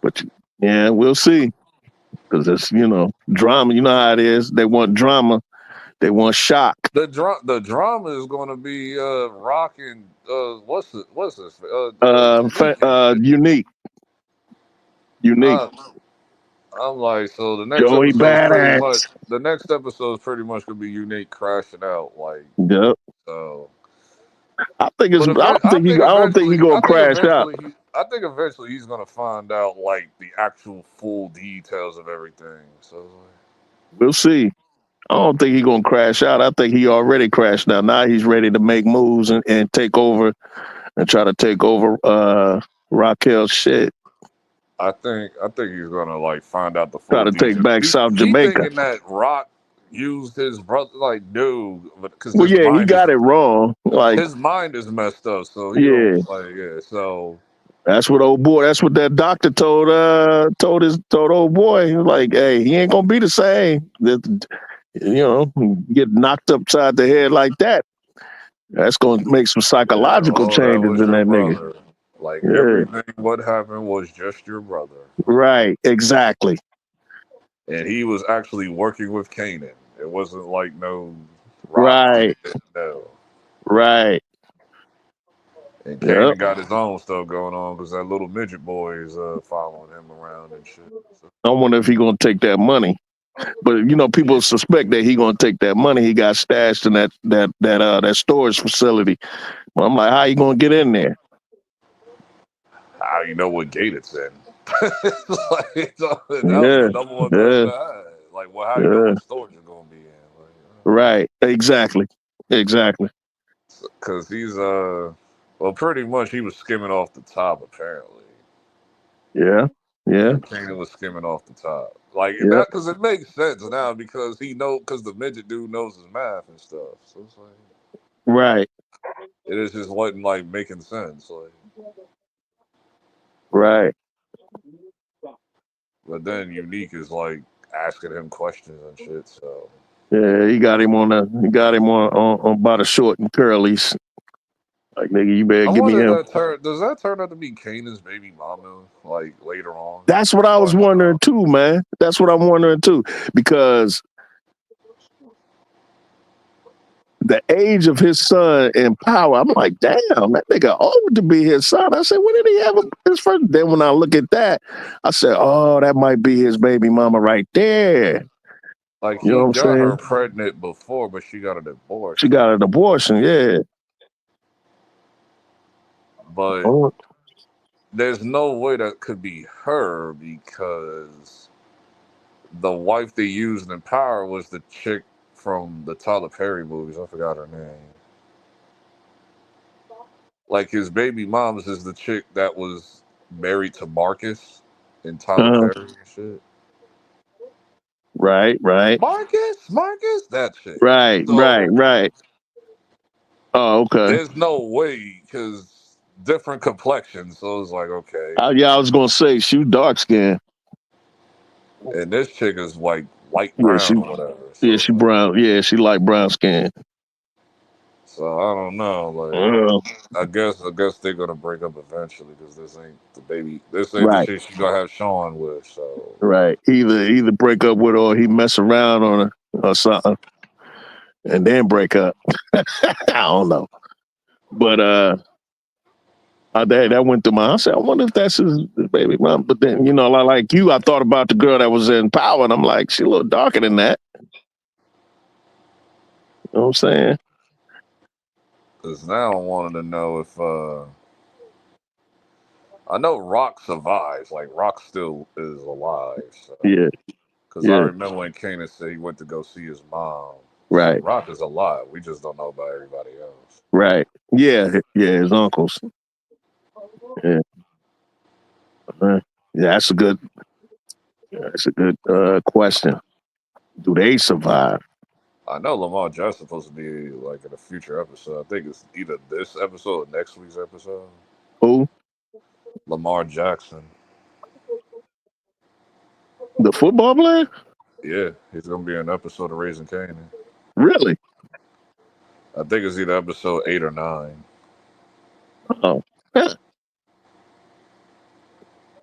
But yeah, we'll see. Because it's drama. You know how it is. They want drama. They want shock. The drama is going to be rocking. What's this? Unique. I'm like, so the next Joey episode pretty much gonna be Unique crashing out. Like, yep. So I think it's. I don't think he's gonna crash out. I think eventually he's gonna find out like the actual full details of everything. So we'll see. I don't think he's gonna crash out. I think he already crashed out. Now he's ready to make moves and take over and try to take over Raquel's shit. I think he's gonna like find out the full try to details. Take back South Jamaica. Thinking that Rock used his brother, like, dude, because he got it wrong. Like his mind is messed up. So so that's what that doctor told old boy. He was like, hey, he ain't gonna be the same. Get knocked upside the head like that. That's gonna make some psychological changes in that nigga. Like everything what happened was just your brother. Right, exactly. And he was actually working with Kanan. It wasn't like no Rock. Right. And Kanan got his own stuff going on because that little midget boy is following him around and shit. So. I wonder if he gonna take that money. But people suspect that he gonna take that money he got stashed in that storage facility. Well, I'm like, how you gonna get in there? How you know what gate it's in? Like, that was the number one question I had. Like, well, how do you know what stores you're gonna be in? Like, right. Exactly. Exactly. because he's well, pretty much he was skimming off the top apparently. Yeah. Yeah. Kanan was skimming off the top, like Yeah. that, because it makes sense now because because the midget dude knows his math and stuff. So it's like, Right. it is just wasn't like making sense. Like, Right. but then Unique is like asking him questions and shit. So Yeah, he got him on by the short and curlies. Like, nigga, you better I give me wonder him. does that turn out to be Kanan's baby mama like later on? That's what I was wondering too, man. That's what I'm wondering too, because the age of his son in power, I'm like, damn, that nigga old to be his son. I said, when did he have his first? Then when I look at that, I said, oh, that might be his baby mama right there. Like, You know he what I'm got her saying? pregnant before, but she got an abortion. She got an abortion, yeah. But there's no way that could be her because the wife they used in Power was the chick from the Tyler Perry movies. I forgot her name. Like, his baby mom's is the chick that was married to Marcus in Tyler Perry and shit. Right. Marcus, that chick. Right. So, Oh, okay. there's no way because different complexions. So it's like, okay. Yeah, I was gonna say she dark skinned. And this chick is like light Yeah, brown or whatever. So, she brown. Yeah, she like brown skin. so I don't know. Like, I guess they're gonna break up eventually because this ain't the baby. This ain't the Right. shit she gonna have Sean with. So Right. Either break up with her or he mess around on her or something, and then break up. I don't know. But that went through my. I said, I wonder if that's his baby mom. But then, you know, like you, I thought about the girl that was in Power, and I'm like, she a little darker than that. You know what I'm saying? because now I wanted to know if I know Rock survives. Like, Rock still is alive. So. Yeah. Because I remember when Kanan said he went to go see his mom. Right. So Rock is alive. We just don't know about everybody else. Right. Yeah. Yeah. His uncles. Yeah. Yeah. That's a good. That's a good question. Do they survive? I know Lamar Jackson's supposed to be like in a future episode. I think it's either this episode or next week's episode. Who? Lamar Jackson. The football player? Yeah, he's gonna be in an episode of Raising Kanan. Really? I think it's either episode 8 or 9. Oh, yeah.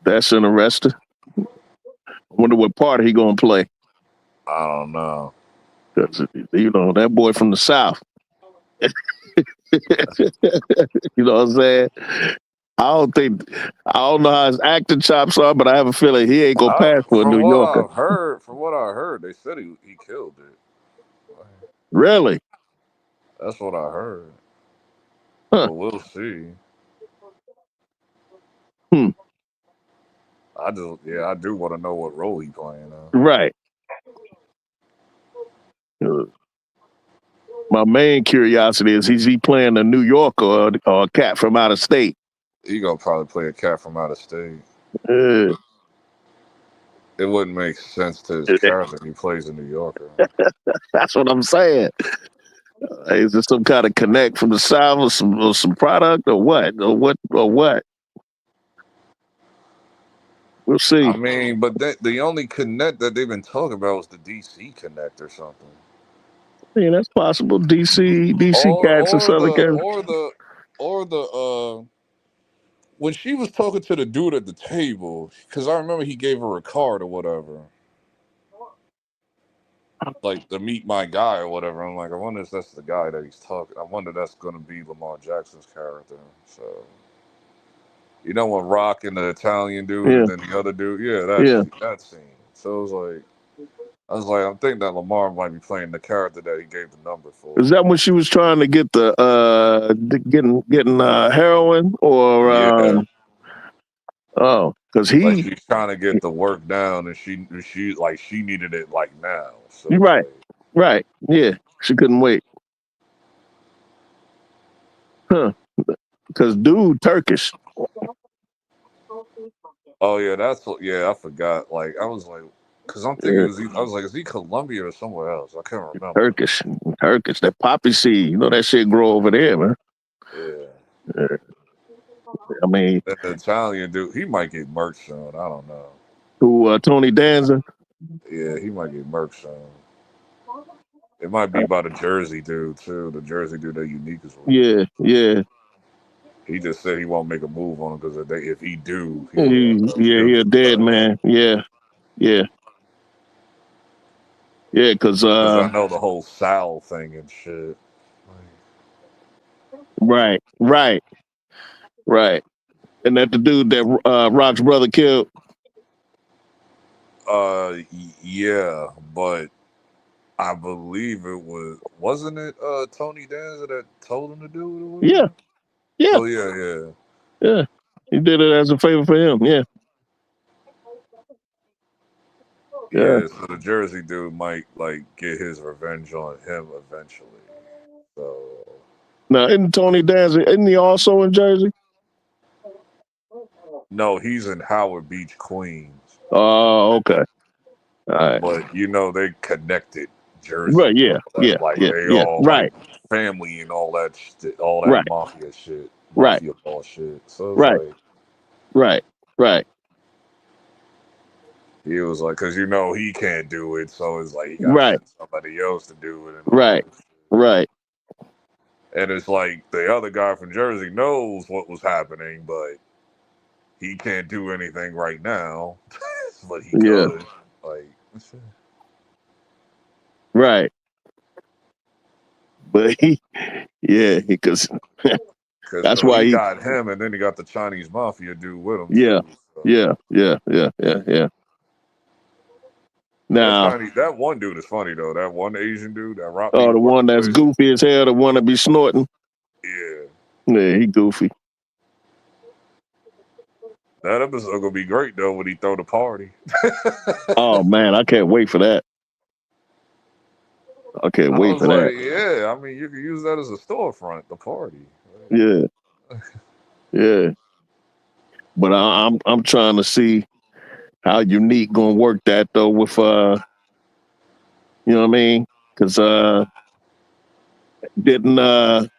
That's interesting. I wonder what part he gonna play. I don't know. Cause you know that boy from the South. You know what I'm saying? I don't know how his acting chops are, but I have a feeling he ain't gonna pass for a New Yorker. From what I heard, they said he killed it. Really? That's what I heard. Huh. But we'll see. I do want to know what role he playing now. Right. My main curiosity is he playing a New Yorker or a cat from out of state? He gonna probably play a cat from out of state. It wouldn't make sense to his character if he plays a New Yorker. That's what I'm saying. Is there some kind of connect from the South or some product or what? Or what? We'll see. I mean, but the only connect that they've been talking about was the DC connect or something. Yeah, that's possible. DC cats and Southern California. Or the when she was talking to the dude at the table, because I remember he gave her a card or whatever. Like, to meet my guy or whatever. I'm like, I wonder if that's the guy that he's talking. I wonder if that's gonna be Lamar Jackson's character. So, you know, when Rock and the Italian dude and then the other dude, that scene. So I was like, I'm thinking that Lamar might be playing the character that he gave the number for. Is that when she was trying to get getting heroin or Oh, because Like he. she's trying to get the work down, and she needed it like now. So You're it's right. like, Right. Yeah. She couldn't wait. Huh. Because dude Turkish. oh yeah, I forgot. Like I was like, because I'm thinking Yeah, I was like, is he Colombia or somewhere else? I can't remember. Turkish. Turkish. That poppy seed. You know that shit grow over there, man. Yeah. Yeah. I mean, Then the Italian dude, he might get murked soon. I don't know. who Tony Danza? Yeah, he might get murked soon. It might be by the Jersey dude too. The Jersey dude that Unique is with. Yeah, yeah. He just said he won't make a move on him because if he do, he'll He a dead man. Yeah, yeah, yeah. Because I know the whole Sal thing and shit. right, right, right. And that the dude that Rock's brother killed. Yeah, but I believe wasn't it Tony Danza that told him to do it or Yeah, whatever? yeah, So yeah. yeah. He did it as a favor for him. Yeah, yeah. Yeah, so the Jersey dude might like get his revenge on him eventually. So Now, isn't Tony Danza? Isn't he also in Jersey? no, he's in Howard Beach, Queens. Oh, okay. All right. But they connected Jersey. Right. Yeah. Yeah. Like Yeah. they Yeah. all like Right. family and all that shit, all that Right. mafia shit, Right. mafia ball shit. So it's Right. like Right. Right. he was like, because he can't do it, so it's like he got to Right. send somebody else to do it and all Right. that shit. Right. And it's like the other guy from Jersey knows what was happening, but he can't do anything right now. But he Yeah. could. Like, Right. But because that's he why he. got him, and then he got the Chinese mafia dude with him Yeah. too. So. Yeah. Yeah. Yeah. Yeah. Yeah. Now, That one dude is funny though. That one Asian dude that rocked the one that's goofy as hell, the one that be snorting. Yeah. Yeah, he goofy. That episode gonna be great though when he throw the party. Oh man, I can't wait for that. I can't wait for that. Yeah, I mean you can use that as a storefront, the party. Yeah. Yeah. But I'm trying to see how Unique gonna work that though with you know what I mean? Because didn't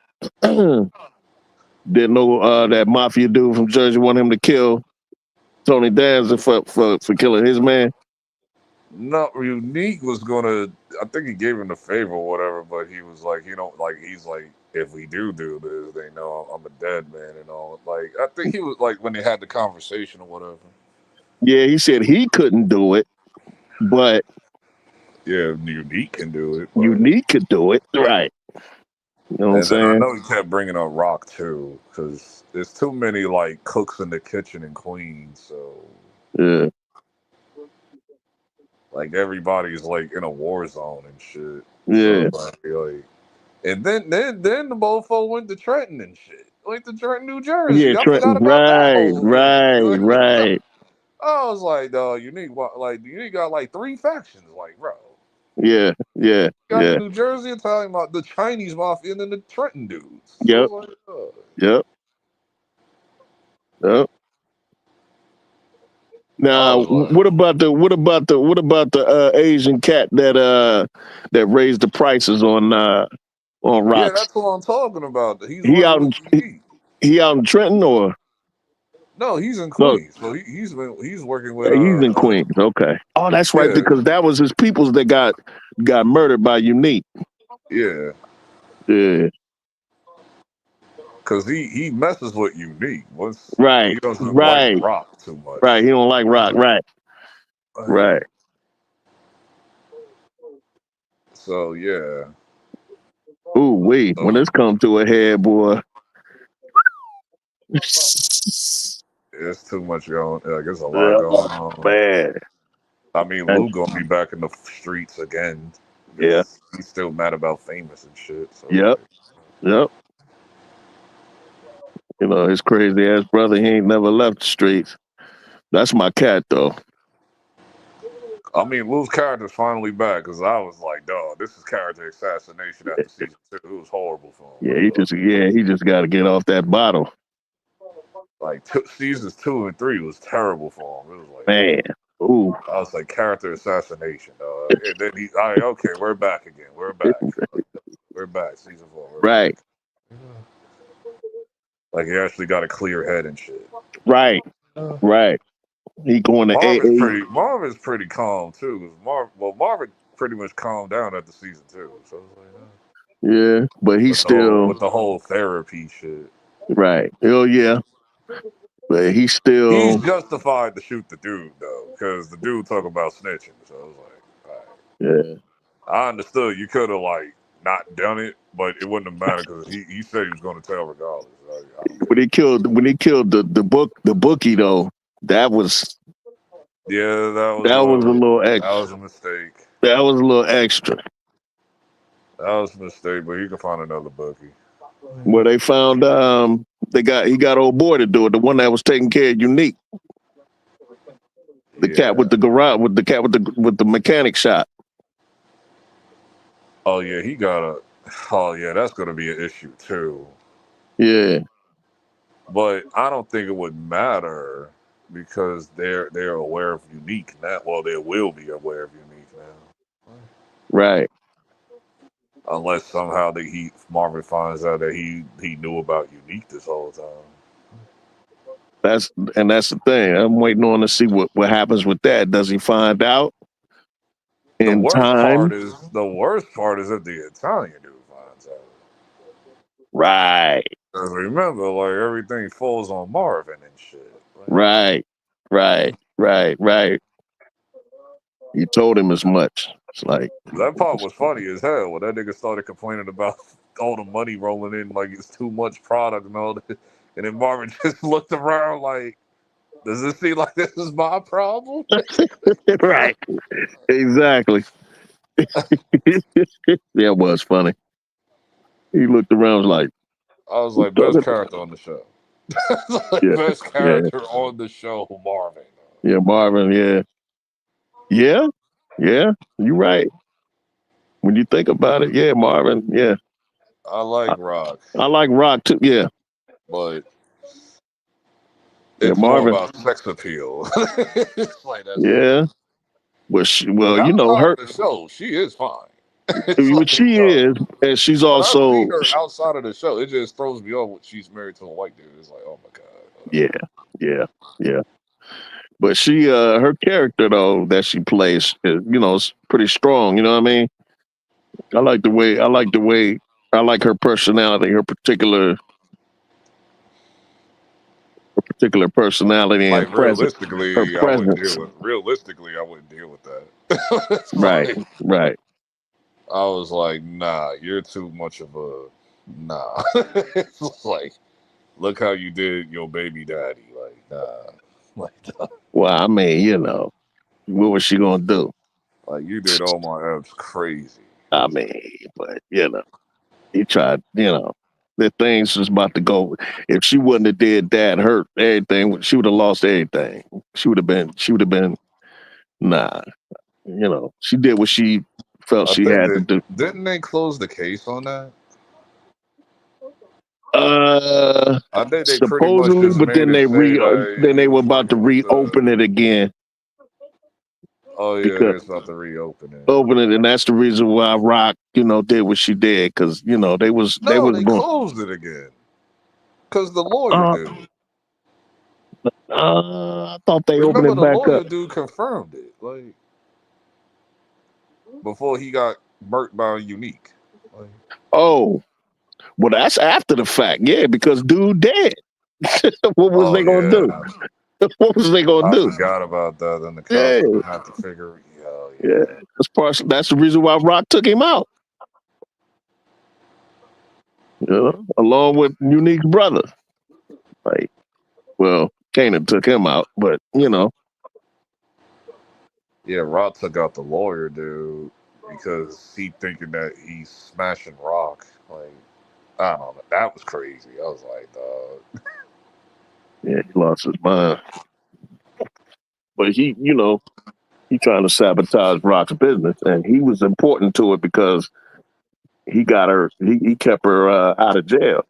didn't know that mafia dude from Jersey want him to kill Tony Danza for killing his man. No, Unique was gonna. I think he gave him the favor or whatever, but he was like, he's like, if we do this, they know I'm a dead man and all. Like, I think he was like when they had the conversation or whatever. Yeah, he said he couldn't do it, but yeah, Unique can do it. Unique could do it, right? You know what I'm saying? I know he kept bringing up Rock too, because there's too many like cooks in the kitchen in Queens, so yeah. Like everybody's like in a war zone and shit. Yeah. So, like, and then the mofo went to Trenton and shit. Like to Trenton, New Jersey. Yeah, I Trenton. forgot about that whole thing. Right. I was like, Unique got like 3 factions, like, bro. Yeah. You got the New Jersey Italian about the Chinese mafia and then the Trenton dudes. Yep. So like, Yep. Now, what about the Asian cat that raised the prices on rocks? Yeah, that's what I'm talking about. He out in Trenton or no? He's in Queens. So he's working with. He's in Queens. Okay. Oh, that's right, because that was his peoples that got murdered by Unique. Yeah. Yeah. Because he messes with Unique. Right. He doesn't like Rock too much. Right. He don't like Rock. Right. Right. So yeah. Ooh, wait. When this come to a head, boy. It's too much going. Like there's a lot going on. Man. I mean, Lou gonna be back in the streets again. Yeah. He's still mad about Famous and shit. So. Yep. You know, his crazy ass brother, he ain't never left the streets. That's my cat, though. I mean, Lou's character's finally back because I was like, dog, this is character assassination after season 2. It was horrible for him. Yeah, he just got to get off that bottle. Like seasons 2 and 3 was terrible for him. It was like, man, ooh. I was like, character assassination, dog. And then all right, okay, we're back again. We're back. We're back. Season 4. Right. Back. Like he actually got a clear head and shit. Right. Right. He going to Marvin's pretty calm too. Marvin pretty much calmed down after season 2. So I was like, yeah, but he's still with the whole therapy shit. Right. Oh yeah. But he's justified to shoot the dude though, because the dude talk about snitching. So I was like, all right. Yeah. I understood you could have like not done it, but it wouldn't have mattered because he said he was going to tell regardless. When he killed the bookie though, that was that was a little extra. That was a mistake. That was a little extra. That was a mistake, but he could find another bookie. Well, they found he got old boy to do it, the one that was taking care of Unique. The cat with the garage, with the mechanic shop. Oh yeah, that's gonna be an issue too. Yeah. But I don't think it would matter because they're aware of Unique now. Well, they will be aware of Unique now. Right. Unless somehow Marvin finds out that he knew about Unique this whole time. That's the thing. I'm waiting on to see what happens with that. Does he find out in time? The worst part is if the Italian dude finds out. Right. Because remember, like everything falls on Marvin and shit. Right. You told him as much. It's like that part was funny as hell when that nigga started complaining about all the money rolling in, like it's too much product and all that. And then Marvin just looked around like, does this seem like this is my problem? Right. Exactly. That was funny. He looked around like, I was like, best character on the show. Best character on the show, Marvin. Yeah, Marvin, yeah. You're right. When you think about it, yeah, Marvin, yeah. I like Rock. I like Rock too, yeah. But it's more about sex appeal. It's like yeah. Well, you know, her the show, she is fine. She is, and she's also. I see her outside of the show. It just throws me off when she's married to a white dude. It's like, oh my god. Yeah. But she, her character though that she plays, is pretty strong. You know what I mean? I like her personality, her particular personality and realistically, her presence. Realistically, I wouldn't deal with that. Right. I was like, nah, you're too much of a nah. It's like, look how you did your baby daddy. Like, nah. Well, I mean, what was she gonna do? Like, you did all my abs crazy. I mean, but he tried. The things was about to go. If she wouldn't have did that, hurt everything. She would have lost everything. She would have been. Nah. She did what she felt she had to do. Didn't they close the case on that? I think they supposedly, but then they were about to reopen it again. Oh yeah, they're about to reopen it. And that's the reason why Rock, did what she did, because they closed it again. Because the lawyer did. I thought they opened it back up. The lawyer dude confirmed it, like before he got murked by Unique. Like, oh, well, that's after the fact, because dude dead. What was they gonna do? What was they gonna do? I forgot about that. Then the cops have to figure. That's the reason why Rock took him out. Along with Unique's brother. Like, well, Kanan took him out, but Yeah, Rock took out the lawyer dude because he thinking that he's smashing Rock. Like, I don't know. That was crazy. I was like, dog. Yeah, he lost his mind. But he, he trying to sabotage Brock's business, and he was important to it because he got her. He kept her out of jail.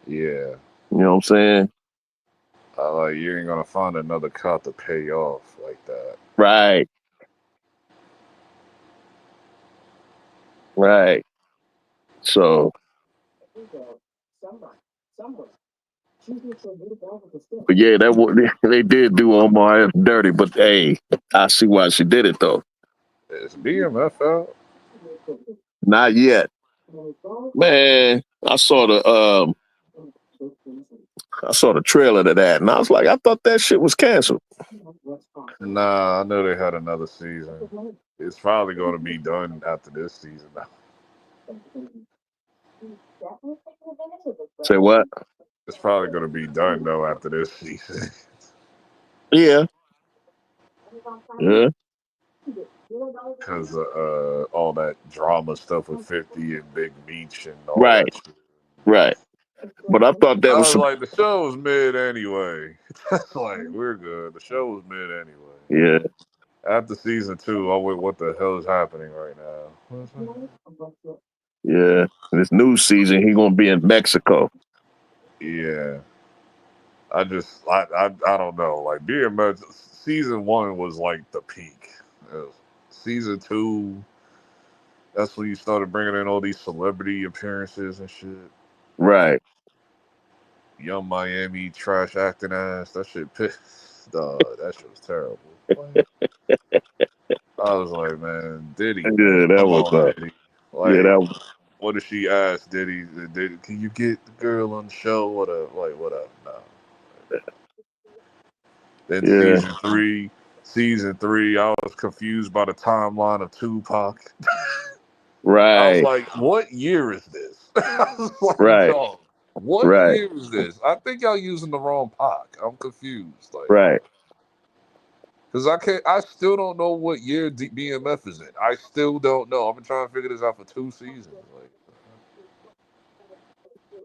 Yeah. You know what I'm saying? Like you ain't gonna find another cop to pay off like that. Right. Right. So, but yeah, they did do Omar F. dirty. But hey, I see why she did it though. Is BMF out? Not yet, man. I saw the trailer to that, and I was like, I thought that shit was canceled. Nah, I know they had another season. It's probably gonna be done after this season now. Say what? It's probably gonna be done though after this season. Yeah. Yeah. Because all that drama stuff with 50 and Big Meech and all Right. that shit. Right. But I thought that I was was like, the show was mid anyway. Like, we're good. The show was mid anyway. yeah. After season 2, I went, what the hell is happening right now? Yeah. This new season, he gonna be in Mexico. Yeah. I don't know. Like, BMX, season 1 was like the peak. Season 2, that's when you started bringing in all these celebrity appearances and shit. Right. Young Miami trash acting ass. That shit pissed. That shit was terrible. I was like, man, Diddy, Yeah, man, that come was on, Diddy. yeah, Like, that was, what did she ask Diddy? Can you get the girl on the show? What up? Like, what up? No. Then yeah. season three, I was confused by the timeline of Tupac. I was Right. like, what year is this? I was like, Right. dog, what Right. year is this? I think y'all using the wrong Pac. I'm confused. Like, Right. because I still don't know what year BMF is in. I still don't know. I've been trying to figure this out for 2 seasons. Like,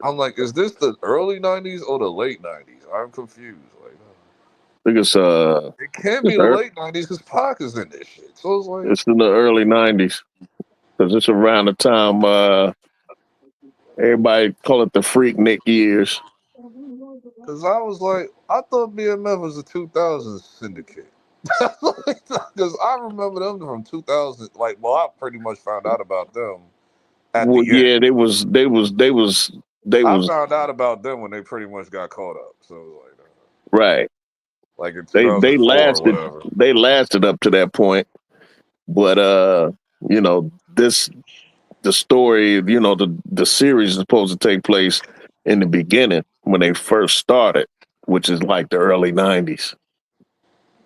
I'm like, is this the early 90s or the late 90s? I'm confused. Like, I think it can't be the late 90s because Pac is in this shit. So it's like, it's in the early 90s. Because it's around the time everybody call it the Freaknik years. because I was like, I thought BMF was a 2000s syndicate. Because I remember them from 2000. Like, well, I pretty much found out about them at Well, the end. yeah, they was I found out about them when they pretty much got caught up. So right. like in They 2004 or whatever. lasted up to that point. But the story, the series is supposed to take place in the beginning when they first started, which is like the early 90s.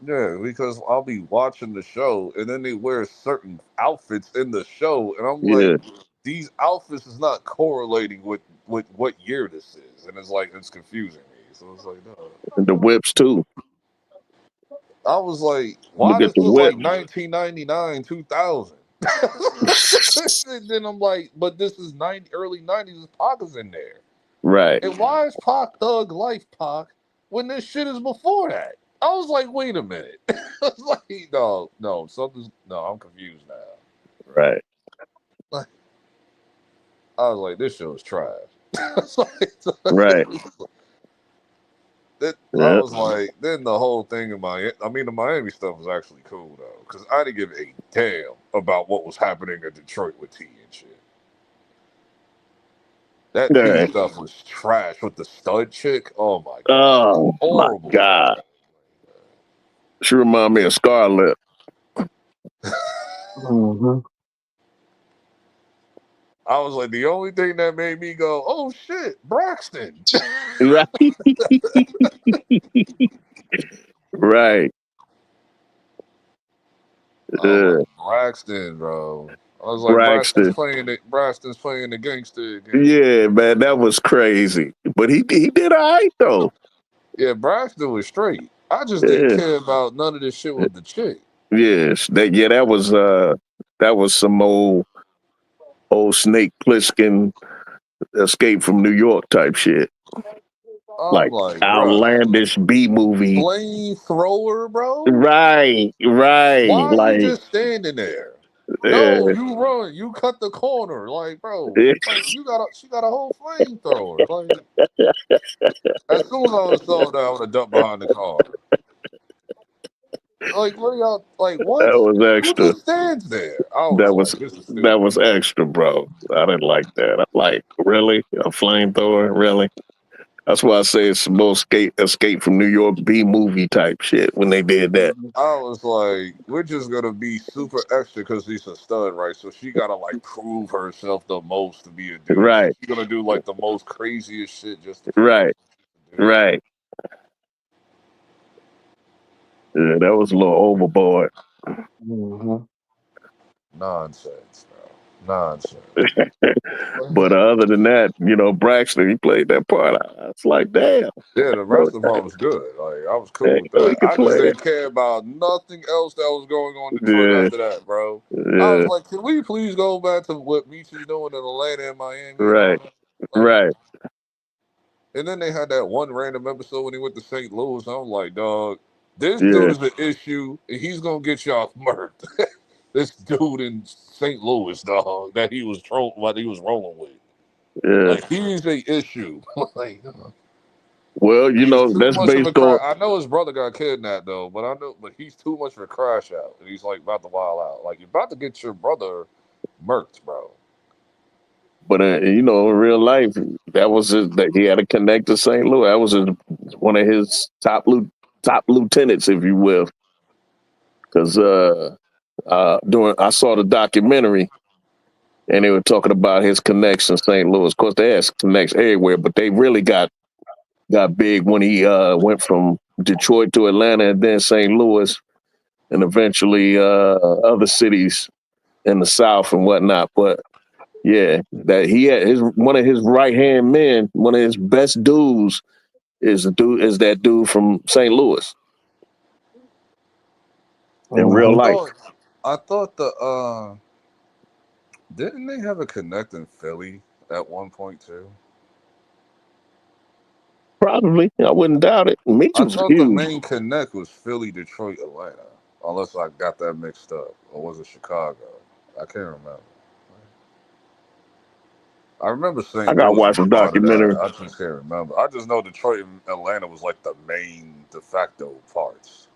Yeah, because I'll be watching the show and then they wear certain outfits in the show, and I'm like, Yeah. these outfits is not correlating with what year this is, and it's confusing me. So it's like, no. And the whips too. I was like, why Look does at it the look like whip. 1999, 2000? And then I'm like, but this is early 90s. Pac is in there, Right. and why is Pac Thug Life Pac when this shit is before that? I was like, wait a minute. I was like, no, I'm confused now. Right. Like, I was like, this show is trash. Right. I Yeah. was like, then the whole thing in the Miami stuff was actually cool though, because I didn't give a damn about what was happening in Detroit with T and shit. That T Right. stuff was trash with the stud chick. Oh my god, Oh my horrible. God. She remind me of Scarlett. Mm-hmm. I was like, the only thing that made me go, oh shit, Braxton. Right. Right. I was like, Braxton, bro. I was like, Braxton. Braxton's playing the gangster again. Yeah, man, that was crazy. But he did all right though. Yeah, Braxton was straight. I just didn't Yeah. care about none of this shit with the chick. Yes. That was some old Snake Plissken Escape from New York type shit. I'm like, bro, outlandish B movie. flamethrower, bro. Right. Why are you Like, just standing there? No, you run. You cut the corner, like, bro. Like, she got a whole flamethrower. Like, as soon as I would have saw that, I would have ducked behind the car. Like, what are y'all? Like, what? that was Who extra. just stands there? I was like, this is stupid. That was extra, bro. I didn't like that. I'm like, really? A flamethrower? Really? That's why I say it's the most escape from New York B movie type shit when they did that. I was like, we're just gonna be super extra because he's a stud, right? So she gotta like prove herself the most to be a dude. Right. So she's gonna do like the most craziest shit just to prove Right. she's a dude. Right. Yeah, that was a little overboard. Nonsense, bro. Nonsense. But other than that, Braxton, he played that part. I was like, damn. Yeah, the rest of the part was good. Like, I was cool Hey, with he that. could I just play it. didn't care about nothing else that was going on in Detroit Yeah. after that, bro. I was Yeah. like, can we please go back to what Michi's doing in Atlanta and Miami and all Right. that? Like, Right. and then they had that one random episode when he went to St. Louis. I was like, dog, this dude Yeah. is an issue, and he's gonna get y'all murked. This dude in St. Louis, dog, that he was rolling with. Yeah. Like, he's a issue. Like, Well, he's too that's much of a based on. crash. I know his brother got kidnapped though, but he's too much of a crash out, and he's like about to wild out. Like, you're about to get your brother murked, bro. But in real life, that he had to connect to St. Louis. That was one of his top lieutenants, if you will. Because I saw the documentary, and they were talking about his connection to St. Louis. Of course, they had connections everywhere, but they really got big when he went from Detroit to Atlanta, and then St. Louis, and eventually other cities in the South and whatnot. But yeah, that he had one of his right hand men, one of his best dudes is that dude from St. Louis in real life. I thought didn't they have a connect in Philly at one point too? Probably, I wouldn't doubt it. Mitch I was thought the huge. main connect was Philly, Detroit, Atlanta. Unless I got that mixed up. Or was it Chicago? I can't remember. I remember I St. gotta Louis watch was the part of documentary. that. I just can't remember. I just know Detroit and Atlanta was like the main de facto parts.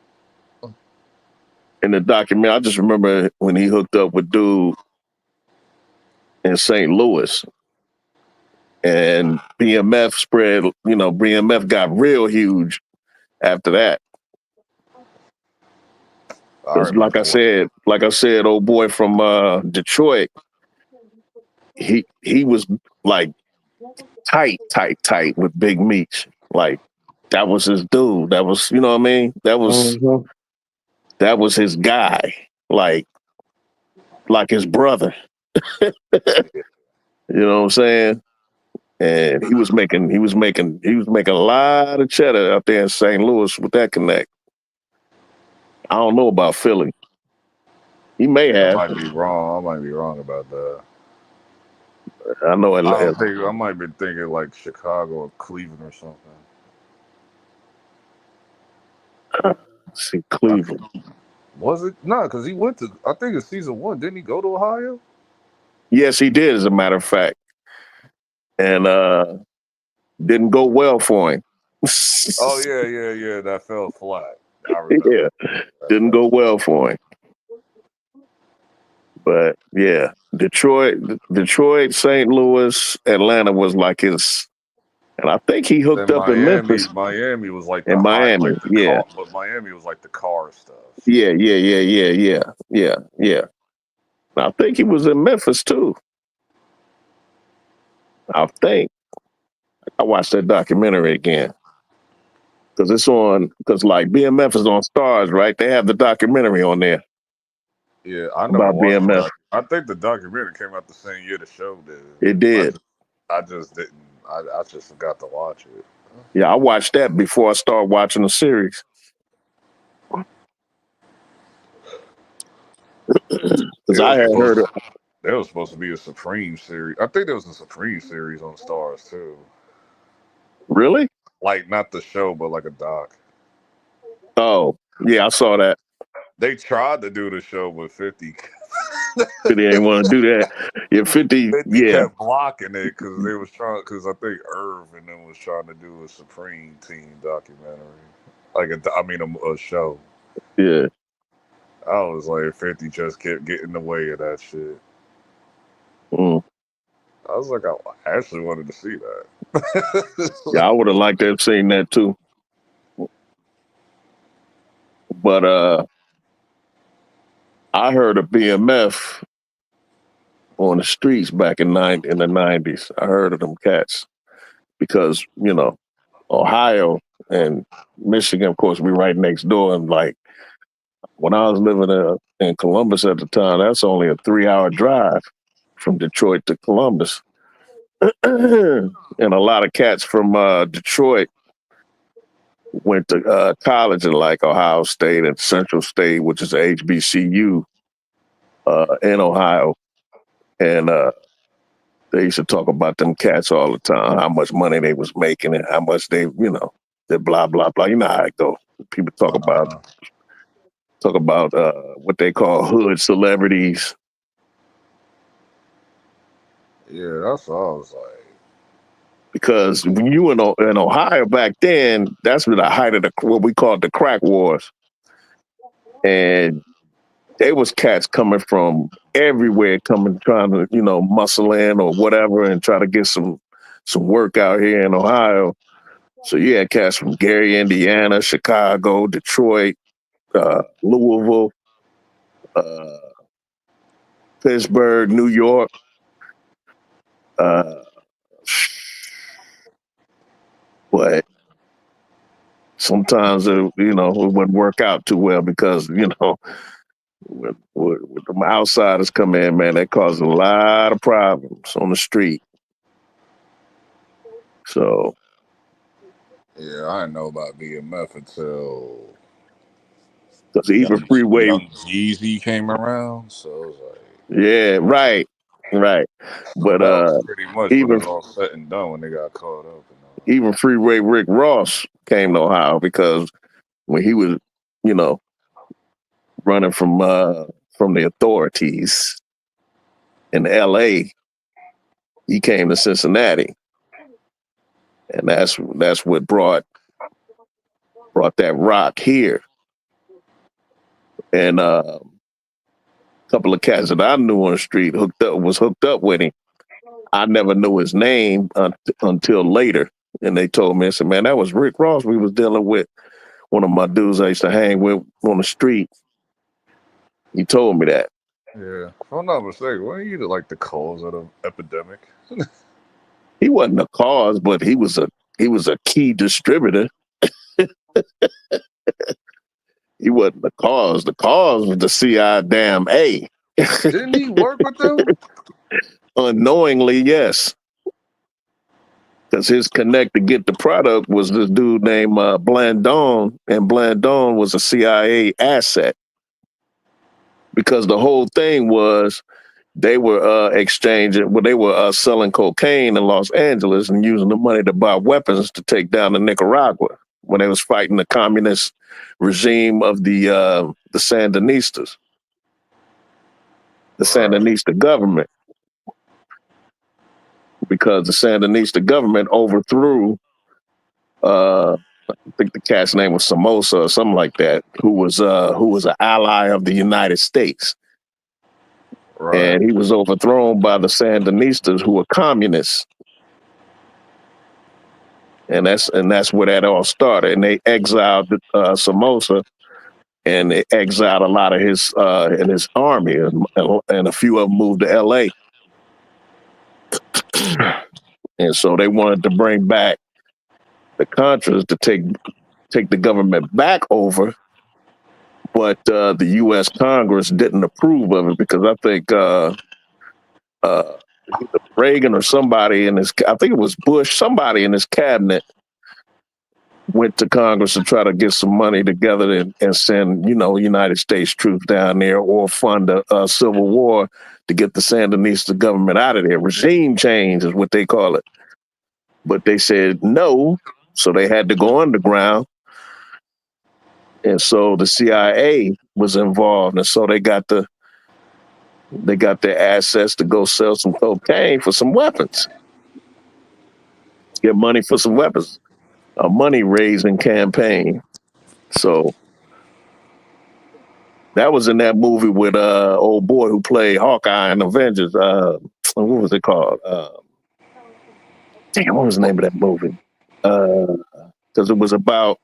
In the documentary, I just remember when he hooked up with dude in St. Louis, and BMF spread. BMF got real huge after that. I Because remember like I said, old boy from Detroit, he was like tight with Big Meech. Like that was his dude. That was, you know what I mean? That was his guy. Like his brother. You know what I'm saying? And he was making a lot of cheddar out there in St. Louis with that connect. I don't know about Philly. He may I have. might be wrong. I might be wrong about that. I know I Atlanta. don't think I might be thinking like Chicago or Cleveland or something. See Cleveland. Was it? No, because he went to. I think it's season 1. Didn't he go to Ohio? Yes, he did, as a matter of fact. And didn't go well for him. Oh yeah. That fell flat. I remember. Yeah, didn't go well for him. But yeah, Detroit, St. Louis, Atlanta was like his, and I think he hooked Then up in Memphis Miami was like the and high, Miami. like the Yeah, car, but Miami was like the car stuff. yeah. I think he was in Memphis too. I think I watched that documentary again because like BMF is on Stars, right? They have the documentary on there. Yeah, I never About watched BMF. that. I think the documentary came out the same year the show did. It did. I just didn't. I just forgot to watch it. Yeah, I watched that before I started watching the series. Because I had heard it. There was supposed to be a Supreme series. I think there was a Supreme series on Stars too. Really? Like not the show, but like a doc. Oh, yeah, I saw that. They tried to do the show with 50. 50 ain't want to do that. Yeah, 50, 50 yeah. kept blocking it because they was trying. Because I think Irv and them was trying to do a Supreme Team documentary, like a show. Yeah. I was like, 50 just kept getting in the way of that shit. Mm. I was like, I actually wanted to see that. Yeah, I would have liked to have seen that too. But I heard of BMF on the streets back in the 90s. I heard of them cats because, Ohio and Michigan, of course, we right next door. And like when I was living in Columbus at the time, that's only a 3-hour drive from Detroit to Columbus. And a lot of cats from Detroit went to college in like Ohio State and Central State, which is a HBCU in Ohio. And they used to talk about them cats all the time, how much money they was making and how much they blah, blah, blah. You know how it go. People talk about what they call hood celebrities. Yeah, that's what I was like. Because when you in Ohio back then, that's the height of what we called the crack wars. And they was cats coming from everywhere, trying to, muscle in or whatever and try to get some work out here in Ohio. So you had cats from Gary, Indiana, Chicago, Detroit, Louisville, Pittsburgh, New York. But sometimes it wouldn't work out too well because when the outsiders come in, man, that causes a lot of problems on the street. So yeah, I didn't know about BMF until because even Freeway Young Jeezy came around. So it was like, yeah, right. But that was pretty much when even it was all said and done when they got caught up. Even Freeway Rick Ross came to Ohio because when he was, running from the authorities in L.A., he came to Cincinnati, and that's what brought that rock here. And a couple of cats that I knew on the street was hooked up with him. I never knew his name until later, and they told me, I said, "Man, that was Rick Ross we was dealing with." One of my dudes I used to hang with on the street. He told me that. Yeah, if I'm not mistaken, wasn't he like the cause of the epidemic? He wasn't the cause, but he was a key distributor. He wasn't the cause. The cause was the CIA. Didn't he work with them? Unknowingly, yes. Because his connect to get the product was this dude named Blandon, and Blandon was a CIA asset. Because the whole thing was they were they were selling cocaine in Los Angeles and using the money to buy weapons to take down the Nicaragua when they was fighting the communist regime of the Sandinistas, the Sandinista government. Because the Sandinista government overthrew, I think the cat's name was Somoza or something like that, who was an ally of the United States. Right. And he was overthrown by the Sandinistas, who were communists. And that's where that all started. And they exiled Somoza, and they exiled a lot of his army, and a few of them moved to L.A. And so they wanted to bring back the Contras to take the government back over, but the U.S. Congress didn't approve of it because I think Reagan or somebody I think it was Bush, somebody in his cabinet went to Congress to try to get some money together and send, United States troops down there or fund a civil war to get the Sandinista government out of there. Regime change is what they call it. But they said no, So they had to go underground. And so the CIA was involved. And so they got their assets to go sell some cocaine for some weapons. Get money for some weapons. A money raising campaign. So that was in that movie with old boy who played Hawkeye in Avengers. What was it called? Damn, what was the name of that movie? Because it was about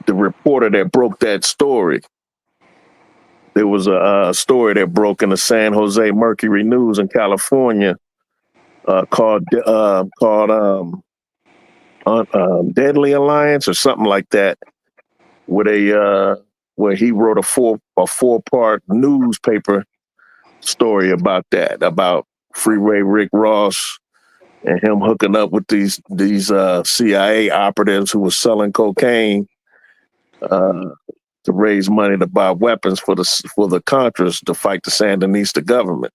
the reporter that broke that story. There was a story that broke in the San Jose Mercury News in California called Deadly Alliance or something like that, where he wrote a four-part newspaper story about that, about Freeway Rick Ross and him hooking up with these CIA operatives who were selling cocaine to raise money to buy weapons for the Contras to fight the Sandinista government.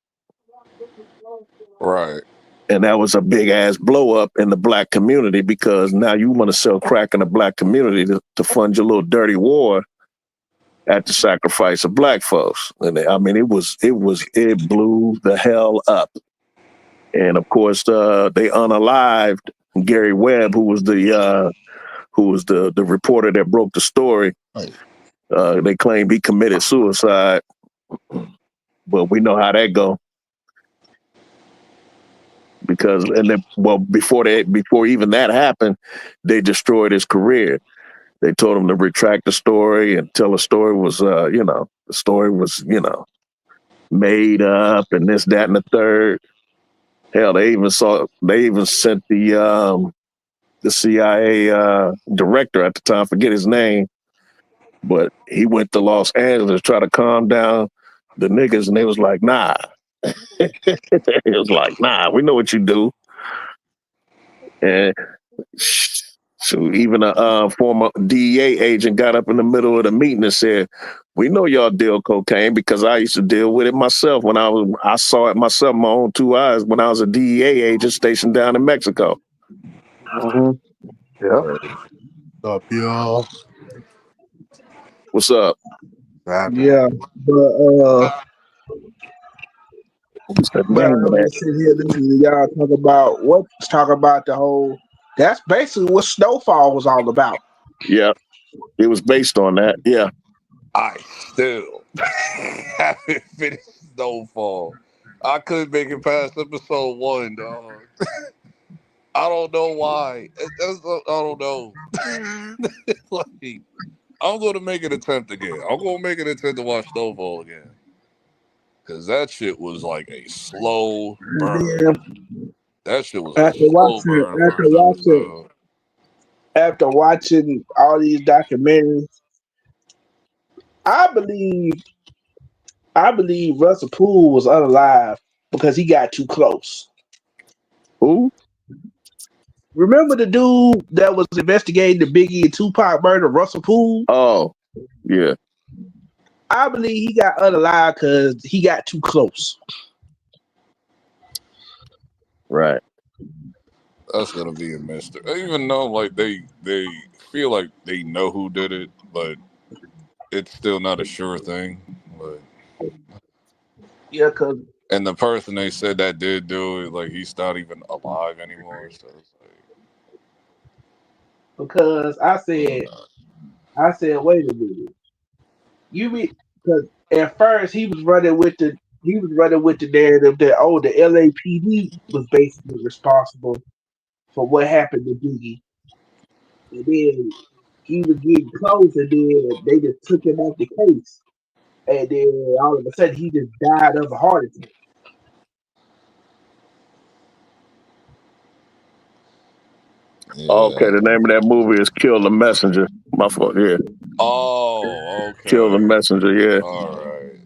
Right. And that was a big ass blow up in the black community, because now you want to sell crack in the black community to fund your little dirty war at the sacrifice of black folks. And I mean, it blew the hell up. And of course, they unalived Gary Webb, who was the reporter that broke the story. Right. They claimed he committed suicide, but we know how that go. Because before even that happened, they destroyed his career. They told him to retract the story and tell the story was, the story was, made up and this, that, and the third. Hell, they even sent the CIA director at the time, forget his name, but he went to Los Angeles to try to calm down the niggas, and they was like, nah. It was like, nah, we know what you do. And so even a former DEA agent got up in the middle of the meeting and said, we know y'all deal cocaine, because I used to deal with it myself when I saw it myself, my own two eyes, when I was a DEA agent stationed down in Mexico. Mm-hmm. Yeah. What's up, y'all? What's up? Yeah, but What's the but name of I'm that? just sitting here listening to y'all talk about the whole. That's basically what Snowfall was all about. Yeah, it was based on that. Yeah. I still haven't finished Snowfall. I couldn't make it past episode 1, dog. I don't know why. I don't know. Like, I'm going to make an attempt again. I'm going to make an attempt to watch Snowfall again. Because that shit was like a slow burn. Yeah. That shit was a slow burn first episode. After watching all these documentaries, I believe Russell Poole was unalive because he got too close. Who? Remember the dude that was investigating the Biggie and Tupac murder, Russell Poole? Oh, yeah. I believe he got unalive because he got too close. Right. That's gonna be a mystery. Even though like they feel like they know who did it, but it's still not a sure thing. But Yeah, cause and the person they said that did do it, like he's not even alive anymore. So it's like, because I said, wait a minute. Because at first he was running with the narrative that the LAPD was basically responsible for what happened to Biggie, and then he was getting close, and then they just took him off the case, and then all of a sudden he just died of a heart attack. Okay, yeah. the name of that movie is Kill the Messenger. My fault, yeah. Oh, Kill the okay. Messenger, yeah. All right.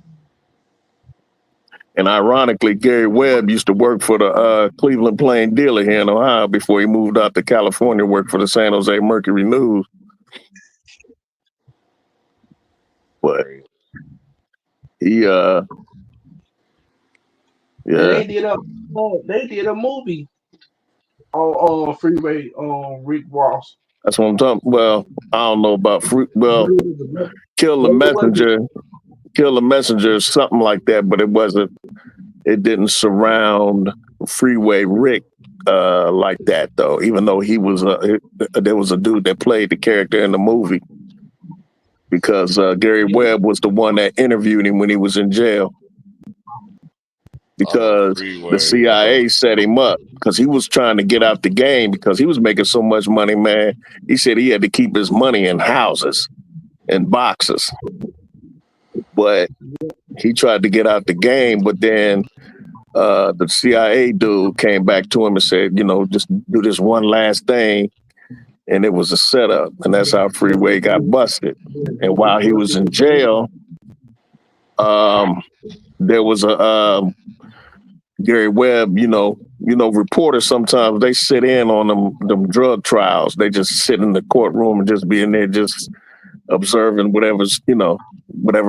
And ironically, Gary Webb used to work for the Cleveland Plain Dealer here in Ohio before he moved out to California, worked for the San Jose Mercury News. But he, And yeah. they did a movie on Freeway on Rick Ross. That's what I'm talking. Well, I don't know about fruit. Well, Kill the Messenger, something like that, but it wasn't. It didn't surround Freeway Rick like that, though. Even though he was, there was a dude that played the character in the movie, because Gary Webb was the one that interviewed him when he was in jail, because the CIA set him up because he was trying to get out the game because he was making so much money, man. He said he had to keep his money in houses and boxes, but he tried to get out the game, but then the CIA dude came back to him and said, just do this one last thing. And it was a setup. And that's how Freeway got busted. And while he was in jail, there was a Gary Webb, reporters sometimes they sit in on them drug trials. They just sit in the courtroom and just be in there just observing whatever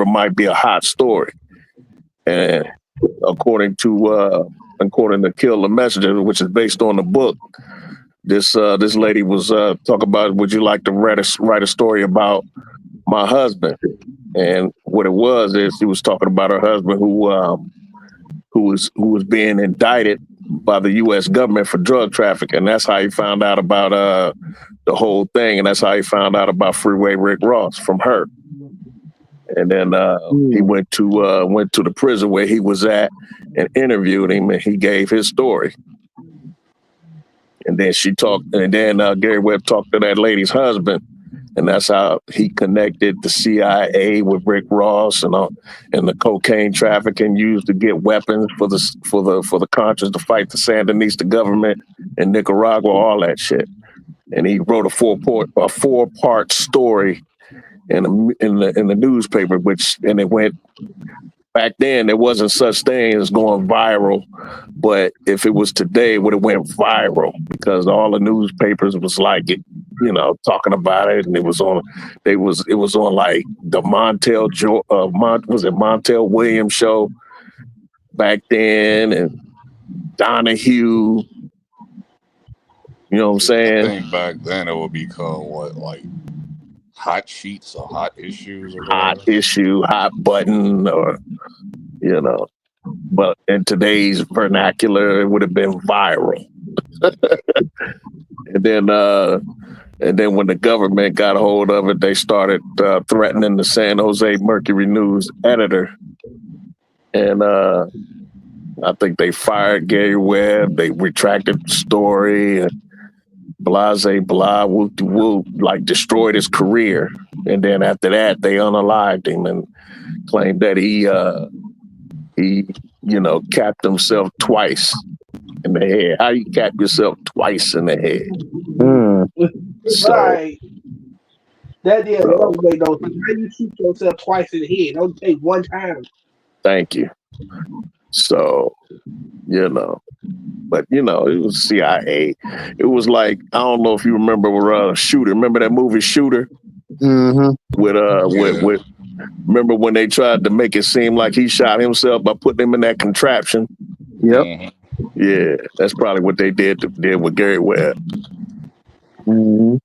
might be a hot story. And according to Kill the Messenger, which is based on the book, this lady was talking about, would you like to write a story about my husband? And what it was is she was talking about her husband who was being indicted by the U.S. government for drug trafficking. And that's how he found out about the whole thing, and that's how he found out about Freeway Rick Ross, from her. And then he went to the prison where he was at and interviewed him, and he gave his story. And then Gary Webb talked to that lady's husband, and that's how he connected the CIA with Rick Ross and the cocaine trafficking used to get weapons for the Contras to fight the Sandinista government in Nicaragua, all that shit. And he wrote a four-part story in the newspaper, and it went. Back then, there wasn't such thing as going viral, but if it was today, it would have went viral because all the newspapers was like it, talking about it, and it was on like the Montel Williams show back then, and Donahue. You know what I'm saying? I think back then it would be called like Hot Sheets or Hot Issues or Hot whatever. Issue, Hot Button, or but in today's vernacular, it would have been viral. And then when the government got a hold of it, they started threatening the San Jose Mercury News editor, and I think they fired Gary Webb. They retracted the story, and blah, whoop, like destroyed his career. And then after that, they unalived him and claimed that he capped himself twice in the head. How you cap yourself twice in the head? Right. That don't make no sense. How you shoot yourself twice in the head? Don't take one time. Thank you. So, but it was CIA. It was like, I don't know if you remember Shooter. Remember that movie Shooter? Mm-hmm. With remember when they tried to make it seem like he shot himself by putting him in that contraption? Yep. Mm-hmm. Yeah, that's probably what they did with Gary Webb. Mm-hmm.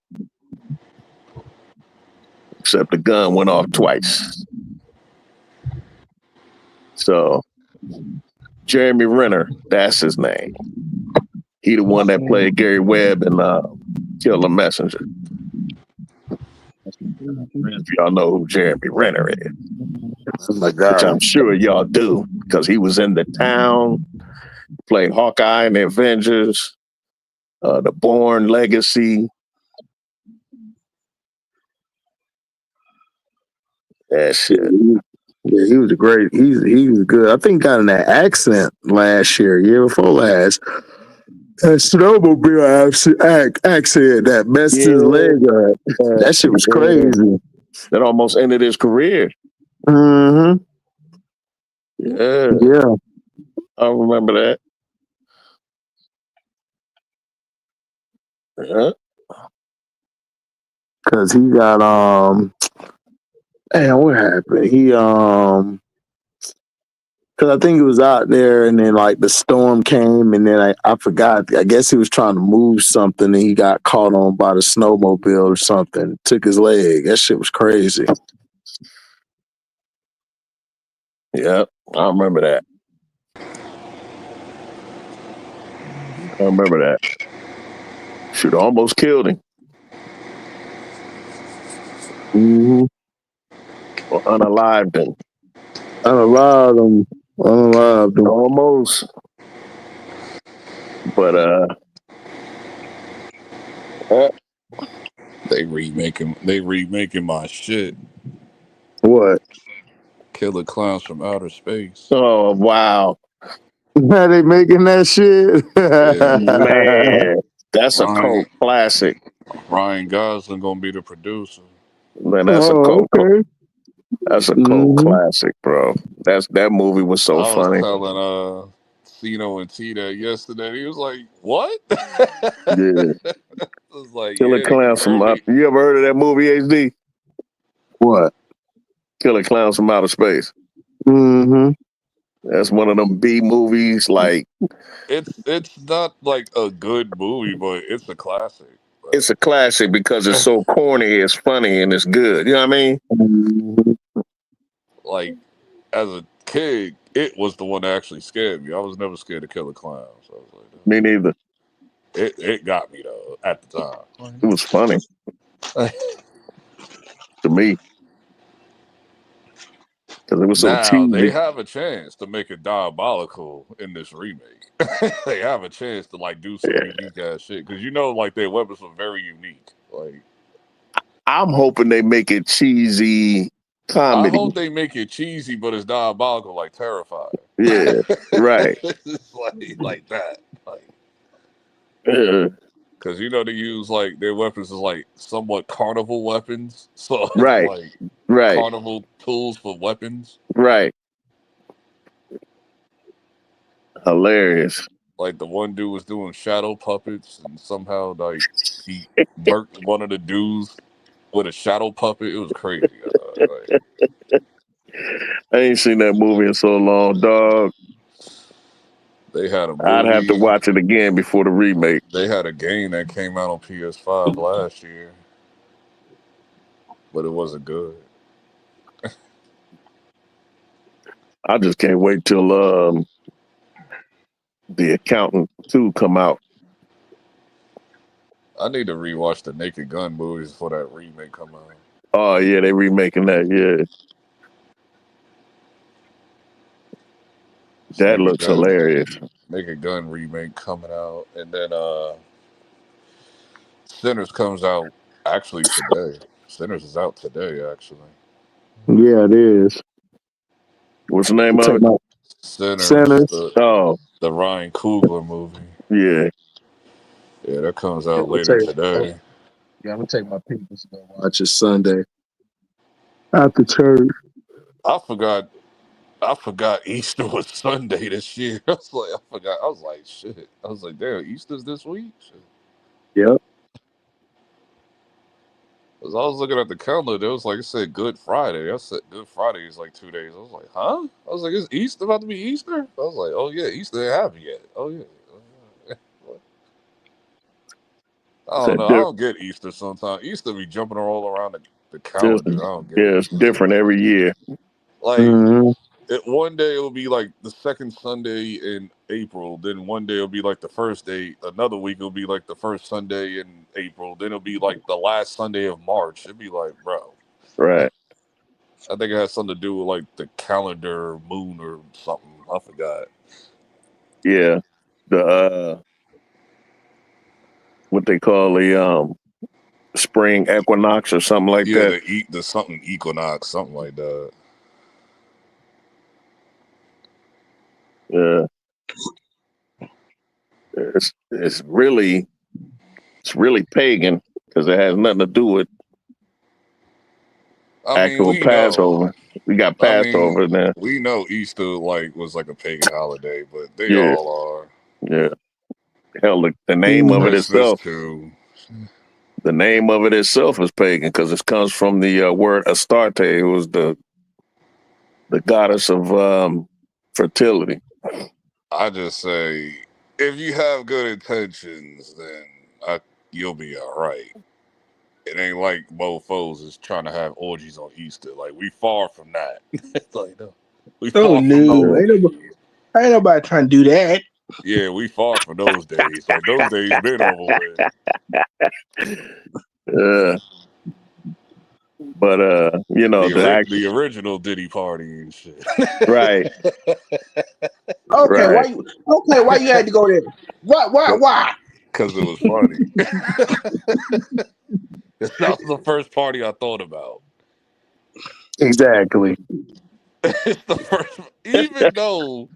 Except the gun went off twice. So Jeremy Renner, that's his name. He the one that played Gary Webb in Kill the Messenger. If y'all know who Jeremy Renner is. Oh my God. Which I'm sure y'all do, because he was in The Town, played Hawkeye in The Avengers, The Bourne Legacy. That shit. Yeah, he was great. He was good. I think got in that accent last year before last. That snowmobile accent that messed his leg up. That shit was crazy. That almost ended his career. Mm-hmm. Yeah. I remember that. Yeah. Cause he got man, what happened? He Because I think he was out there, and then like the storm came, and then I forgot. I guess he was trying to move something, and he got caught on by the snowmobile or something. Took his leg. That shit was crazy. Yep, I remember that. I remember that. Should almost killed him. Mm-hmm. Or unalived him. Unalived him. Unalived him. Almost. But They remaking my shit. What? Killer Clowns from Outer Space. oh wow. Are they making that shit? Yeah. Man, that's a Ryan, cult classic. Ryan Gosling gonna be the producer. Man, that's a Oh, cult. okay. That's a cult classic, bro. That movie was so I was funny. telling Cino and T that yesterday. He was like, "What?" Yeah. I was like, Killer "Yeah, you Clowns from heard me." You ever heard of that movie, HD? What? Killer Clowns from Outer Space. Mm-hmm. That's one of them B movies. Like It's not like a good movie, but it's a classic. Like, it's a classic because it's so corny, it's funny, and it's good. You know what I mean? Mm-hmm. like as a kid, it was the one that actually scared me. I was never scared of Killer Clowns. I was like, Me neither. it got me though at the time. It was funny to me because it was so Now they cheesy. have a chance to make it diabolical in this remake. They have a chance to like do some Yeah. unique ass shit because like their weapons were very unique. Like I'm hoping they make it cheesy I comedy. hope they make it cheesy, but it's diabolical, like Terrified. Yeah, right. It's like that, like Uh, because they use like their weapons as like somewhat carnival weapons, so it's right, like right, carnival tools for weapons. right. Hilarious. Like the one dude was doing shadow puppets, and somehow like he burnt one of the dudes with a shadow puppet. It was crazy. I ain't seen that movie in so long, dog. They had a I'd have to movie. watch it again before the remake. They had a game that came out on PS5 last year, but it wasn't good. I just can't wait till The Accountant 2 come out. I need to rewatch the Naked Gun movies before that remake come out. Oh yeah, they remaking that. Yeah, It's that looks hilarious. Naked Gun remake coming out, and then Sinners comes out actually today. Sinners is out today, actually. Yeah, it is. What's the name of Take it? my Sinners, Sinners. the Ryan Coogler movie. Yeah. Yeah, that comes Yeah, out later today. I'm gonna take my people to go watch it Sunday after church. I forgot Easter was Sunday this year. I was like, I forgot. I was like, shit. I was like, damn, Easter's this week? Shit. Yep. As I was looking at the calendar, there was like, it said Good Friday. I said Good Friday is like 2 days. I was like, huh? I was like, is Easter about to be Easter? I was like, oh yeah, Easter ain't happened yet. Oh yeah. I don't know. I don't get Easter sometimes. Easter be jumping all around the calendar. I don't get it. It's different every year. Like, Mm-hmm. one day it'll be like the second Sunday in April. Then one day it'll be like the first day. Another week it'll be like the first Sunday in April. Then it'll be like the last Sunday of March. It'd be like, bro. Right. I think it has something to do with like the calendar moon or something. I forgot. Yeah. The what they call the spring equinox or something like Yeah, that. the something equinox, something like that. Yeah. It's really pagan because it has nothing to do with I mean, actual we know. Passover. We got I mean, Passover now. we know Easter like was like a pagan holiday, but they Yeah. all are. Yeah. Hell, the name of it Christmas itself. too. The name of it itself is pagan because it comes from the word Astarte, who was the goddess of fertility. I just say, if you have good intentions, then you'll be all right. It ain't like mofos is trying to have orgies on Easter. Like, we far from that. It's like, no. We Oh far from those no, days. ain't nobody trying to do that. Yeah, we far from those days. Like, those days been over with. But you know, the original Diddy party and shit. Right. Okay, Right. why you had to go there? Why? Because it was funny. That was the first party I thought about. Exactly. It's the first, even though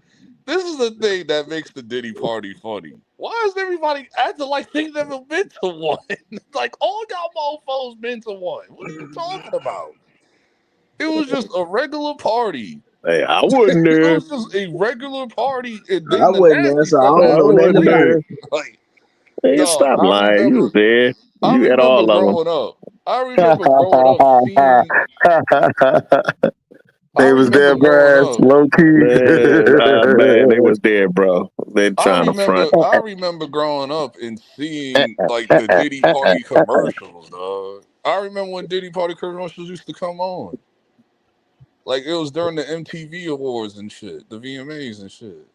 this is the thing that makes the Diddy party funny. Why is everybody acting like they've never been to one? It's like, all y'all mofos been to one. What are you talking about? It was just a regular party. Hey, I wasn't It there. was just a regular party, and I then the wasn't there, nasty so I stuff don't I know happened nothing wasn't about it. there. later. Like, Hey, dog, stop lying. You was there. You had all of them. growing up. I remember growing up seeing. I They was remember dead growing grass, up. low key. Man, they was there, bro. They trying to front. I remember growing up and seeing like the Diddy Party commercials, dog. I remember when Diddy Party commercials used to come on. Like, it was during the MTV Awards and shit, the VMAs and shit.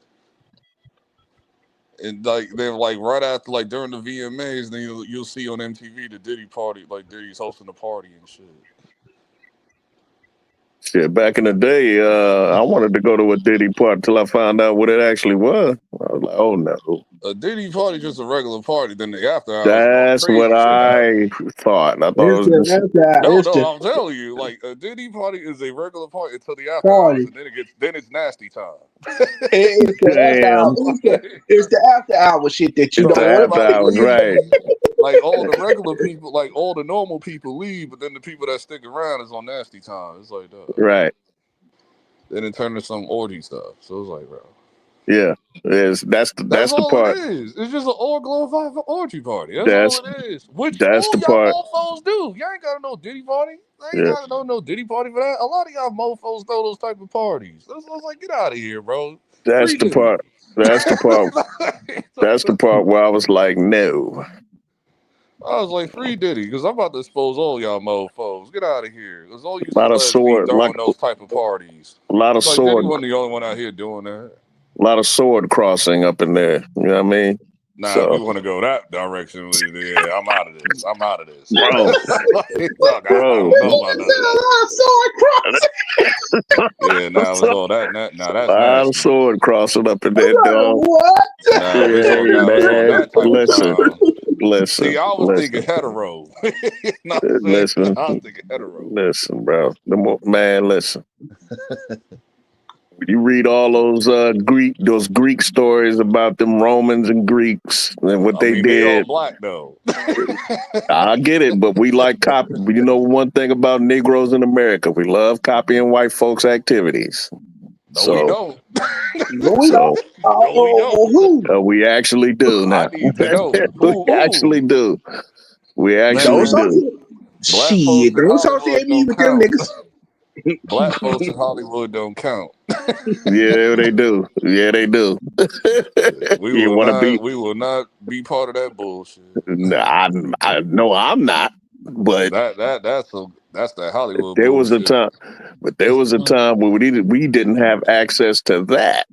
And like, they're like right after, like during the VMAs, then you'll see on MTV the Diddy Party, like Diddy's hosting the party and shit. Shit, back in the day, I wanted to go to a Diddy party till I found out what it actually was. I was like, oh no. A Diddy Party just a regular party. Then the after hours and all the That's what crazy shit I happens. thought. I thought it was just No, I'm telling you, like, a Diddy Party is a regular party until the after hours, party. and then it's nasty time. damn. It's the after hour shit that you It's So don't the want after to everybody hours, right? leave. Like, all the regular people, like all the normal people leave, but then the people that stick around is on nasty time. It's like that. Right. Then it turned to some orgy stuff. So it's like, bro. Yeah. That's That's the all part. it is. It's just an all glorified orgy party. That's That's all it is. Which that's all the y'all part. mofos do. Y'all ain't got no Diddy party. I ain't Yeah. got no Diddy party for that. A lot of y'all mofos throw those type of parties. I was like, get out of here, bro. That's Free the Diddy. part. That's the part. That's the part where I was like, no. I was like, free Diddy, because I'm about to expose all y'all mofos. Get out of here. Because all you A lot of celebs be sword, like throwing those type of parties. a lot of Like, Diddy sword, wasn't the only one out here doing that. a lot of sword crossing up in there. You know what I mean? Nah, if So, you want to go that direction, yeah, I'm out of this. I'm out of this. bro, Look, I bro, don't know about none of that. Yeah, now it's all that. Now a that's lot of nasty. sword crossing up in there, dog. What? Now Hey, it's on man, that type of time. See, I was thinking listen, hetero. Not saying listen, I was thinking hetero. listen, bro. Man, listen. You read all those Greek stories about them Romans and Greeks and what I they mean, they all did. black though. I get it, but we like copy. You know one thing about Negroes in America, we love copying white folks' activities. No, we So, don't. No, we so don't. No, we don't. Who? we actually do I now. need to know We who. actually do. We Don't actually Man, do. associate. black folks Shit, in don't Hollywood associate me don't with them count. niggas. Black folks in Hollywood don't count. Yeah, they do. Yeah, they do. We You will want to be? not be part of that bullshit. I know I'm not. Cause But that's that Hollywood there was a bullshit. time. But there was a time where we didn't have access to that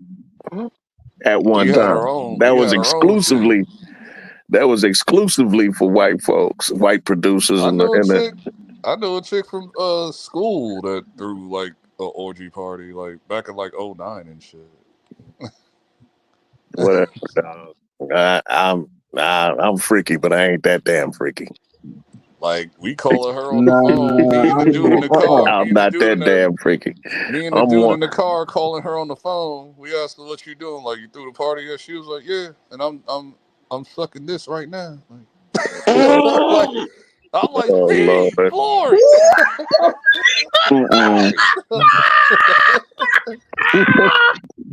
at one You had time. our own. That You was had our own shit. exclusively for white folks, white producers, I and the know a and the chick. I know a chick from school that threw like a orgy party like back in like '09 and shit. whatever. I'm freaky, but I ain't that damn freaky. Like, we calling her on the Nah, phone. Me and the dude in the car. I'm not that damn freaky. Me and the I'm dude one. in the car calling her on the phone. We asked her what you doing. Like, you threw the party yet? She was like, yeah. And I'm sucking this right now. Like, I'm like, Oh see, Lord. Floyd. Mm-mm.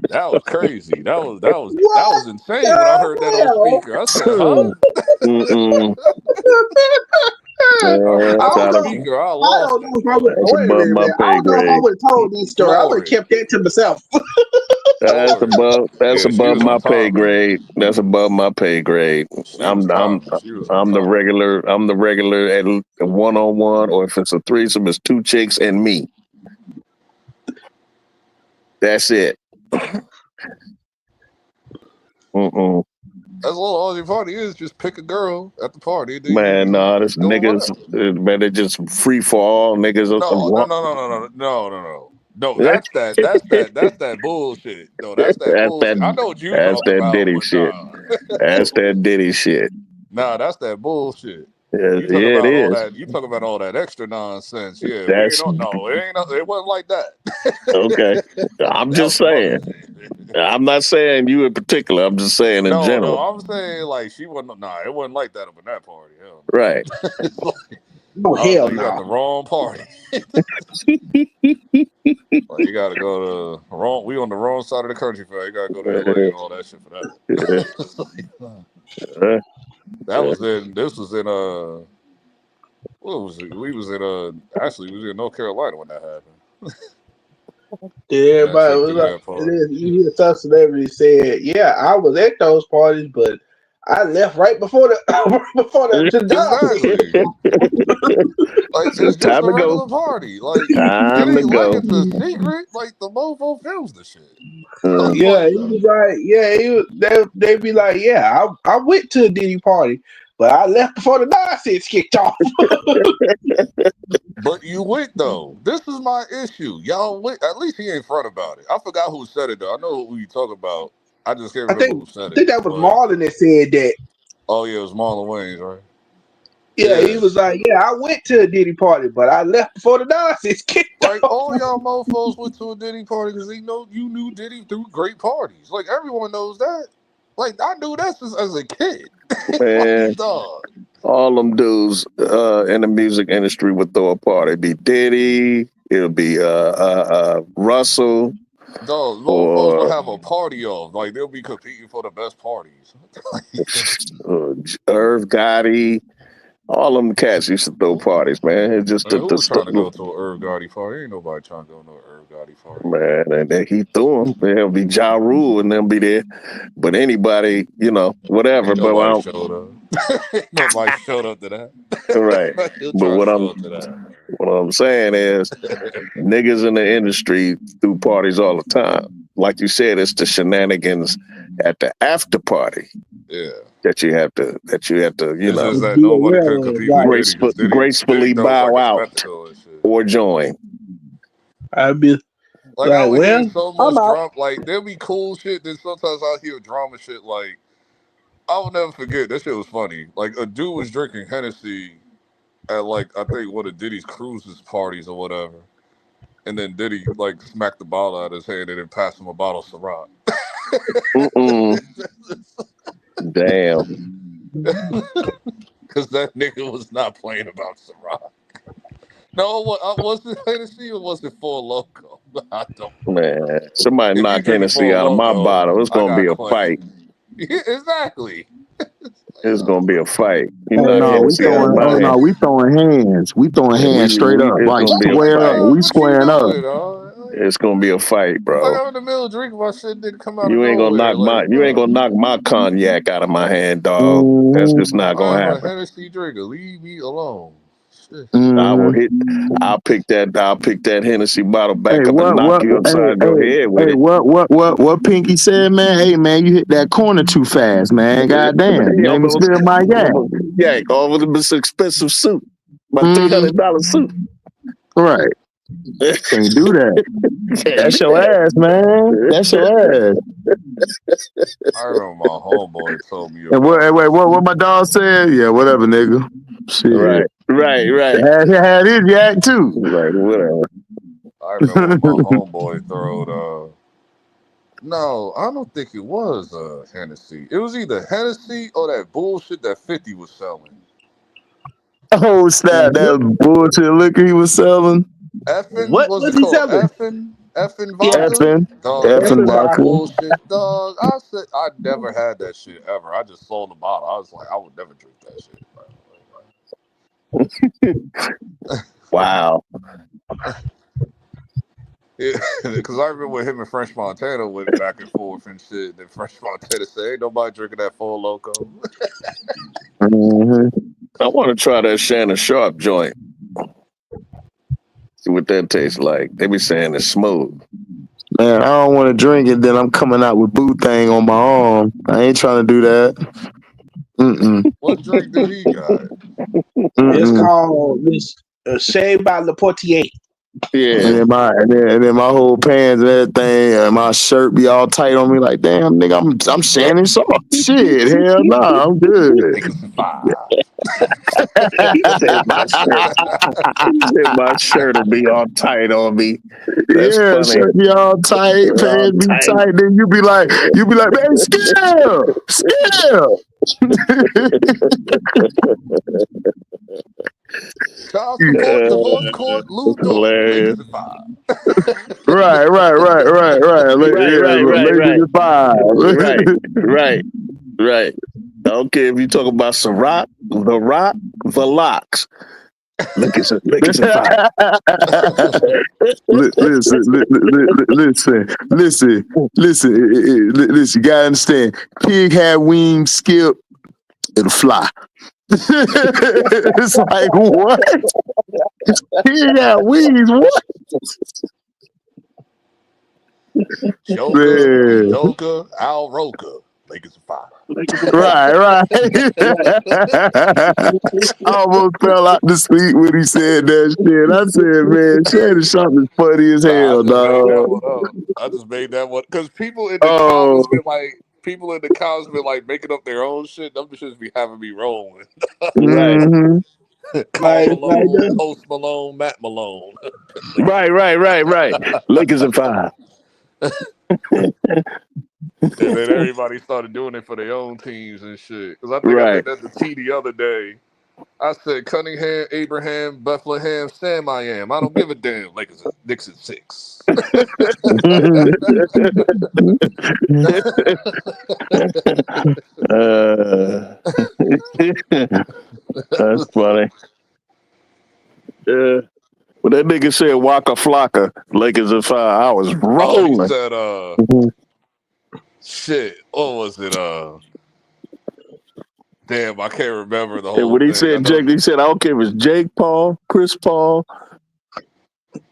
That was crazy. That was insane when I heard that on speaker. I said, huh? Mm-mm. I heard that on That's speaker. I I lost don't it. know if I would. that's Wait a above minute, my man. I pay don't know if I grade. would have told this story. I would have Floyd. kept that to myself. That's above Yeah, she was my on pay top. grade. That's above my pay grade. She was top. She was on I'm the top. regular at 1-on-1, or if it's a threesome, it's 2 chicks and me. That's it. Mm-mm. That's all the party is. Just pick a girl at the party. Then Man, nah, this go niggas, around. man, they just free for all niggas. No. That's that bullshit. No, that's that bullshit. I know what you That's talking that about, Diddy but shit. nah. That's that Diddy shit. Nah, that's that bullshit. Yeah, You talk it about all is. that. You talk about all that extra nonsense. Yeah, we ain't That's on. No, it ain't. It wasn't like that. okay. I'm That just was some other saying. shit. I'm not saying you in particular. I'm just saying in No, general. I'm saying like she wasn't. Nah, it wasn't like that up in that party. Hell no. Right. It's like, Oh I was hell like, you got no. the wrong party. Like you got to go to wrong. We on the wrong side of the country for that. You got to go to LA and all that shit for that. It's like, that was in. This was in what was it? We was in actually we was in North Carolina when that happened. Yeah, That everybody chick was threw like, that and party. then you hear some celebrity said, "Yeah, I was at those parties, but I left right before the before the Exactly. Like it's just Time a to go. regular party. Like it Time to ain't like go. it's a secret. Like the mofo films the shit. Yeah, Like, he was like, yeah, they be like, yeah, I went to a Diddy party, but I left before the nonsense kicked off. but you went though. This is my issue. Y'all went. At least he ain't front about it. I forgot who said it though. I know who you talk about. I just can't I remember think who said I it. think that was But Marlon that said that. oh yeah, it was Marlon Wayans, right? Yeah, he Yeah. was like, yeah, I went to a Diddy party, but I left before the nonsense kicked Like off. all y'all mofos went to a Diddy party because they know you knew Diddy through great parties. Like everyone knows that. Like I knew that since as a kid. Man, Like dog. all them dudes in the music industry would throw a party. It'd be Diddy, it'll be Russell, Dog, mofos will or have a party off. Like they'll be competing for the best parties. Irv Gotti. All them cats used to throw parties, man. It's just Man, who was trying to the go to an Irv Gotti party? Ain't nobody trying to go to an Irv Gotti party. man, and then he threw them. There'll be Ja Rule and they'll be there. But anybody, whatever. Ain't But nobody showed up. Ain't nobody showed up to that. right. He'll But try to show up to that. what I'm saying is, niggas in the industry threw parties all the time. Like you said, it's the shenanigans at the after party Yeah. that you have to, It's just that Yeah, nobody could yeah, compete with right. Diddy because Diddy gracefully knows like bow it's out mythical and shit. or join. I'd be Like I like, would well, hear so I'm much out. drama. Like there'll be cool shit. Then sometimes I'll hear drama shit. Like I will never forget. That shit was funny. Like a dude was drinking Hennessy at like I think one of Diddy's cruises parties or whatever, and then Diddy like smacked the bottle out of his hand and then passed him a bottle of Ciroc. Mm-mm. Damn. Because that nigga was not playing about Ciroc. No, was it Hennessy or was it Four Loco? I don't know. Man, somebody If you knock drinking Hennessy Four out of my Loco, bottle. It's I gonna be got a fight. claim. Yeah, exactly. Like, It's gonna be a fight. You Hey, knock no, we Hennessy out of throwing. my Oh hand. no, we throwing hands. We throwing hands straight up, It's like gonna be a square up. fight. We what you squaring up. doing, dog? It's gonna be a fight, Like bro. I'm in the middle of drinking my shit didn't come out of You ain't gonna nowhere. knock Like, bro, my cognac out of my hand, dog. That's Mm-hmm. just not gonna I'm a happen. Hennessy drinker. Leave me alone. Shit. I'll pick that Hennessy bottle Hey, back up and knock you upside your head with hey, it. what Pinky said, man? Hey, man, you hit that corner too fast, man. Goddamn, you Yeah, made me spill my gas. yeah, all of this expensive suit. My Mm, $300 suit. right, can't do that. Can't That's do your ass, man. That's your ass. I remember my homeboy told me And about. what my dog said? Yeah, whatever, nigga. Shit, Right. had his yak too. Like, whatever. I remember when my homeboy throwed. No, I don't think it was Hennessy. It was either Hennessy or that bullshit that 50 was selling. Oh snap! That bullshit liquor he was selling. Effin, What what's was it he called? selling? Effin Yeah, vodka? Effing, Dog, the effing nigga had vodka. bullshit. Dog, I said I never had that shit ever. I just sold the bottle. I was like, I would never drink that shit. Wow. Because I remember when him and French Montana went back and forth and shit. Then French Montana said, "Ain't nobody drinking that Four Loco." I want to try that Shannon Sharp joint. See what that tastes like. They be saying it's smooth. Man, I don't want to drink it. Then I'm coming out with boot thing on my arm. I ain't trying to do that. What drink do he got? It's called this Shea by Le Portier. Yeah, and then my whole pants and everything, and my shirt be all tight on me. Like, damn, nigga, I'm Shannon Sharp. Shit, hell nah, I'm good. He said my shirt. He said my shirt will be all tight on me. That's funny. Shirt be all tight, pants be tight. Then you be like, man, scale. Child support, divorce court, lube door, Lakers at 5. Right. Right. I don't care if you talk about Ciroc, The Rock, The Locks. Lakers at 5. Listen. You gotta understand. Pig had wings, skip, it'll fly. It's like, what? Pig had wings, what? Joker, Al Roker, Lakers at 5. Right. I almost fell out the seat when he said that shit. I said, man, Shannon Sharp is funny as hell, dog. I just made that one because people in the comments been like making up their own shit. Them shits be having me rolling. Right. Carl Malone, Post Malone, Matt Malone. Right. Lakers at 5. And then everybody started doing it for their own teams and shit. Because I think I did that to T the other day. I said Cunningham, Abraham, Bethlehem, Sam I am. I don't give a damn. Lakers at Knicks at 6. That's funny. When that nigga said Waka Flocka, Lakers at 5, I was rolling. Oh, he said, shit. What was it? Damn, I can't remember the whole and when he thing. said Jake, he said, I don't care if it's Jake Paul, Chris Paul,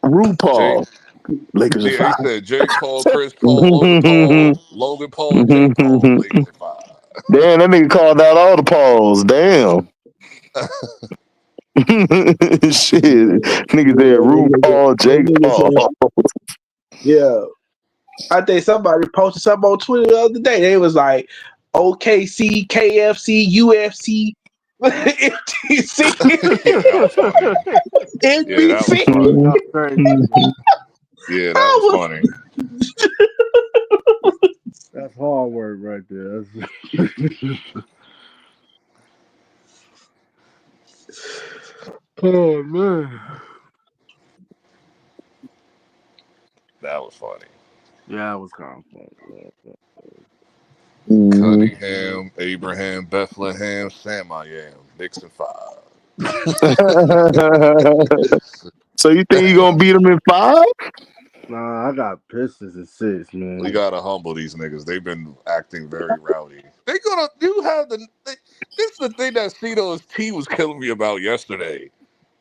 RuPaul. Lakers at 5. He said Jake Paul, Chris Paul, Logan Paul, Jake Paul, Lakers at 5. Damn, that nigga called out all the Pauls. Damn. Shit. Nigga said RuPaul, Jake Paul. Yeah. I think somebody posted something on Twitter the other day. They was like, OKC, KFC, UFC, FTC, NBC. Yeah, that was funny. That's hard work right there. Oh man, that was funny. Yeah, it was kind of funny. Cunningham, Abraham, Bethlehem, Sam I am, Knicks at 5. So you think you gonna beat them in 5? Nah, I got Pistons at 6, man. We gotta humble these niggas. They've been acting very rowdy. This is the thing that Cito's T was killing me about yesterday.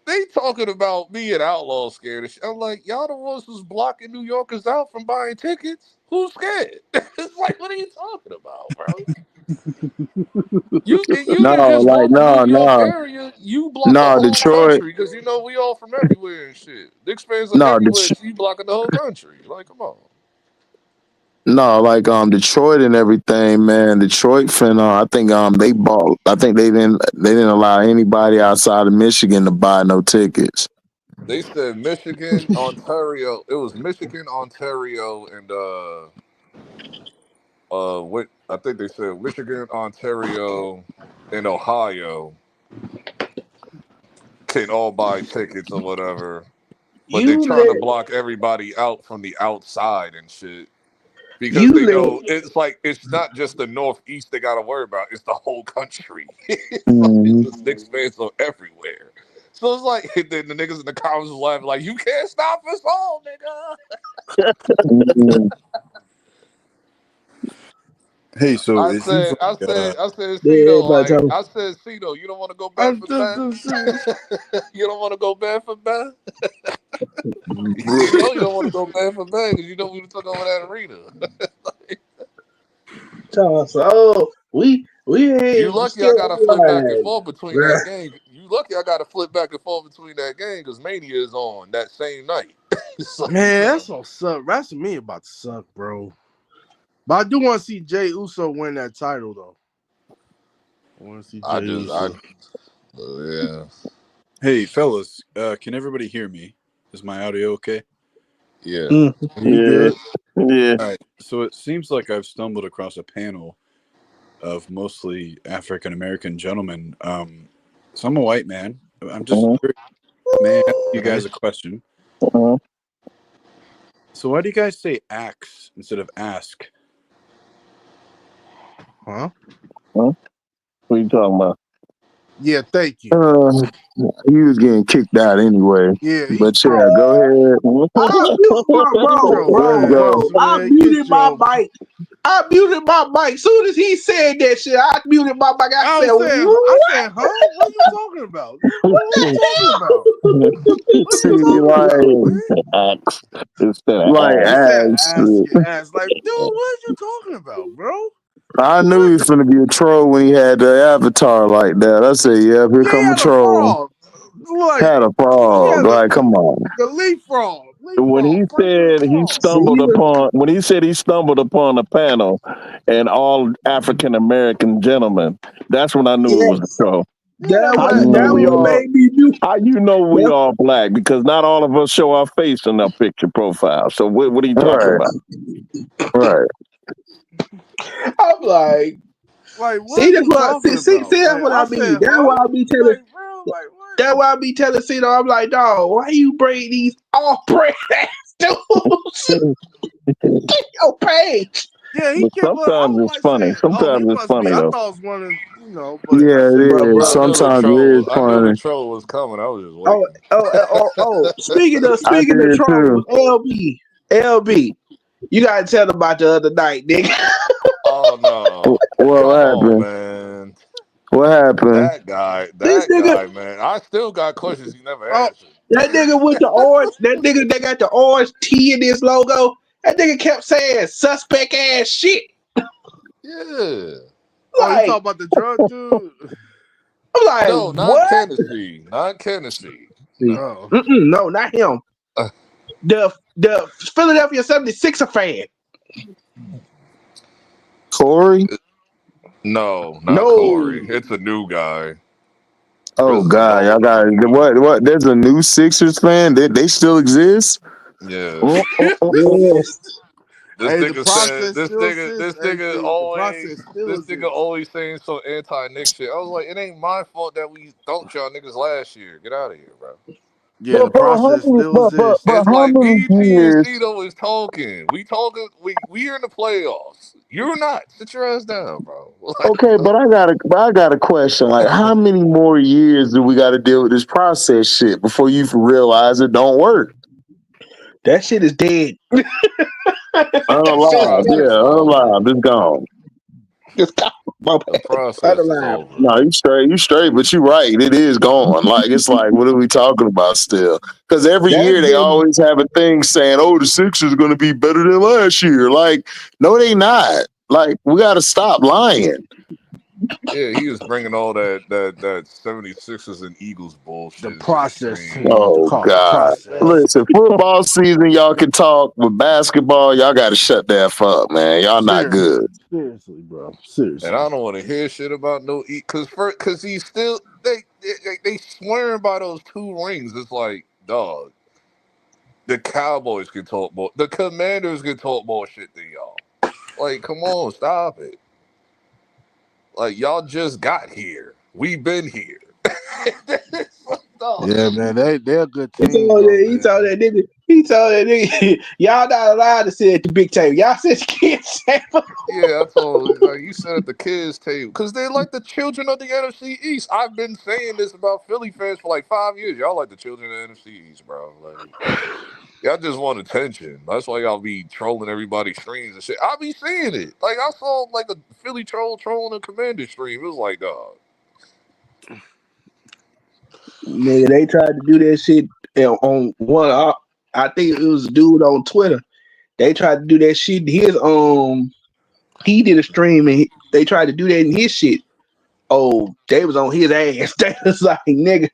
They talking about me and Outlaw scared. I'm like, y'all the ones who's blocking New Yorkers out from buying tickets? Who's scared? It's like, what are you talking about, bro? You can just walk the New York area. You block the whole country because you know we all from everywhere and shit. Knicks fans are everywhere, so you blocking the whole country. Like, come on. No, like Detroit and everything, man. Detroit finna. I think they bought. I think they didn't allow anybody outside of Michigan to buy no tickets. They said Michigan, Ontario. It was Michigan, Ontario, and what I think they said Michigan, Ontario, and Ohio can all buy tickets or whatever. But they trying to block everybody out from the outside and shit. Because they know it's not just the Northeast they got to worry about; it's the whole country. It's Knicks fans are everywhere. So it's like then the niggas in the comments was laughing like, "You can't stop us all, nigga." Hey, so I it seems said, like I said, I said, Yeah, Cito, but like, I said, Cito, you don't want to go back for back? You don't want to go back for back? You know you don't want to go back for back because you know we took over that arena. so we You ain't lucky I still got to flip back and alive. forth between that game. You lucky I got to flip back and forth between that game because Mania is on that same night. So, Man, that's gonna suck. WrestleMania about to suck, bro. But I do want to see Jay Uso win that title, though. I want to see Jay Uso. Yeah. Hey, fellas, can everybody hear me? Is my audio okay? Yeah. You good? Yeah. All right. So it seems like I've stumbled across a panel of mostly African American gentlemen. So I'm a white man. I'm just curious. May I ask you guys a question? So why do you guys say axe instead of ask? Huh? What are you talking about? Yeah, thank you. He was getting kicked out anyway. Yeah, he But yeah, go ahead. Let's go. I man. muted my mic. I muted my mic. Soon as he said that shit, I muted my mic. I said, I said, huh? What are you talking about? What are you talking about? What are See, you talking about, man? Axe instead of like He ask. said, ass. ask. Like, dude, what are you talking about, bro? I knew he was gonna be a troll when he had the avatar like that. I said, "Yep, here Yeah, he come a had a troll." frog. Like, Had a frog. yeah, Like, come on. the leaf frog. When he President said he frog. stumbled upon a panel and all African American gentlemen, that's when I knew it was a yes. troll. Yeah, How but you know we That all? made me do. How you know we all black? Because not all of us show our face in our picture profile. So what are you talking Right, about? right. I'm like, what see, are that's you what, talking about? that's Like, what I I mean. said, That's why huh? I be telling. Like, bro, like, what? That's why I be telling Cito, I'm like, dog, why you bring these off-brand ass dudes to your page? Yeah, he But kept. I sometimes was it's like funny. saying, oh, he Sometimes it's must be. funny I though. thought it was one of but I Yeah, said, it is. I knew the Sometimes it is troll. I knew the funny. troll was coming. I was just Oh, waiting. Speaking of I did trouble, too. LB, you gotta tell them about the other night, nigga. Oh no! What Come on, happened? man. What happened? This That nigga, guy, man. I still got questions he never oh, answered. that nigga with the orange, that nigga that got the orange T in his logo, that nigga kept saying suspect ass shit. Yeah. you talking Like, about the drug dude? I'm like, No, not what? Tennessee. Not Tennessee. No. Oh, No, not him. The Philadelphia 76er fan. Corey? No, not No. Corey. It's a new guy. Oh This is an God, y'all older got new guy. what? There's a new Sixers fan. They still exist. Yeah. Yes. This hey, the nigga said process still exists. Hey, the process still this nigga exists. always saying some anti Nick shit. I was like, it ain't my fault that we dumped y'all niggas last year. Get out of here, bro. Yeah, the process still exists. But It's how like many BG and years? Cito is talking. We are in the playoffs. You're not. Sit your ass down, bro. Okay, but I got a question. Like, how many more years do we got to deal with this process shit before you realize it don't work? That shit is dead. Unalive, yeah, unalive. It's gone. It's gone. My The bad. process is Unalive. over. No, you straight, but you right. It is gone. Like it's like, what are we talking about still? Because every That's year they been always have a thing saying, "Oh, the Sixers are going to be better than last year." Like, no, they not. Like, we got to stop lying. Yeah, he was bringing all that 76ers and Eagles The bullshit to the process, stream. Tim. Oh Call it the God! process. Listen, football season, y'all can talk, but basketball, y'all got to shut that fuck, man. Y'all not good. Seriously, bro. And Seriously. I don't want to hear shit about no cause he's still they swearing by those 2 rings. It's like, dog, the Cowboys can talk more, the Commanders can talk more shit than y'all. Like, come on, stop it. Like, y'all just got here. We've been here. God. Yeah, man, they're a good He team, told though, that, he man. told that nigga, y'all not allowed to sit at the big table. Y'all sit at the kids table. Yeah, I told like you said at the kids' table because they're like the children of the NFC East. I've been saying this about Philly fans for like 5 years. Y'all like the children of the NFC East, bro. Like y'all just want attention. That's why y'all be trolling everybody's streams and shit. I be seeing it. Like I saw like a Philly troll trolling a Commander stream. It was like, dog. Nigga, they tried to do that shit on one. I think it was a dude on Twitter. They tried to do that shit. He did a stream and they tried to do that in his shit. Oh, they was on his ass. They was like, nigga.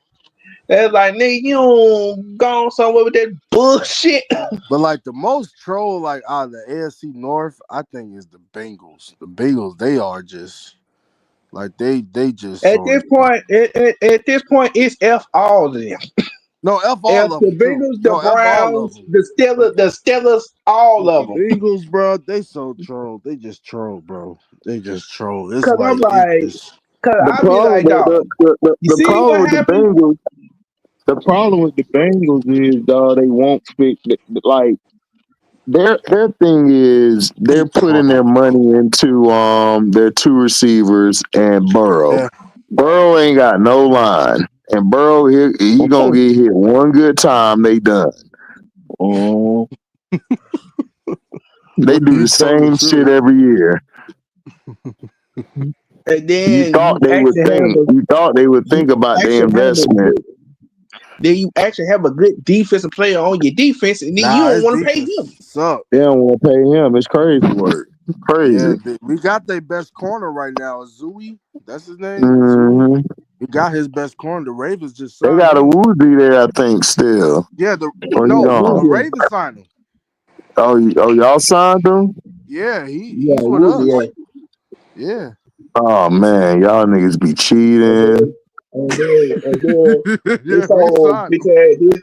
They was like, nigga, you don't go somewhere with that bullshit. But like the most troll, like out of the AFC North, I think is the Bengals. The Bengals, they are just like they just At so this point, it's F all of them. no F F all of the them too. Bengals, the No F all of Browns, them. the Steelers, all But the of them. Bengals, bro, they so troll. They just troll, bro. They just troll. It's Cause I'm like it's like, just cause The I be problem, like, dog, you the see problem what with the happened? Bengals, the problem with the Bengals is, dog, they won't fix it. Like their thing is they they're putting their troll. money into their two receivers and Burrow. Yeah. Burrow ain't got no line, and Burrow he gonna get hit one good time. They done. Oh, They What do the he told the same shit truth. every year. And You then thought they would think. You thought they would think about their investment. then you actually have a good defensive player on your defense, and then you Nah, don't his want to pay defense him. suck. They don't want to pay him. It's crazy work. Yeah, Crazy. we got their best corner right now. Zooey, that's his name. Zooey. Mm-hmm. We got his best corner. The Ravens just They signed got a him. Woozy there, I think, still. Yeah, Or he the gone. Ravens signed him. Oh, y'all signed him? Yeah, Yeah, he's with Woozy, us. yeah. Yeah. Oh man, y'all niggas be And cheating. then Yeah, this we whole signed him. because this,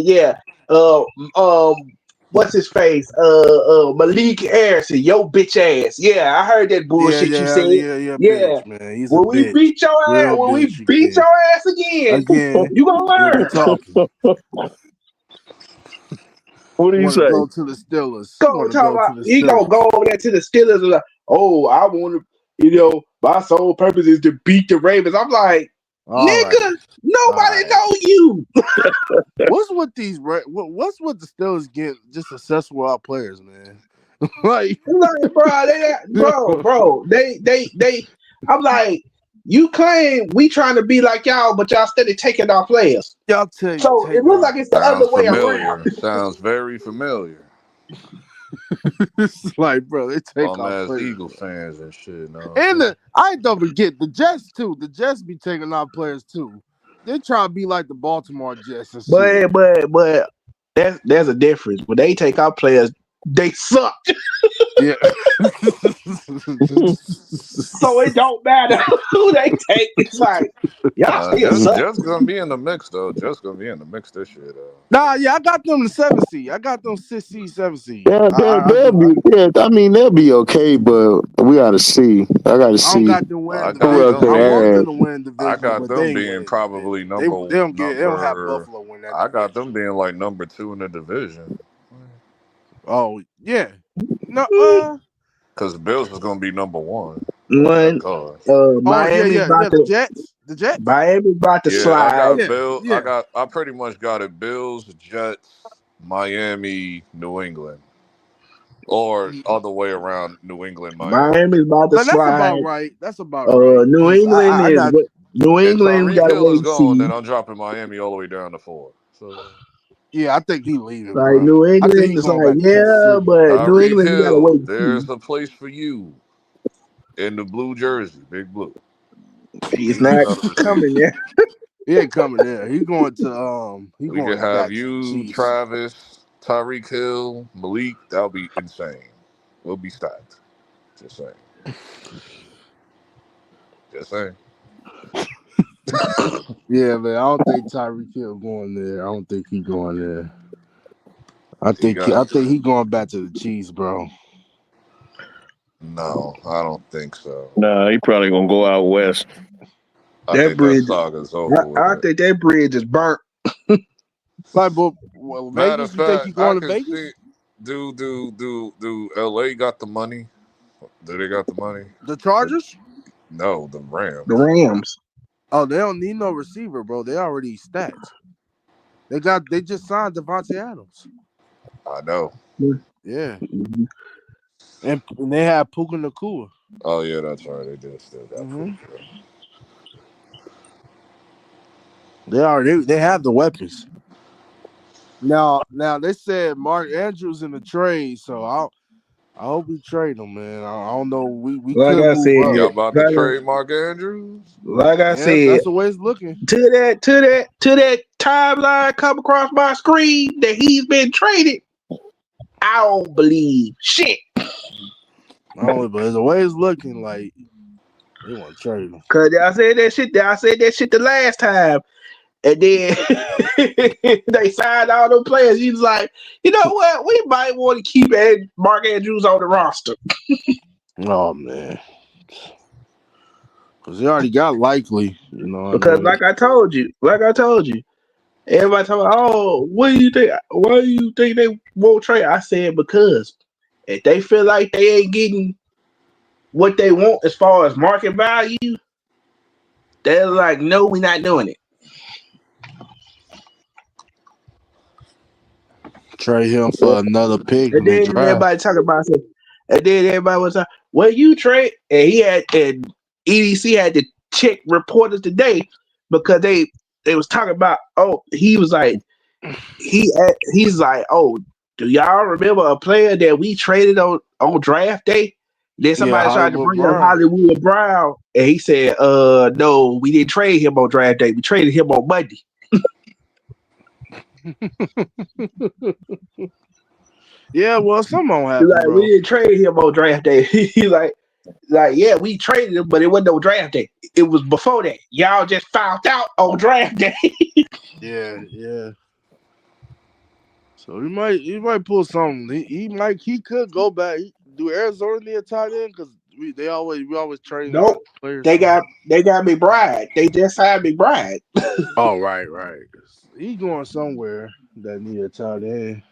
yeah, uh, um, what's his face? Malik Harrison, yo bitch ass. Yeah, I heard that bullshit you said. Yeah, Yeah, bitch, man. He's a when we bitch. beat your ass, Real when we bitch beat again. your ass again, Again, you gonna he'll be learn. talking. What do you Want to say? go to the Steelers. Go Want to talk go about to the he gonna Steelers. go over there to the Steelers and like, oh, I want to, my sole purpose is to beat the Ravens. I'm like, All right. nigga, nobody All right. know you. What's with these? What's with the Steelers getting just successful with our players, man? Like, bro, they. I'm like, you claim we trying to be like y'all, but y'all steady taking our players. y'all So it take looks our. like it's the Sounds other way around. familiar. Sounds very familiar. It's like, bro, they take Bum our ass players, Eagle bro. fans and shit. Know what I'm And saying? I don't forget the Jets too. The Jets be taking our players too. They try to be like the Baltimore Jets and shit. But there's a difference. When they take our players, they suck. Yeah. So it don't matter who they take. It's like y'all still suck. Just gonna be in the mix though. Just gonna be in the mix this year though. Nah, yeah, I got them the 7 seed. I got them 6 seed, 7 seed. Yeah, I they'll do. be. Yeah, I mean they'll be okay, but we gotta see. I gotta I don't see got them I winning got who else division. they I them want them add. to win I division, got but they them ain't being winning the probably division. They don't have Buffalo win that I got division. them being like number 2 in the division. Oh yeah. No, Cause Bills is gonna be number 1. Thank One, God. oh yeah, Miami's yeah, about yeah. The to Jets. The Jets. Yeah, I slide. got Yeah, Bill. yeah. I pretty much got it. Bills, Jets, Miami, New England, or other way around. New England, Miami. Miami's about to But that's slide. about right. That's about right. New Cause England I is got New If England. We Tyreek gotta Hill wait is and gone, see. then I'm dropping Miami all the way down to 4. So yeah. I think he leaving, Like bro. New I think England he is going like, back to Kansas yeah, City. but New Tyreek England, we gotta wait Hill, and see. there's a place for you in the blue jersey, big blue. He's Finish not out the coming season. there. He ain't coming there. He going to he We could going have back to the you, Chiefs. Travis, Tyreek Hill, Malik. That'll be insane. We'll be stacked. Just saying. Just saying. Yeah, man. I don't think Tyreek Hill going there. I don't think he going there. I think he going back to the Chiefs, bro. No, I don't think so. nah, he probably gonna go out west. I That think that bridge, saga's over I with. think that bridge is burnt. Like, but well, Matter Vegas. of You think fact, he I going to can Vegas? see. Do LA got the money? Do they got the money? The Chargers? No, the The Rams. Rams. Oh, they don't need no receiver, bro. They already stacked. They just signed Devontae Adams. I know. Yeah, and they have Puka Nacua. Oh yeah, that's right. They did still got Mm-hmm. Puka. They have the weapons. Now they said Mark Andrews in the trade, so I hope we trade him, man. I don't know. We Like could I move said, up. Y'all about to trade Mark Andrews? like I Yeah, said, that's the way it's looking. to that timeline come across my screen that he's been traded. I don't believe shit. But the way it's looking, like they want to trade him. Cause I said that shit the last time. And then they signed all those players. He was like, you know what? We might want to keep Mark Andrews on the roster. Oh man, because they already got Likely. You know what Because I mean? like I told you, everybody told me, oh, what do you think? Why do you think they won't trade? I said because if they feel like they ain't getting what they want as far as market value, they're like, no, we're not doing it. Trade him for another pick And in the then draft. everybody talking about it. And then everybody was like, well, you trade. And EDC had to check reporters today because they was talking about, oh, he was like, he's like, oh, do y'all remember a player that we traded on draft day? Then Yeah, somebody tried to Hollywood bring up Brown. Hollywood Brown, and he said, no, we didn't trade him on draft day. We traded him on Monday. Yeah, well, something won't He's happen, like, bro. we didn't trade him on draft day. He's like, yeah, we traded him, but it wasn't no draft day. It was before that. Y'all just found out on draft day. Yeah. So he might pull something. He could go back. Do Arizona need a tight end? Because we always train our Nope. players. They got McBride. They just signed McBride. Oh right. He going somewhere that need a tight end.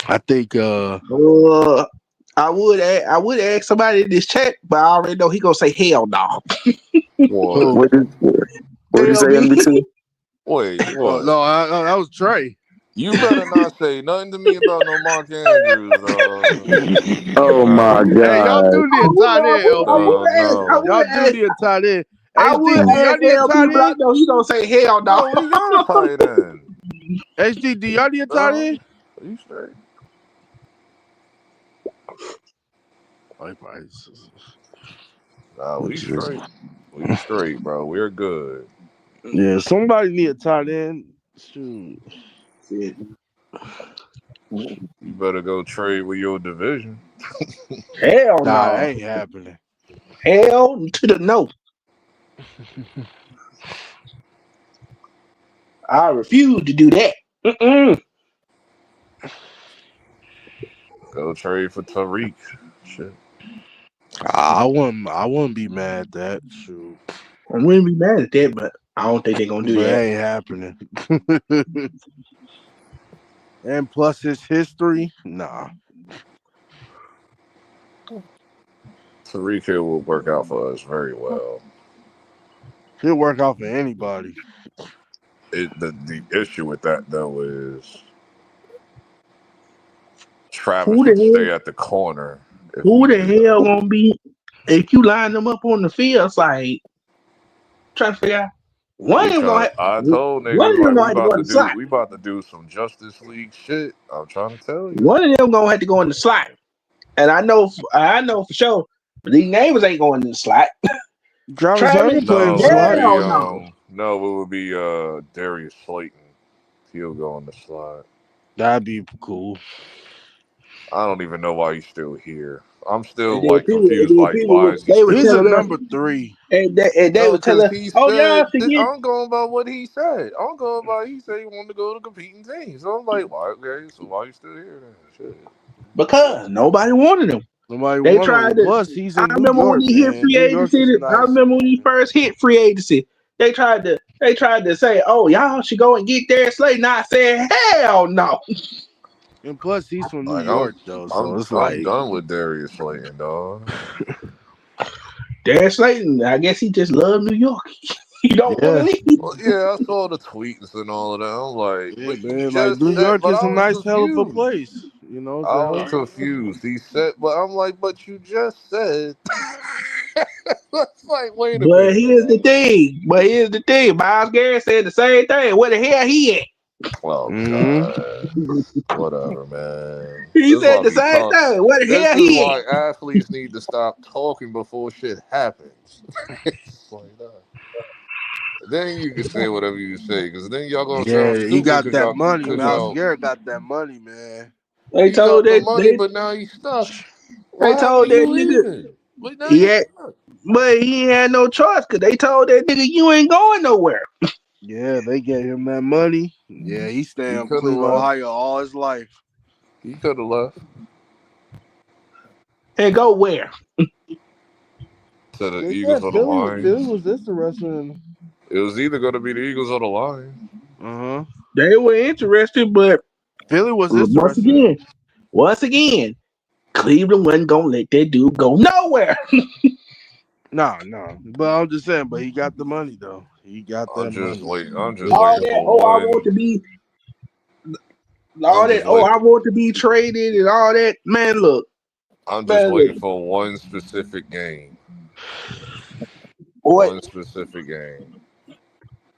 I think I would ask somebody in this chat, but I already know he gonna say hell no. What? What did you Hell say, me. NBT? Wait, what? no, that was Trey. You better not say nothing to me about no Mark Andrews. Oh my Hey, y'all God. do need a tight end, LB. No. Y'all do need a tight end. I would HD, do y'all ask need a tight LB, but I end? know he gonna say hell no. No, we got a tight end. HD, do y'all need a tight end? You straight? Nah, we straight. We straight, bro. We're good. Yeah, somebody need a tight end. Shoot. You better go trade with your division. Hell no. Nah, that ain't happening. Hell to the no. I refuse to do that. Go trade for Tariq. Shit. I wouldn't be mad at that. Shoot. I wouldn't be mad at that, but I don't think they're gonna do But that. it ain't happening. And plus his history, nah. Tariq Hill will work out for us very well. He'll work out for anybody. The issue with that though is Travis Who the would hell? stay at the corner. Who the hell gonna be if you line them up on the field? It's like trying to figure out one of them gonna I told one niggas of them like gonna have to go in the slot. we about to do some Justice League shit. I'm trying to tell you. One of them gonna have to go in the slot, and I know for sure. These neighbors ain't going in the slot. Travis played in the slot. No, it would be Darius Slayton. He'll go on the slot. That'd be cool. I don't even know why he's still here. I'm still Confused. confused. Like, why is he still He's a here? number 3. And they would tell because us, he "Oh, y'all said, forget." I'm going by what he said. I'm going by he said he wanted to go to competing teams. So I'm like, why? Okay, so why are you still here then? Shit. Because nobody wanted him. Nobody They want tried him. to. Plus, he's I in New remember when York, he hit man. free New York agency. is I nice. remember when he first hit free agency. They tried to say, "Oh, y'all should go and get Darius Slayton." I said, "Hell no." And plus, he's from New Like York, though. So it's I'm like, done with Darius Slayton, dog. Darius Slayton, I guess he just loved New York. He don't want to yeah, leave. Well, yeah, I saw the tweets and all of that. I'm like, yeah, but you man. Like just New said, York but is I a was nice hell of a confused. place. You know, it's a I hell was of a place. confused. He said, but I'm like, but you just said. It's like, wait a But minute, here's the bro. thing. Miles Garrett said the same thing. Where the hell he at? Oh Mm-hmm. God, whatever, man. He This is why said the we same talk. thing. Where the This hell is he why at? athletes need to stop talking before shit happens. It's like that. Then you can say whatever you say, because then y'all gonna sound Yeah, he stupid, got because that y'all, money. because Miles y'all, Garrett got that money, man. They he told got the that money, but now he's stuck. they What happened told to that you nigga leaving? But now he you're had, stuck. but he had no choice because they told that nigga you ain't going nowhere. Yeah, they gave him that money. Yeah, he stayed He in could have Cleveland, left. Ohio all his life. He could have left. And go where? To the They Eagles said or the Philly Lions. was interested in. It was either going to be the Eagles or the Lions. Uh huh. They were interested, but Philly was once interested in him. again, once again, Cleveland wasn't gonna let that dude go nowhere. No, no. But I'm just saying, but he got the money though. He got I'm that just money. waiting. I'm just All waiting that, for oh, I one. want to be I'm all that, just oh, wait. I want to be traded and all that. I'm just Man, waiting look, for one specific game. what One specific game.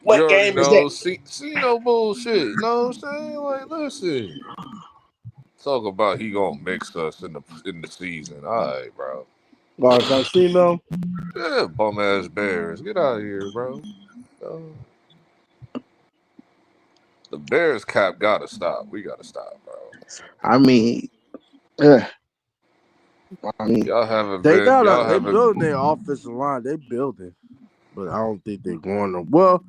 You what already game is that? know. See no bullshit. You know what I'm saying? Like, listen. Talk about he gonna mix us in the season. All right, bro. Oh, Casino. Yeah, bum ass Bears. Get out of here, bro. Uh, the Bears cap gotta stop. We gotta stop, bro. I mean, uh, I mean, Y'all They haven't building their offensive line. They building, but I don't think they're going to. Well,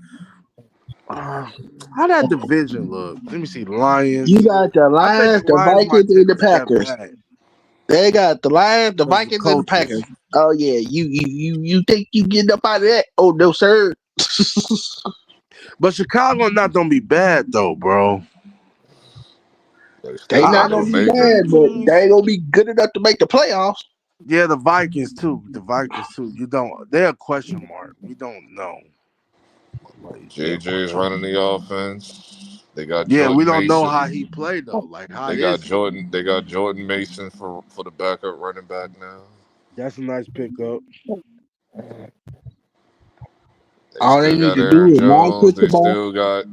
uh, how that division look? Let me see. you Lions. got the I think Lions, the the Lions might Vikings, and take the a step Packers. back They got the Lions, the because the Vikings, and the coaches. Packers. Oh yeah, you think you getting up out of that? Oh no, sir. But Chicago not gonna be bad though, bro. they They still not not gonna gonna be make bad, it. but they Vikings. ain't gonna be good enough to make the playoffs. Yeah, the Vikings too. The Vikings too. You don't. They're a question mark. We don't know. Like they're a JJ's question. running the offense. They got Yeah, we Jordan don't know Mason. how he played though. Like how They got is he? Jordan. They got Jordan Mason for the backup running back now. That's a nice pickup. They All they still need got to Aaron do is not Jones. catch the ball.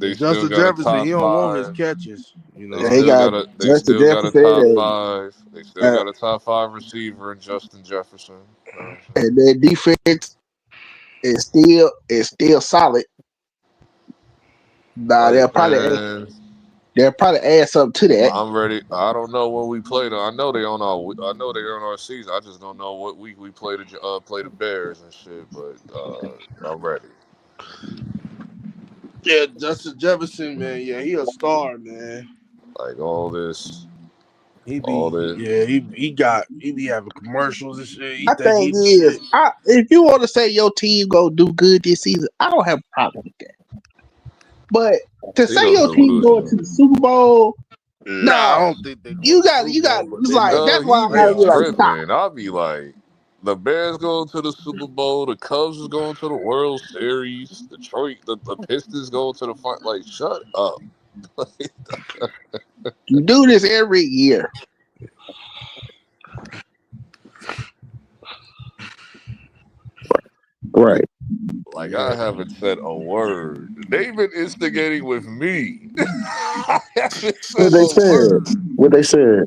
And They still Justin got a Jefferson, he top don't want his five. catches. You They know. They still got got a Justin Jefferson top 5. They still and, got a top 5 receiver in Justin Jefferson. You know what I'm saying? and their defense is still solid. Nah, Like, man, they'll probably add something to that. I'm ready. I don't know when we play them. I know they on our season. I just don't know what week we play the Bears and shit. But I'm ready. Yeah, Justin Jefferson, man. Yeah, he a star, man. Like He all this. yeah, he be having commercials and shit. He My think thing he the is, shit. if you want to say your team go do good this season, I don't have a problem with that. But to say Steelers your are team going to losing. the Super Bowl, Nah, I no, don't think they going to Super you got. Bowl, but It's they like make No, that's the why you I gotta be be like, playoffs. stop. tripping. I'll be like, the Bears going to the Super Bowl. The Cubs is going to the World Series. Detroit, the Pistons going to the fight. Like, shut up. You do this every year. Right. Like, I Yeah, haven't said a word. They've been instigating with me. I haven't said What they a said. word. What they said.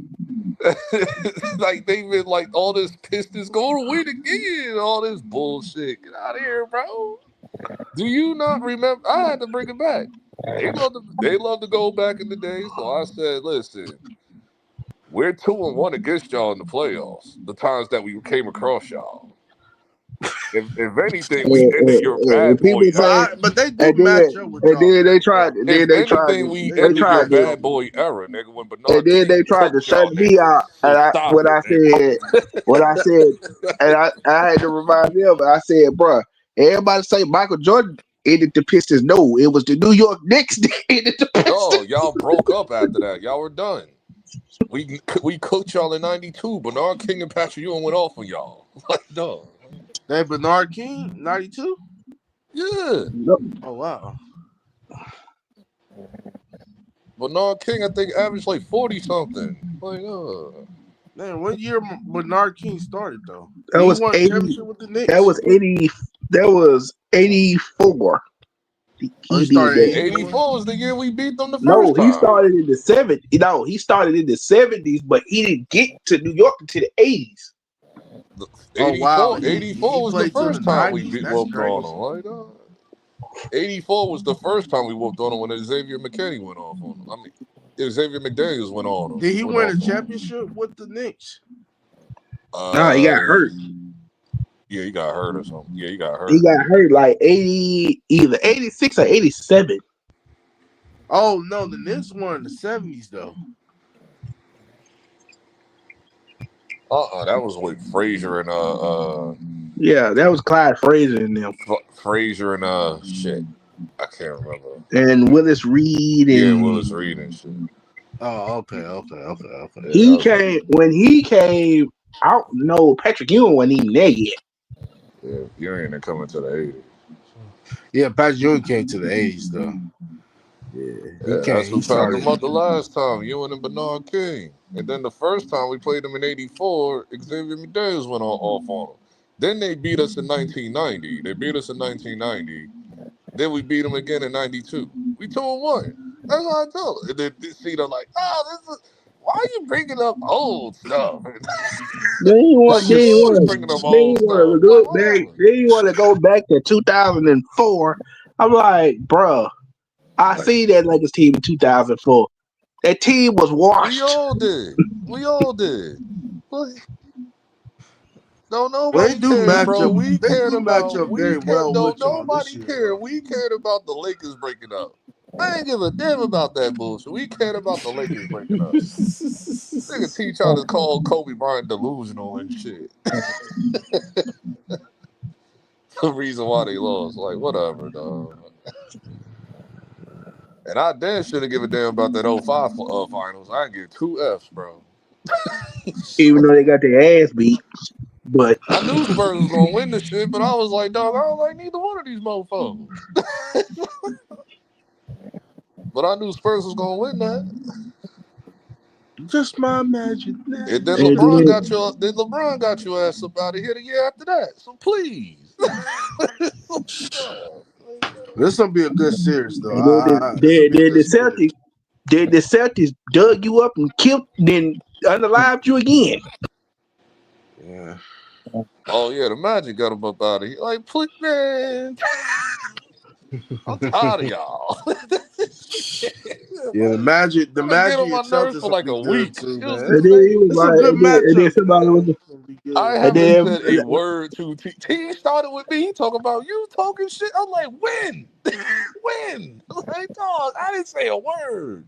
Like, they've been like, all this Pistons going to win again. All this bullshit. Get out of here, bro. Do you not remember? I had to bring it back. They love to go back in the day. So I said, listen, we're 2-1 against y'all in the playoffs. The times that we came across y'all. If anything, we ended your bad boy people say, era. But they do match up with y'all very well. If anything, we They ended do. your bad boy era, nigga. When and Bernard then they King tried to cooked y'all shut me out. niggas. So stop it, What I said, and I had to remind them. I said, bruh, everybody say Michael Jordan ended the Pistons. No, it was the New York Knicks that ended the Pistons. No, y'all broke up after that. Y'all were done. We cooked y'all in '92. Bernard King and Patrick Ewing went off on y'all. Like, dog. They Bernard King, 92? Yeah. Oh, wow. Bernard King, I think, averaged like 40 something. Like, Man, what year Bernard King started though? That He was won a 80. championship with the Knicks. That was 80. That was 84. He He did started that. 84 was the year we beat them the No, first he time. started in the 70s. No, he started in the 70s, but he didn't get to New York until the 80s. 84, He 84 was the played till the first time we 90s. That's whooped on crazy. them. Like, 84 was the first time we whooped on them when Xavier McKinney went off on them. I mean, Xavier McDaniels went on them. Did he win a championship with the Knicks? Nah, he got hurt. Yeah, he got hurt or something. Yeah, he got hurt. He got hurt like 80, either 86 or 87. Oh no, the Knicks won in the 70s though. That was with Frazier and Yeah, that was Clyde Frazier and them. Frazier and shit. I can't remember. And Willis Reed and Willis Reed and shit. Oh, okay. He came when he came out. No, Patrick Ewing wasn't even there yet. Yeah, you ain't coming to the 80s. Yeah, Patrick Ewing came to the 80s though. Yeah, that's who found them out the last time. Ewing and Bernard King. And then the first time we played them in '84, Xavier McDaniels went off on them. Then they beat us in 1990. Then we beat them again in '92. We 2-1. That's what I told them. And then see, they're like, why are you bringing up old stuff? They didn't want to go back to 2004. I'm like, bro, I see that Lakers team in 2004. That team was washed. We all did. No, They nobody do cared, match bro. up. We They cared do match about. up very well with y'all this Nobody year. cared. We cared about the Lakers breaking up. I ain't give a damn about that bullshit. We cared about the Lakers breaking up. Nigga teach y'all to call Kobe Bryant delusional and shit. The reason why they lost. Like, whatever, dog. And I damn shouldn't give a damn about that 05 finals. I get 2 Fs, bro. Even though they got their ass beat. But I knew Spurs was gonna win the shit, but I was like, dog, I don't like neither one of these motherfuckers. But I knew Spurs was gonna win that. Just my imagination. And then LeBron got your ass up out of here the year after that. So please. This gonna be a good series though. the Celtics dug you up and killed, then unalived you again. Yeah. Oh yeah, the Magic got him up out of here. Like, please, man. I'm tired of y'all. Yeah, the Magic get on my nerves for like a week. Too, man. And then he was It's a good matchup. and then somebody was. I haven't said a word to T. Started with me talking about you talking shit. I'm like, when? When? Like, dog, I didn't say a word.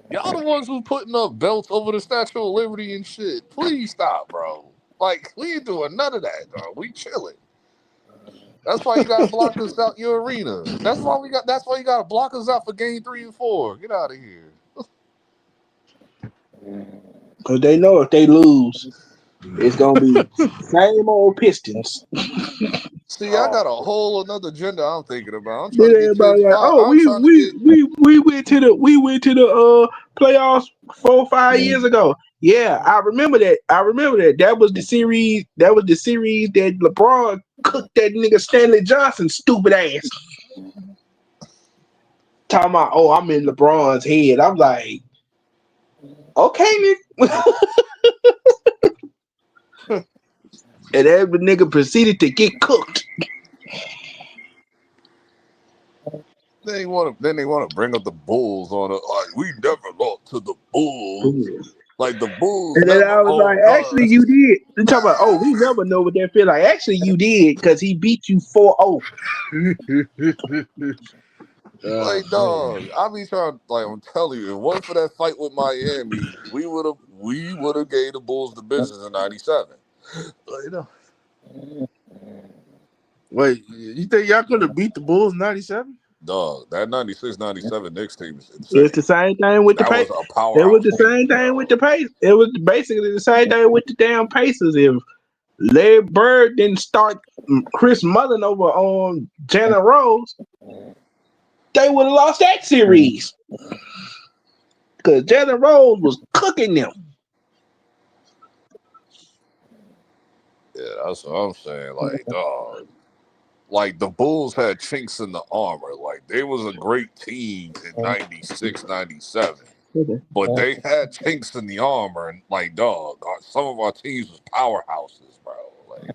Y'all the ones who putting up belts over the Statue of Liberty and shit. Please stop, bro. Like, we ain't doing none of that, dog. We chilling. That's why you gotta block us out your arena. That's why you gotta block us out for game 3 and 4. Get out of here. Because they know if they lose, it's gonna be same old Pistons. See, I got a whole another agenda I'm thinking about. I'm trying to get Everybody like, we went to the playoffs 4 or 5 years ago. Yeah, I remember that. That was the series. That LeBron cooked that nigga Stanley Johnson stupid ass. Talking about, I'm in LeBron's head. I'm like, okay, nigga. And every nigga proceeded to get cooked. Then they want to bring up the Bulls on it. Like, we never lost to the Bulls. Like the Bulls And then never I was like, owned actually, us. you did. They talk about, oh, we never know what that feel like. Actually, you did because he beat you 4-0. Like, dog, I be trying. Like, I'm telling you, if it wasn't for that fight with Miami, we would have gave the Bulls the business in '97. Like, no. Wait, you think y'all could have beat the Bulls 97? Dog, that 96-97 Knicks team is insane. It's the same thing with the That was Pacers. a It was powerhouse the team, same thing bro. with the Pacers. It was basically the same thing with the damn Pacers. If Larry Bird didn't start Chris Mullin over on Jalen Rose, they would have lost that series. Because Jalen Rose was cooking them. Yeah, that's what I'm saying. Like, dog. Like, the Bulls had chinks in the armor. Like, they was a great team in 96, 97. But they had chinks in the armor. And, like, dog, some of our teams was powerhouses, bro. Like,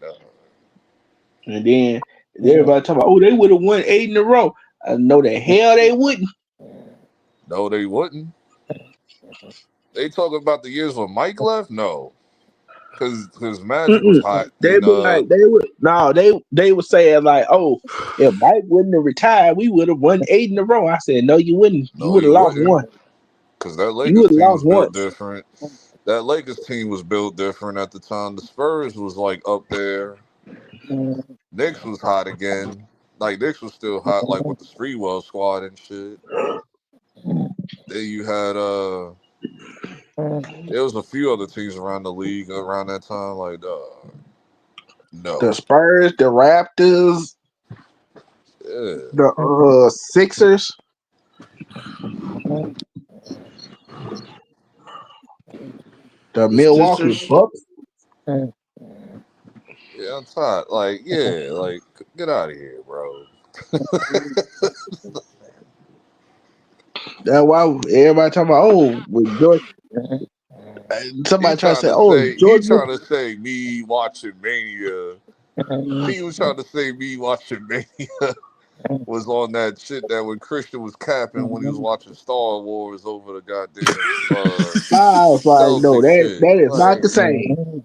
And then everybody talking about, oh, they would have won 8 in a row. I know the hell they wouldn't. no, they wouldn't. They talking about the years when Mike left? No. Because Magic was hot. They be like, they would say like, oh, if Mike wouldn't have retired, we would have won 8 in a row. I said, no, you wouldn't. You No, would have you lost wouldn't. one. Because that You Lakers would have team was lost built once. different. That Lakers team was built different at the time. The Spurs was like up there. Knicks was hot again. Like Knicks was still hot, like with the Sprewell squad and shit. Then you had there was a few other teams around the league around that time. Like no, The Spurs, the Raptors, yeah, the Sixers. The Milwaukee Sixers. Bucks. yeah, I'm tired. Like yeah, like get out of here, bro. That's why everybody talking about, oh, with George. Somebody trying to say, oh, He George. trying to say me watching Mania. He was trying to say me watching Mania was on that shit that when Christian was capping when he was watching Star Wars over the goddamn I was like, no, Celtic shit. that is Like, not the same.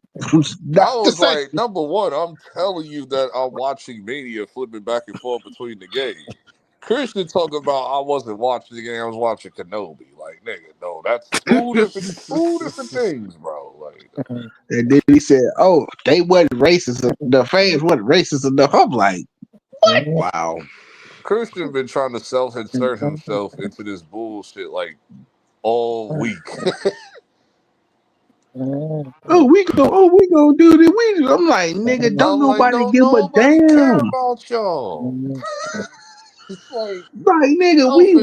I was like, number one, I'm telling you that I'm watching Mania flipping back and forth between the games. Christian talking about I wasn't watching the game, I was watching Kenobi. Like, nigga, no, that's two different things, bro. Like, and then he said, oh, they wasn't racist. The fans wasn't racist enough. I'm like, what? Wow. Christian been trying to self-insert himself into this bullshit like all week. We gonna do this. I'm like, nigga, don't nobody give a care damn. about y'all. It's like nigga, we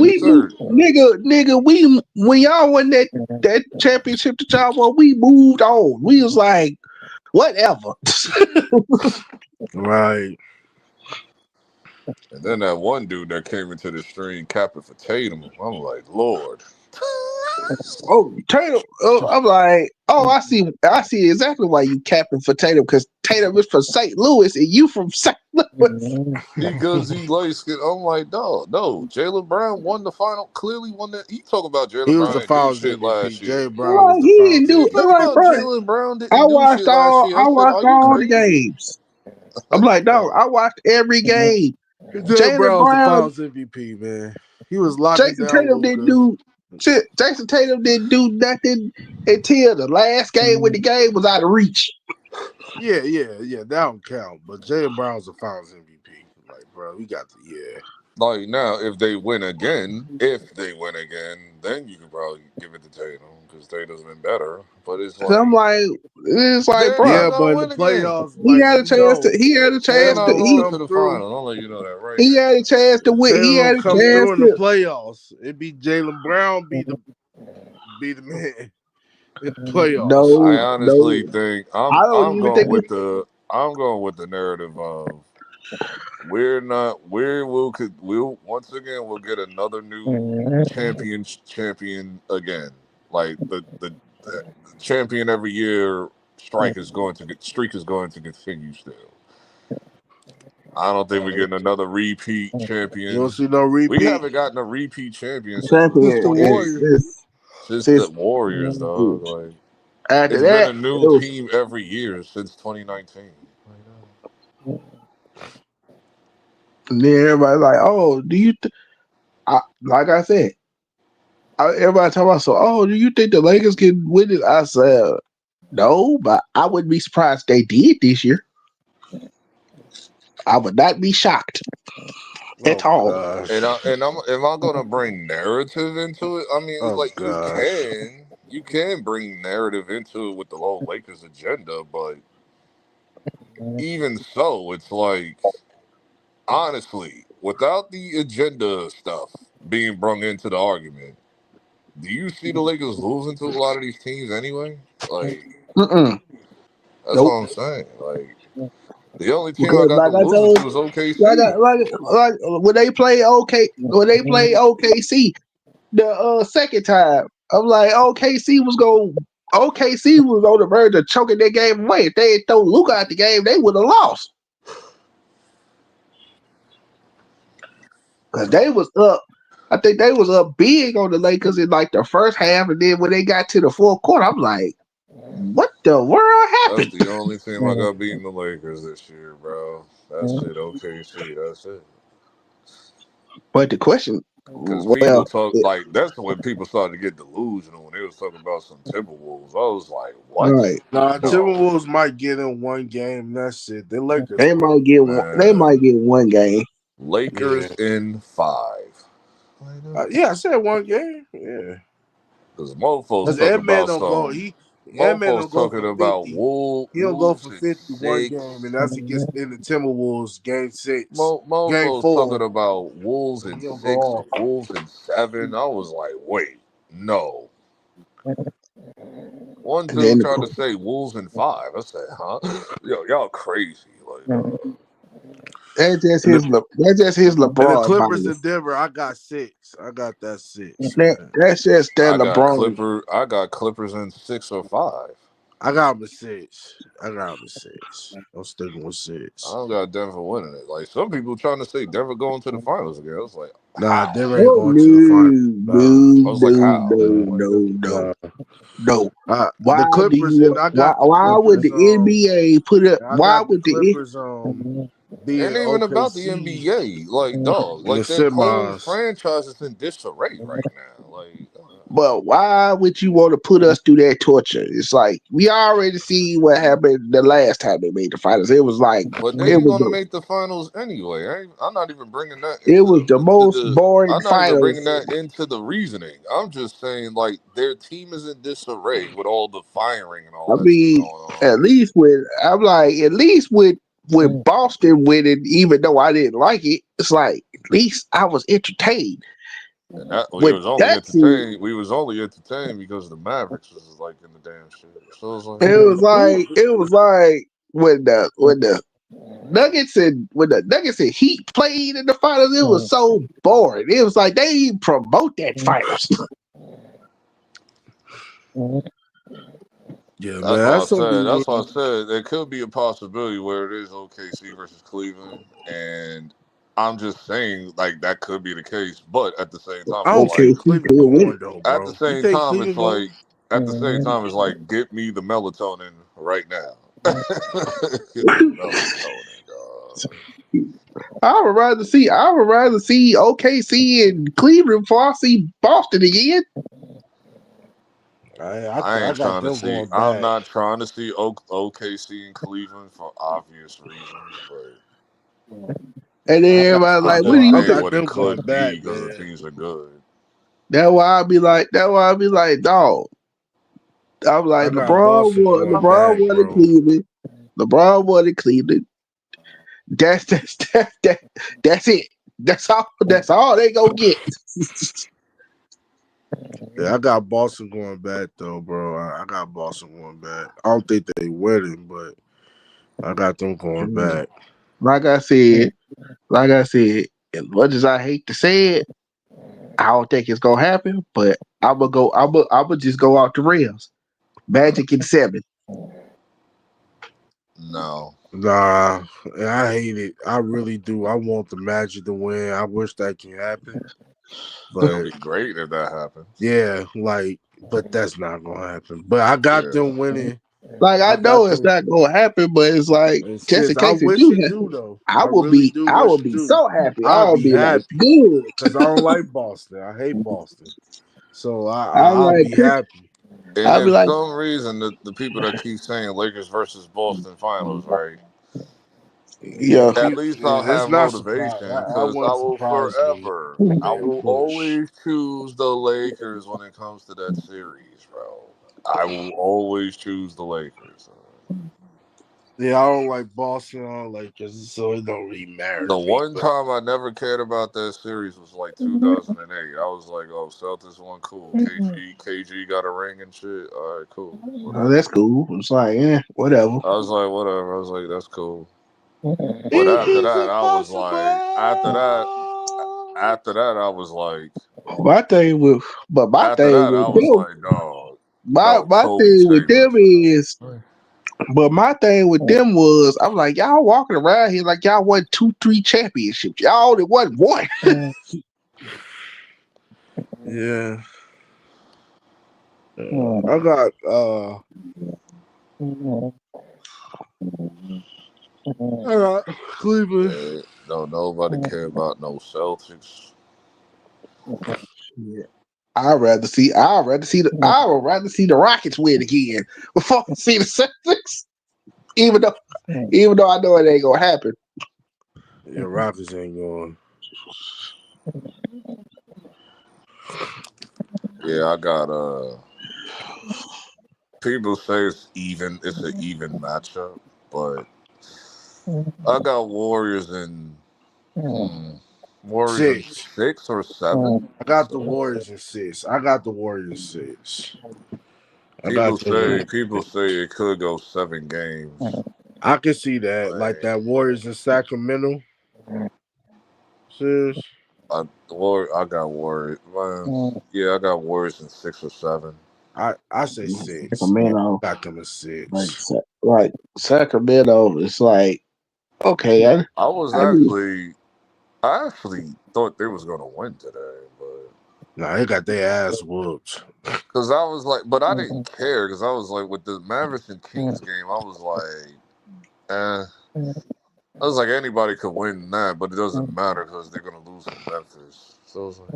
nigga, we when y'all won that championship that y'all won, we moved on. We was like, whatever. Right. And then that one dude that came into the stream capping for Tatum, I'm like, Lord. Oh, Tatum. I'm like, oh, I see exactly why you capping for Tatum, because Tatum is from St. Louis and you from St. Louis. Because he light skinned. I'm like, no. Jaylen Brown won the final, clearly won that. He talking about Jaylen He Brown was the didn't do Finals shit MVP. last year. Jay Brown was the he Finals didn't do MVP. it. I'm like, bro, Jaylen Brown I didn't do watched shit last year. I said, are you all the crazy? games. I'm like, dog, I watched every game. Jay Jaylen Brown was the Brown, Finals MVP, man. He was locking Jason down Tatum didn't Luka. do shit. Jason Tatum didn't do nothing until the last game when the game was out of reach. Yeah, that don't count. But Jay Brown's the Finals MVP. Like, bro, we got the Like now, if they win again, then you can probably give it to Tatum because Tatum's been better. But it's like, I'm like, they're bro, not Yeah, gonna but in the win again. playoffs, he like had a chance to. They're Tatum not gonna going He to come the through. final. I'll let you know that right he now. had a chance to win. He Tatum had gonna a come chance through in the to. playoffs. It be Jaylen Brown be the man in the playoffs. I No, honestly think I don't I'm even going think with it's. the narrative of we'll once again we'll get another new champion again. Like the champion every year streak is going to continue still. I don't think we're getting another repeat You champion. don't see no We repeat. haven't gotten a repeat champion since Just the Champion Warriors. just the Warriors, dog. Like After It's been that, a it new was, team every year since 2019. and then everybody's like, "Oh, do you?" Like I said, everybody talking about, so. Oh, do you think the Lakers can win it? I said no, but I wouldn't be surprised if they did this year. I would not be shocked at Oh all. And gosh. am I gonna bring narrative into it? I mean, it's Oh like gosh. you can bring narrative into it with the whole Lakers agenda, but even so, it's like honestly, without the agenda stuff being brung into the argument, do you see the Lakers losing to a lot of these teams anyway? Like Mm-mm. that's what Nope. I'm saying. Like the only team I Because got like them I losing told, to is OKC. like when they play when they play OKC the second time, I'm like OKC was on the verge of choking their game away. If they had thrown Luka out the game, they would have lost. Because they was up. I think they was up big on the Lakers in like the first half, and then when they got to the fourth quarter, I'm like, what the world That's happened? the only team I got beating the Lakers this year, bro. That's it, OKC. That's it. But the question, Because people well, talk like that's when people started to get delusional when they was talking about some Timberwolves. I was like, what? right. Nah, No, Timberwolves might get in one game. That's it. The Lakers, They bro. might get one. They might man. get one game. Lakers Yeah. in 5. I know. Yeah, I said one game. Yeah. Because Mofo's Cause talking Ant-Man about don't go. some. Ant-Man Mofo's don't go talking for about 50. He don't go Wolves for in 50 one game, 6. and that's against in the Timberwolves game 6. Game Mofo's 4. talking about Wolves in He don't go 6 off. or Wolves in 7. I was like, wait, no. One And then dude tried to say Wolves in 5. I said, huh? Yo, y'all crazy. Like, And the that's just his and the LeBron Clippers bias. in Denver, I got 6. I got that 6, man. That's just that LeBron. I got Clippers in 6 or 5. I got him a 6. I'm sticking with I 6. don't got Denver winning it. Like some people trying to say Denver going to the finals again. I was like, Nah, how? Denver ain't Oh, going to the final. no, Nah, I was like, how? Like, no. nah. No. Why The do Clippers, you and I why got the why would Clippers. the NBA put up I why got the would the Clippers. Being ain't even about the OKC NBA. Like, dog, in the like their whole semis. franchise is in disarray right now. Like, but why would you want to put us through that torture? It's like we already see what happened the last time they made the finals. It was like but they it ain't was gonna the make the finals anyway. I'm not even bringing that it into was the most the. boring I'm not even bringing finals. that into the reasoning. I'm just saying like their team is in disarray with all the firing and all I that shit mean, going on. at least with Boston winning, even though I didn't like it, it's like at least I was entertained. And that we With was only that team, entertained. We was only entertained because the Mavericks was like in the damn shit. So it was like, it was like when the when the Nuggets and Heat played in the finals, it was so boring. It was like they didn't even promote that finals. Yeah, man, that's why I that's said. something. That's why I said there could be a possibility where it is OKC versus Cleveland, and I'm just saying like that could be the case. But at the same time, I it's don't like Okay, think see, Cleveland could win. going though, at the bro. You same think time, it's Cleveland going? like at the same time, it's like get me the melatonin right now. Get me the melatonin, dog. I would rather see OKC and Cleveland before I see Boston again. I I ain't got trying to them see. going I'm back. not trying to see OKC in Cleveland for obvious reasons, but And then everybody's like, what do you I I ain't think? got what it them could going be back, because the man. teams are good. That's why I'd be like, dog. I'm like, I got Boston going back, LeBron in bro. Cleveland. LeBron won in Cleveland. That's it. That's all they gonna get. Yeah, I got Boston going back though, bro. I got Boston going back. I don't think they winning, but I got them going back. Like I said, as much as I hate to say it, I don't think it's gonna happen, but I'm gonna just go off the rails. Magic in 7. No, Nah, I hate it. I really do. I want the Magic to win. I wish that can happen. it'll But be great if that happens. yeah, like but that's not gonna happen. But I got them winning. Like I I know got it's them. not gonna happen, but it's like just in I case it wish do it do happen, though. I Really do I wish would it be do. so happy. I'd I'll be be like, happy good. because I don't like Boston. I hate Boston. So I'm I'll like, be happy. And I'll be if like, some reason the people that keep saying Lakers versus Boston finals, right? Yeah, At least I'll it's have not surprised. motivation I because I wouldn't will surprise me forever, if I they will push. always choose the Lakers when it comes to that series, bro. I will always choose the Lakers. Yeah, I don't like Boston. I don't like it, so it don't really matter The to me. one time I never cared about that series was like 2008. I was like, oh, Celtics won, cool. KG got a ring and shit. All right, cool. oh, that's cool. It's like, whatever. I was like, whatever. I was like, that's cool. But It after is that, I was impossible. like, after that, I was like, My thing with, but my after thing that, I with was them, like, dog, my no, my Kobe thing with them Taylor. is, but my thing with them was, I'm like, y'all walking around here like y'all won 2-3 championships. Y'all only won one. Yeah. I got Cleveland. Yeah, don't nobody care about no Celtics. Yeah. I would rather see the Rockets win again before I see the Celtics. Even though I know it ain't gonna happen. Yeah, Rockets ain't going. Yeah, I got people say it's even. It's an even matchup, but I got Warriors in Warriors in 6. 6 or 7. I got the Warriors in 6. I got the Warriors 6. I People got say the. people say it could go 7 games. I can see that, like Like that Warriors in Sacramento. Serious. I got Warriors. Well, yeah, I got Warriors in 6 or 7. I say 6. Yeah, Sacramento, I got them in 6. like Sacramento, it's like okay. I actually thought they was gonna win today, but Nah, they got their ass whooped. because I was like, but I didn't care because I was like with the Mavericks and Kings game, I was like, eh. I was like anybody could win that, but it doesn't matter because they're gonna lose to Memphis. So I was like,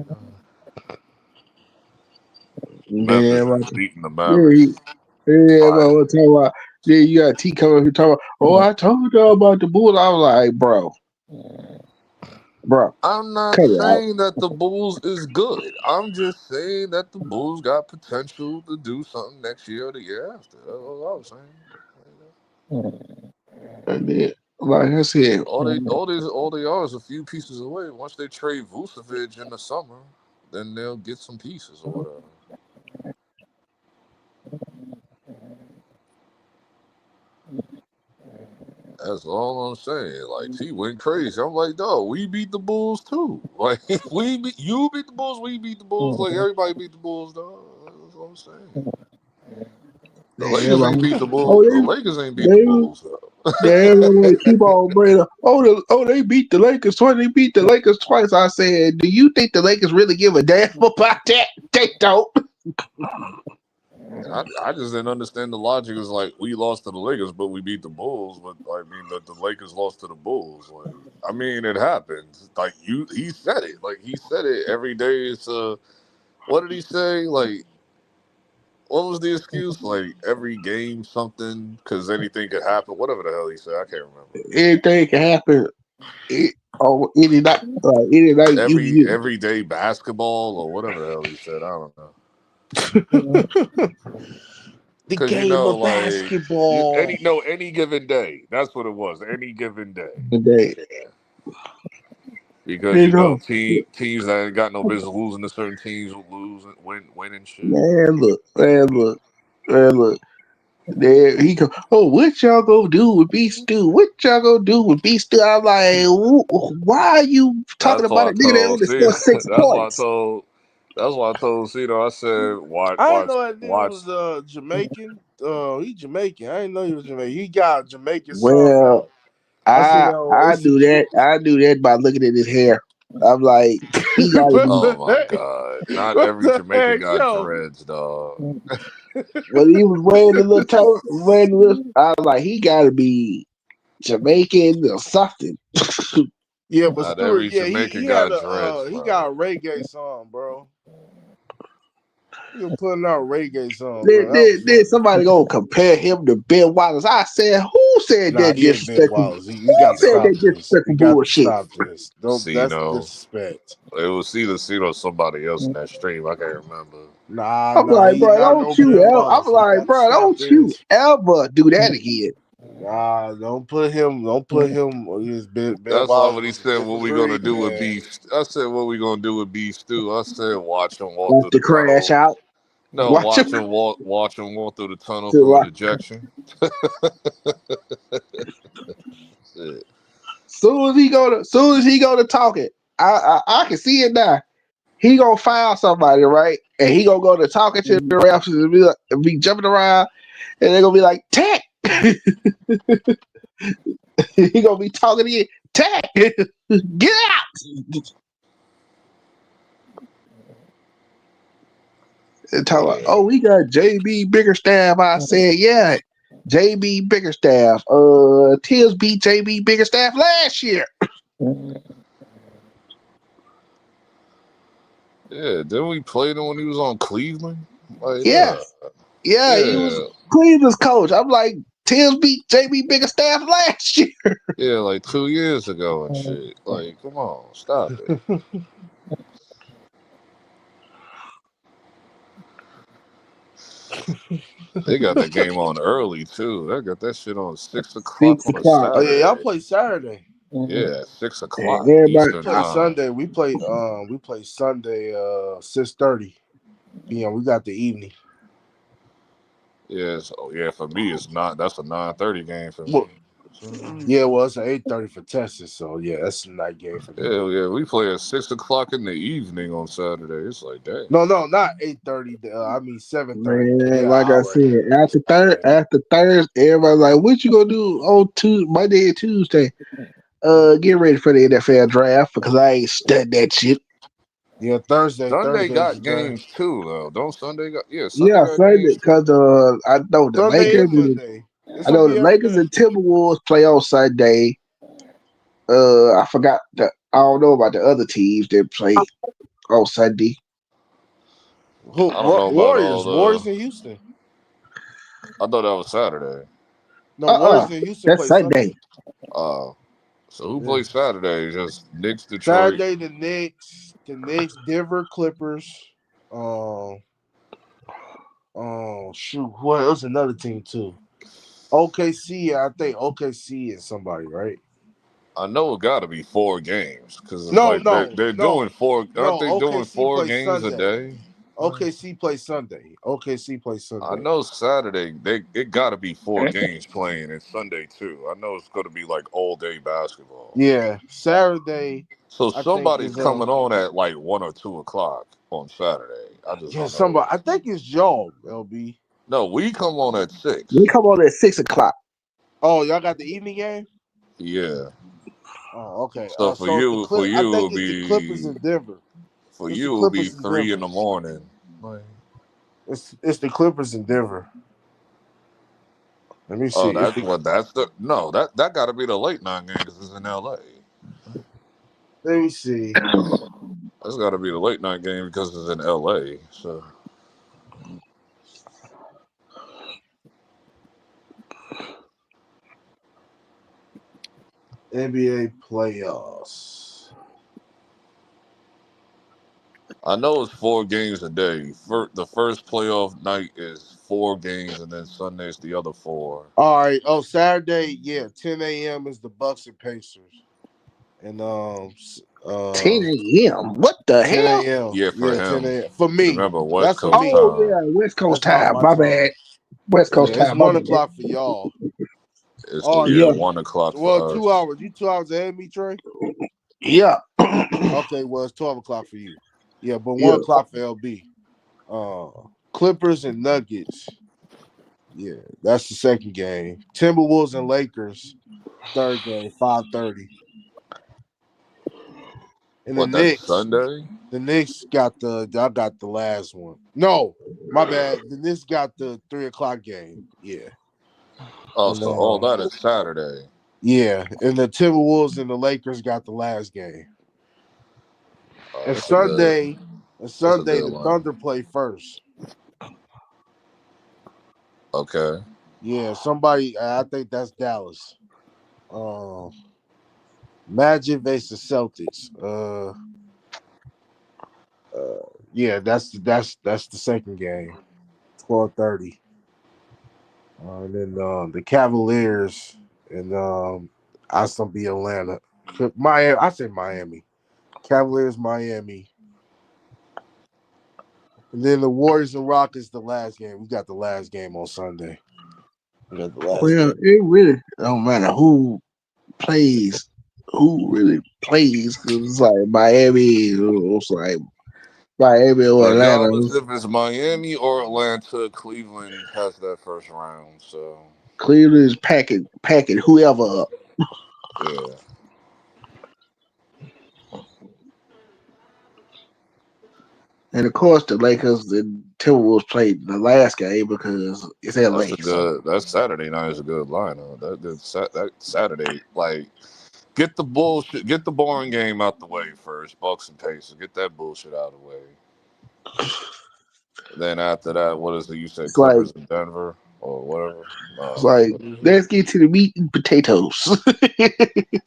Memphis Damn, is beating the yeah, Mavericks. yeah, but Fine. we're talking about. Then you got T coming here talking about. Oh, I told y'all about the Bulls. I was like, bro, I'm not cut it out. saying that the Bulls is good. I'm just saying that the Bulls got potential to do something next year or the year after. That's all I was saying. And then, like I said, All they are is a few pieces away. Once they trade Vucevic in the summer, then they'll get some pieces or whatever. That's all I'm saying. Like T went crazy. I'm like, dog, we beat the Bulls too. Like you beat the Bulls, we beat the Bulls. Like everybody beat the Bulls, dog. That's what I'm saying. The damn, Lakers ain't beat the oh, Bulls. The Lakers ain't beat the they Bulls though. damn, they keep on bringing up. They beat the Lakers twice. They beat the Lakers twice. I said, do you think the Lakers really give a damn about that? They don't. I just didn't understand the logic. Is like we lost to the Lakers, but we beat the Bulls. But I mean, the Lakers lost to the Bulls. Like I mean, it happens. Like he said it. Like he said it every day. It's what did he say? Like what was the excuse? Like every game something because anything could happen. Whatever the hell he said, I can't remember. Anything can happen. Any night you Everyday basketball or whatever the hell he said. I don't know. The Because game of like basketball. any given day. That's what it was. Any given day. day. Yeah. Because You know, teams that ain't got no business losing to certain teams will lose and win and shit. man, look. There he go. Oh, what y'all gonna do with Beast Stew? What y'all gonna do with Beast Stew? I'm like, why are you talking That's about why I a nigga that told only see. scored 6 points? That's why I told Cito. I said I didn't know that nigga watch. was Jamaican. He Jamaican. I didn't know he was Jamaican. He got a Jamaican son Well, now. I seen that on I do Instagram. that. I do that by looking at his hair. I'm like, He gotta be. Oh my God! Not every Jamaican got dreads, dog. When he was wearing the little, I was like, he gotta be Jamaican or something. Yeah, but Not Stuart, every yeah, Jamaican he had got dreads, he bro. got a reggae song, bro. He was putting out reggae songs, bro. That was Then funny. somebody gonna compare him to Ben Wallace. I said, who said Nah, that he ain't Ben disrespectful? Wallace. You Who got to said stop that this. disrespectful You got to bullshit? stop this. Don't. That's Cino. disrespect. It was Cino somebody else in that stream. I can't remember. I'm Nah, like, he bro, not don't no you Ben ever? I'm Wallace. You like, got to bro, stop don't you this. ever do that again? Nah, don't put him. Don't put him. His Ben That's why when Wallace he was a said what different we gonna breed, do with man. beef, I said what we gonna do with beef stew. I said watch him walk Have through to the crash tunnel. out. No, Watch him. watch him walk through the tunnel To for an like, ejection. Shit. soon as he go to talking, I can see it now. He gonna file somebody, right? And he gonna go to talking to the refs and be jumping around, and they're gonna be like, "Tech." He gonna be talking again. Tech, get out. And talk about, Yeah. oh, we got JB Biggerstaff. I said, yeah, JB Biggerstaff. Tibbs beat JB Biggerstaff last year. Yeah, didn't we play him when he was on Cleveland? Like, Yeah, he was yeah, Cleveland's coach. I'm like, Tibbs beat JB Biggerstaff last year. yeah, like 2 years ago and shit. Like, come on, stop it. They got that game on early too. They got that shit on 6 o'clock 6 on a o'clock. Oh yeah, y'all Saturday. play Saturday. Yeah, six And o'clock everybody, We Eastern play time. Sunday. We play Sunday 6:30 p.m. We got the evening. Yes, oh yeah. For me, it's not. That's a 9:30 game for me. Well, yeah, well it's an 8:30 for Texas, so yeah, that's a night game for me. Hell yeah, we play at 6 o'clock in the evening on Saturday. It's like that. No, not 8:30. I mean 7:30. man, Yeah, like I hour said, ahead. after Thursday, everybody's like, what you gonna do on Monday and Tuesday? Get ready for the NFL draft because I ain't studying that shit. Yeah, Thursday. Sunday Thursday's the got draft. games too, though. Don't Sunday got? Yeah, Sunday Yeah, got Sunday games too. because I know the Sunday Lakers. and Monday. It's I gonna know the be every Lakers day. and Timberwolves play on Sunday. I forgot I don't know about the other teams that play on Sunday. Who? I don't know about all Warriors the. in Houston. I thought that was Saturday. No, Warriors in Houston That's play Sunday. Sunday. Uh, so who Yeah. plays Saturday? Just Knicks, Detroit. Saturday, the Knicks, Denver Clippers. Um, shoot, what? It was another team too. OKC, I think OKC is somebody, right? I know it got to be 4 games because it's No, like no, they're doing no, four. Aren't no. they doing OKC four plays games a Sunday. day? OKC plays Sunday. OKC plays I Sunday. know Saturday it got to be 4 games playing, and Sunday too. I know it's going to be like all day basketball. Yeah, Saturday, So I think somebody's is coming on at like 1 or 2 o'clock on Saturday. I just yeah, don't know. somebody. I think it's y'all, LB. No, we come on at We 6. come on at 6 o'clock. Oh, y'all got the evening game? Yeah. Oh, okay. So So it's the for I you think it'll it's the Clippers be in Denver. for It's the you it'll be Clippers in 3 in Denver. the morning. It's the Clippers in Denver. Let me Oh, see. that's what that's the no that got to be the late night game because it's in L.A. Let me see. That's got to be the late night game because it's in L.A. So NBA playoffs. I know it's 4 games a day. The first playoff night is 4 games, and then Sunday's the other 4. All right. Oh, Saturday, yeah, 10 a.m. is the Bucks and Pacers. And 10 a.m. What the 10 hell? a.m. Yeah, for Yeah, 10 him. a.m. For me. Remember West That's for Coast me. Oh time. yeah, West Coast That's my time. my My time. bad. West Yeah, Coast it's time. My 1 o'clock bad. for y'all. It's Oh, yeah Yeah, 1 o'clock well, for 2 us. hours. You 2 hours ahead of me, Trey? yeah, Okay, well, it's 12 o'clock for you. Yeah, but yeah. 1 o'clock for LB. Clippers and Nuggets. Yeah, that's the second game. Timberwolves and Lakers, third game, 5:30. And What? That's Sunday. the Knicks got I got the last one. No, my bad. The Knicks got the 3:00 game. Yeah. Oh, And so all that is Saturday. yeah, and the Timberwolves and the Lakers got the last game. And That's a good. That's a good The line. Thunder play first. Okay. Yeah, somebody. I think that's Dallas. Magic versus Celtics. Yeah, that's the second game. 12:30. And then the Cavaliers and I still be Atlanta. Miami. I say Miami. Cavaliers, Miami. And then the Warriors and Rockets, the last game. We got the last game on Sunday. We got the last Well, game. it really don't matter who really plays, because it's like Miami, it's like Miami or Atlanta. Regardless if it's Miami or Atlanta, Cleveland has that first round. So Cleveland is packing whoever up. yeah. And of course, the Lakers and Timberwolves played the last game because it's LA. So That's Saturday night is a good lineup. That Saturday, like, get the bullshit, get the boring game out the way first. Bucks and Pacers, get that bullshit out of the way. Then after that, what is it? You said it's like Clippers in Denver or whatever. let's get to the meat and potatoes.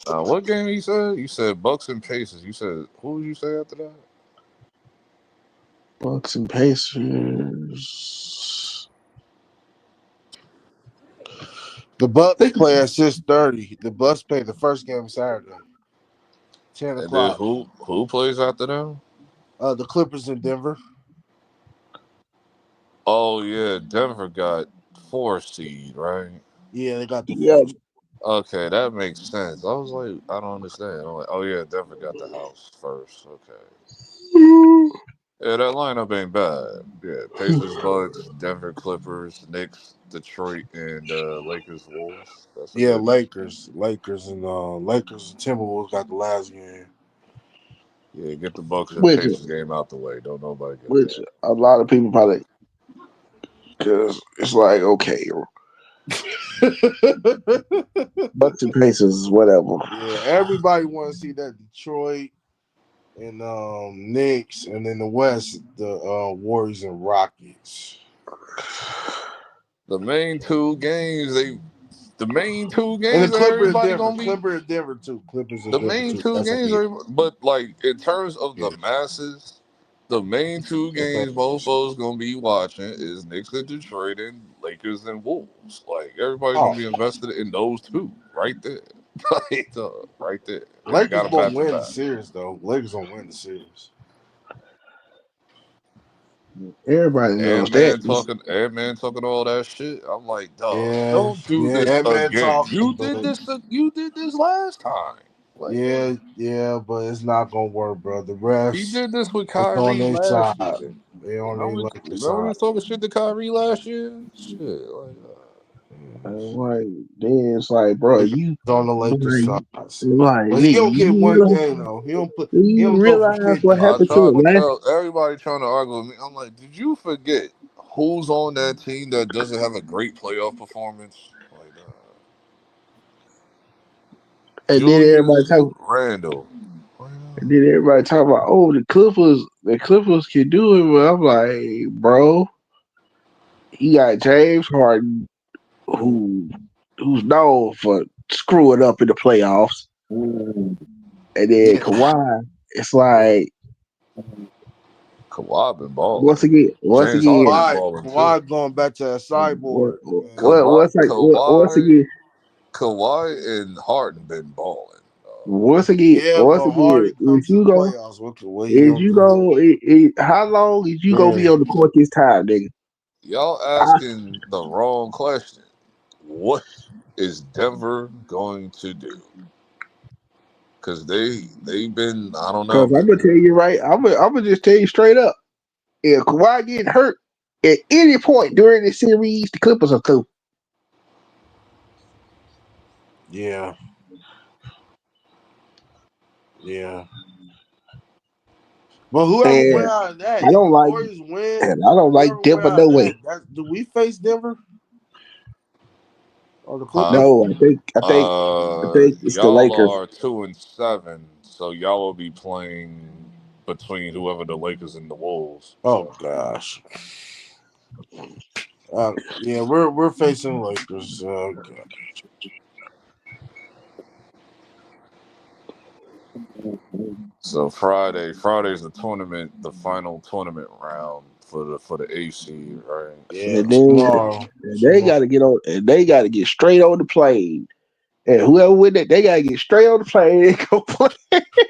What game you said? You said Bucks and Pacers. You said who did you say after that? Bucks and Pacers. The Bucks play at 6:30. The Bucks play the first game Saturday. 10 And then o'clock. who plays after them? The Clippers in Denver. Oh yeah, Denver got 4 seed, right? Yeah, they got the Yeah, first. Okay, that makes sense. I was like, I don't understand. I'm like, oh yeah, Denver got the house first. Okay. Yeah, that lineup ain't bad. Yeah, Pacers, Bucks, Denver Clippers, Knicks, Detroit, and Lakers, Wolves. That's a Yeah, good. Lakers and Timberwolves got the last game. Yeah, get the Bucks and which Pacers game out the way. Don't nobody get which that. a lot of people probably, because it's like, okay, Bucks and Pacers, whatever. Yeah, everybody want to see that Detroit and Knicks, and in the West, the Warriors and Rockets. The main two games, And the Clippers and everybody Denver. gonna be. Clippers and Denver too. Clippers and The Denver main too. two That's a games big. are, but like in terms of the Yeah. masses, the main two games mofos gonna be watching is Knicks and Detroit and Lakers and Wolves. Like everybody's Oh, gonna be invested in those two right there, right there. And they got Lakers them gonna back to win the back. series though. Lakers gonna win the series. Everybody knows that. And man talking all that shit. I'm like, dog, Yeah, don't do yeah, this that man again. talking, but You did this last time. Like, yeah, but it's not gonna work, bro. The he refs did this with is on Kyrie their last side. year. They on their Lakers Remember he side. was talking shit to Kyrie last year? Shit, like, Like, then it's like, bro, Lakers you on the Lakers side. like, But he nigga, don't get one game though. He you don't go for realize what 50. I happened to tried the to last? tell everybody trying to argue with me. I'm like, did you forget who's on that team that doesn't have a great playoff performance? Like, And then everybody Julius talk. Randle. And then everybody talk about, oh, the Clippers can do it. But I'm like, bro, he got James Harden, who's known for screwing up in the playoffs, and then Yeah, Kawhi. It's like, Kawhi been balling. once again, James Harden been balling too. Kawhi going back to that cyborg. Man. Kawhi and Harden been balling. Yeah, but Harden come if to the you go, playoffs. What he gonna do? how long is you gonna be Man, on the court this time, nigga? Y'all asking the wrong question. What is Denver going to do? Because they've been, I don't know, Because I'm man. gonna tell you right, I'm gonna just tell you straight up. If Kawhi get hurt at any point during the series, the Clippers are cool. yeah. But whoever And win out of that, I if don't the like, Warriors win, and I don't like whoever win Denver out of no way. do we face Denver or the Huh? Clippers? No, I think it's the Y'all Lakers. are 2-7, so y'all will be playing between whoever the Lakers and the Wolves. Oh So gosh. Yeah, we're facing Lakers. So Friday's the tournament, the final tournament round for the AC, right? Yeah, And So then tomorrow. they got to get on, and they got to get straight on the plane. And whoever win that, they got to get straight on the plane and go play.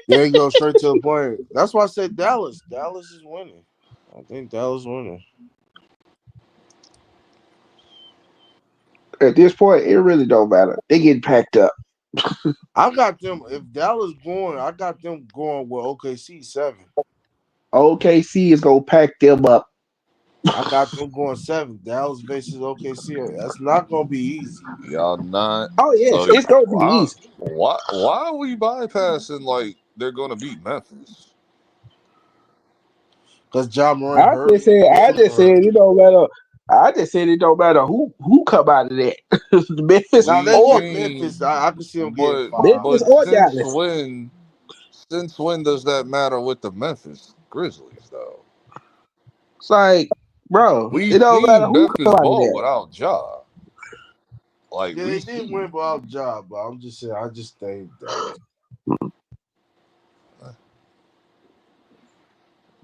They go straight to the point. That's why I said Dallas. Dallas is winning. I think Dallas winning. At this point, it really don't matter. They getting packed up. I got them. If Dallas going, I got them going with OKC 7. OKC is gonna pack them up. I got them going 7. Dallas versus OKC. That's not gonna be easy. y'all not. Oh yes, So it's gonna be why easy. why are we bypassing like they're gonna beat Memphis? Because John Moran hurt. He's I super just said hurt. it don't matter. I just said it don't matter who come out of that. Memphis Now We they or get seen, Memphis. I can see them getting but 5. Dallas. since when does that matter with the Memphis Grizzlies though? It's like, bro, We it don't matter seen who Memphis come out of ball that. without Ja. Like Yeah, we they did seen win without job, but I'm just saying. I just think Dallas.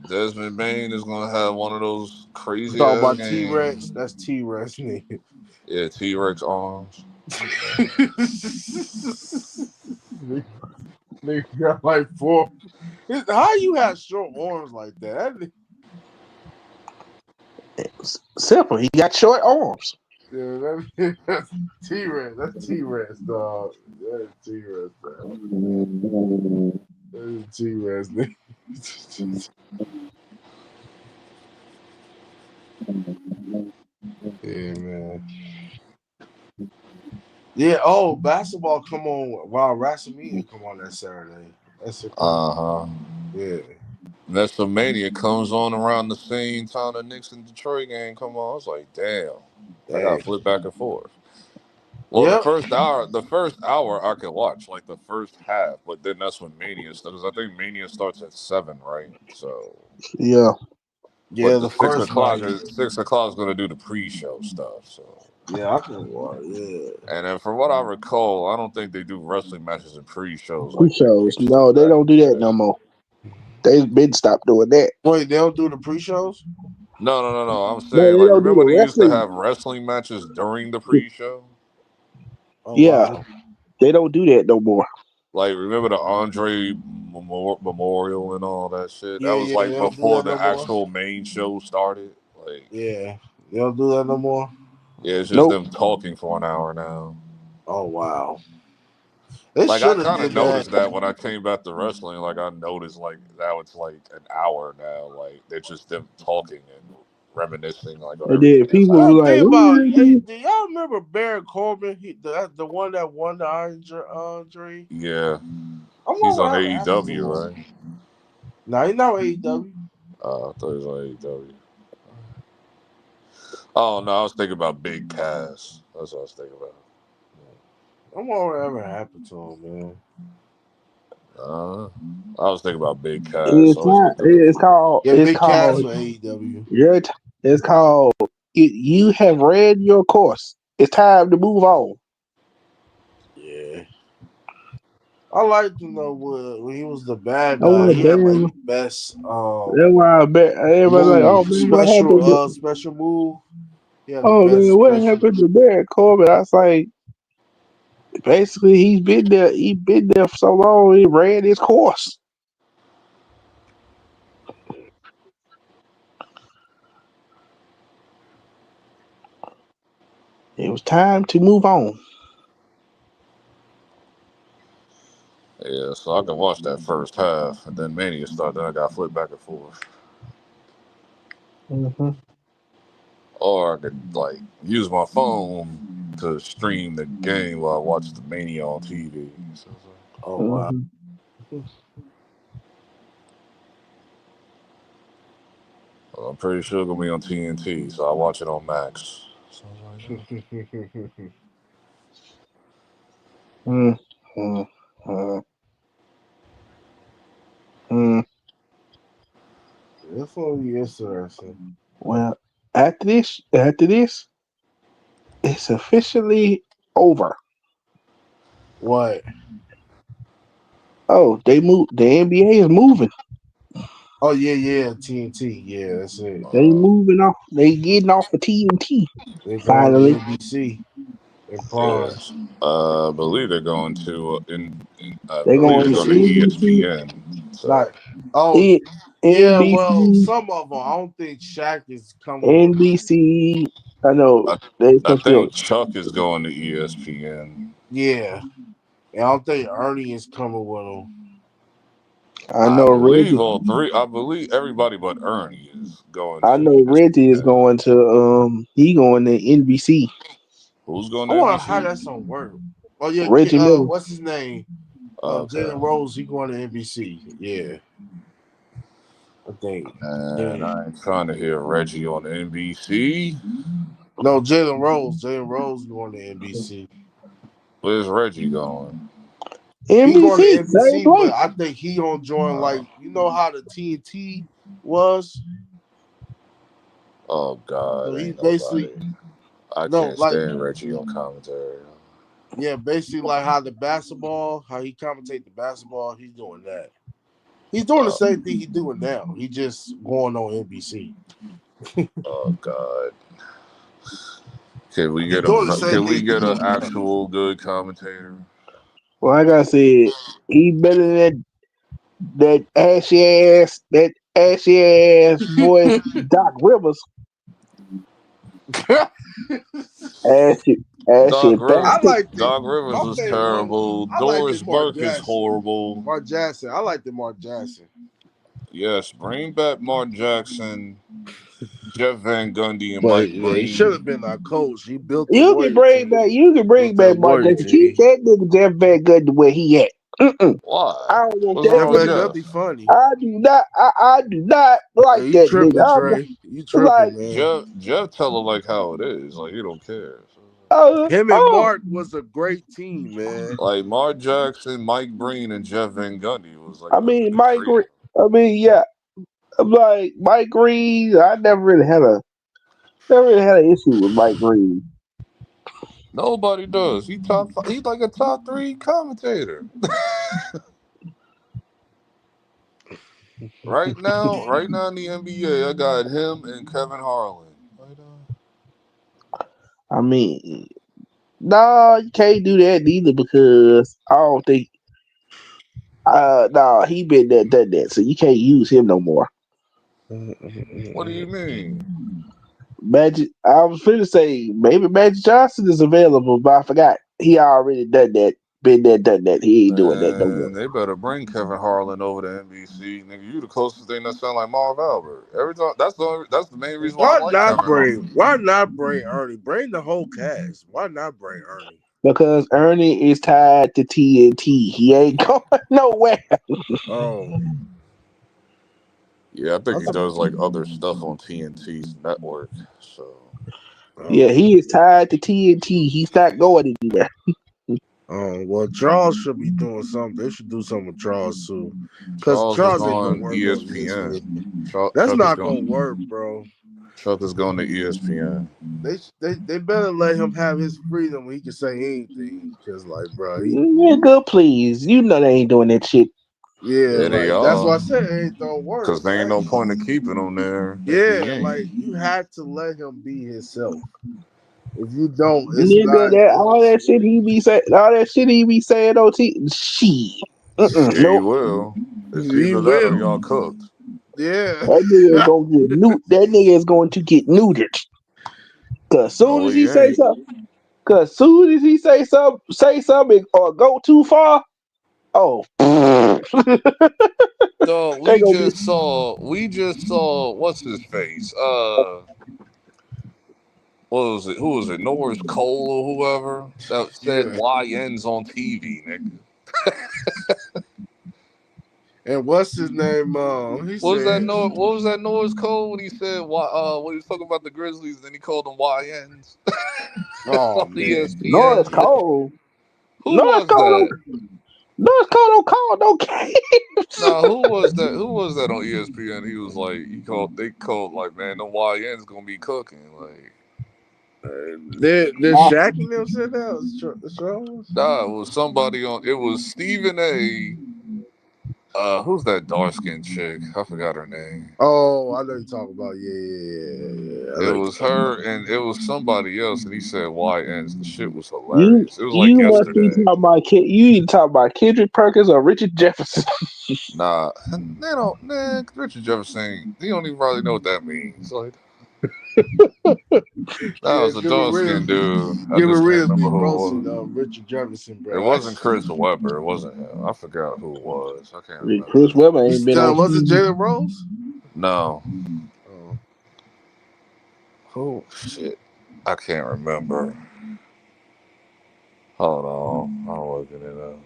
Desmond Bain is gonna have one of those You crazy talk ass about T Rex. games. That's T Rex, nigga. Yeah, T-Rex arms. Nigga got like 4. How you have short arms like that? Simple. He got short arms. That's T Rex. That's T Rex, dog. That's T Rex, dog. That's T Rex, nigga. Yeah, man. Yeah. Oh, basketball come on. Wow, WrestleMania come on that Saturday. That's it. Uh-huh. Yeah. WrestleMania comes on around the same time the Knicks and Detroit game come on. I was like, damn. I Dang. got flipped back and forth. Well, Yep. the first hour I could watch, like the first half, but then that's when Mania starts. Because I think Mania starts at 7, right? So, Yeah. Yeah, but the the 6 first o'clock night. is 6 o'clock is gonna do the pre-show stuff. So, Yeah, I can watch. Yeah. and then from what I recall, I don't think they do wrestling matches and pre-shows Who like they shows? used to No, they back don't in do the that day. no more. They've been stopped doing that. Wait, they don't do the pre-shows? No. I'm No, saying, they like, don't do remember the they used to wrestling. have wrestling matches during the pre-show? Oh Yeah, wow. they don't do that no more. Like, remember the Andre Memorial and all that shit? That Yeah, was yeah, they like don't do before that no the more. actual main show started. Like, Yeah, they don't do that no more. yeah, it's just Nope. them talking for an hour now. Oh wow. They Like, I should have kind of did that. noticed that when I came back to wrestling. Like, I noticed, like, now it's like an hour now. Like, they're just them talking and reminiscing, like, on And then everything that's people I were happened. like, think "What about. did they Hey, do?" do y'all remember Baron Corbin? The one that won the Andre. Yeah. I He's wonder on what happened to AEW, him. right? No, he's not AEW. I thought he was on AEW. Oh no, I was thinking about Big Cass. That's what I was thinking about. I wonder what ever happened to him, man. I was thinking about Big Cass. It's Always not. been looking for him. Yeah, It's Big Cass called. for AEW. It's called. You have read your course. It's time to move on. Yeah. I like to know when he was the bad I guy. want He to had like damn. the best That's why I bet everybody like, oh move, man, what happened to? special move. He had the Oh best man, what special. happened to Baron Corbin? I was like, basically, he's been there. He been there for so long. He ran his course. It was time to move on. Yeah, so I can watch that first half, and then Mania started. Then I got flipped back and forth, Mm-hmm. or I could like use my phone to stream the game while I watch the Mania on TV. So, Oh wow. Mm-hmm. I'm pretty sure it'll be on TNT, so I watch it on Max. So Mm, mm, mm. That's gonna be interesting. Well, after this, it's officially over. What? Oh, they moved. The NBA is moving. Oh yeah, TNT. Yeah, that's it. They moving off. They getting off of TNT. They're going to Finally, NBC in yeah, Prime. I believe they're going to I they believe going they're to going to NBC. NBC. ESPN. Like, So oh yeah, well, NBC. some of them. I don't think Shaq is coming with them. NBC. I know I they I supposed to go. think Chuck is going to ESPN. Yeah, and I don't think Ernie is coming with them. I I know believe Reggie. all three. I believe everybody but Ernie is going I to know Reggie is ESPN. going to. He going to NBC. Who's going I to wonder how NBC? that's gonna work. Oh yeah, Reggie Miller. what's his name? Okay. Jalen Rose. He going to NBC. Yeah, I think. And Then I ain't trying to hear Reggie on NBC. no, Jalen Rose. Jalen Rose going to NBC. Where's Reggie going? He going to NBC. Same NBC, but place. I think he gonna join like how the TNT was. Oh So God, he ain't basically nobody. I no can't like stand Reggie on commentary. yeah, basically like how the basketball, how he commentate the basketball. He's doing that. He's doing the Oh, same thing he's doing now. He just going on NBC. oh God. Can we He's get doing the a same Can we thing he's get an doing now. actual good commentator? Well, like I said, he better than that ashy ass boy Doc Rivers. Ashy, ashy Doc I Rivers. bastard. liked it. Doc Rivers My was favorite one. terrible. I liked it. Doris Mark Burke is Jackson. horrible. Mark Jackson. I liked it. Mark Jackson. Yes, bring back Mark Jackson, Jeff Van Gundy, and But Mike yeah, he should have Breen. been our coach. He built the You can Warrior bring back. team. You can bring Built that back Mark Warrior Jackson. Keep team. that nigga Jeff Van Gundy where he at. Why? I don't want What's that wrong Jeff with Van nigga. Jeff? Gundy funny. I do not. I do not like Hey, you that nigga. tripping, Trey? You I'm like, tripping, man? Jeff tell her like how it is. Like he don't care. Him and oh, Mark was a great team, man. Like Mark Jackson, Mike Breen, and Jeff Van Gundy was like I mean, a trio. Yeah. I'm like Mike Green. I never really had an issue with Mike Green. Nobody does. He's like a top 3 commentator. Right now in the NBA, I got him and Kevin Harlan. I mean, no, you can't do that neither because I don't think. No, he been there, done that, so you can't use him no more. What do you mean? Magic. I was finna say maybe Magic Johnson is available, but I forgot he already done that. Been there, done that. He ain't doing that no more. Man, they better bring Kevin Harlan over to NBC. Nigga, you the closest thing that sound like Marv Albert. Every time that's the main reason why I like Kevin Harlan. Why not bring Ernie? Bring the whole cast. Why not bring Ernie? Because Ernie is tied to TNT. He ain't going nowhere. Oh. Yeah, I think he does like other stuff on TNT's network. So Yeah, Oh. he is tied to TNT. He's not going anywhere. Oh, well, Charles should be doing something. They should do something with Charles too, because Charles is Charles ain't gonna on work on ESPN. ESPN. Chuck, That's Chuck is not gonna going. work, bro. Chuck is going to ESPN. They better let him have his freedom when he can say anything. Cause like, bro, Nigga, please. You know they ain't doing that shit. yeah, Yeah, they like that's why are. I said it ain't gonna work. Because there ain't Like, no point in keeping him there if he yeah, ain't. like you have to let him be himself. If you don't, it's Nigga, not. that all that shit he be saying, on T. Shit. Yeah, he Nope. will. It's He either that or will. y'all cooked. Yeah. That nigga is gonna get That nigga is going to get neutered. Cause soon No, as he he say ain't. something, say something or go too far. Oh, No, they gonna be. we just saw what's his face? What was it? Who was it? Norris Cole or whoever that said Yeah. YNs on TV, nigga. And what's his name? He What was that said, noise? What was that noise code when he said why? When he was talking about the Grizzlies, then he called them YNs "Oh on man, Norris ESPN. Cole. Who Norris was Cole that? don't Norris Cole don't call no games. Nah, who was that? Who was that on ESPN? He was like, they called like, man, them YNs gonna be cooking. Like, did Shaq and them said that? Charles? nah, it was somebody on. It was Stephen A. Who's that dark skinned chick? I forgot her name. Oh, I know you talking about. Yeah. I It know you was talking about. her and it was somebody else, and he said YNs. The shit was You hilarious. It was like you must be yesterday. talking about you need to talk about Kendrick Perkins or Richard Jefferson. Nah, they don't. Nah, Richard Jefferson, he don't even probably know what that means. Like, that Yeah, was a dark skinned dude. I Give a just can't real remember be who it roasted was. Richard Jefferson, It bro. wasn't Chris Webber. It wasn't him. I forgot who it was. I can't Chris remember. Webber ain't been on Was it TV. Jalen Rose? No. Oh. Who? Shit. I can't remember. Hold on. I'm looking it up.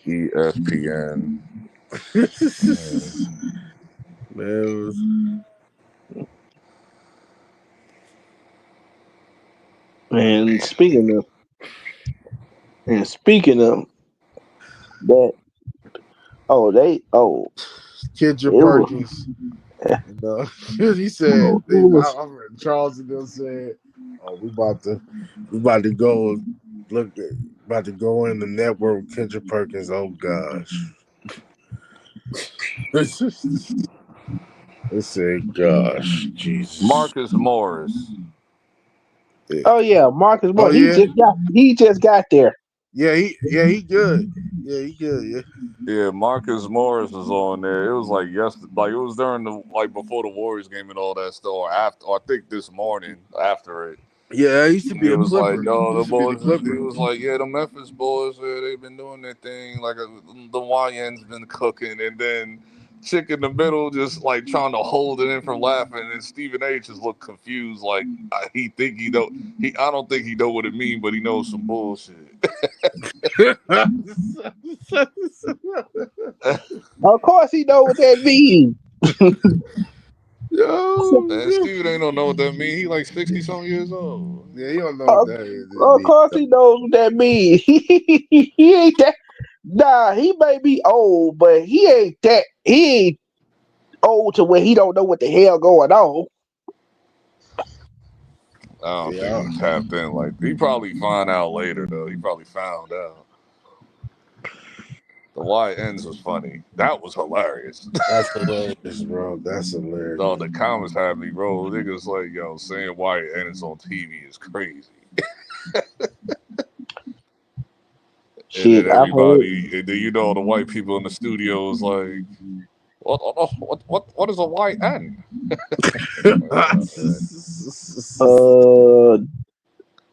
ESPN. Man, And speaking of that, Kendrick it was Perkins. And, he said, it was I heard Charles and them said, "Oh, we about to go look, about to go in the network with Kendrick Perkins." Oh gosh, they said, "Gosh, Jesus." Marcus Morris. oh yeah, Marcus Oh Moore. yeah, He just got there. he good. Yeah, he good. Yeah. Yeah, Marcus Morris was on there. It was like yesterday, like it was during the like before the Warriors game and all that stuff. Or after, or I think this morning after it. Yeah, he used to be It a was like, Clipper. yo, He the used to be the boys. It Clipper. was like, yeah, the Memphis boys, they've been doing their thing. Like the YN's been cooking, and then chick in the middle just like trying to hold it in from laughing, and Stephen A. just looked confused, like he think he don't. I don't think he know what it means, but he knows some bullshit. Of course, he know what that means. Man, Stephen A. don't know what that means. He like 60 something years old. Yeah, he don't know what that is. Of course, he knows what that means. He ain't that. Nah, he may be old, but he ain't that. He ain't old to where he don't know what the hell going on. I don't think he tapped in like he probably find out later though. He probably found out. The YNs was funny. That was hilarious. That's hilarious, bro. That's hilarious. No, the comments had me roll. Niggas like, yo, saying YNs on TV is crazy. And Shit, then everybody, and then you know the white people in the studio was like, what is a YN?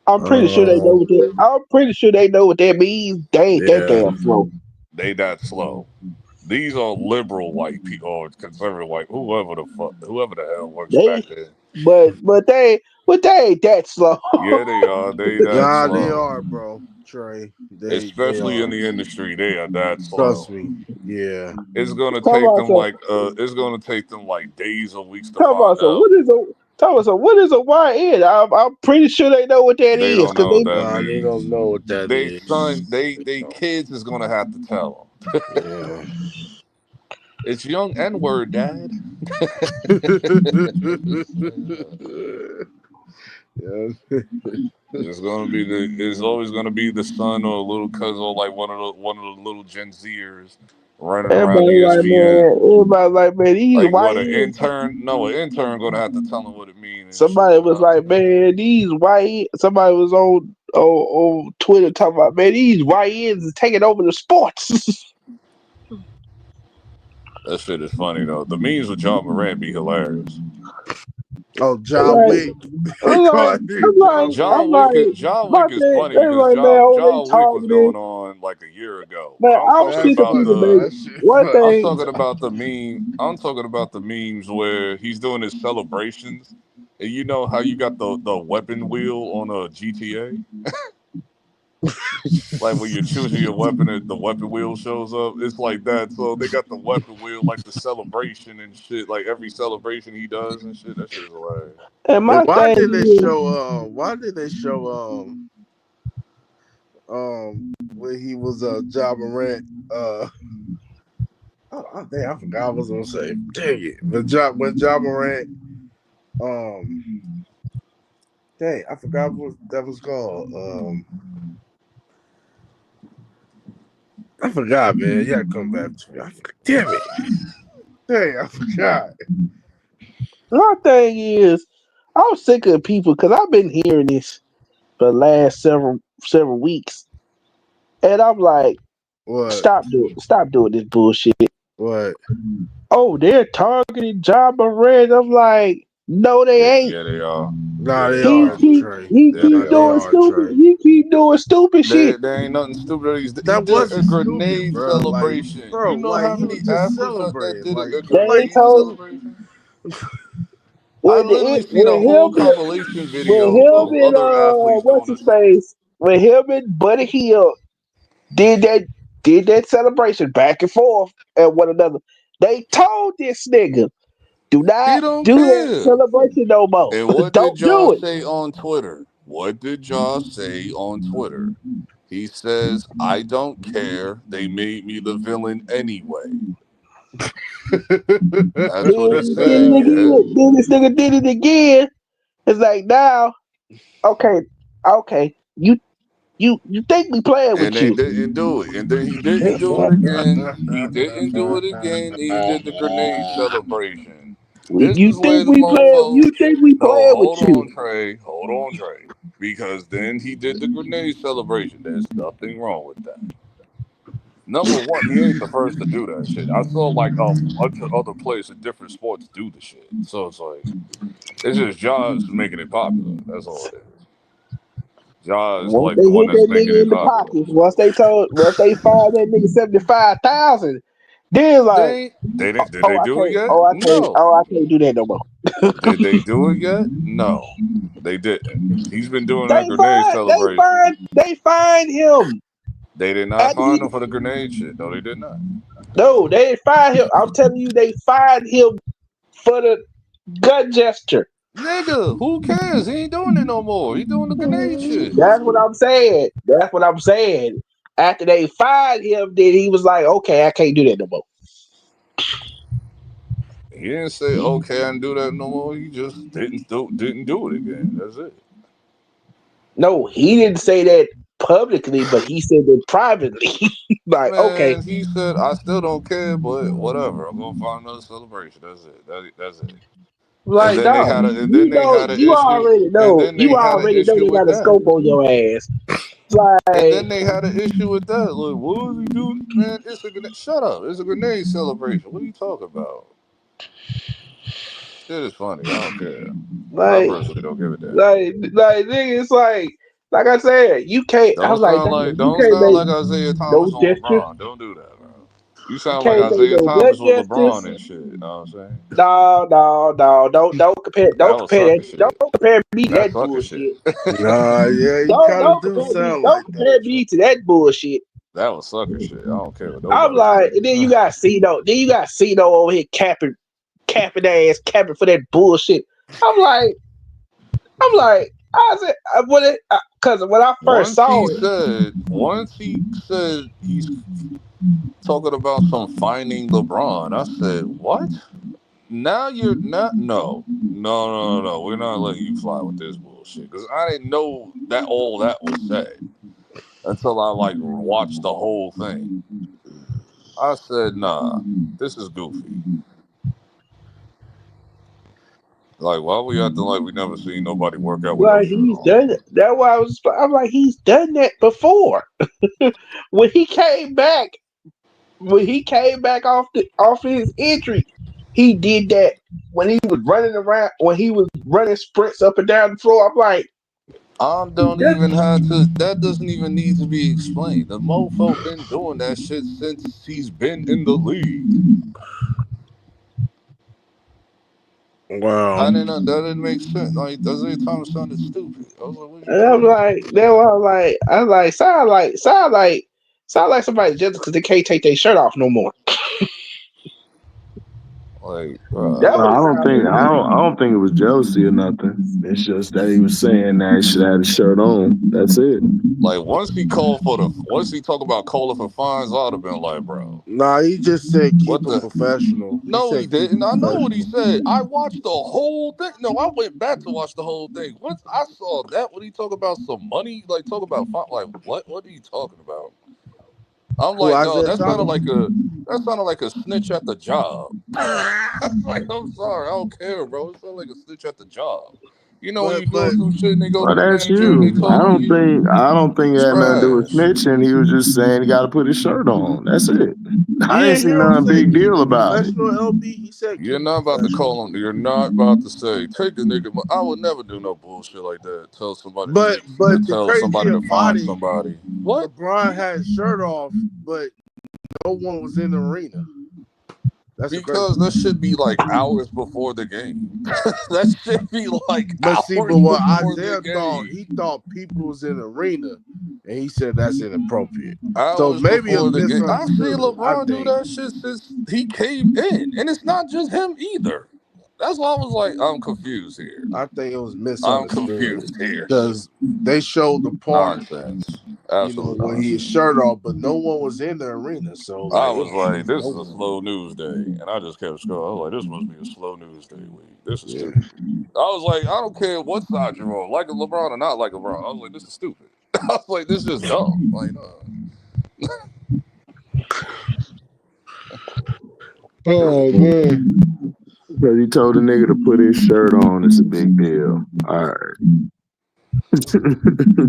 I'm pretty sure they know what that. I'm pretty sure they know what that means. They ain't that damn slow. They that slow. These are liberal white people or conservative white, whoever the hell works They, back then. but they ain't that slow. Yeah, they are. They that Nah, slow. they are, bro. Trey, they Especially are. in the industry, they are that Trust slow. me. Yeah. It's gonna Talk take about them some. like days or weeks to Talk about find some. out. What is a YN? I'm pretty sure they know what that They is don't because know what they. that Nah, they don't means. know what that They is. they kids is gonna have to tell them. Yeah. It's young N-word, Dad. Yeah. It's always gonna be the son or a little cousin or like one of the little Gen Zers running around ESPN. Everybody like, man, these Like what an YN. intern? No, an intern gonna have to tell him what it means and shit. Somebody was like, man, these YN. Somebody was on Twitter talking about, man, these YNs is taking over the sports. That shit is funny though. The memes with John Morant be hilarious. Oh, John Wick. John Wick is funny because John Wick was going on like a year ago. But Man, I'm sick of people, man. One I'm thing, talking about the meme. I'm talking about the memes where he's doing his celebrations, and you know how you got the weapon wheel on a GTA. Like when you're choosing your weapon and the weapon wheel shows up, it's like that. So they got the weapon wheel, like the celebration and shit. Like every celebration he does and shit. That shit is hilarious. And And my why thing did they is, show? Why did they show? When he was Ja Morant. Dang, I forgot what I was gonna say. Dang it! When Ja Morant. Dang, I forgot what that was called. I forgot, man. You gotta come back to me. Damn it! Dang, I forgot. my thing is, I'm sick of people because I've been hearing this for the last several weeks, and I'm like, What? stop doing this bullshit. What? Oh, they're targeting Ja Morant. I'm like, no, they ain't. Yeah, they are. Yeah, Nah, they they He are are. keep Trey. he Yeah, Nah, keep they they doing are. are stupid. Trey. He keep doing stupid shit. There ain't nothing stupid. He That did a wasn't stupid, grenade bro. Like, celebration. bro, You know like how he many was just athletes that celebrating. did Like, a They grenade told celebration? I when literally seen a whole compilation when video him of and other athletes what's doing his this shit. face when him and Buddy Hill did that celebration back and forth at one another. They told this nigga, do He not don't do that care. celebration no more. And what did Don't y'all do it. say on Twitter? What did y'all say on Twitter? He says, I don't care. They made me the villain anyway. That's what Then he he did it said, yeah. again. Then this nigga did it again. It's like now, okay, you think we playing And with they you? didn't do it. And then he didn't do it again. He didn't do it again. He did the grenade celebration. This You is where think the we playing? mofo. You think we No, playing with hold you? on, Trey. Hold on, Trey. Because then he did the grenade celebration. There's nothing wrong with that. Number one, he ain't the first to do that shit. I saw like a bunch of other players in different sports do the shit. So it's like it's just Jaws making it popular. That's all it is. Jaws is Once like they the one hit that's that making nigga it in the popular. pockets, once they fired that nigga 75,000, then like, Did they do it yet? oh, No. I can't do that no more. Did they do it yet? No. They didn't. He's been doing that They grenade find, they celebration. find, they find him They did not after find he. him for the grenade shit. No, they did not. No, they didn't find him. I'm telling you, they find him for the gun gesture. Nigga, who cares? He ain't doing it no more. He doing the grenade shit. That's what I'm saying. That's what I'm saying. After they fired him, then he was like, okay, I can't do that no more. He didn't say okay, I can do that no more. He just didn't do it again. That's it. No, he didn't say that publicly, but he said it privately. Like, okay, Man, he said I still don't care, but whatever. I'm gonna find another celebration. That's it. That's it. And like, then they dog, had a and then they had an you issue. already And know, then they had an issue they with got a that. scope on your ass. It's And like, then they had an issue with that. Like, what was he doing? Man, shut up. It's a grenade celebration. What are you talking about? Shit is funny. I don't care. I like, personally don't give a damn. nigga, it's like I said, you can't. I was like, dog, you Don't can't sound make like Isaiah Thomas no on gesture. LeBron. Don't do that, bro. You You sound like can't make Isaiah no gun Thomas with LeBron gestures. and shit. You know what I'm saying? No, That was sucker shit. don't compare me to That's that sucker shit. bullshit. nah, yeah, you kind of do sound Don't like that, compare Trey. me to that bullshit. That was sucker shit. I don't care what I'm nobody like, and then says. you got Cino over here capping for that bullshit. I'm like, I said, because when I first saw it, Once he said he's talking about some finding LeBron, I said, what? Now you're not. No. We're not letting you fly with this bullshit. Because I didn't know that all that was said until I like watched the whole thing. I said, nah, this is goofy. Like, why we acting like we never seen nobody work out with no like shirt he's on? done it. That's why I'm like, he's done that before. when he came back, off his injury, he did that when he was running around, when he was running sprints up and down the floor. I'm like, That doesn't even need to be explained. The mofo been doing that shit since he's been in the league. Wow. That didn't make sense. Like every time it sounded stupid. I was like, what are you And I'm talking about? like, sound like somebody just because they can't take their shirt off no more. Like, That Well, what I it don't sounded think like. I don't think it was jealousy or nothing. It's just that he was saying that he should have his shirt on. That's it. like once he talked about calling for fines, I'd have been like, bro, Nah, he just said keep what it the? professional. He No, he said keep it didn't. I know what he professional. said. I watched the whole thing. No, I went back to watch the whole thing. Once I saw that, when he talk about some money, like talk about like what? What are you talking about? I'm Who like, dog, Isaiah Thomas? that sounded like a snitch at the job. Like, I'm sorry, I don't care, bro. It sounded like a snitch at the job. You know when you doing But some shit and they go to Well, the that's manager and they you. talking to you, I don't think it had nothing to do with trash. snitching. He was just saying he got to put his shirt on. That's it. you I didn't didn't see hear him nothing say big keep deal it about it. professional, LB. He said You're keep it not about to professional. call him. You're not about to say take a nigga. I would never do no bullshit like that. Tell somebody But to the tell crazy somebody to about find it, somebody. What? LeBron had his shirt off, but no one was in the arena. That's the crazy Because that part. should be like hours before the game. That should be like But see, hours but what before the Isaiah thought, game. he thought people was in the arena, and he said that's inappropriate. So Hours maybe it's before the game. I've seen misunderstood. I LeBron do think. that shit since he came in. And it's not just him either. That's why I was like, I'm confused here. I think it was I'm misunderstood confused here. because they showed the part, Nonsense. you know, Absolute when he had nonsense. shirt off, but no one was in the arena. So I like, was like, this no is a one. slow news day. And I just kept scrolling. I was like, this must be a slow news day week. This is Yeah. stupid. I was like, I don't care what side you're on, like a LeBron or not like LeBron. I was like, this is stupid. I was like, this is just dumb. Like, Oh man. Because he told the nigga to put his shirt on. It's a big deal. All right.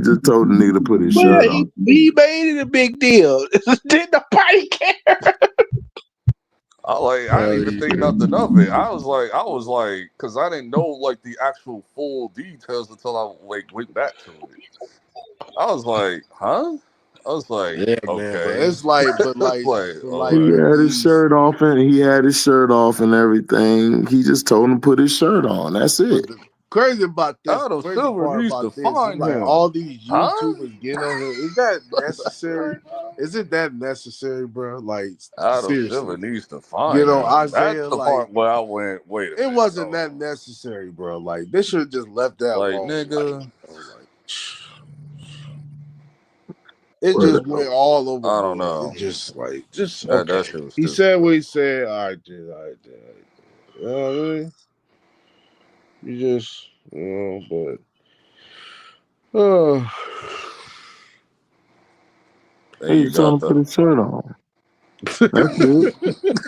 Just told the nigga to put his Well, shirt he on. made it a big deal. Did nobody care? I didn't even think nothing of it. I was like, because I didn't know like the actual full details until I like went back to it. I was like, huh? I was like, Yeah, man. But okay. it's like, All He right. had his shirt off and everything. He just told him to put his shirt on. That's it. But the crazy about this, the Adam crazy Silver part needs to about this is find like him. all these Huh? YouTubers getting on here. Is that necessary? Right now? Is it that necessary, bro? Like Adam Silver seriously, needs to you find know, him. That's Isaiah, the like part where I went, wait a it minute, wasn't hold that on. necessary, bro. Like they should have just left that Like, alone. nigga, It just went all I don't overboard. It know. just like just That okay. shit was He stupid. said what he said. All right, dude. All right, dude. All right, dude. You know what I mean? You just, but And He you told him got to put the his shirt on. That's it.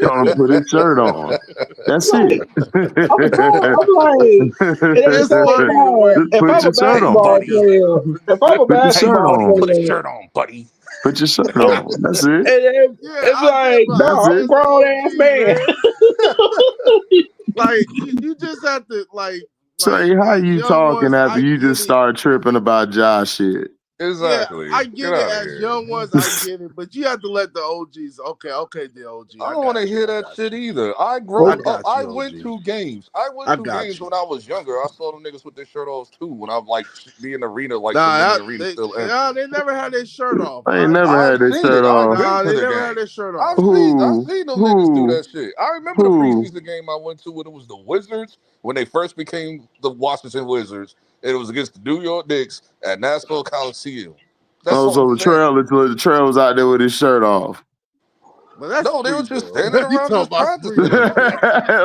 Told him to put his shirt on. That's Like, it. I'm like, at the it's same funny the time, way if Put I'm a your shirt hey on. basketball buddy. player, if I'm a Put your Hey shirt basketball buddy, on. put a player, shirt on, buddy. Put your shirt on. That's it. and yeah, it's Isaiah, like, but no, That's I'm Isaiah's a it. an grown ass OG, man. man. Like you just have to like Trey, how as you young talking ones, after I you get just it. start tripping about Josh shit? Yeah, Exactly. I Get get it. out of As here. young ones, I get it. But you have to let the OGs. Okay, the OG. I I don't want to got you. hear I that got shit you. either. I got I you, went OG. to games. I went I to got games you. when I was younger. I saw them niggas with their shirt off too. When I'm like be in the arena, like the mini Nah, arena they still empty. never had their shirt off. I ain't never I've had this seen shirt it. I've on. been Nah, to they the never had game. their shirt off. I've Who? seen them niggas do Who? that shit. I remember the Who? preseason game I went to when it was the Wizards when they first became the Washington Wizards. And it was against the New York Knicks at Nassau Coliseum. That's Oh, all I'm so saying. the trail was out there with his shirt off. But that's No, they were free just will. standing You around talking just about free practicing and will? shit.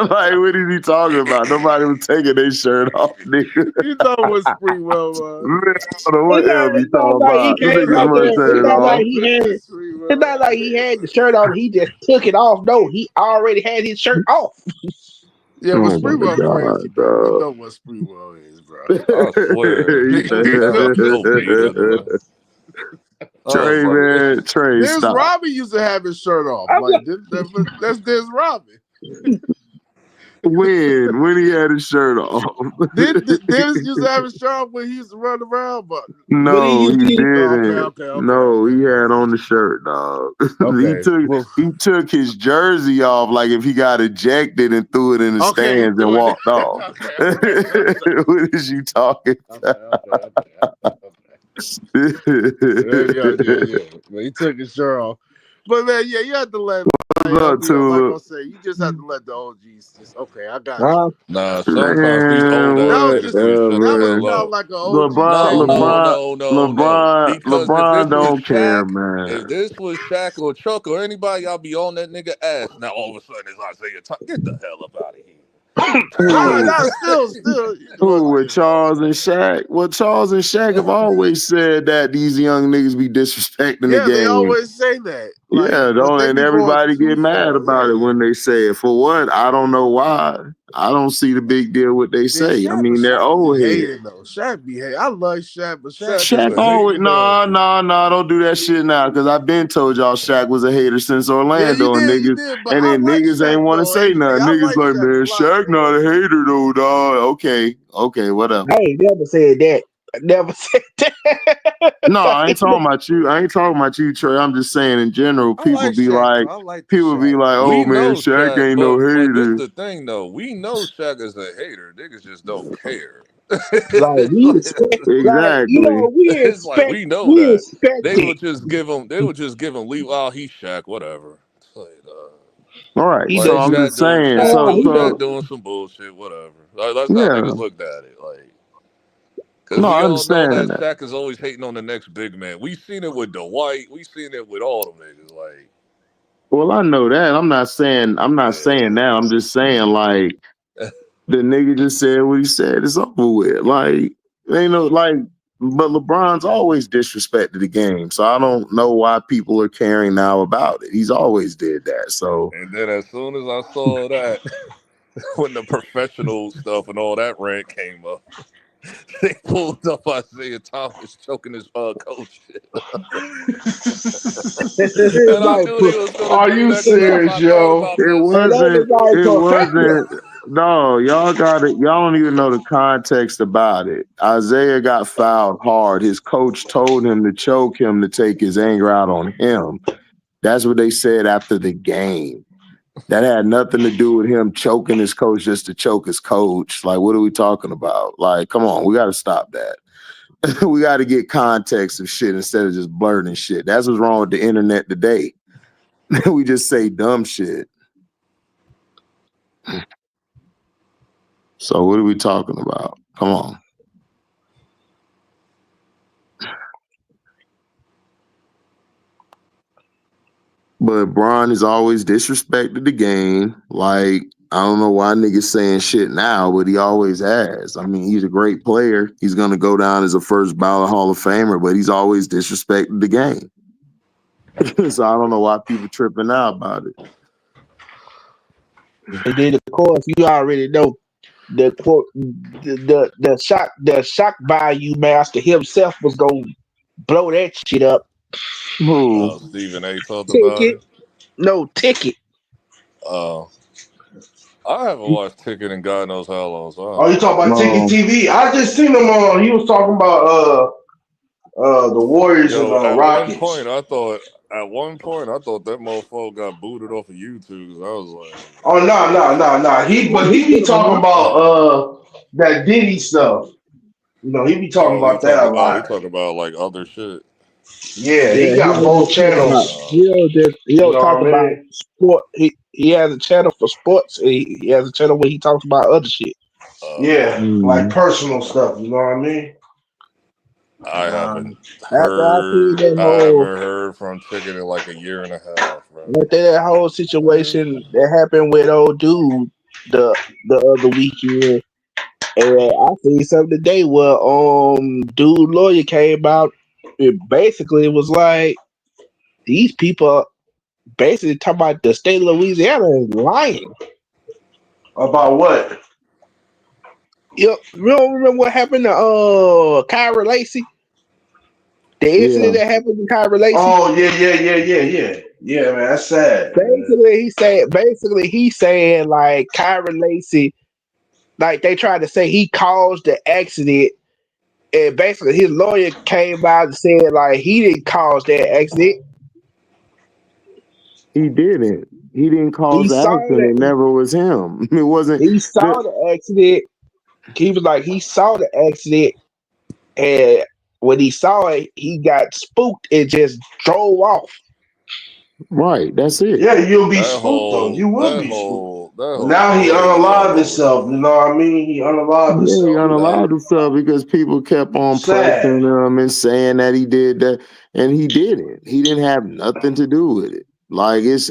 Like, what is he talking about? Nobody was taking their shirt off, nigga. You know what's free will was? Man, I don't know what else he It's not talking like he about. The came niggas out weren't there. taking It's it not like off. he had it. It's free It's will. not like he had the shirt on. He just took it off. No, he already had his shirt off. Yeah, Oh what's free my will crazy, god, bro? You dog. know what free will is, bro. I swear. Nigga so mean. I was Trey, like, man, Trey, Dennis stop. Robbie used to have his shirt off. I'm Like that's Dennis Robbie. When he had his shirt off. Dennis used to have his shirt off when he used to run around, but When he No, used he to, didn't. No, okay. he had on the shirt, dog. Okay. Well, he took his jersey off like if he got ejected and threw it in the okay, stands and walked off. What is you talking about? Yeah. But he took his shirt off. But man, yeah, you have to let What's up, like I Tula? say, you just have to let the OGs just okay, I got you. Nah, sometimes these old Man, That ass was niggas just be shut the that was hell whatever. kind of up. like an OG No, saying, no, look. no, no, no. Because if this was Don't care, Shaq, man. if this was Shaq or Chuck or anybody, I'll be on that nigga ass. Now all of a sudden it's Isaiah Thomas. Get the hell up out of here. Who? Still, but Who with Charles and Shaq? Well, Charles and Shaq have always said that these young niggas be disrespecting the yeah, they game. always say that. Like, Yeah, but don't they and be going everybody too get mad far. about it when they say it. For what? I don't know why. I don't see the big deal what they Yeah, say. I But mean, they're Shaq old be heads. hating though. Shaq be hating. I love Shaq, but Shaq Shaq be is Shaq a hating. always hating ass nigga. don't do that shit now because I've been told y'all Shaq was a hater since Yeah, Orlando and you niggas did. But and I then like niggas Shaq ain't want to though. say nothing. I Niggas like like, Shaq man, a lot, Shaq not a bro. hater though, dog. Okay, whatever. I ain't never said that. I never said that. No, I ain't talking about you. I ain't talking about you, Trey. I'm just saying in general, I like Shaq though. I like the Shaq. oh We man, know Shaq Shaq, ain't no but this hater. the thing though. We know Shaq is a hater. Niggas just don't care. Like we expect, like Exactly. It's like we know we that. expect They it. would just give him. They would just give him leave. Oh, he's Shaq. Whatever. It's All right. He So like does. I'm Shaq just doing saying. Shaq Oh, do he does. Shaq doing some bullshit. Whatever. Like, that's how Yeah. niggas looked at it. Like, because No, we I all know understand that that. Shaq is always hating on the next big man. We seen it with Dwight. We seen it with all them niggas. Like, Well, I know that. I'm not saying that. I'm just saying like the nigga just said what he said. It's over with. Like, ain't no like. But LeBron's always disrespected the game, so I don't know why people are caring now about it. He's always did that. So and then as soon as I saw that, when the professional stuff and all that rant came up, they pulled up Isaiah Thomas choking his coach. And I like, knew he was gonna Are do you that because serious, I thought yo? about it that shit. wasn't. like It professional. wasn't. No, y'all got it. Y'all don't even know the context about it. Isaiah got fouled hard. His coach told him to choke him to take his anger out on him. That's what they said after the game. That had nothing to do with him choking his coach just to choke his coach. Like, what are we talking about? Like, come on, we got to stop that. We got to get context of shit instead of just blurting shit. That's what's wrong with the internet today. We just say dumb shit. So what are we talking about? Come on. But Bron has always disrespected the game. Like, I don't know why niggas saying shit now, but he always has. I mean, he's a great player. He's going to go down as a first ballot Hall of Famer, but he's always disrespected the game. So I don't know why people tripping out about it. And then, of course, you already know the quote, the shock value master himself was gonna blow that shit up. Who? Stephen A. talked about Ticket, it. no ticket. I haven't watched Ticket in God knows how long, so I Oh, don't you talking about Ticket Um, TV? I just seen him on. He was talking about the Warriors and Yo, Rockets. at one point I thought that motherfucker got booted off of YouTube. I was like, Oh no. He be talking about that Diddy stuff. You know, he be talking oh, about that a he lot. talking about like other shit. Yeah, Yeah, he he got don't both just talk about. channels. He You don't know talk what I about mean? sport. He has a channel for sports. He has a channel where he talks about other shit. Yeah, like mm, personal stuff. You know what I mean? I haven't After I see that I whole haven't heard from Ticket in like a year and a half, bro. after that whole situation that happened with old dude the other weekend, and I see something today where dude lawyer came out. It basically was like these people basically talking about the state of Louisiana is lying. About what? You don't remember what happened to Kyra Lacey? The incident that happened with Kyrie Lacey. Oh yeah, man. That's sad. Basically, he's saying like Kyrie Lacey, like they tried to say he caused the accident, and basically his lawyer came out and said like he didn't cause that accident. He didn't. He didn't cause the accident. It never was him. It wasn't. He saw the accident. He was like, he saw the accident, and when he saw it, he got spooked and just drove off. Right, that's it. Yeah, you'll be spooked though. You will be spooked. Now he unalived himself. You know what I mean? He unalived himself. He unalived himself because people kept on pressing him and saying that he did that, and he didn't. He didn't have nothing to do with it. Like it's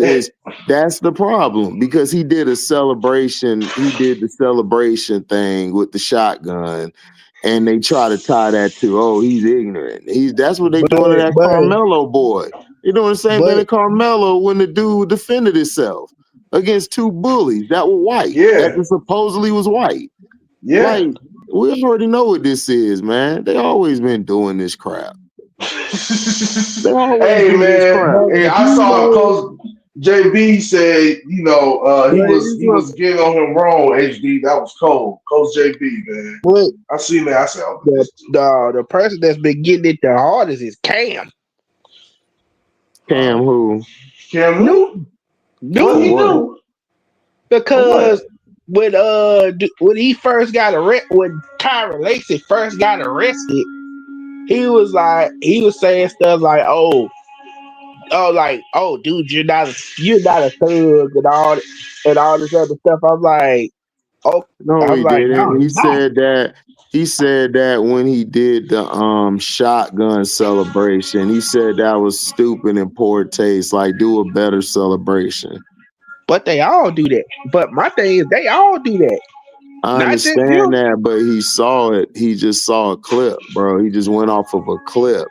that's the problem, because he did a celebration. He did the celebration thing with the shotgun, and they try to tie that to he's ignorant. That's what they doing to that Carmelo boy. They're doing the same thing to Carmelo when the dude defended himself against two bullies that were white. That supposedly was white. Yeah, like, we already know what this is, man. They always been doing this crap. Hey man, hey, I saw Coach JB said, he was getting on him wrong. HD, that was cold. Coach JB, man. But I see that. I said, the person that's been getting it the hardest is Cam. Cam who? Cam Newton. What he do? Because when he first got arrested, when Kyrie Lacey first got arrested, he was saying stuff like, dude, you're not a thug and all this other stuff. I'm like, no, he didn't. He said that when he did the shotgun celebration, he said that was stupid and poor taste. Like, do a better celebration. But they all do that. But my thing is, they all do that. I understand that, but he saw it. He just saw a clip, bro. He just went off of a clip,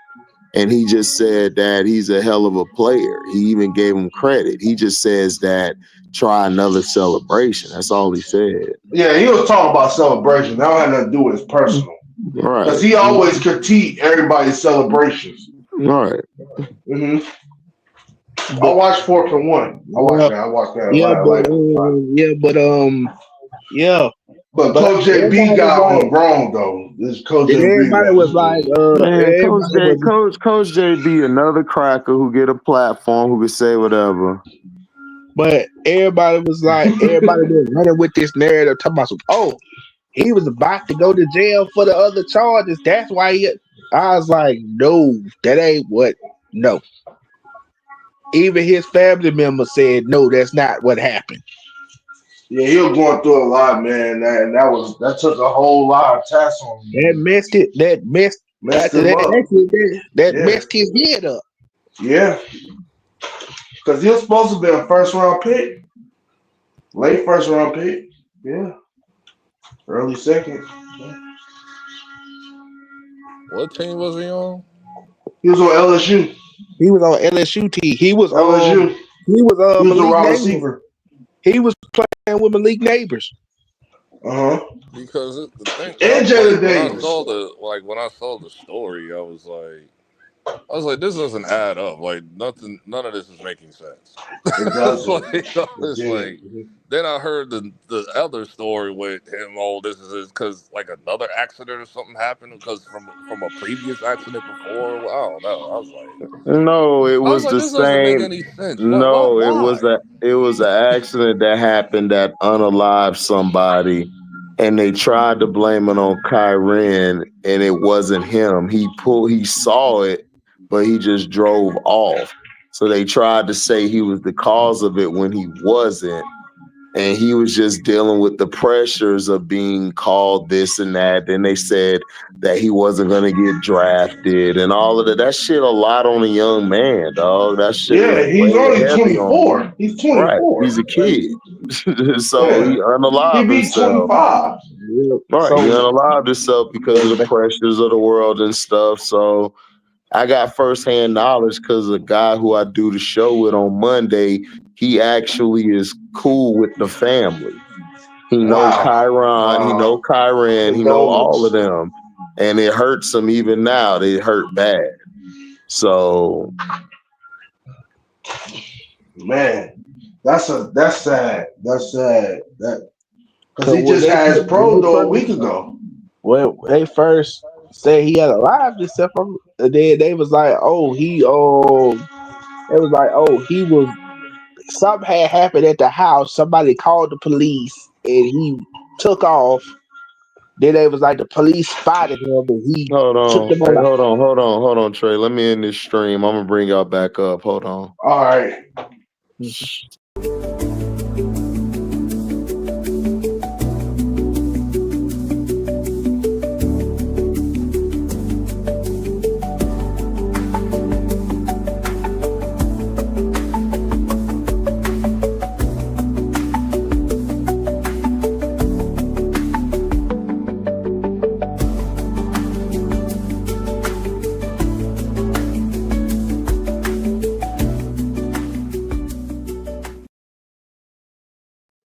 and he just said that he's a hell of a player. He even gave him credit. He just says that try another celebration. That's all he said. Yeah, he was talking about celebration. That had nothing to do with his personal. Right. Because he always critique everybody's celebrations. Right. Mm-hmm. I watched 4 for 1. I watched that. But Coach JB got him wrong though. This Coach JB. Everybody was like, Coach JB, another cracker who get a platform, who could say whatever. But everybody was running with this narrative, talking about he was about to go to jail for the other charges. That's why I was like, no, that ain't what. No. Even his family member said, no, that's not what happened. Yeah, he was going through a lot, man. That took a whole lot of tasks on him. That messed his head up. Yeah. Because he was supposed to be a first round pick. Late first round pick. Yeah. Early second. Yeah. What team was he on? He was on LSU. He was on LSU team. He was LSU. He was a wide receiver. He was playing with Malik Neighbors. Because the thing, and Jalen Davis. When I saw the story, I was like, this doesn't add up. Like none of this is making sense. Then I heard the other story with him. This is because like another accident or something happened because from a previous accident before. I don't know. I was like, no, it was the this same. Doesn't make any sense. No, why? it was an accident that happened that unalived somebody, and they tried to blame it on Kyren, and it wasn't him. He saw it, but he just drove off. So they tried to say he was the cause of it when he wasn't. And he was just dealing with the pressures of being called this and that. Then they said that he wasn't going to get drafted and all of that. That shit a lot on a young man, dog. That shit. Yeah, he's only 24. He's 24. Right. He's a kid. So he unalived himself. 25. Right. So, he unalived himself because of the pressures of the world and stuff. So I got firsthand knowledge because a guy who I do the show with on Monday, he actually is cool with the family. He knows Kyron, he know Kyren, he know all of them. And it hurts him even now. They hurt bad. So, man, that's sad. That's sad. That because Cause he just had his pro though a week ago. when they first said he had alive himself, then they was like, oh, he was something had happened at the house. Somebody called the police and he took off. Then they was like the police spotted him and he hold took on. them Hey, alive. hold on, Trey. Let me end this stream. I'm gonna bring y'all back up. Hold on. All right.